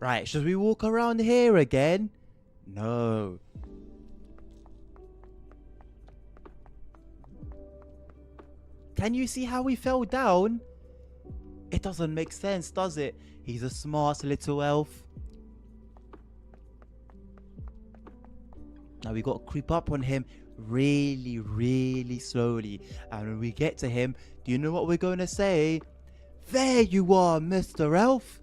Right, should we walk around here again? No. Can you see how he fell down? It doesn't make sense, does it? He's a smart little elf. Now we got to creep up on him really, really slowly. And when we get to him, do you know what we're going to say? There you are, Mr. Elf.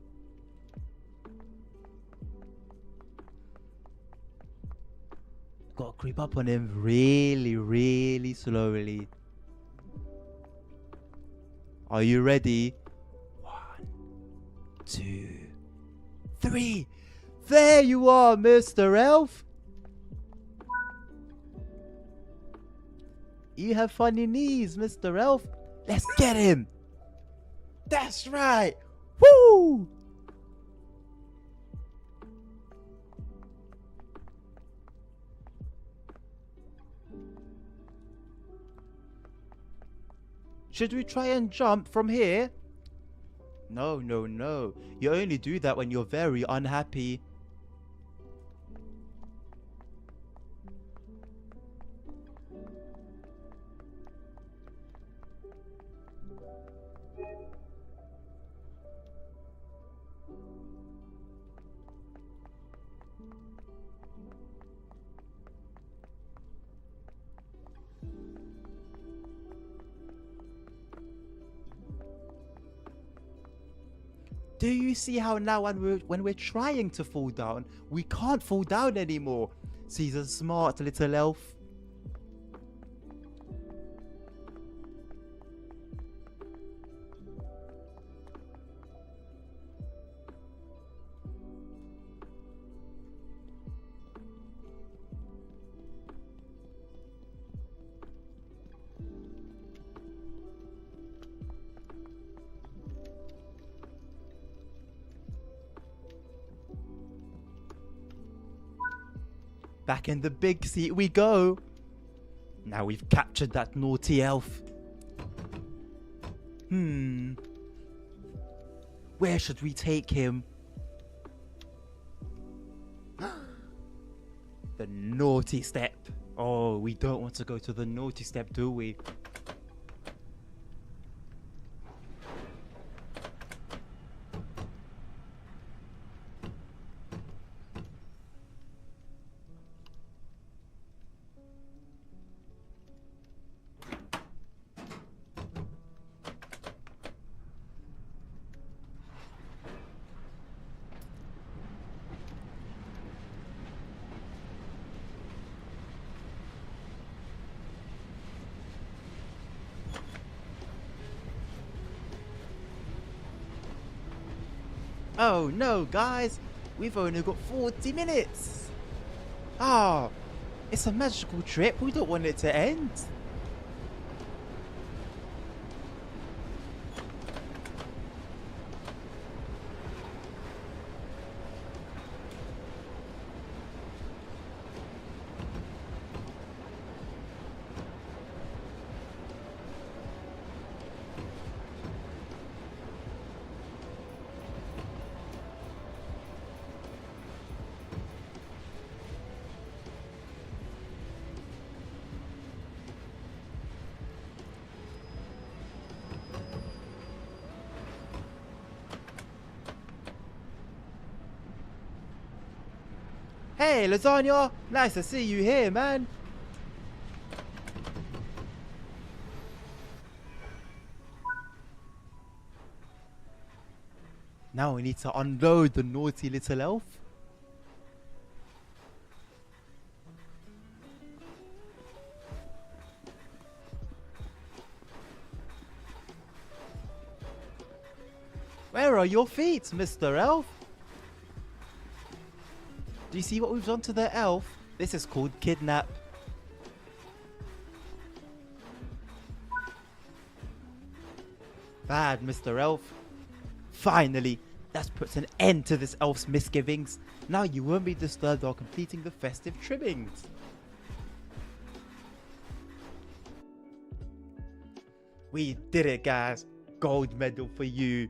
Got to creep up on him really, really slowly. Are you ready? 1, 2, 3. There you are, Mr. Elf. You have funny knees, Mr. Elf. Let's get him. That's right. Woo! Should we try and jump from here? No, no, no. You only do that when you're very unhappy. Do you see how now when we're trying to fall down, we can't fall down anymore? See, he's a smart little elf. Back in the big seat we go. Now we've captured that naughty elf. Where should we take him? The naughty step. Oh, we don't want to go to the naughty step, do we? Oh no, guys! We've only got 40 minutes! Ah, it's a magical trip. We don't want it to end. Hey, Lasagna! Nice to see you here, man! Now we need to unload the naughty little elf. Where are your feet, Mr. Elf? Do you see what we've done to the elf? This is called kidnap. Bad, Mr. Elf. Finally, that puts an end to this elf's misgivings. Now you won't be disturbed while completing the festive trimmings. We did it, guys. Gold medal for you.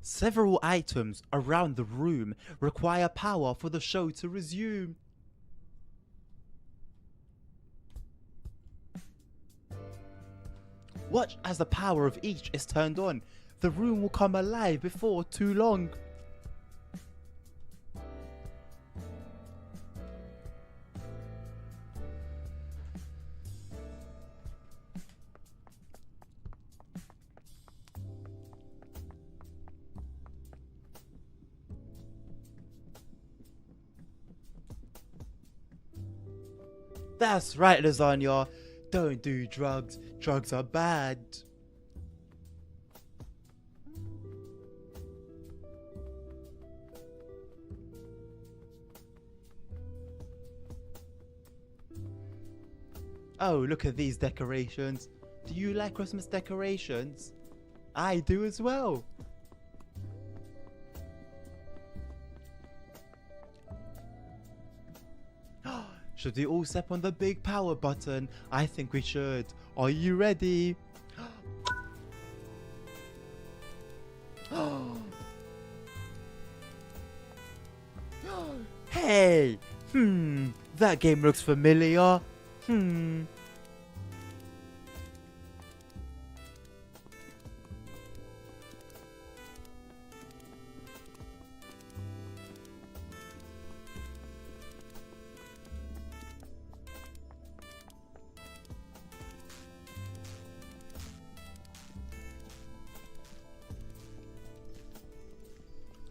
Several items around the room require power for the show to resume. Watch as the power of each is turned on. The room will come alive before too long. That's right, Lasagna. Don't do drugs. Drugs are bad. Oh, look at these decorations. Do you like Christmas decorations? I do as well. Should we all step on the big power button? I think we should. Are you ready? Hey! That game looks familiar.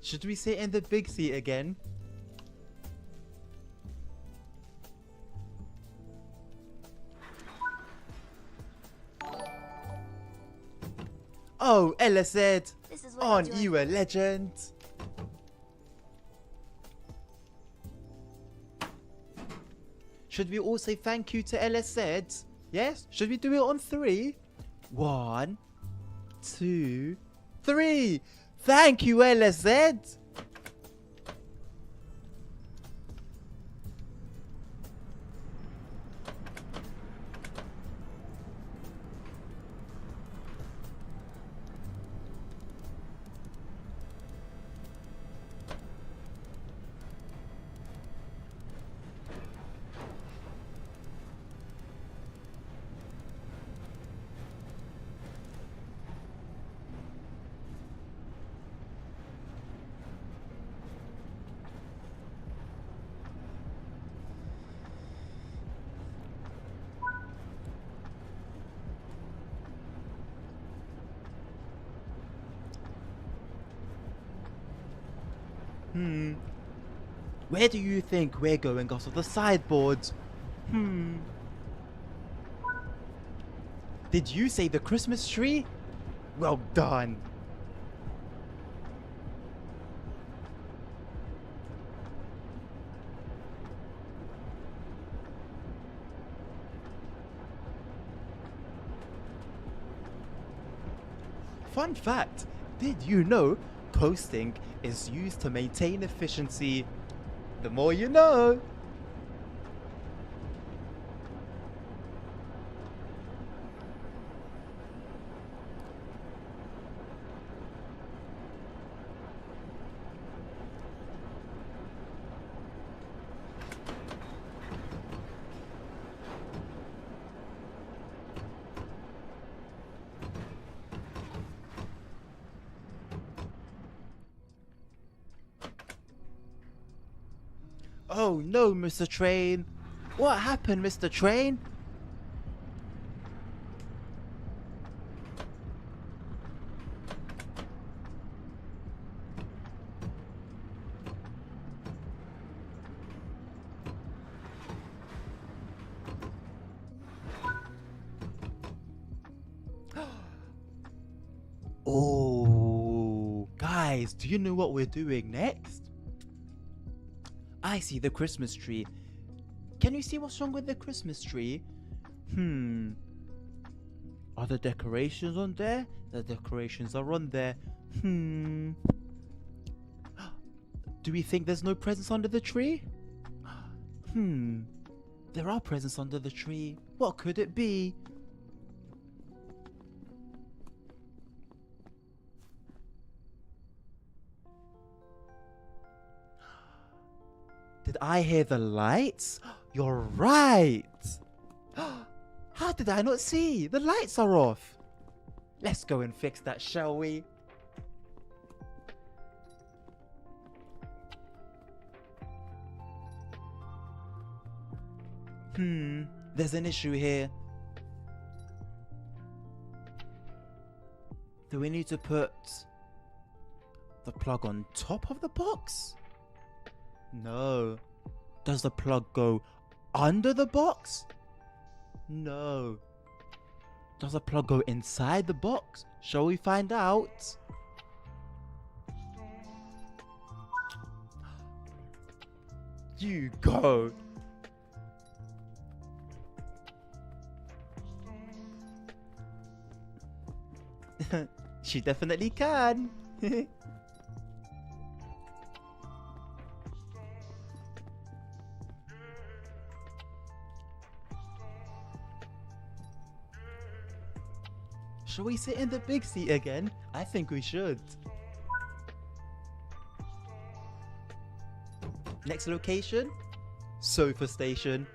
Should we sit in the big seat again? Oh, Ella said, aren't you a legend? Should we all say thank you to Ella said? Yes? Should we do it on 3? 1, 2, 3. Thank you, LZ. Where do you think we're going off of the sideboard? Did you say the Christmas tree? Well done. Fun fact, did you know coasting is used to maintain efficiency? The more you know. Oh no, Mr. Train. What happened, Mr. Train? Oh, guys, do you know what we're doing next? I see the Christmas tree. Can you see what's wrong with the Christmas tree? Are the decorations on there? The decorations are on there. Do we think there's no presents under the tree? There are presents under the tree. What could it be? Did I hear the lights? You're right. How did I not see? The lights are off. Let's go and fix that, shall we? There's an issue here. Do we need to put the plug on top of the box? No. Does the plug go under the box? No. Does the plug go inside the box? Shall we find out? You go. She definitely can. Shall we sit in the big seat again? I think we should. Next location, sofa station.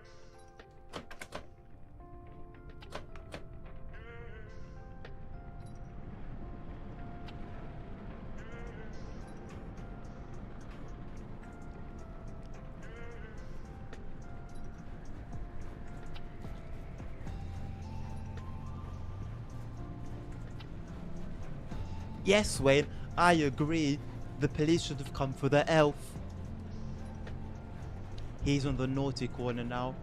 Yes, Wayne, I agree. The police should have come for the elf. He's on the naughty corner now.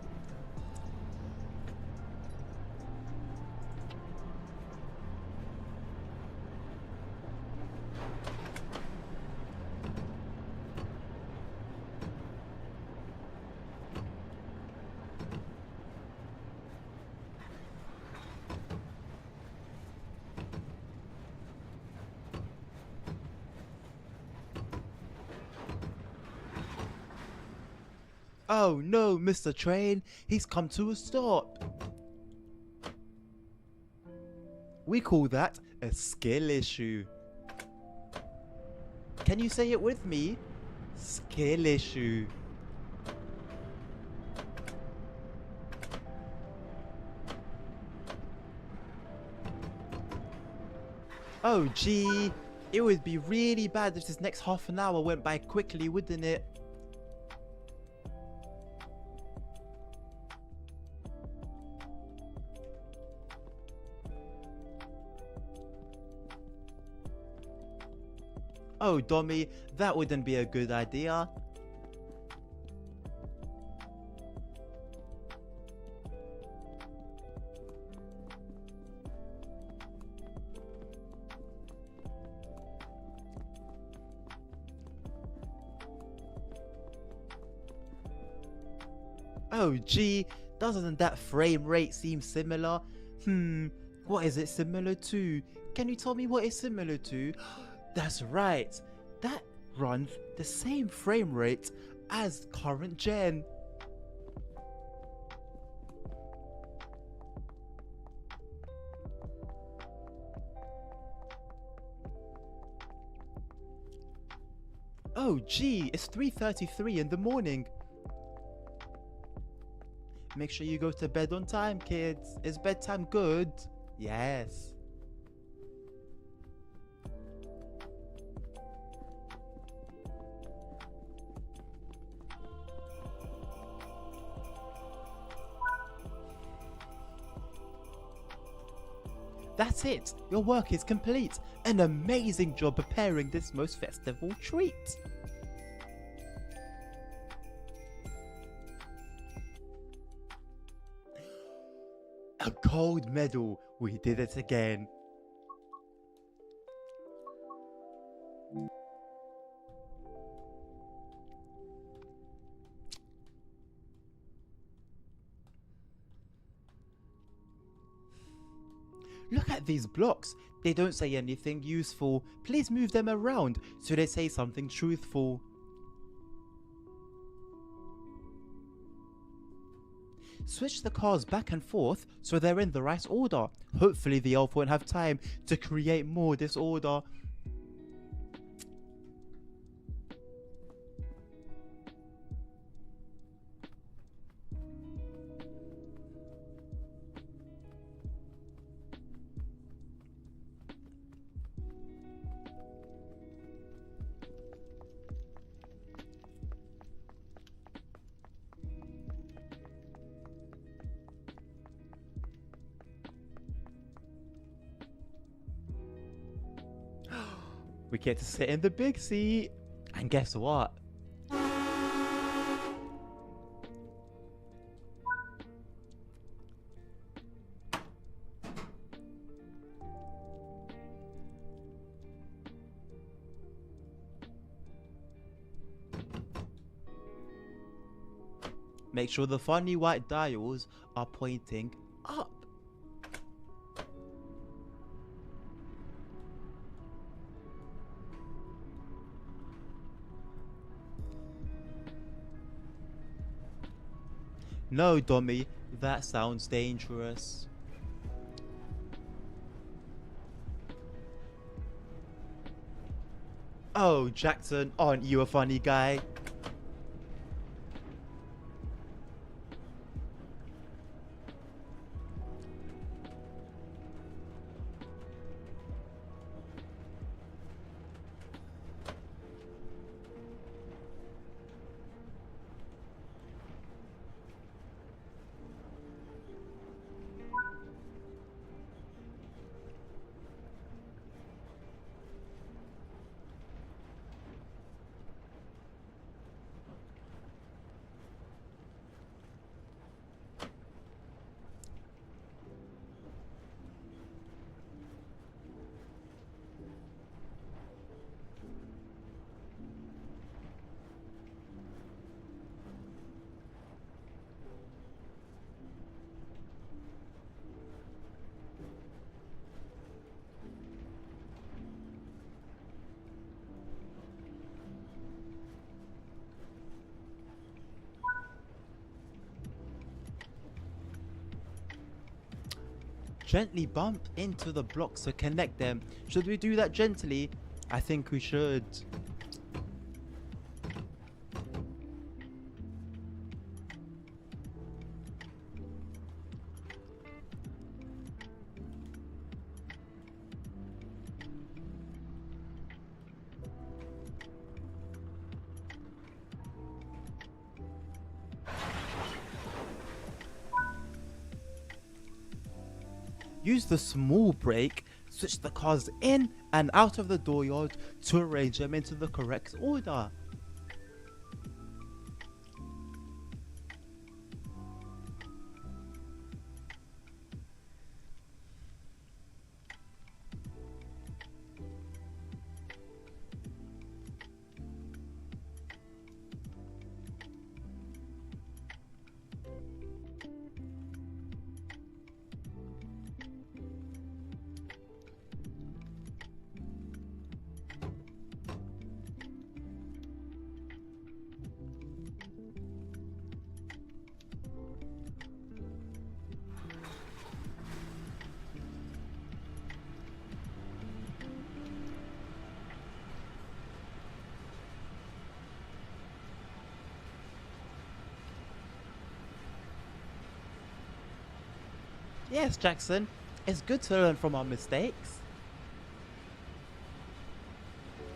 Oh no, Mr. Train, he's come to a stop. We call that a skill issue. Can you say it with me? Skill issue. Oh gee, it would be really bad if this next half an hour went by quickly, wouldn't it? Oh, Dommy, that wouldn't be a good idea. Oh gee, doesn't that frame rate seem similar? What is it similar to? Can you tell me what it's similar to? That's right, that runs the same frame rate as current gen. Oh gee, it's 3:33 in the morning. Make sure you go to bed on time, kids. Is bedtime good? Yes. That's it. Your work is complete. An amazing job preparing this most festival treat. A gold medal. We did it again. Look at these blocks. They don't say anything useful. Please move them around so they say something truthful. Switch the cars back and forth so they're in the right order. Hopefully the elf won't have time to create more disorder. We get to sit in the big seat. And guess what? Make sure the funny white dials are pointing up. No, Dommy, that sounds dangerous. Oh, Jackson, aren't you a funny guy? Gently bump into the blocks to connect them. Should we do that gently? I think we should. Use the small brake switch the cars in and out of the dooryard to arrange them into the correct order. Yes, Jackson, it's good to learn from our mistakes.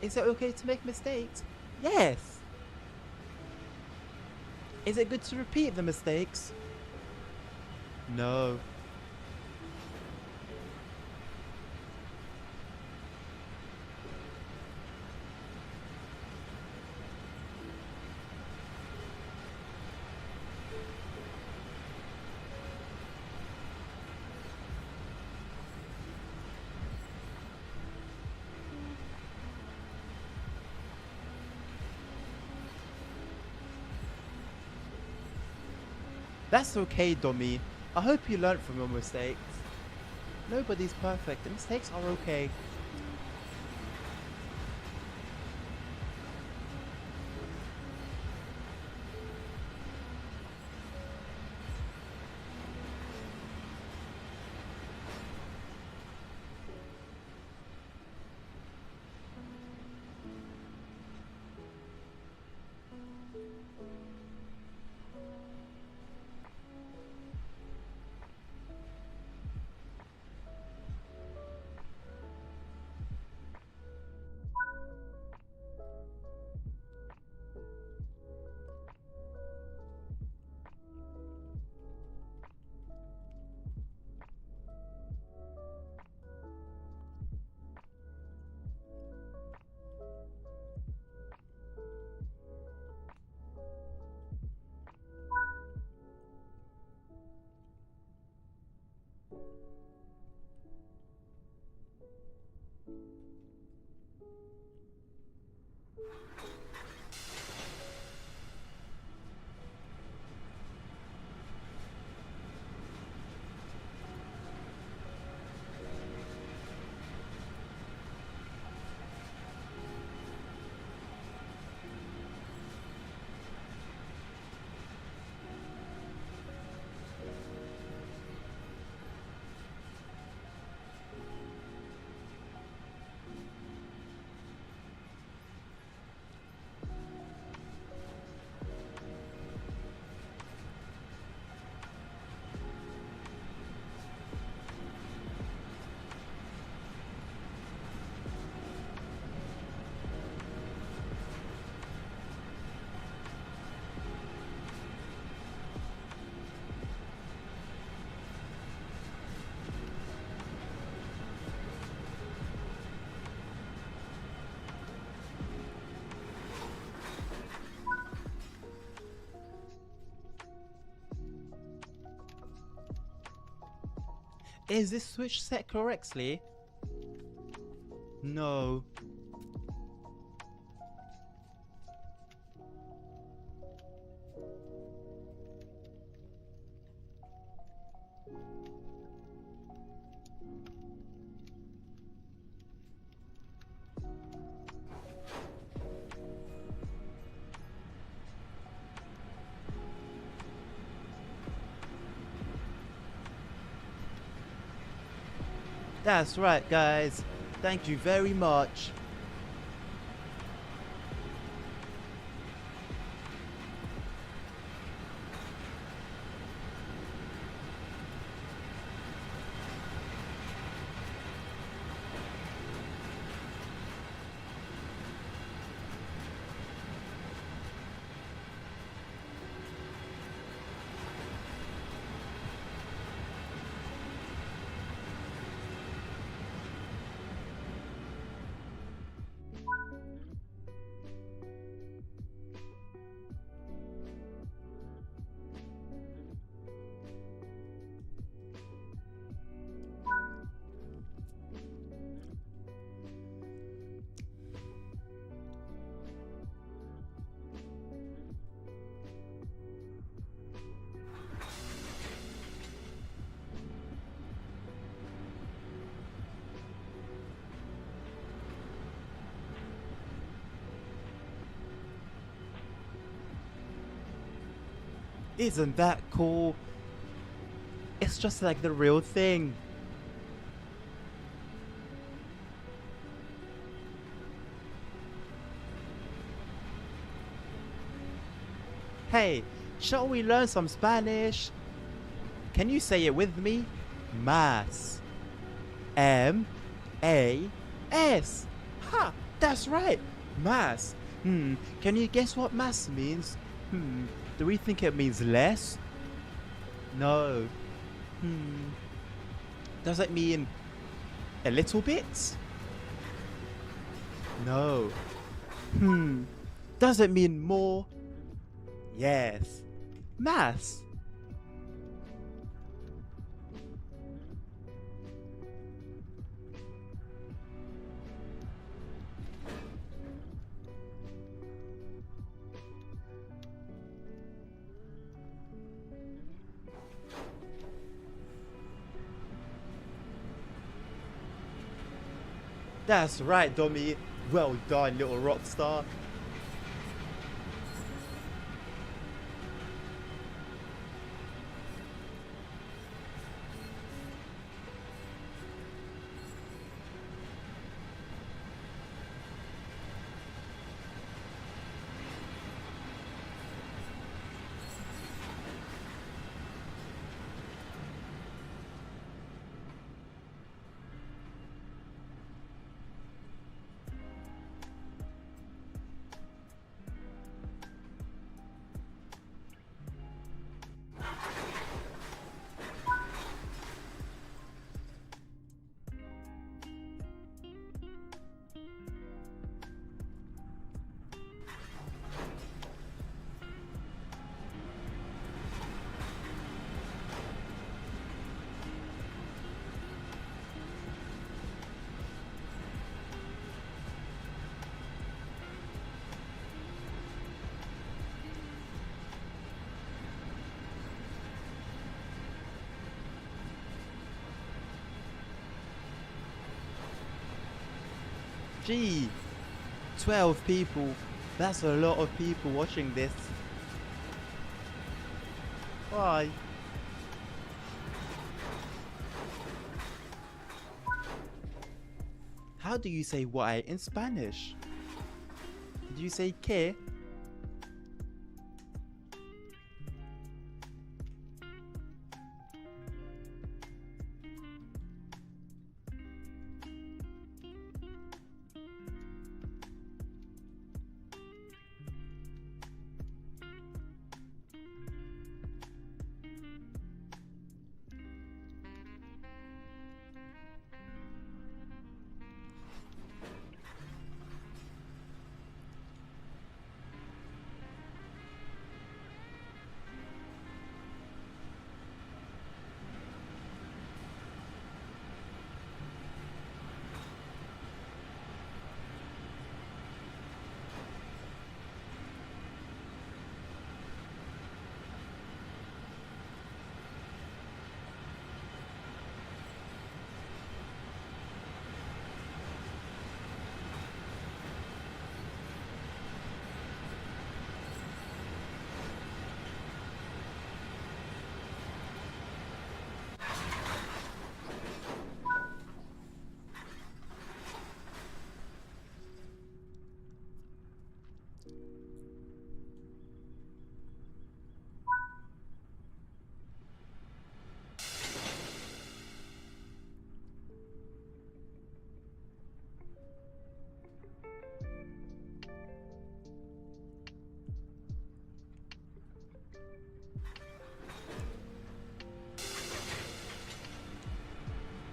Is it okay to make mistakes? Yes. Is it good to repeat the mistakes? No. That's okay, Domi. I hope you learned from your mistakes. Nobody's perfect, and mistakes are okay. Is this switch set correctly? No. That's right, guys. Thank you very much. Isn't that cool? It's just like the real thing. Hey, shall we learn some Spanish? Can you say it with me? Más. M-A-S. Ha! That's right. Más. Can you guess what más means? Do we think it means less? No. Does it mean a little bit? No. Does it mean more? Yes. Más. That's right, Domi. Well done, little rock star. Gee, 12 people. That's a lot of people watching this. Why? How do you say why in Spanish? Did you say que?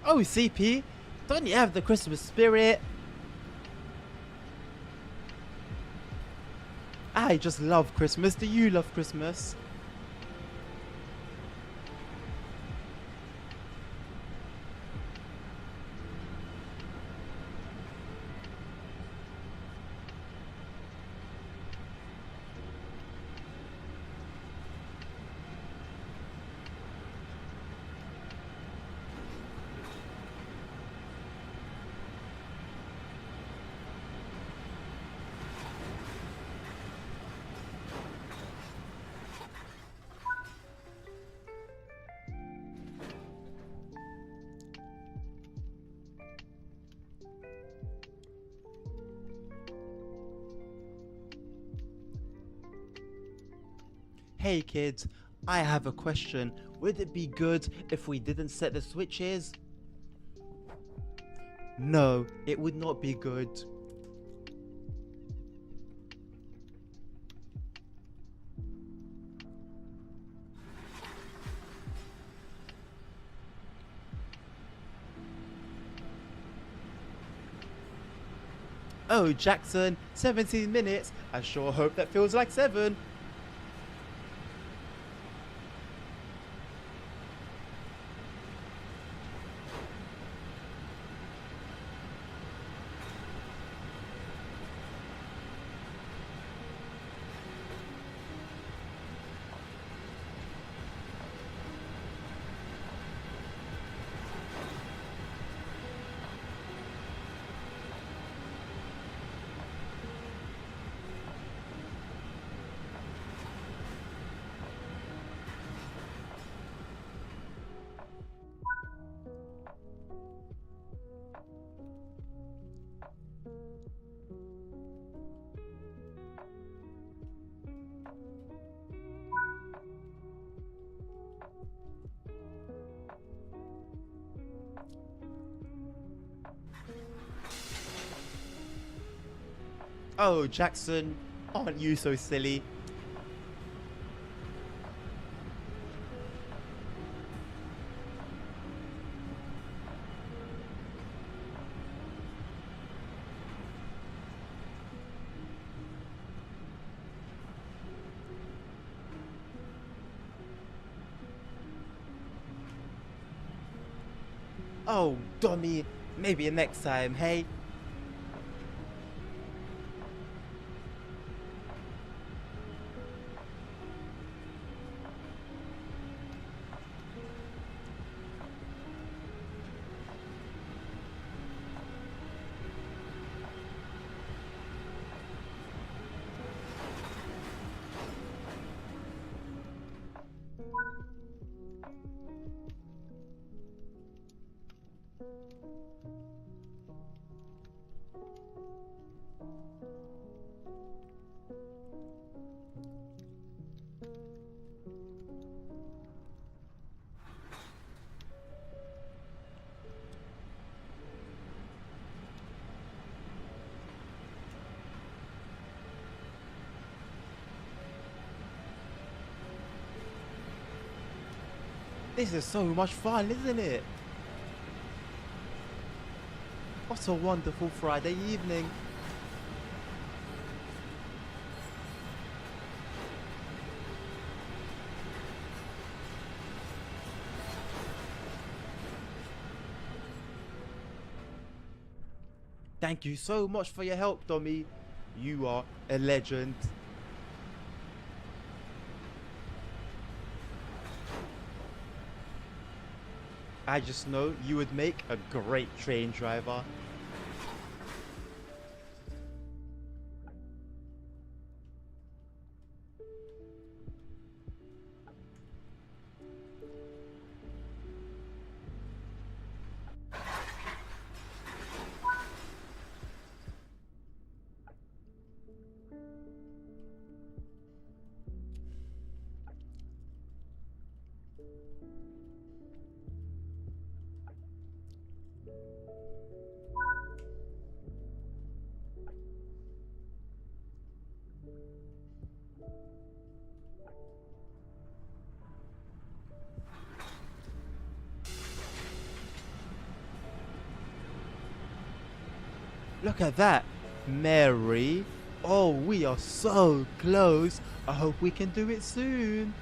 Oh, CP, don't you have the Christmas spirit? I just love Christmas. Do you love Christmas? Hey kids, I have a question. Would it be good if we didn't set the switches? No, it would not be good. Oh, Jackson, 17 minutes. I sure hope that feels like 7. Oh, Jackson, aren't you so silly? Oh, dummy, maybe next time, hey? This is so much fun, isn't it? What a wonderful Friday evening. Thank you so much for your help, Tommy. You are a legend. I just know you would make a great train driver. Look at that, Mary. Oh, we are so close. I hope we can do it soon.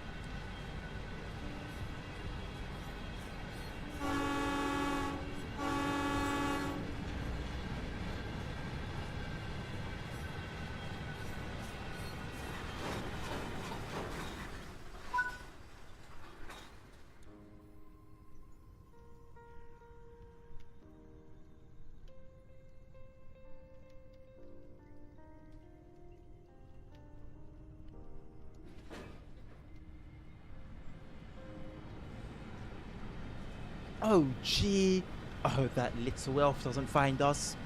Oh, gee. I hope that little elf doesn't find us.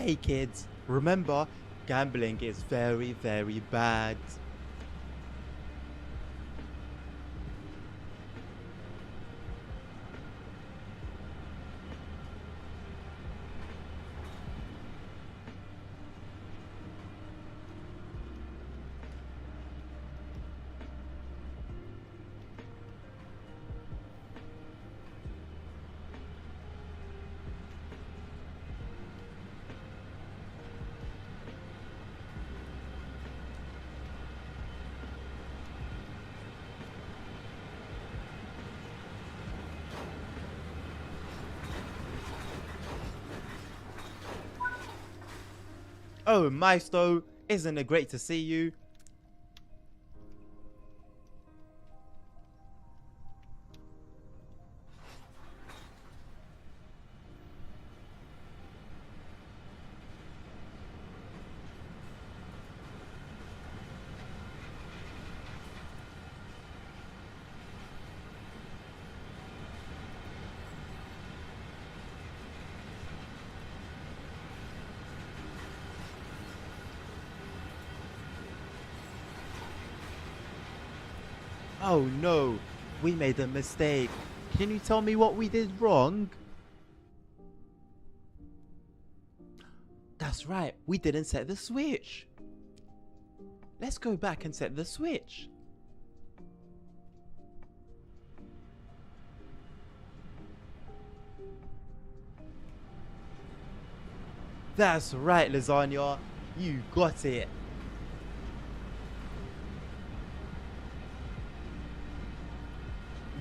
Hey kids, remember, gambling is very, very bad. Oh, Maestro, isn't it great to see you? Oh no, we made a mistake. Can you tell me what we did wrong? That's right, we didn't set the switch. Let's go back and set the switch. That's right, Lasagna. You got it.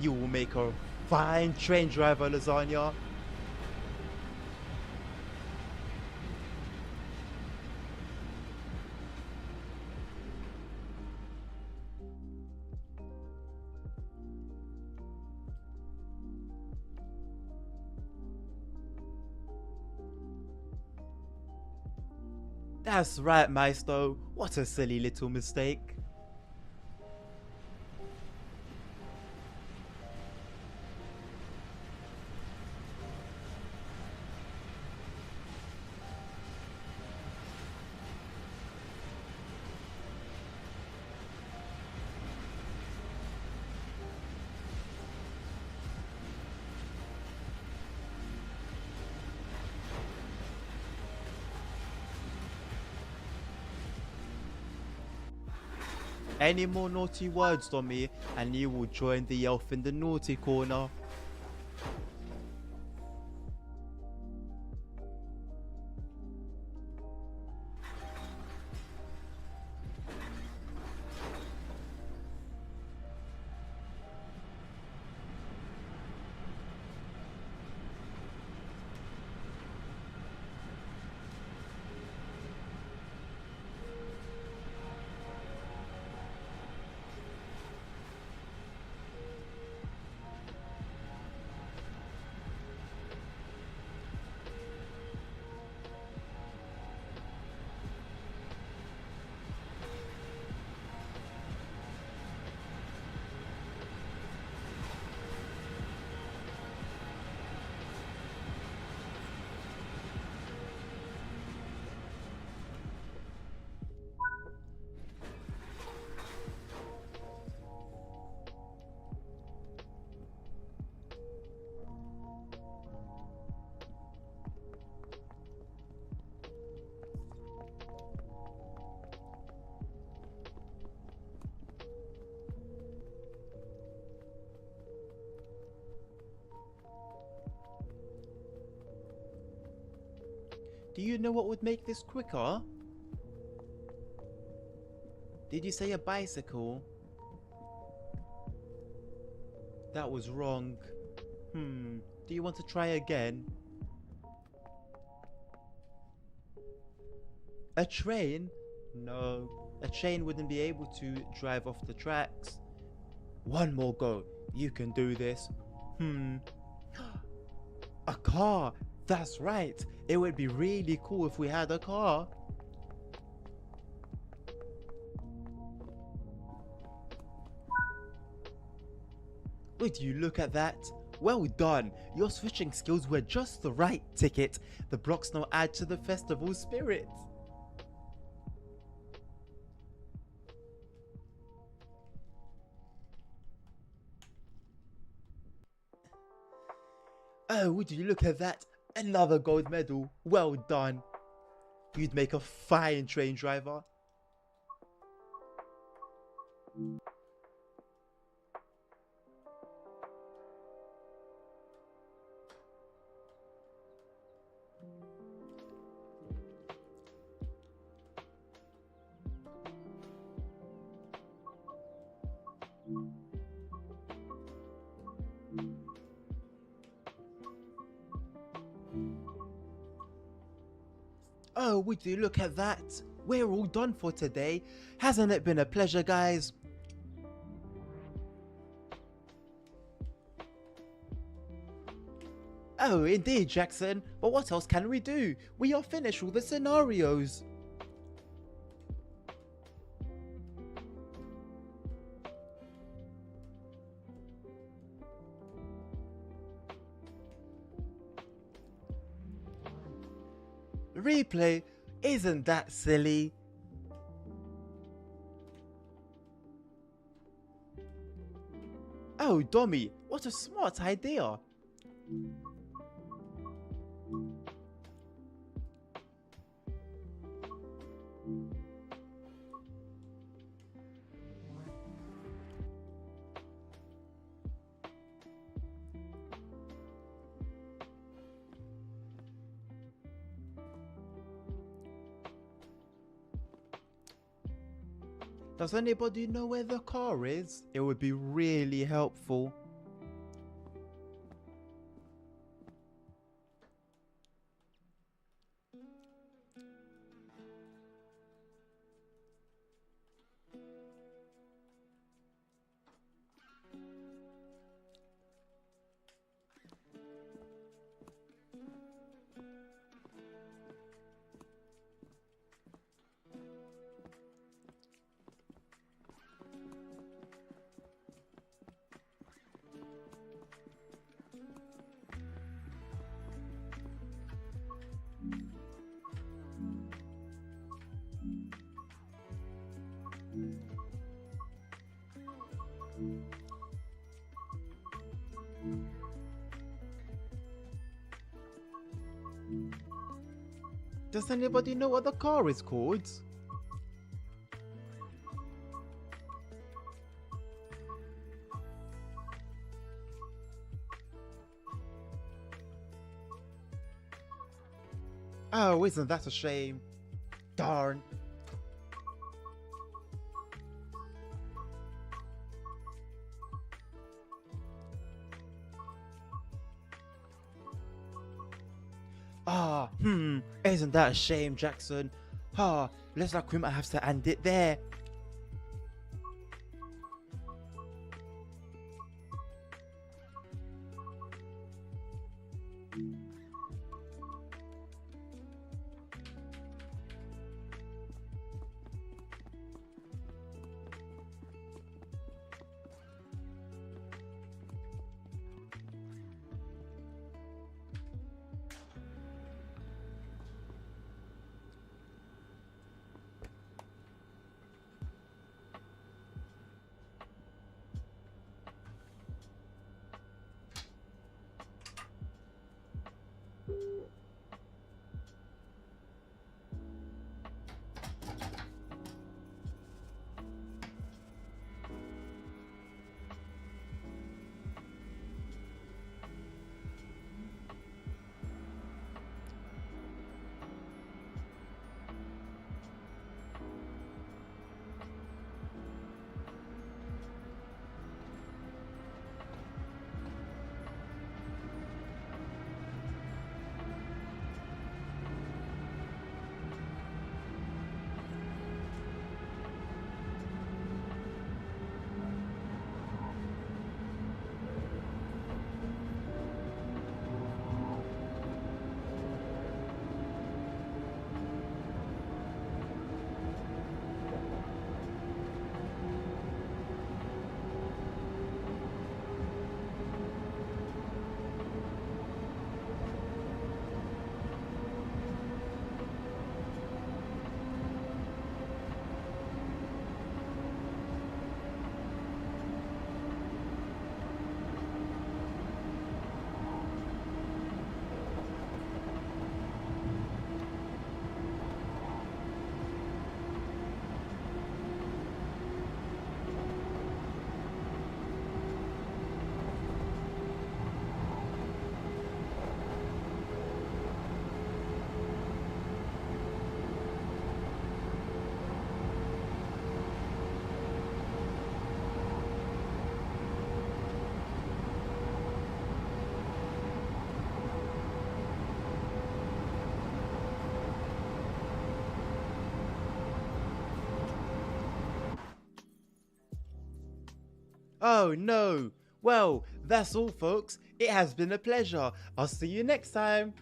You will make a fine train driver, Lasagna. That's right, Maestro. What a silly little mistake. Any more naughty words, Tommy, and you will join the elf in the naughty corner. Do you know what would make this quicker? Did you say a bicycle? That was wrong. Do you want to try again? A train? No, a train wouldn't be able to drive off the tracks. One more go. You can do this. A car! That's right. It would be really cool if we had a car. Would you look at that? Well done. Your switching skills were just the right ticket. The blocks now add to the festival spirit. Oh, would you look at that? Another gold medal. Well done. You'd make a fine train driver. Oh, would you look at that? We're all done for today. Hasn't it been a pleasure, guys? Oh, indeed, Jackson. But what else can we do? We are finished with the scenarios. Replay? Isn't that silly? Oh, Dommy, what a smart idea. Does anybody know where the car is? It would be really helpful. Does anybody know what the car is called? Oh, isn't that a shame? Darn. Isn't that a shame, Jackson? Looks like we might have to end it there. Oh no. Well, that's all, folks. It has been a pleasure. I'll see you next time.